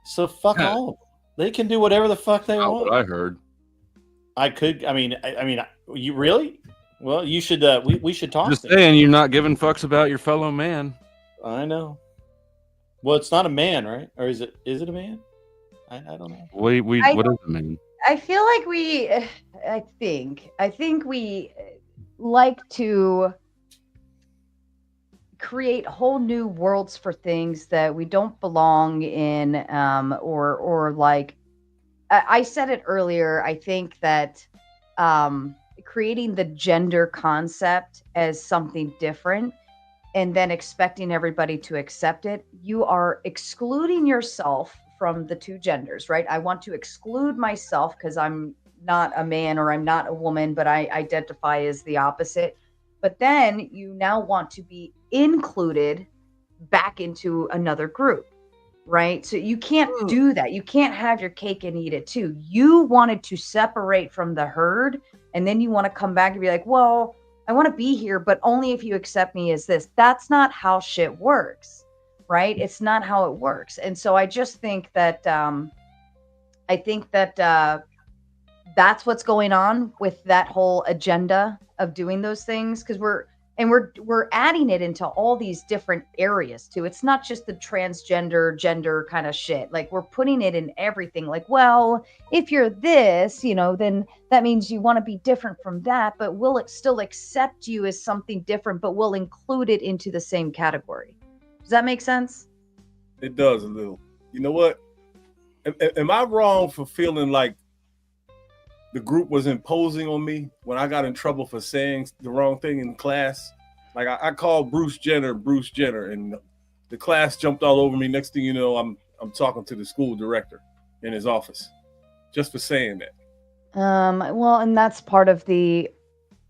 So fuck all of them. They can do whatever the fuck they want. What I heard. I could. I mean, you really? Well, you should. We should talk. Just saying, you're not giving fucks about your fellow man. I know. Well, it's not a man, right? Or is it? Is it a man? I don't know. What is a man? I feel like I think we like to create whole new worlds for things that we don't belong in, or like I said it earlier. I think that creating the gender concept as something different and then expecting everybody to accept it, you are excluding yourself from the two genders, right? I want to exclude myself because I'm not a man or I'm not a woman, but I identify as the opposite. But then you now want to be included back into another group, right? So you can't do that. You can't have your cake and eat it too. You wanted to separate from the herd, and then you want to come back and be like, well, I want to be here, but only if you accept me as this. That's not how shit works, right? It's not how it works. And so I just think that that's what's going on with that whole agenda of doing those things, because we're adding it into all these different areas too. It's not just the transgender gender kind of shit. Like, we're putting it in everything. Like, well, if you're this, then that means you want to be different from that, but we'll still accept you as something different, but we'll include it into the same category. Does that make sense? It does a little. You know what? Am I wrong for feeling like the group was imposing on me when I got in trouble for saying the wrong thing in class? Like, I called Bruce Jenner, and the class jumped all over me. Next thing you know, I'm talking to the school director in his office just for saying that. Well, and that's part of the,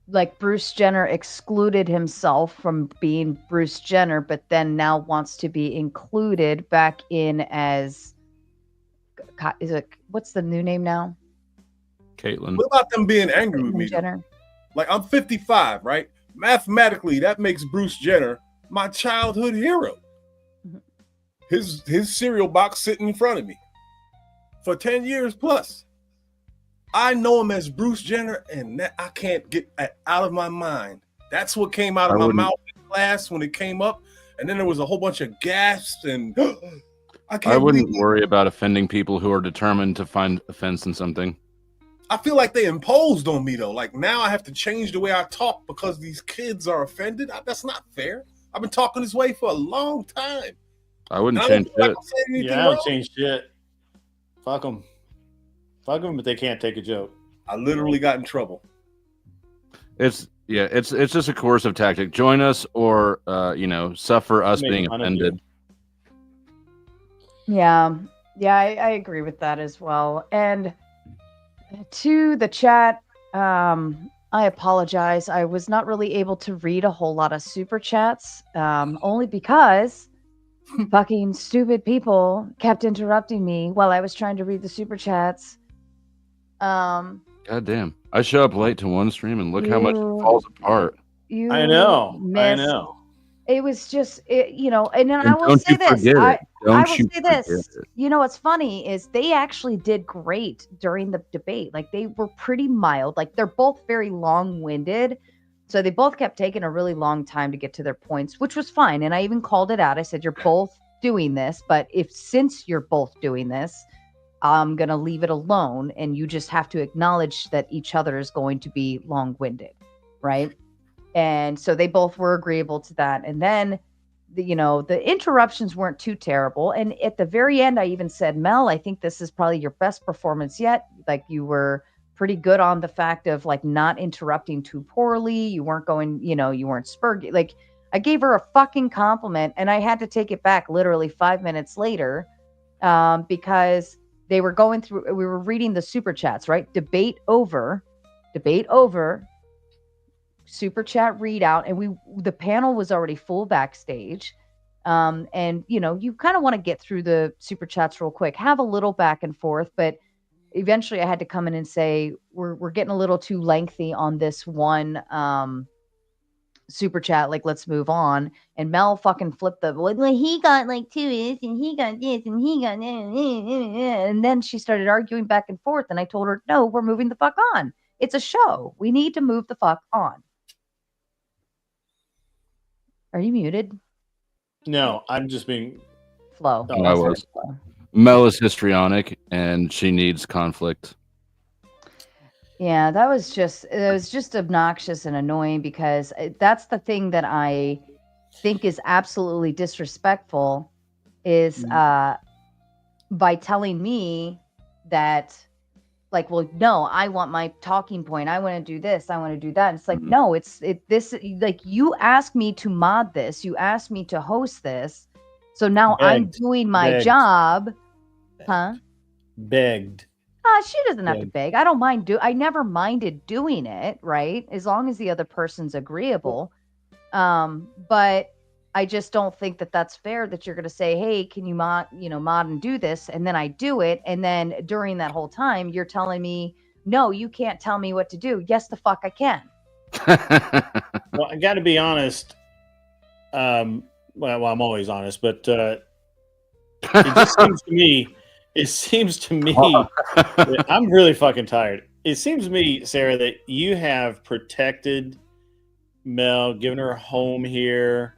like, Bruce Jenner excluded himself from being Bruce Jenner, but then now wants to be included back in as, what's the new name now? Caitlyn. What about them being angry with me? Jenner. Like, I'm 55, right? Mathematically, that makes Bruce Jenner my childhood hero. His cereal box sitting in front of me for 10 years plus. I know him as Bruce Jenner, and that I can't get that out of my mind. That's what came out of my mouth in class when it came up, and then there was a whole bunch of gasps and I wouldn't worry about offending people who are determined to find offense in something. I feel like they imposed on me though. Like, now I have to change the way I talk because these kids are offended. That's not fair. I've been talking this way for a long time. I wouldn't change shit. Yeah, I don't change shit. Fuck them. Fuck them, but they can't take a joke. I literally got in trouble. It's just a coercive tactic. Join us or suffer us being offended. Yeah, I agree with that as well. And to the chat, I apologize. I was not really able to read a whole lot of super chats, only because fucking stupid people kept interrupting me while I was trying to read the super chats. God damn. I show up late to one stream and look how much it falls apart. I know. It was just, and then I will say this. I will say this. You know what's funny is they actually did great during the debate. Like, they were pretty mild. Like, they're both very long-winded. So they both kept taking a really long time to get to their points, which was fine. And I even called it out. I said, you're both doing this, but since you're both doing this, I'm going to leave it alone. And you just have to acknowledge that each other is going to be long-winded, right? And so they both were agreeable to that. And then, the interruptions weren't too terrible. And at the very end, I even said, Mel, I think this is probably your best performance yet. Like, you were pretty good on the fact of, like, not interrupting too poorly. You weren't going, you weren't spurgy. Like, I gave her a fucking compliment, and I had to take it back literally 5 minutes later because they were going through, we were reading the super chats, right? Debate over, super chat readout, and the panel was already full backstage. And you kind of want to get through the super chats real quick, have a little back and forth, but eventually I had to come in and say, we're getting a little too lengthy on this one super chat, like, let's move on. And Mel fucking flipped well, he got like 2 is, and he got this, and he got and then she started arguing back and forth, and I told her, no, we're moving the fuck on. It's a show. We need to move the fuck on. Are you muted? No, I'm just being Flo. Oh, I was. Mel is histrionic, and she needs conflict. Yeah, it was just obnoxious and annoying, because that's the thing that I think is absolutely disrespectful is by telling me that, like, well, no, I want my talking point. I want to do this. I want to do that. And it's like, no, this, like, you asked me to mod this. You asked me to host this. So now I'm doing my job. Huh? Begged. She doesn't have to beg. I never minded doing it, right? As long as the other person's agreeable. But I just don't think that that's fair that you're going to say, hey, can you mod and do this? And then I do it. And then during that whole time, you're telling me, no, you can't tell me what to do. Yes, the fuck I can. Well, I got to be honest. Well, I'm always honest, but it just seems to me, that I'm really fucking tired. It seems to me, Sarah, that you have protected Mel, given her a home here,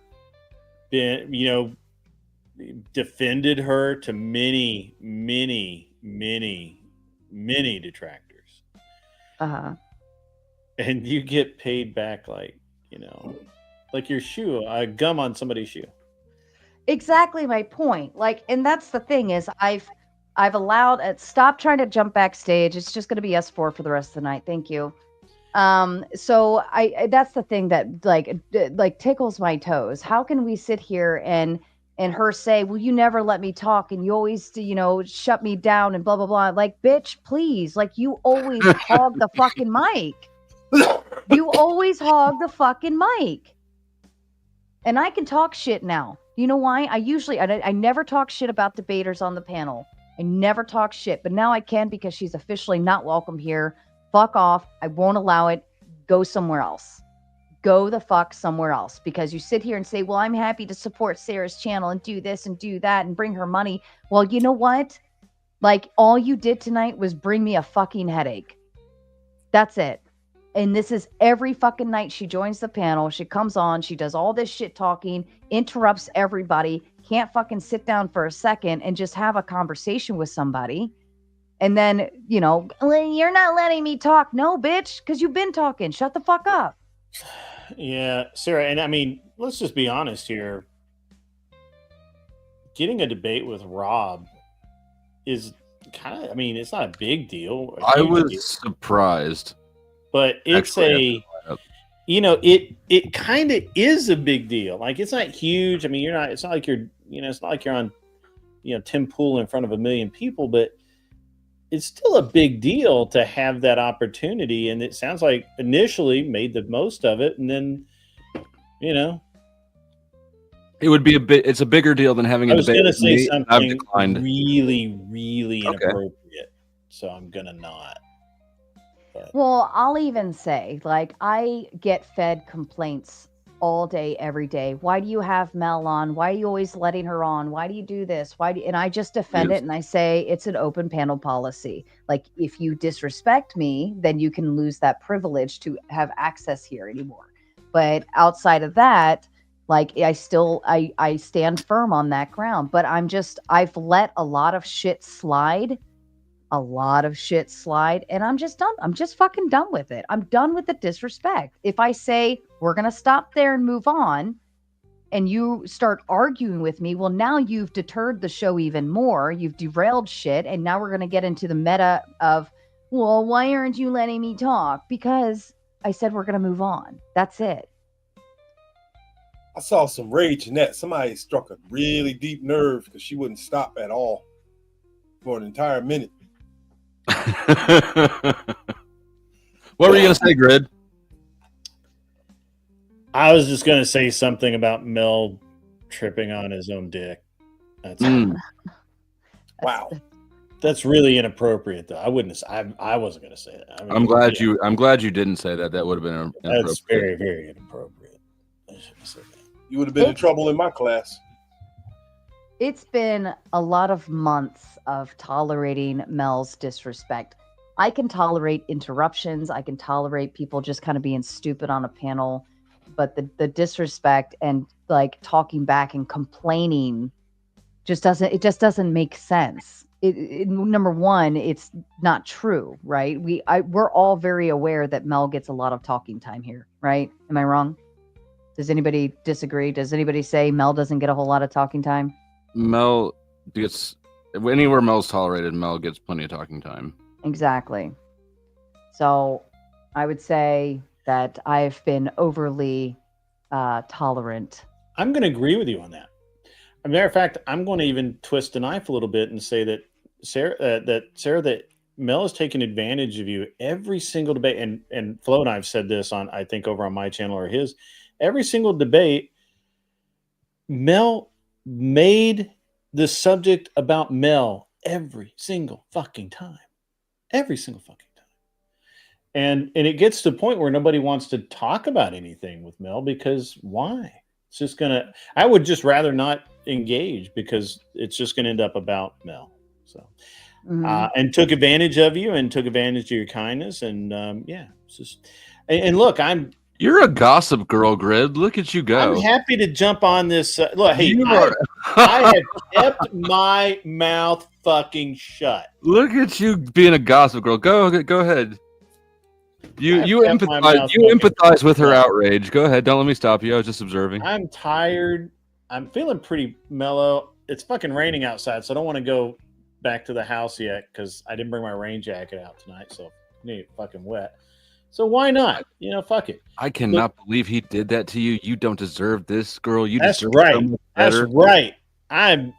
been, defended her to many, many, many, many detractors. And you get paid back like your shoe, a gum on somebody's shoe. Exactly my point. Like, and that's the thing is I've allowed stop trying to jump backstage. It's just going to be us four for the rest of the night. Thank you. So that's the thing that like tickles my toes. How can we sit here and her say, well, you never let me talk and you always, shut me down and blah, blah, blah. Like, bitch, please. Like, you always hog the fucking mic. You always hog the fucking mic. And I can talk shit now. You know why? I never talk shit about debaters on the panel. I never talk shit, but now I can because she's officially not welcome here. Fuck off. I won't allow it. Go somewhere else. Go the fuck somewhere else, because you sit here and say, well, I'm happy to support Sarah's channel and do this and do that and bring her money. Well, you know what? Like, all you did tonight was bring me a fucking headache. That's it. And this is every fucking night she joins the panel. She comes on. She does all this shit talking, interrupts everybody, can't fucking sit down for a second and just have a conversation with somebody. And then, well, you're not letting me talk. No, bitch, because you've been talking. Shut the fuck up. Yeah, Sarah. And I mean, let's just be honest here. Getting a debate with Rob is kind of, it's not a big deal. I was surprised. But it's it kind of is a big deal. Like, it's not huge. I mean, it's not like you're on, Tim Pool in front of 1 million people, but it's still a big deal to have that opportunity. And it sounds like initially made the most of it. And then, it would be it's a bigger deal than having a debate. I was going to say something really, really inappropriate. So I'm going to not. Well, I'll even say, like, I get fed complaints all day, every day. Why do you have Mel on? Why are you always letting her on? Why do you do this? And I just defend it and I say it's an open panel policy. Like, if you disrespect me, then you can lose that privilege to have access here anymore. But outside of that, like, I stand firm on that ground. But I've let a lot of shit slide. And I'm just done. I'm just fucking done with it. I'm done with the disrespect. If I say we're going to stop there and move on and you start arguing with me, well, now you've deterred the show even more. You've derailed shit. And now we're going to get into the meta of, well, why aren't you letting me talk? Because I said we're going to move on. That's it. I saw some rage in that. Somebody struck a really deep nerve because she wouldn't stop at all for an entire minute. What were you going to say, Grid? I was just going to say something about Mel tripping on his own dick. That's wow. That's really inappropriate, though. I wasn't going to say that. I'm glad you didn't say that. That would have been inappropriate. That's very, very inappropriate. You would have been in trouble in my class. It's been a lot of months of tolerating Mel's disrespect. I can tolerate interruptions. I can tolerate people just kind of being stupid on a panel, but the disrespect and like talking back and complaining just doesn't make sense. Number one, it's not true, right? We're all very aware that Mel gets a lot of talking time here, right? Am I wrong? Does anybody disagree? Does anybody say Mel doesn't get a whole lot of talking time? Mel gets anywhere Mel's tolerated. Mel gets plenty of talking time. Exactly. So I would say that I've been overly tolerant. I'm going to agree with you on that. As a matter of fact, I'm going to even twist the knife a little bit and say that Sarah, that Mel has taken advantage of you every single debate, and Flo and I have said this on, I think, over on my channel or his. Every single debate, Mel made the subject about Mel every single fucking time. Every single fucking time. And it gets to the point where nobody wants to talk about anything with Mel because why? It's just gonna. I would just rather not engage because it's just gonna end up about Mel. So, and took advantage of you and took advantage of your kindness and yeah, it's just. And look, You're a gossip girl, Grid. Look at you go. I'm happy to jump on this. Look, hey, You I have kept my mouth fucking shut. Look at you being a gossip girl. Go ahead. You empathize with her outrage. Go ahead. Don't let me stop you. I was just observing. I'm tired. I'm feeling pretty mellow. It's fucking raining outside, so I don't want to go back to the house yet because I didn't bring my rain jacket out tonight, so I need it fucking wet. So why not? You know, fuck it. I cannot believe he did that to you. You don't deserve this, girl. You That's deserve right. so much That's better. right. I'm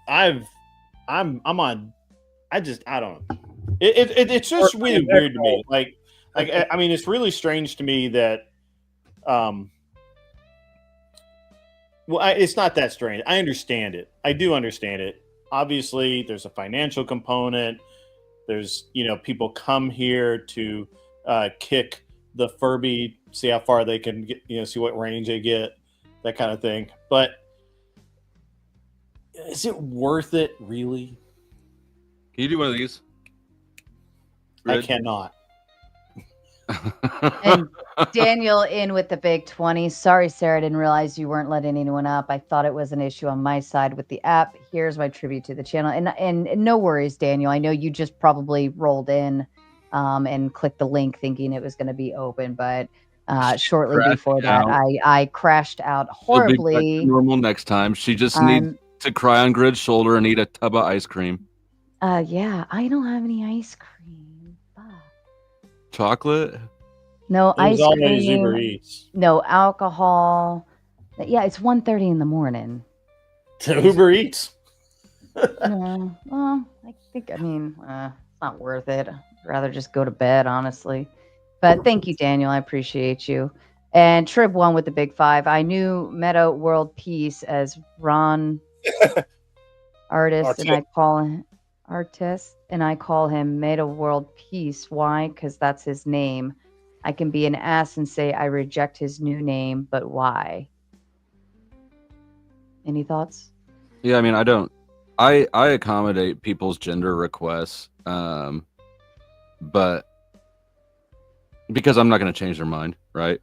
on. I don't know. It's just really weird to me. Like I mean, it's really strange to me that it's not that strange. I understand it. I do understand it. Obviously, there's a financial component. There's, people come here to kick the Furby, see how far they can get, see what range they get, that kind of thing. But is it worth it, really? Can you do one of these? I cannot. And Daniel in with the big 20. Sorry, Sarah, I didn't realize you weren't letting anyone up. I thought it was an issue on my side with the app. Here's my tribute to the channel. And no worries, Daniel. I know you just probably rolled in and clicked the link thinking it was going to be open, but shortly before that, I crashed out horribly. She'll be back to normal next time. She just needs to cry on Grid's shoulder and eat a tub of ice cream. Yeah, I don't have any ice cream. Chocolate? No ice always cream. Uber Eats. No alcohol. Yeah, it's 1:30 in the morning. To Uber Eats. Yeah, well, it's not worth it. I'd rather just go to bed, honestly. But thank you, Daniel. I appreciate you. And Trib won with the big 5. I knew Meta World Peace as Ron artist, and I call him artist, and I call him Meta World Peace. Why? Because that's his name. I can be an ass and say I reject his new name, but why? Any thoughts? Yeah, I mean, I accommodate people's gender requests, but because I'm not going to change their mind, right?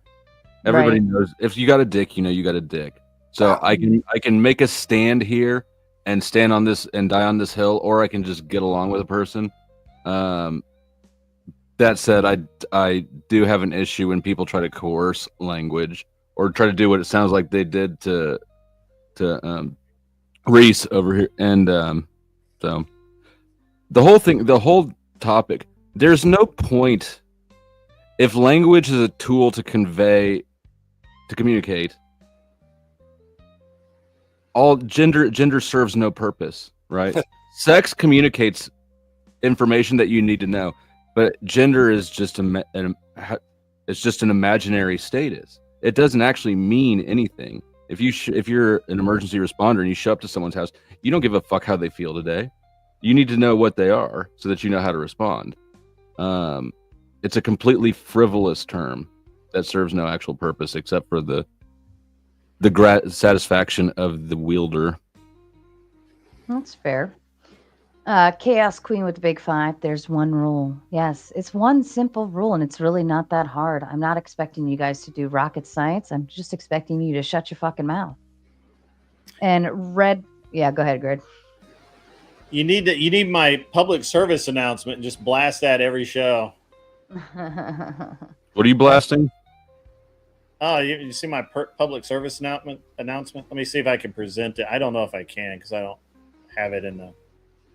Everybody knows if you got a dick, you got a dick. So I can make a stand here and stand on this and die on this hill, or I can just get along with a person. That said, I do have an issue when people try to coerce language or try to do what it sounds like they did to Reese over here. And so the whole topic, there's no point if language is a tool to communicate. All gender serves no purpose, right? Sex communicates information that you need to know, but gender is just it's just an imaginary status. It doesn't actually mean anything. If you're an emergency responder and you show up to someone's house, you don't give a fuck how they feel today. You need to know what they are so that you know how to respond. It's a completely frivolous term that serves no actual purpose except for the satisfaction of the wielder. That's fair. Chaos Queen with the big 5. There's one rule. Yes, it's one simple rule, and it's really not that hard. I'm not expecting you guys to do rocket science. I'm just expecting you to shut your fucking mouth. And yeah, go ahead, Grid. You need my public service announcement and just blast that every show. What are you blasting? Oh, you see my public service announcement? Let me see if I can present it. I don't know if I can because I don't have it in the.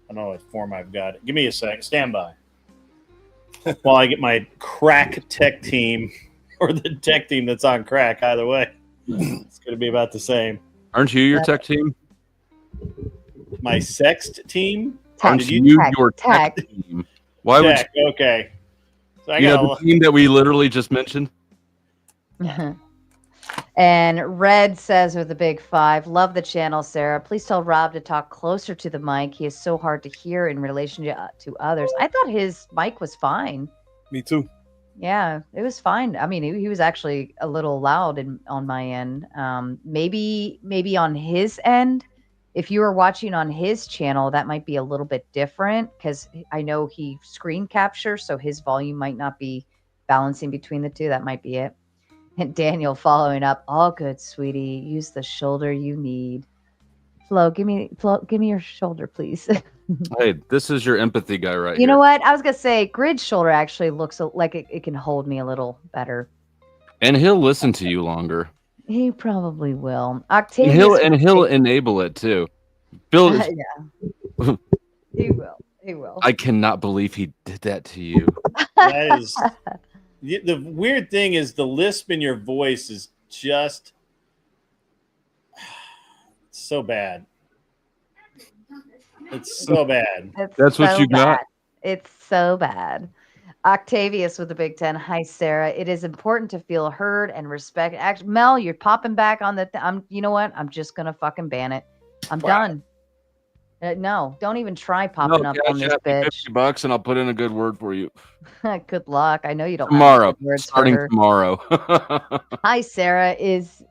I don't know what form I've got. Give me a sec. Stand by. while I get my crack tech team or the tech team that's on crack. Either way, it's going to be about the same. Aren't you your tech team? My sext team? Aren't Did you your tech team? Why would Tech, okay. So I you know got the team that we literally just mentioned? And Red says with a big 5, love the channel, Sarah. Please tell Rob to talk closer to the mic. He is so hard to hear in relation to others. I thought his mic was fine. Me too. Yeah, it was fine. I mean, he was actually a little loud on my end. Maybe on his end, if you were watching on his channel, that might be a little bit different because I know he screen captures, so his volume might not be balancing between the two. That might be it. And Daniel following up, all good, sweetie. Use the shoulder you need. Flo, give me your shoulder, please. Hey, this is your empathy guy right here. You know what? I was gonna say Grid's shoulder actually looks like it can hold me a little better. And he'll listen to you longer. He probably will. And Octavius, he'll enable it too. Bill, yeah, he will. He will. I cannot believe he did that to you. that is the weird thing is the lisp in your voice is just so bad. It's so bad. That's what so you got? bad. It's so bad. Octavius with the Big 10. Hi, Sarah. It is important to feel heard and respect. Actually, Mel, you're popping back on the. You know what? I'm just gonna fucking ban it. I'm done. No, don't even try popping up on this bitch. $50 and I'll put in a good word for you. Good luck. I know you don't. Tomorrow, have good words for starting her. tomorrow. Hi, Sarah. It's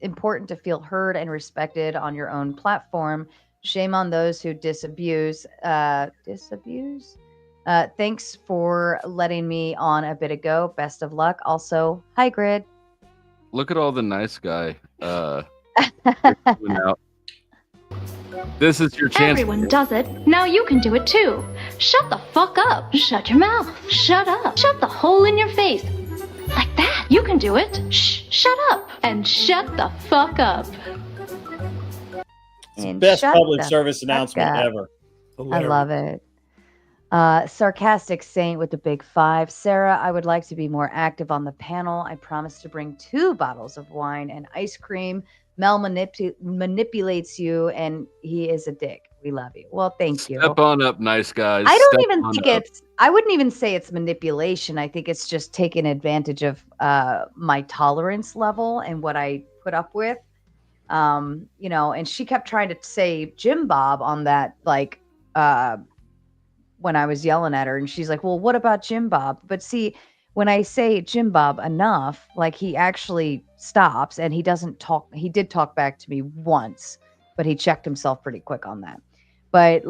important to feel heard and respected on your own platform. Shame on those who disabuse. Thanks for letting me on a bit ago. Best of luck. Also, hi, Grid. Look at all the nice guy. Coming out. This is your chance. Everyone does it. Now you can do it too. Shut the fuck up. Shut your mouth. Shut up. Shut the hole in your face. Like that. You can do it. Shh. Shut up. And shut the fuck up. It's the best public service announcement ever. I love it. Sarcastic Saint with the Big 5. Sarah, I would like to be more active on the panel. I promise to bring 2 bottles of wine and ice cream. Mel manipulates you, and he is a dick. We love you. Well, thank you. Step on up, nice guys. I don't Step even on think up. I wouldn't even say it's manipulation. I think it's just taking advantage of my tolerance level and what I put up with. And she kept trying to say Jim Bob on that, when I was yelling at her, and she's like, well, what about Jim Bob? But see, when I say Jim Bob enough, he actually stops and he doesn't talk. He did talk back to me once, but he checked himself pretty quick on that. But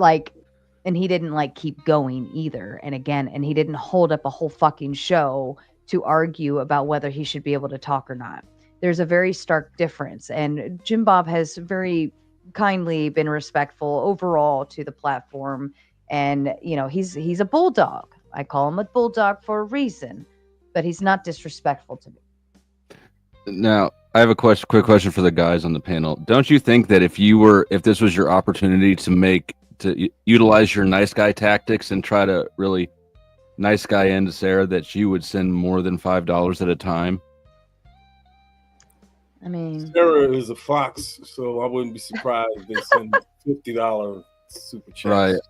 and he didn't keep going either. And again, and he didn't hold up a whole fucking show to argue about whether he should be able to talk or not. There's a very stark difference. And Jim Bob has very kindly been respectful overall to the platform. And, he's a bulldog. I call him a bulldog for a reason, but he's not disrespectful to me. Now, I have a quick question for the guys on the panel. Don't you think that if this was your opportunity to utilize your nice guy tactics and try to really nice guy into Sarah, that you would send more than $5 at a time? I mean, Sarah is a fox, so I wouldn't be surprised if they send $50 super chats. Right.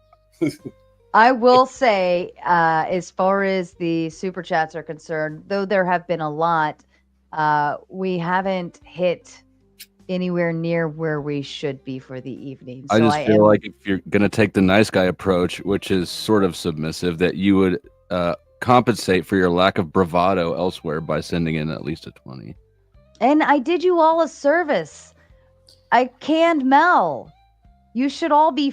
I will say, as far as the super chats are concerned, though there have been a lot, we haven't hit anywhere near where we should be for the evening. So I just feel like if you're going to take the nice guy approach, which is sort of submissive, that you would compensate for your lack of bravado elsewhere by sending in at least a 20. And I did you all a service. I canned Mel. You should all be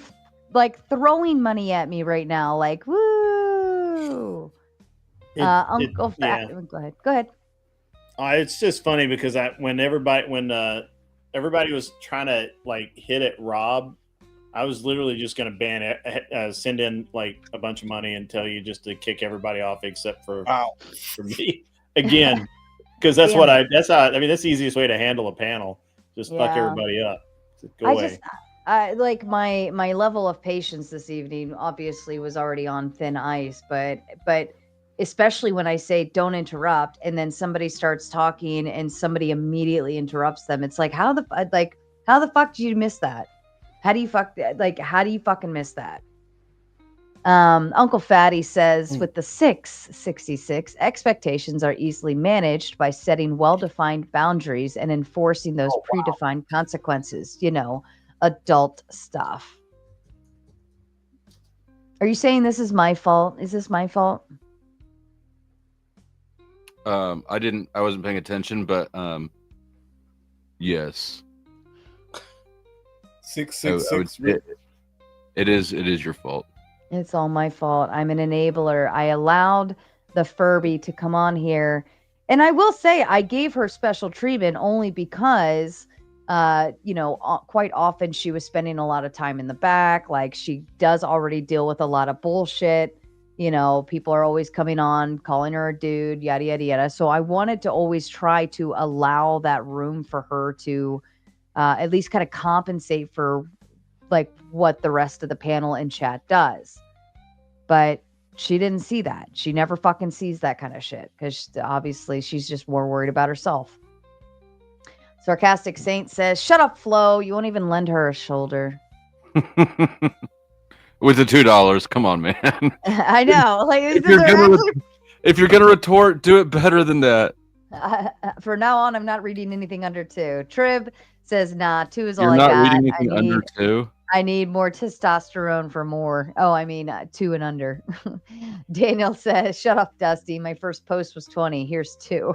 throwing money at me right now. Woo. Go ahead. It's just funny because when everybody was trying to hit at Rob, I was literally just going to ban it, send in a bunch of money and tell you just to kick everybody off except for me again, because that's that's the easiest way to handle a panel. Just fuck everybody up. Go away. like my level of patience this evening obviously was already on thin ice, but especially when I say don't interrupt and then somebody starts talking and somebody immediately interrupts them. It's like how the fuck did you miss that? How do you fucking miss that? Uncle Fatty says with the 666, expectations are easily managed by setting well-defined boundaries and enforcing those predefined consequences, adult stuff. Are you saying this is my fault? Is this my fault? I wasn't paying attention, but yes. 666. It is your fault. It's all my fault. I'm an enabler. I allowed the Furby to come on here. And I will say I gave her special treatment only because, quite often she was spending a lot of time in the back. Like she does already deal with a lot of bullshit. People are always coming on, calling her a dude, yada, yada, yada. So I wanted to always try to allow that room for her to at least kind of compensate for like what the rest of the panel and chat does. But she didn't see that. She never fucking sees that kind of shit because obviously she's just more worried about herself. Sarcastic Saint says, shut up, Flo. You won't even lend her a shoulder. With the $2, come on, man. I know. Like, if you're gonna retort, do it better than that. For now on, I'm not reading anything under 2. Trib says, nah, 2 is all You're I not got. reading anything under 2. I need more testosterone for more. Oh, I mean, 2 and under. Daniel says, shut up, Dusty. My first post was 20. Here's 2.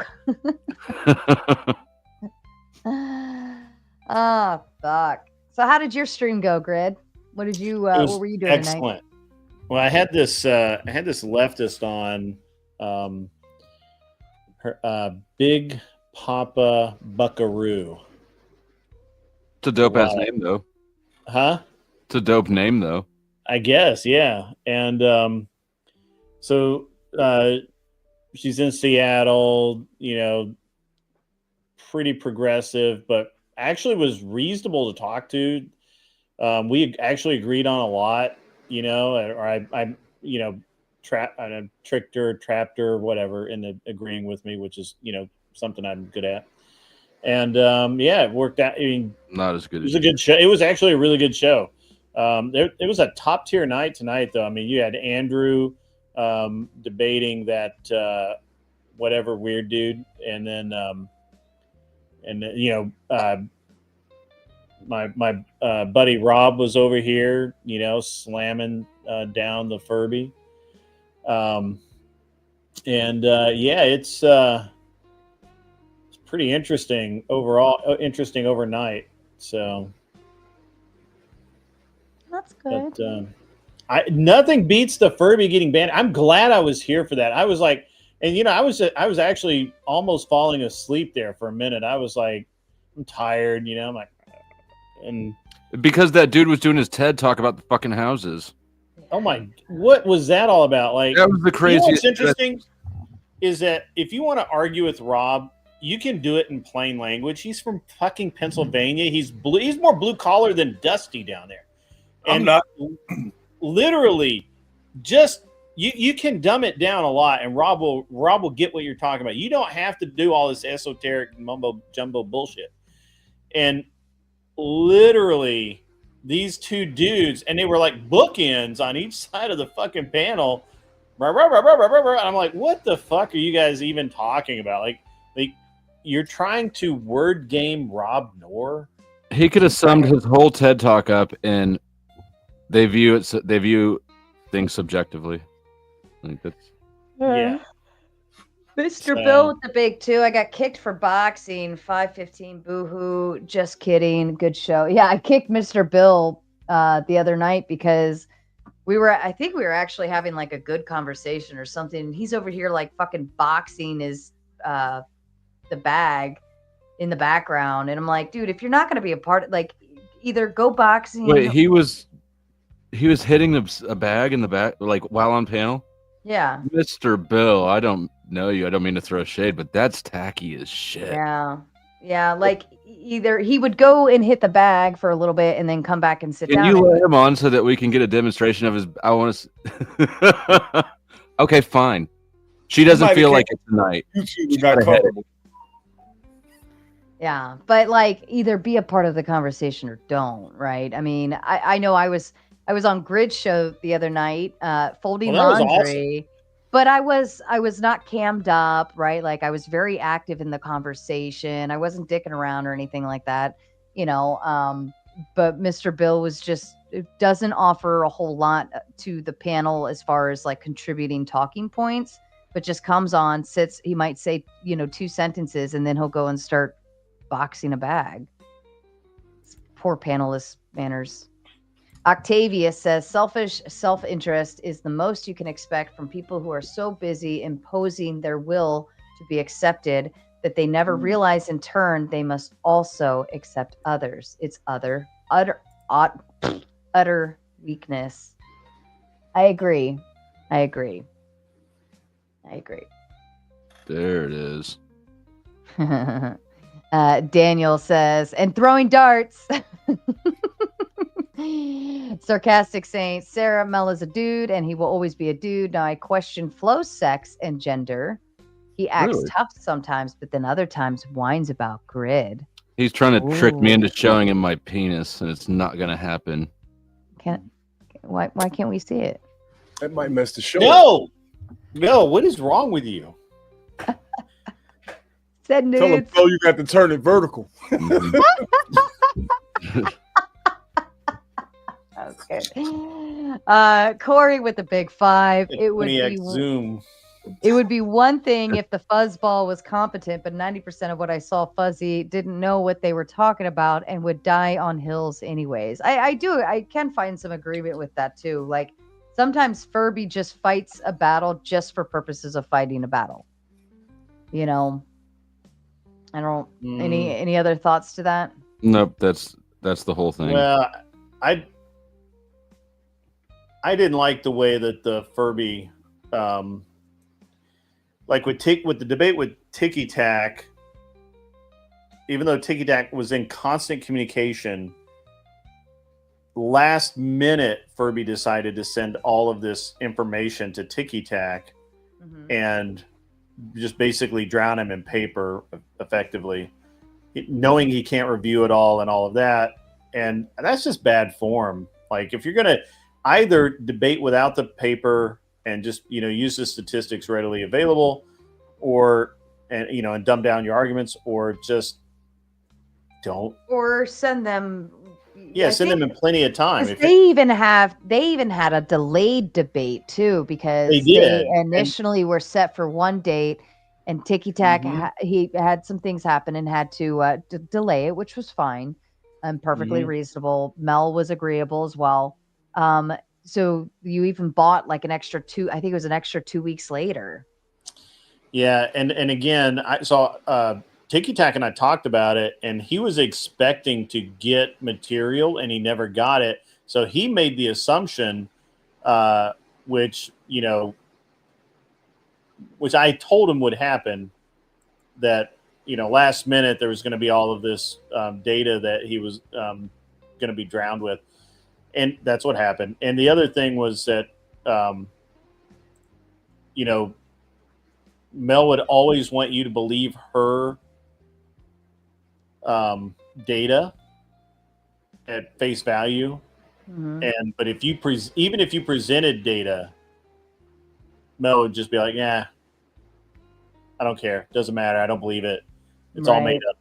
Oh, fuck. So how did your stream go, Grid? What did you, what were you doing excellent. tonight? Well, I had this leftist on, her, Big Papa Buckaroo. It's a dope ass name, though. Huh? It's a dope name, though. I guess, yeah. And so she's in Seattle, pretty progressive, but actually was reasonable to talk to. We actually agreed on a lot, or I tricked her, trapped her, whatever, into agreeing with me, which is, something I'm good at. And it worked out. I mean, not as good. It was a good show. It was actually a really good show. It was a top tier night tonight, though. I mean, you had Andrew debating that whatever weird dude, and then my buddy Rob was over here, slamming down the Furby. It's pretty interesting overall. Interesting overnight. So that's good. But, nothing beats the Furby getting banned. I'm glad I was here for that. I was like, and I was actually almost falling asleep there for a minute. I was like, I'm tired. I'm like, and because that dude was doing his TED talk about the fucking houses. Oh my! What was that all about? Like, that was the craziest. What's interesting is that if you want to argue with Rob, you can do it in plain language. He's from fucking Pennsylvania. He's more blue collar than Dusty down there. And I'm not. Literally, just you can dumb it down a lot, and Rob will get what you're talking about. You don't have to do all this esoteric mumbo jumbo bullshit. And literally, these two dudes, and they were like bookends on each side of the fucking panel. And I'm like, what the fuck are you guys even talking about? Like you're trying to word game Rob Noerr. He could have summed his whole TED talk up in they view things subjectively. I think that's yeah. Mr. Bill with the big 2. I got kicked for boxing. 5:15. Boo-hoo. Just kidding. Good show. Yeah, I kicked Mr. Bill the other night because I think we were actually having like a good conversation or something. He's over here like fucking boxing his the bag in the background, and I'm like, dude, if you're not going to be a part of, like, either go boxing. Wait, he was hitting a bag in the back, like while on panel. Yeah, Mr. Bill, I don't know you. I don't mean to throw shade, but that's tacky as shit. Yeah, Yeah, like either he would go and hit the bag for a little bit and then come back and sit Can down. you and- let him on so that we can get a demonstration of his? I want to. Okay, fine. She doesn't Somebody feel can't- like it tonight. YouTube got comfortable. Yeah, but like either be a part of the conversation or don't, right? I mean, I know I was on Grid Show the other night, folding Well, that was laundry, but I was not cammed up, right? Like I was very active in the conversation. I wasn't dicking around or anything like that, you know. But Mr. Bill was just it doesn't offer a whole lot to the panel as far as like contributing talking points, but just comes on, sits. He might say, you know, 2 sentences, and then he'll go and start boxing a bag. Poor panelist manners. Octavius says selfish self-interest is the most you can expect from people who are so busy imposing their will to be accepted that they never realize in turn they must also accept others. It's utter weakness. I agree. There it is. Daniel says, and throwing darts. Sarcastic saying, Sarah, Mel is a dude and he will always be a dude. Now I question Flo's sex and gender. He acts Really? tough sometimes, but then other times whines about grid. He's trying to trick me Ooh. into showing him my penis, and it's not going to happen. Why can't we see it? That might mess the show. No, what is wrong with you? Said Tell him, nudes. Flo, you got to turn it vertical. Okay. Corey with the big 5. It would be 20x zoom. It would be one thing if the fuzzball was competent, but 90% of what I saw fuzzy didn't know what they were talking about and would die on hills anyways. I can find some agreement with that too. Like sometimes Furby just fights a battle just for purposes of fighting a battle. You know, I don't any other thoughts to that? Nope, that's the whole thing. Well, I didn't like the way that the Furby, like with the debate with Ticky Tack, even though Ticky Tack was in constant communication, last minute Furby decided to send all of this information to Ticky Tack and just basically drown him in paper effectively, knowing he can't review it all and all of that. And that's just bad form. Like if you're going to either debate without the paper and just, use the statistics readily available and dumb down your arguments, or just don't. Or send them. Yeah, send them in plenty of time. They even had a delayed debate too, because they initially were set for one date, and Ticky Tack he had some things happen and had to delay it, which was fine and perfectly reasonable. Mel was agreeable as well. So you even bought like an extra 2 weeks later. Yeah, and again, I saw Ticky Tack and I talked about it, and he was expecting to get material, and he never got it. So he made the assumption, which I told him would happen, that last minute there was going to be all of this data that he was going to be drowned with, and that's what happened. And the other thing was that Mel would always want you to believe her data at face value, but if you even if you presented data, Mel would just be like, "Yeah, I don't care. Doesn't matter. I don't believe it. It's all made up."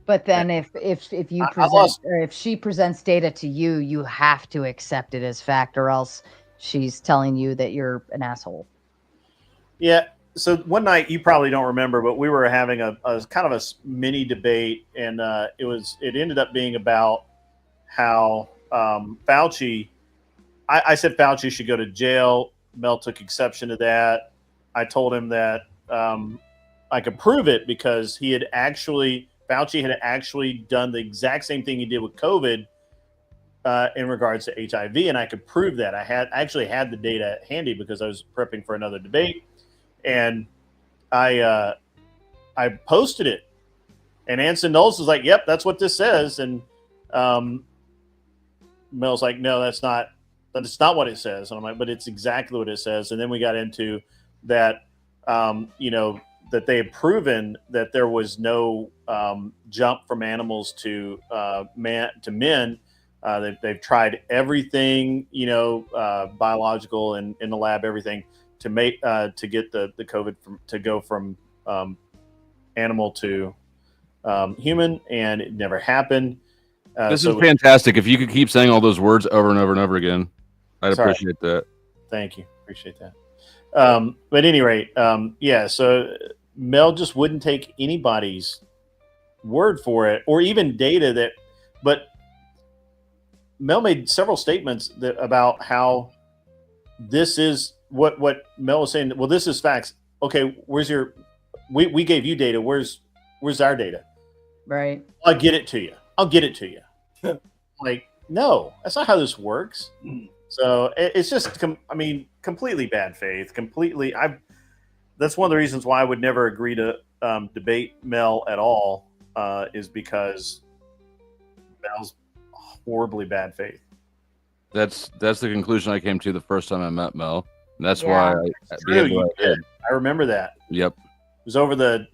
But then if you present or if she presents data to you, you have to accept it as fact, or else she's telling you that you're an asshole. Yeah. So one night, you probably don't remember, but we were having a kind of a mini debate, and it ended up being about how Fauci. I said Fauci should go to jail. Mel took exception to that. I told him that I could prove it because Fauci had actually done the exact same thing he did with COVID in regards to HIV, and I could prove that. I actually had the data handy because I was prepping for another debate. And I posted it And Anson Knowles was like, "Yep, that's what this says." And Mel's like, "No, that's not what it says." And I'm like, "But it's exactly what it says." And then we got into that, that they had proven that there was no jump from animals to men. They've tried everything, biological and in the lab, everything to get the COVID to go from animal to human, and it never happened. This is fantastic. If you could keep saying all those words over and over and over again, I'd appreciate that. Thank you. Appreciate that. But at any rate, so Mel just wouldn't take anybody's word for it, or even data but Mel made several statements about how this is what Mel was saying. Well, this is facts. Okay, we gave you data. Where's our data? Right. I'll get it to you. Like, no, that's not how this works. So it's just, completely bad faith. That's one of the reasons why I would never agree to debate Mel at all, is because Mel's horribly bad faith. That's the conclusion I came to the first time I met Mel. And that's why I did. I remember that. Yep. It was over the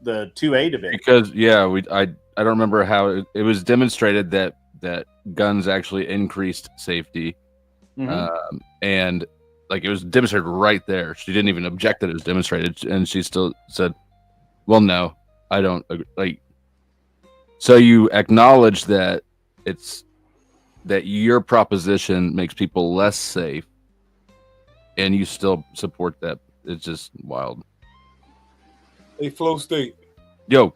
2A debate. Because I don't remember how it was demonstrated that guns actually increased safety. Mm-hmm. And like it was demonstrated right there. She didn't even object that it was demonstrated, and she still said, "Well, no, I don't agree." Like, so you acknowledge that that your proposition makes people less safe, and you still support that. It's just wild. Hey, Flow State. Yo.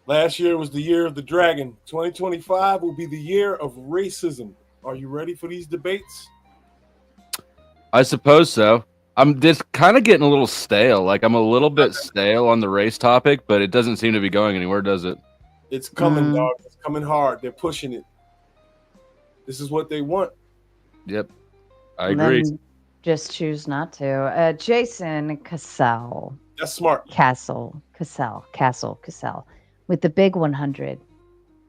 Last year was the year of the dragon. 2025 will be the year of racism. Are you ready for these debates? I suppose so. I'm just kind of getting a little stale. Like I'm a little bit stale on the race topic, but it doesn't seem to be going anywhere, does it? It's coming, dog. It's coming hard. They're pushing it. This is what they want. Yep. I agree. Just choose not to. Jason Cassell. That's smart. Cassell. With the big 100.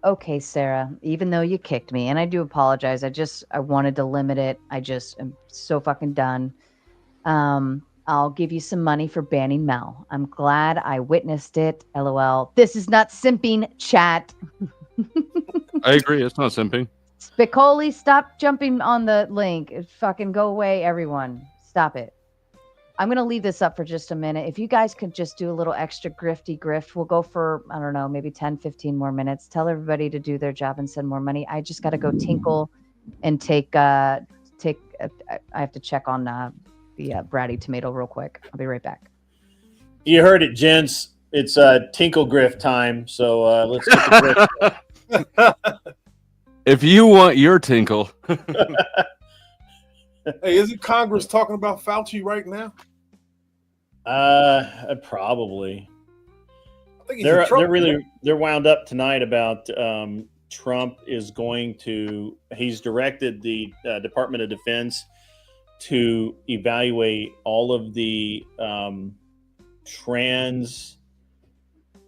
Okay, Sarah, even though you kicked me, and I do apologize, I wanted to limit it. I just am so fucking done. I'll give you some money for banning Mel. I'm glad I witnessed it. LOL. This is not simping, chat. I agree. It's not simping. Spicoli, stop jumping on the link. Fucking go away, everyone. Stop it. I'm going to leave this up for just a minute. If you guys could just do a little extra grift, we'll go for, I don't know, maybe 10, 15 more minutes. Tell everybody to do their job and send more money. I just got to go tinkle and I have to check on the Bratty Tomato real quick. I'll be right back. You heard it, gents. It's tinkle grift time. So let's get the grift. If you want your tinkle. Hey, isn't Congress talking about Fauci right now? Probably. I think they're wound up tonight about Trump is he's directed the Department of Defense to evaluate all of the trans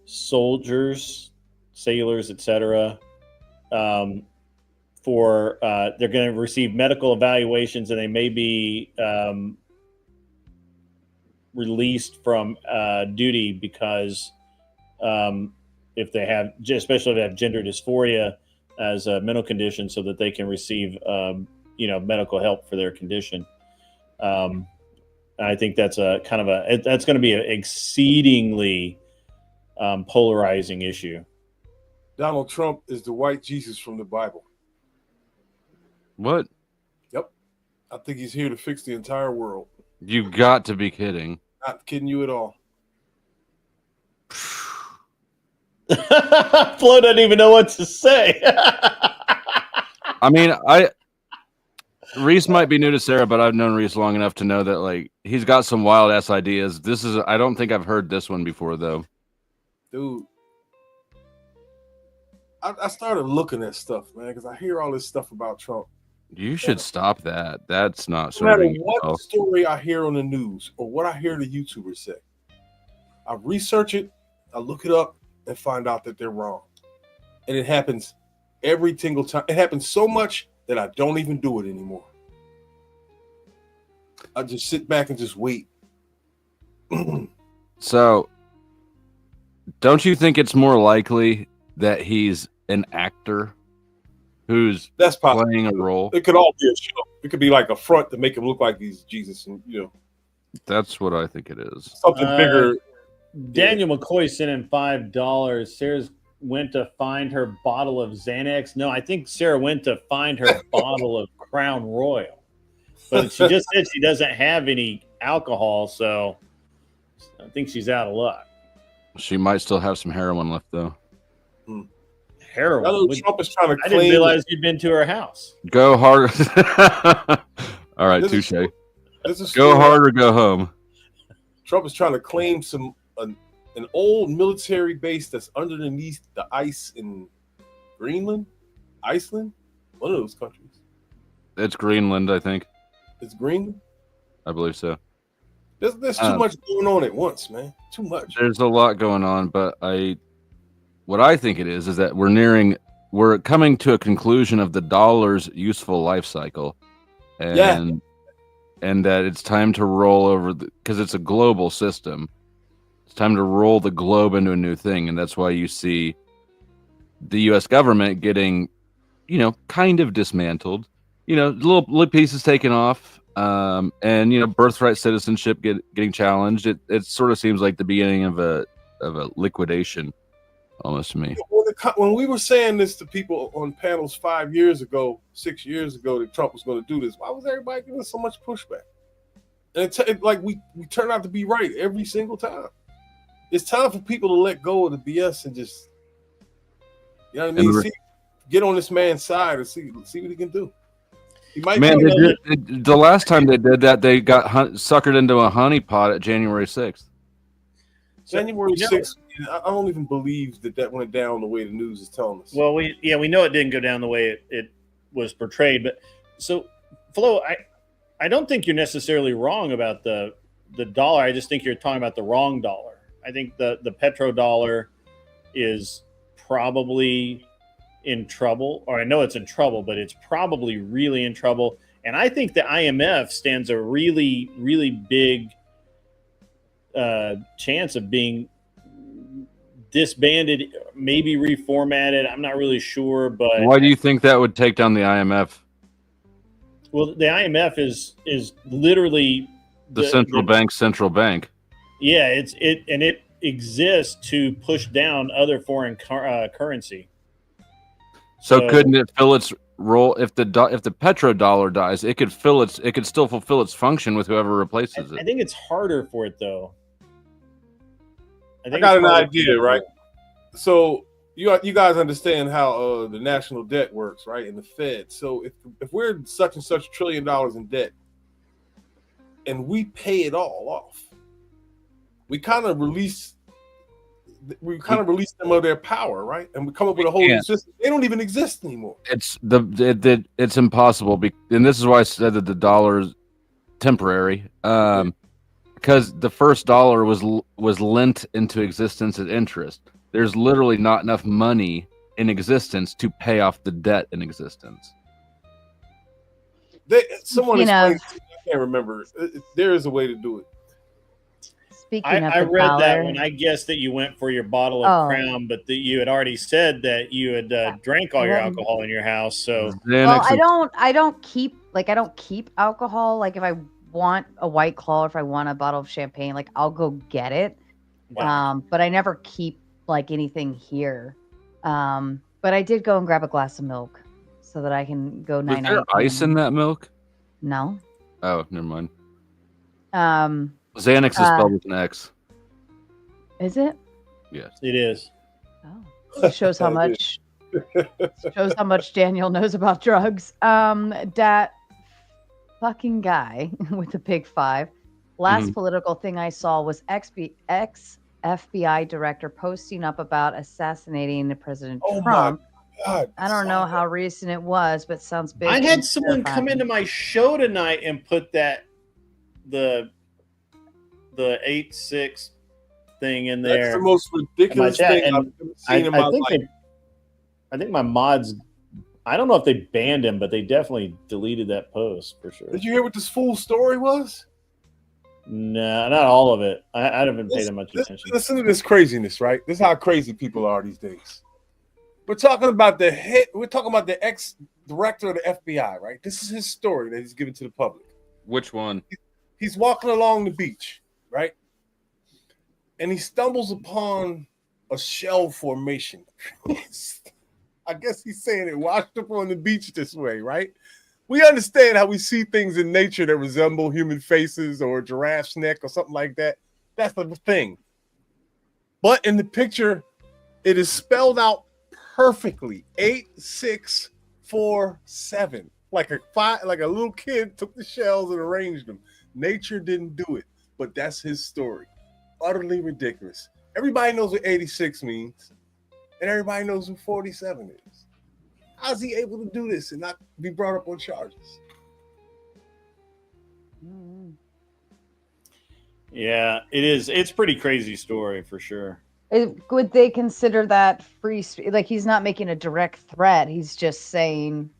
soldiers, sailors, etc. They're going to receive medical evaluations, and they may be released from duty because if they have, especially if they have gender dysphoria as a mental condition, so that they can receive medical help for their condition. I think that's that's going to be an exceedingly polarizing issue. Donald Trump is the white Jesus from the Bible. What? Yep. I think he's here to fix the entire world. You got to be kidding. Not kidding you at all. Flo doesn't even know what to say. I mean, Reese might be new to Sarah, but I've known Reese long enough to know that like he's got some wild ass ideas. I don't think I've heard this one before though. Dude. I started looking at stuff, man, because I hear all this stuff about Trump. You should stop that. That's not no matter serving what yourself. story I hear on the news or what I hear the YouTubers say, I research it, I look it up, and find out that they're wrong. And it happens every single time. It happens so much that I don't even do it anymore. I just sit back and just wait. So, don't you think it's more likely that he's an actor who's playing a role? It could all be a show. It could be like a front to make him look like he's Jesus, and That's what I think it is. something bigger. Daniel McCoy sent in $5. Sarah's went to find her bottle of Xanax. No, I think Sarah went to find her bottle of Crown Royal. But she just said she doesn't have any alcohol, so I think she's out of luck. She might still have some heroin left, though. Heroin. Donald Trump is trying to I didn't claim realize you'd been to her house. Go hard. All right, This is- touche. this is Go true. hard or go home. Trump is trying to claim an old military base that's underneath the ice in Greenland, Iceland, one of those countries. It's Greenland, I think. It's Greenland. I believe so. There's too much going on at once, man. Too much. There's a lot going on, but what I think it is that we're coming to a conclusion of the dollar's useful life cycle, and that it's time to roll over because it's a global system. It's time to roll the globe into a new thing, and that's why you see the U.S. government getting, kind of dismantled. Little pieces taken off, and birthright citizenship getting challenged. It sort of seems like the beginning of a liquidation, almost to me. When we were saying this to people on panels 6 years ago, that Trump was going to do this, why was everybody giving so much pushback? And we turn out to be right every single time. It's time for people to let go of the BS and just, get on this man's side and see what he can do. He might the last time they did that, they got suckered into a honeypot at January 6th. January 6th, I don't even believe that went down the way the news is telling us. Well, we know it didn't go down the way it was portrayed. But so, Flo, I don't think you're necessarily wrong about the dollar. I just think you're talking about the wrong dollar. I think the petrodollar is probably in trouble, or I know it's in trouble, but it's probably really in trouble. And I think the IMF stands a really, really big chance of being disbanded, maybe reformatted. I'm not really sure, but Why do you think that would take down the IMF? Well, the IMF is literally The central bank. Yeah, it exists to push down other foreign currency. So couldn't it fill its role if the petrodollar dies? It could still fulfill its function with whoever replaces it. I think it's harder for it though. I got an idea, right? So you guys understand how the national debt works, right? And the Fed. So if we're such and such $1 trillion in debt, and we pay it all off, we kind of release them of their power, right? And we come up with a whole new system. They don't even exist anymore. It's impossible, and this is why I said that the dollar is temporary. Because the first dollar was lent into existence at interest. There's literally not enough money in existence to pay off the debt in existence. Someone explained, I can't remember. There is a way to do it. I read that when I guessed that you went for your bottle of Crown, but that you had already said that you had drank all your alcohol in your house. So Well, I don't keep alcohol. Like if I want a White Claw, if I want a bottle of champagne, like I'll go get it. Wow. But I never keep like anything here. But I did go and grab a glass of milk so that I can go Was night there night. ice in that milk? No. Oh, never mind. Xanax is spelled with an X. Is it? Yes, it is. It shows how much Daniel knows about drugs. That fucking guy with the big 5. Last political thing I saw was ex-FBI director posting up about assassinating President Trump. God, I don't know how recent it was, but sounds big. I had and someone come terrifying. into my show tonight and put that the 8-6 thing in That's there. the most in my ridiculous chat, thing and I've ever seen in my life. I think my mods. I don't know if they banned him, but they definitely deleted that post for sure. Did you hear what this full story was? No, not all of it. I haven't paid that much attention. Listen to this craziness, right? This is how crazy people are these days. We're talking about the hit. We're talking about the ex-director of the FBI, right? This is his story that he's given to the public. Which one? He's walking along the beach, right? And he stumbles upon a shell formation. I guess he's saying it washed up on the beach this way, right? We understand how we see things in nature that resemble human faces or a giraffe's neck or something like that. That's the thing. But in the picture, it is spelled out perfectly. 8647. Like a little kid took the shells and arranged them. Nature didn't do it, but that's his story. Utterly ridiculous. Everybody knows what 86 means, and everybody knows what 47 is. How's he able to do this and not be brought up on charges? Yeah, it is. It's a pretty crazy story for sure. Would they consider that free speech? Like, he's not making a direct threat. He's just saying.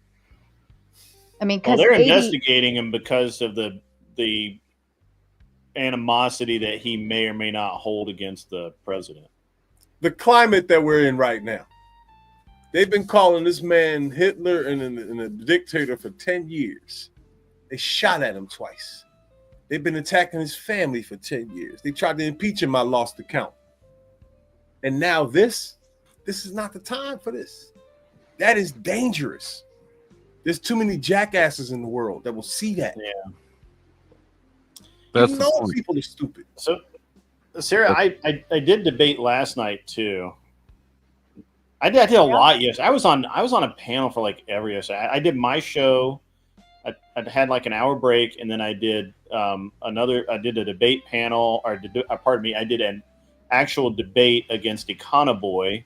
I mean, Well, because they're investigating him because of the animosity that he may or may not hold against the president. The climate that we're in right now. They've been calling this man Hitler and a dictator for 10 years. They shot at him twice. They've been attacking his family for 10 years. They tried to impeach him. I lost the count. And now this is not the time for this. That is dangerous. There's too many jackasses in the world that will see that. Yeah. That's you the know point. people are stupid. So, Sarah, I did debate last night too. I did a lot. Yes, I was on a panel for like every yesterday. I did my show. I had like an hour break, and then I did I did a debate panel, pardon me, I did an actual debate against Econoboy,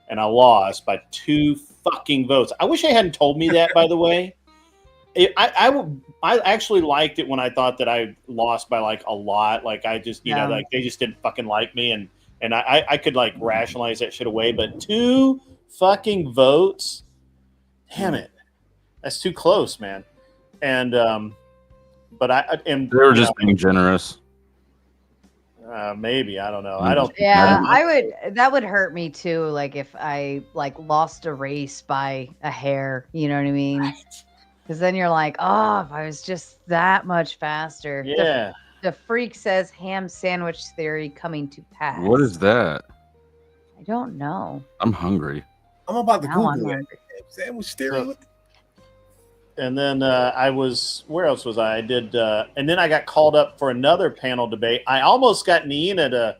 and I lost by 2 fucking votes. I wish they hadn't told me that, by the way. I actually liked it when I thought that I lost by like a lot. Like I just, you know, like they just didn't fucking like me, and I could like rationalize that shit away. But 2 fucking votes, damn it, that's too close, man. And but they were just being generous. Maybe, I don't know. I don't. Yeah, that would hurt me too. Like if I like lost a race by a hair, you know what I mean? Because then you're like, oh, if I was just that much faster. Yeah. The freak says ham sandwich theory coming to pass. What is that? I don't know. I'm hungry. I'm about to Now I'm Google it. hungry. Sandwich theory. And then where else was I? I did, and then I got called up for another panel debate. I almost got Nina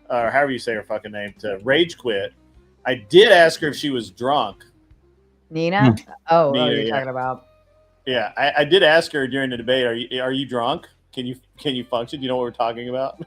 or however you say her fucking name, to rage quit. I did ask her if she was drunk. Nina? Oh, Nina, you're yeah. talking about. Yeah, I did ask her during the debate, are you drunk? Can you function? Do you know what we're talking about?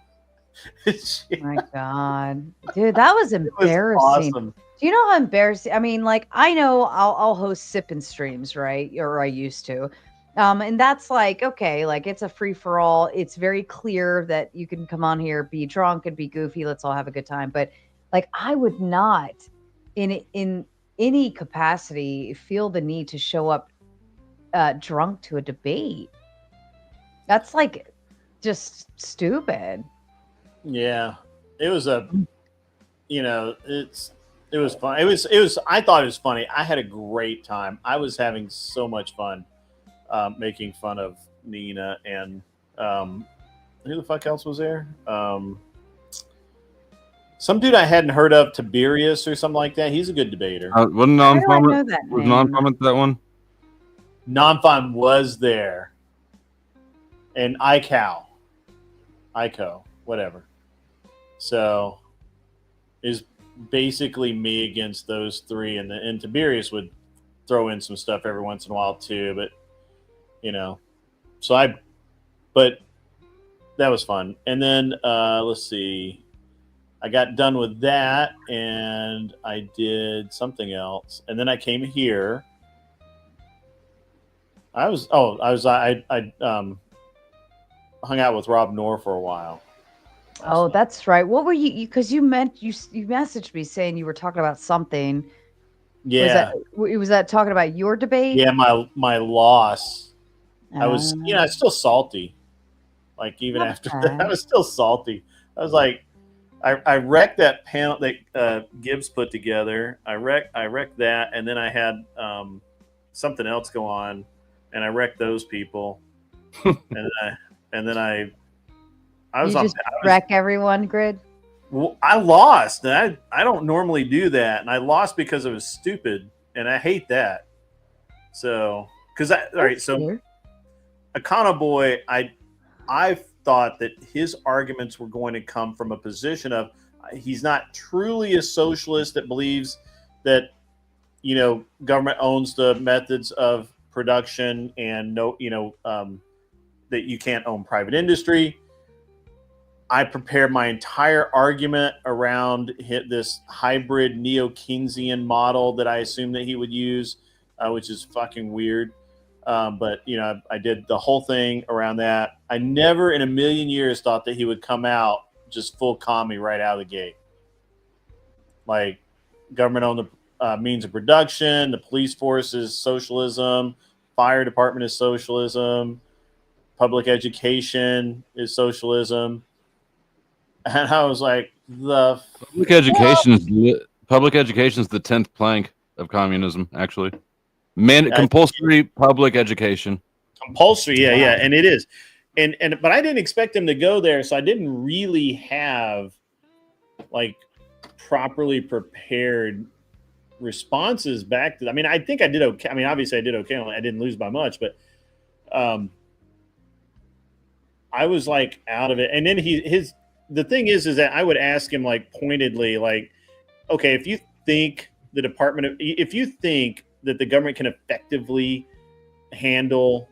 My God. Dude, that was embarrassing. awesome. Do you know how embarrassing? I mean, like, I know I'll host sipping streams, right? Or I used to. And that's like, okay, like it's a free for all. It's very clear that you can come on here, be drunk and be goofy. Let's all have a good time. But like, I would not in any capacity feel the need to show up drunk to a debate. That's like just stupid. Yeah, it was it was fun. It was. I thought it was funny. I had a great time. I was having so much fun making fun of Nina and who the fuck else was there? Some dude I hadn't heard of, Tiberius or something like that. He's a good debater. Wasn't non-common? Was non-common that one? Non-fun was there, and Ico, whatever. So is basically me against those 3, and Tiberius would throw in some stuff every once in a while too. But but that was fun. And then let's see, I got done with that, and I did something else, and then I came here. I hung out with Rob Noerr for a while. Oh, that's right. What were you? Because you messaged me saying you were talking about something. Yeah. Was that talking about your debate? Yeah, my loss. I was, Ah. still salty. Like even after that, I Okay. was still salty. I was like, I wrecked that panel that Gibbs put together. I wrecked that, and then I had something else go on, and I wrecked those people, and then I was You on. just wreck everyone, Grid. Well, I lost, and I don't normally do that, and I lost because it was stupid, and I hate that. So, all right, so Econo Boy, I thought that his arguments were going to come from a position of he's not truly a socialist that believes that government owns the methods of production and that you can't own private industry. I prepared my entire argument around this hybrid neo-Keynesian model that I assumed that he would use, which is fucking weird. But I did the whole thing around that. I never in a million years thought that he would come out just full commie right out of the gate. Like government owned the means of production, the police force is socialism, fire department is socialism, public education is socialism. And I was like, public education is the 10th plank of communism, actually. Compulsory public education. Compulsory, yeah, and it is. But I didn't expect him to go there, so I didn't really have like properly prepared responses back to. I mean, I think I did okay. I mean, obviously I did okay. I didn't lose by much, but I was like out of it. And then the thing is that I would ask him like pointedly, like, okay, if you think if you think that the government can effectively handle,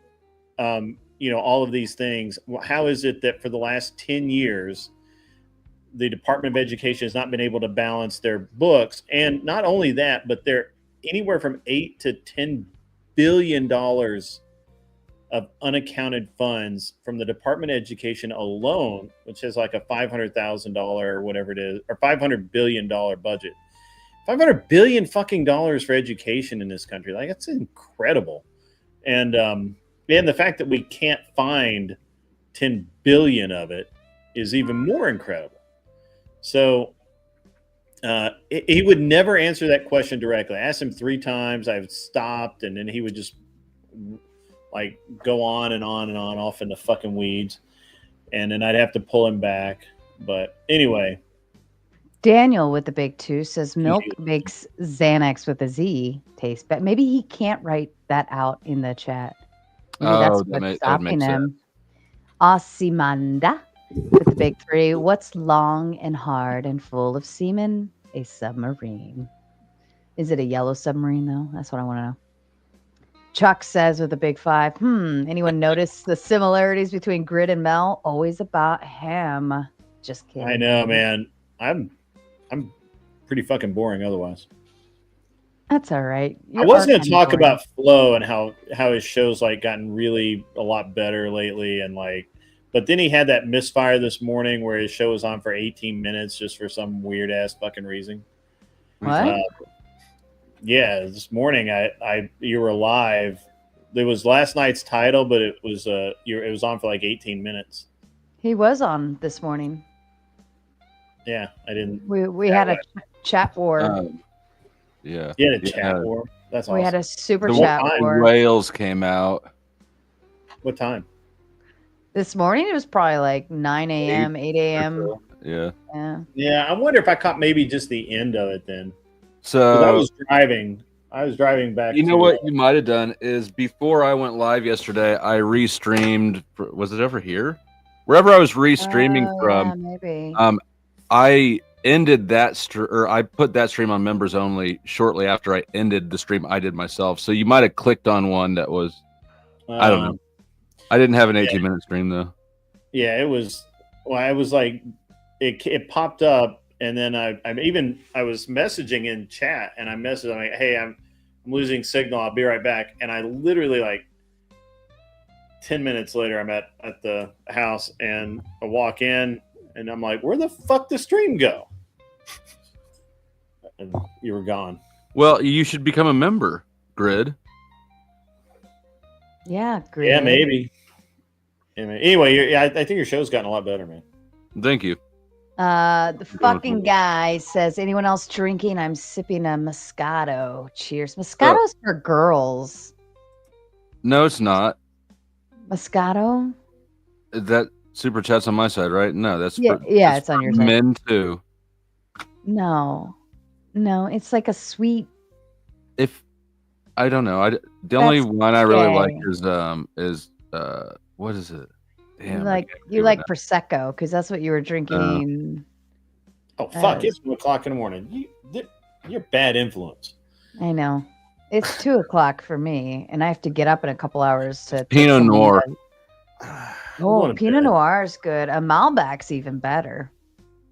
all of these things, how is it that for the last 10 years, the Department of Education has not been able to balance their books? And not only that, but they're anywhere from $8 to $10 billion of unaccounted funds from the Department of Education alone, which has like a $500,000 or whatever it is, or $500 billion budget. $500 billion fucking dollars for education in this country. Like, that's incredible. And the fact that we can't find 10 billion of it is even more incredible. So he would never answer that question directly. I asked him 3 times. I've stopped, and then he would just like go on and on and on off in the fucking weeds, and then I'd have to pull him back. But anyway, Daniel with the big 2 says milk makes Xanax with a Z taste better. Maybe he can't write that out in the chat. Maybe that's what's stopping him. Osimanda with the big 3. What's long and hard and full of semen? A submarine. Is it a yellow submarine though? That's what I want to know. Chuck says with a big 5. Anyone notice the similarities between Grid and Mel? Always about him. Just kidding. I know, man. I'm pretty fucking boring otherwise. That's all right. I was going to talk about Flo and how his show's like gotten really a lot better lately, and like, but then he had that misfire this morning where his show was on for 18 minutes just for some weird ass fucking reason. What? Yeah, this morning you were live. It was last night's title, but it was on for like 18 minutes. He was on this morning. Yeah, I didn't. We had a chat war. Yeah. You had a chat war. That's awesome. We had a super chat war. Whales came out. What time? This morning it was probably like 9 a.m., 8 a.m. Yeah. Yeah, I wonder if I caught maybe just the end of it then. So I was driving back. You know what you might have done is before I went live yesterday, I restreamed. Was it over here? Wherever I was restreaming from. Yeah, maybe. I ended that or I put that stream on members only shortly after I ended the stream I did myself. So you might have clicked on one that was, I don't know. I didn't have an 18-minute stream though. Yeah, it was. Well, I was like, it popped up, and then I was messaging in chat, and I'm like, hey, I'm losing signal. I'll be right back. And I literally like 10 minutes later, I'm at the house, and I walk in, And I'm like, where the fuck did the stream go? And you were gone. Well, you should become a member, Grid. Yeah, Grid. Yeah, maybe. Anyway, I think your show's gotten a lot better, man. Thank you. The fucking guy says, anyone else drinking? I'm sipping a Moscato. Cheers. Moscato's for girls. No, it's not. Moscato? That super chat's on my side, right? No, that's yeah, it's on your side. Men too. No, it's like a sweet. If I don't know, the only one I really like is what is it? Damn, you like Prosecco because that's what you were drinking. Oh fuck! It's 2 o'clock in the morning. You're bad influence. I know. It's 2 o'clock for me, and I have to get up in a couple hours to. Pinot Noir. Oh, Pinot Noir is good. A Malbec's even better.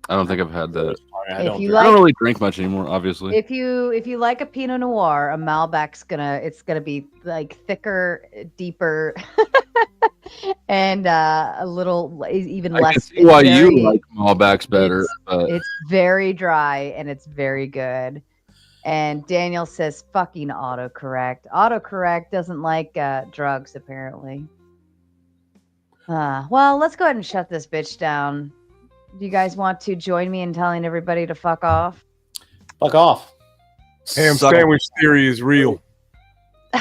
I don't think I've had that. I don't really drink much anymore, obviously. If you like a Pinot Noir, a Malbec's gonna be like thicker, deeper, and a little even less. I can see why you like Malbecs better. It's very dry and it's very good. And Daniel says, "Fucking autocorrect. Autocorrect doesn't like drugs, apparently." Well, let's go ahead and shut this bitch down. Do you guys want to join me in telling everybody to fuck off? Fuck off. Ham sandwich theory is real.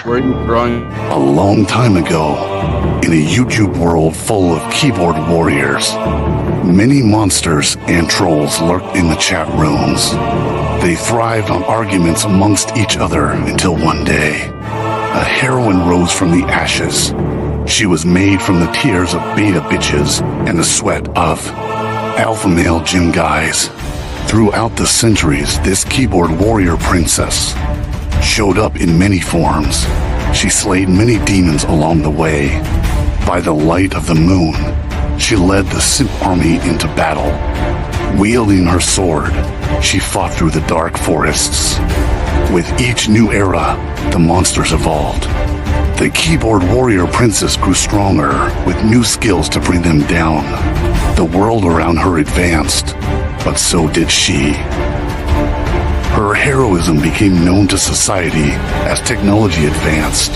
Where are you drawing? A long time ago, in a YouTube world full of keyboard warriors, many monsters and trolls lurked in the chat rooms. They thrived on arguments amongst each other until one day, a heroine rose from the ashes. She was made from the tears of beta bitches and the sweat of alpha male gym guys. Throughout the centuries, this keyboard warrior princess showed up in many forms. She slayed many demons along the way. By the light of the moon, she led the simp army into battle. Wielding her sword, she fought through the dark forests. With each new era, the monsters evolved. The keyboard warrior princess grew stronger with new skills to bring them down. The world around her advanced, but so did she. Her heroism became known to society as technology advanced.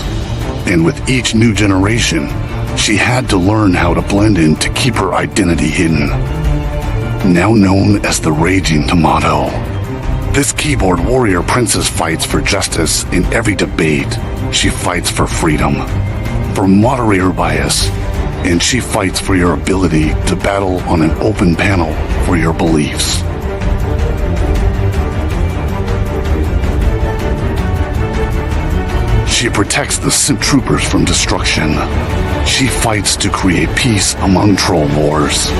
And with each new generation, she had to learn how to blend in to keep her identity hidden. Now known as the Raging Tomato. This keyboard warrior princess fights for justice in every debate. She fights for freedom, for moderator bias, and she fights for your ability to battle on an open panel for your beliefs. She protects the simp troopers from destruction. She fights to create peace among troll wars.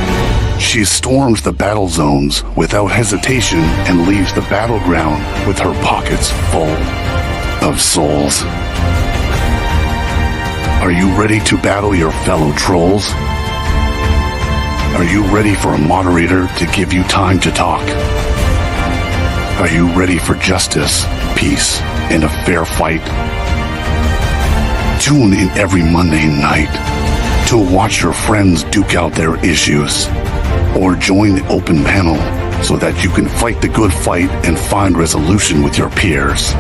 She storms the battle zones without hesitation and leaves the battleground with her pockets full of souls. Are you ready to battle your fellow trolls? Are you ready for a moderator to give you time to talk? Are you ready for justice, peace, and a fair fight? Tune in every Monday night to watch your friends duke out their issues, or join the open panel so that you can fight the good fight and find resolution with your peers.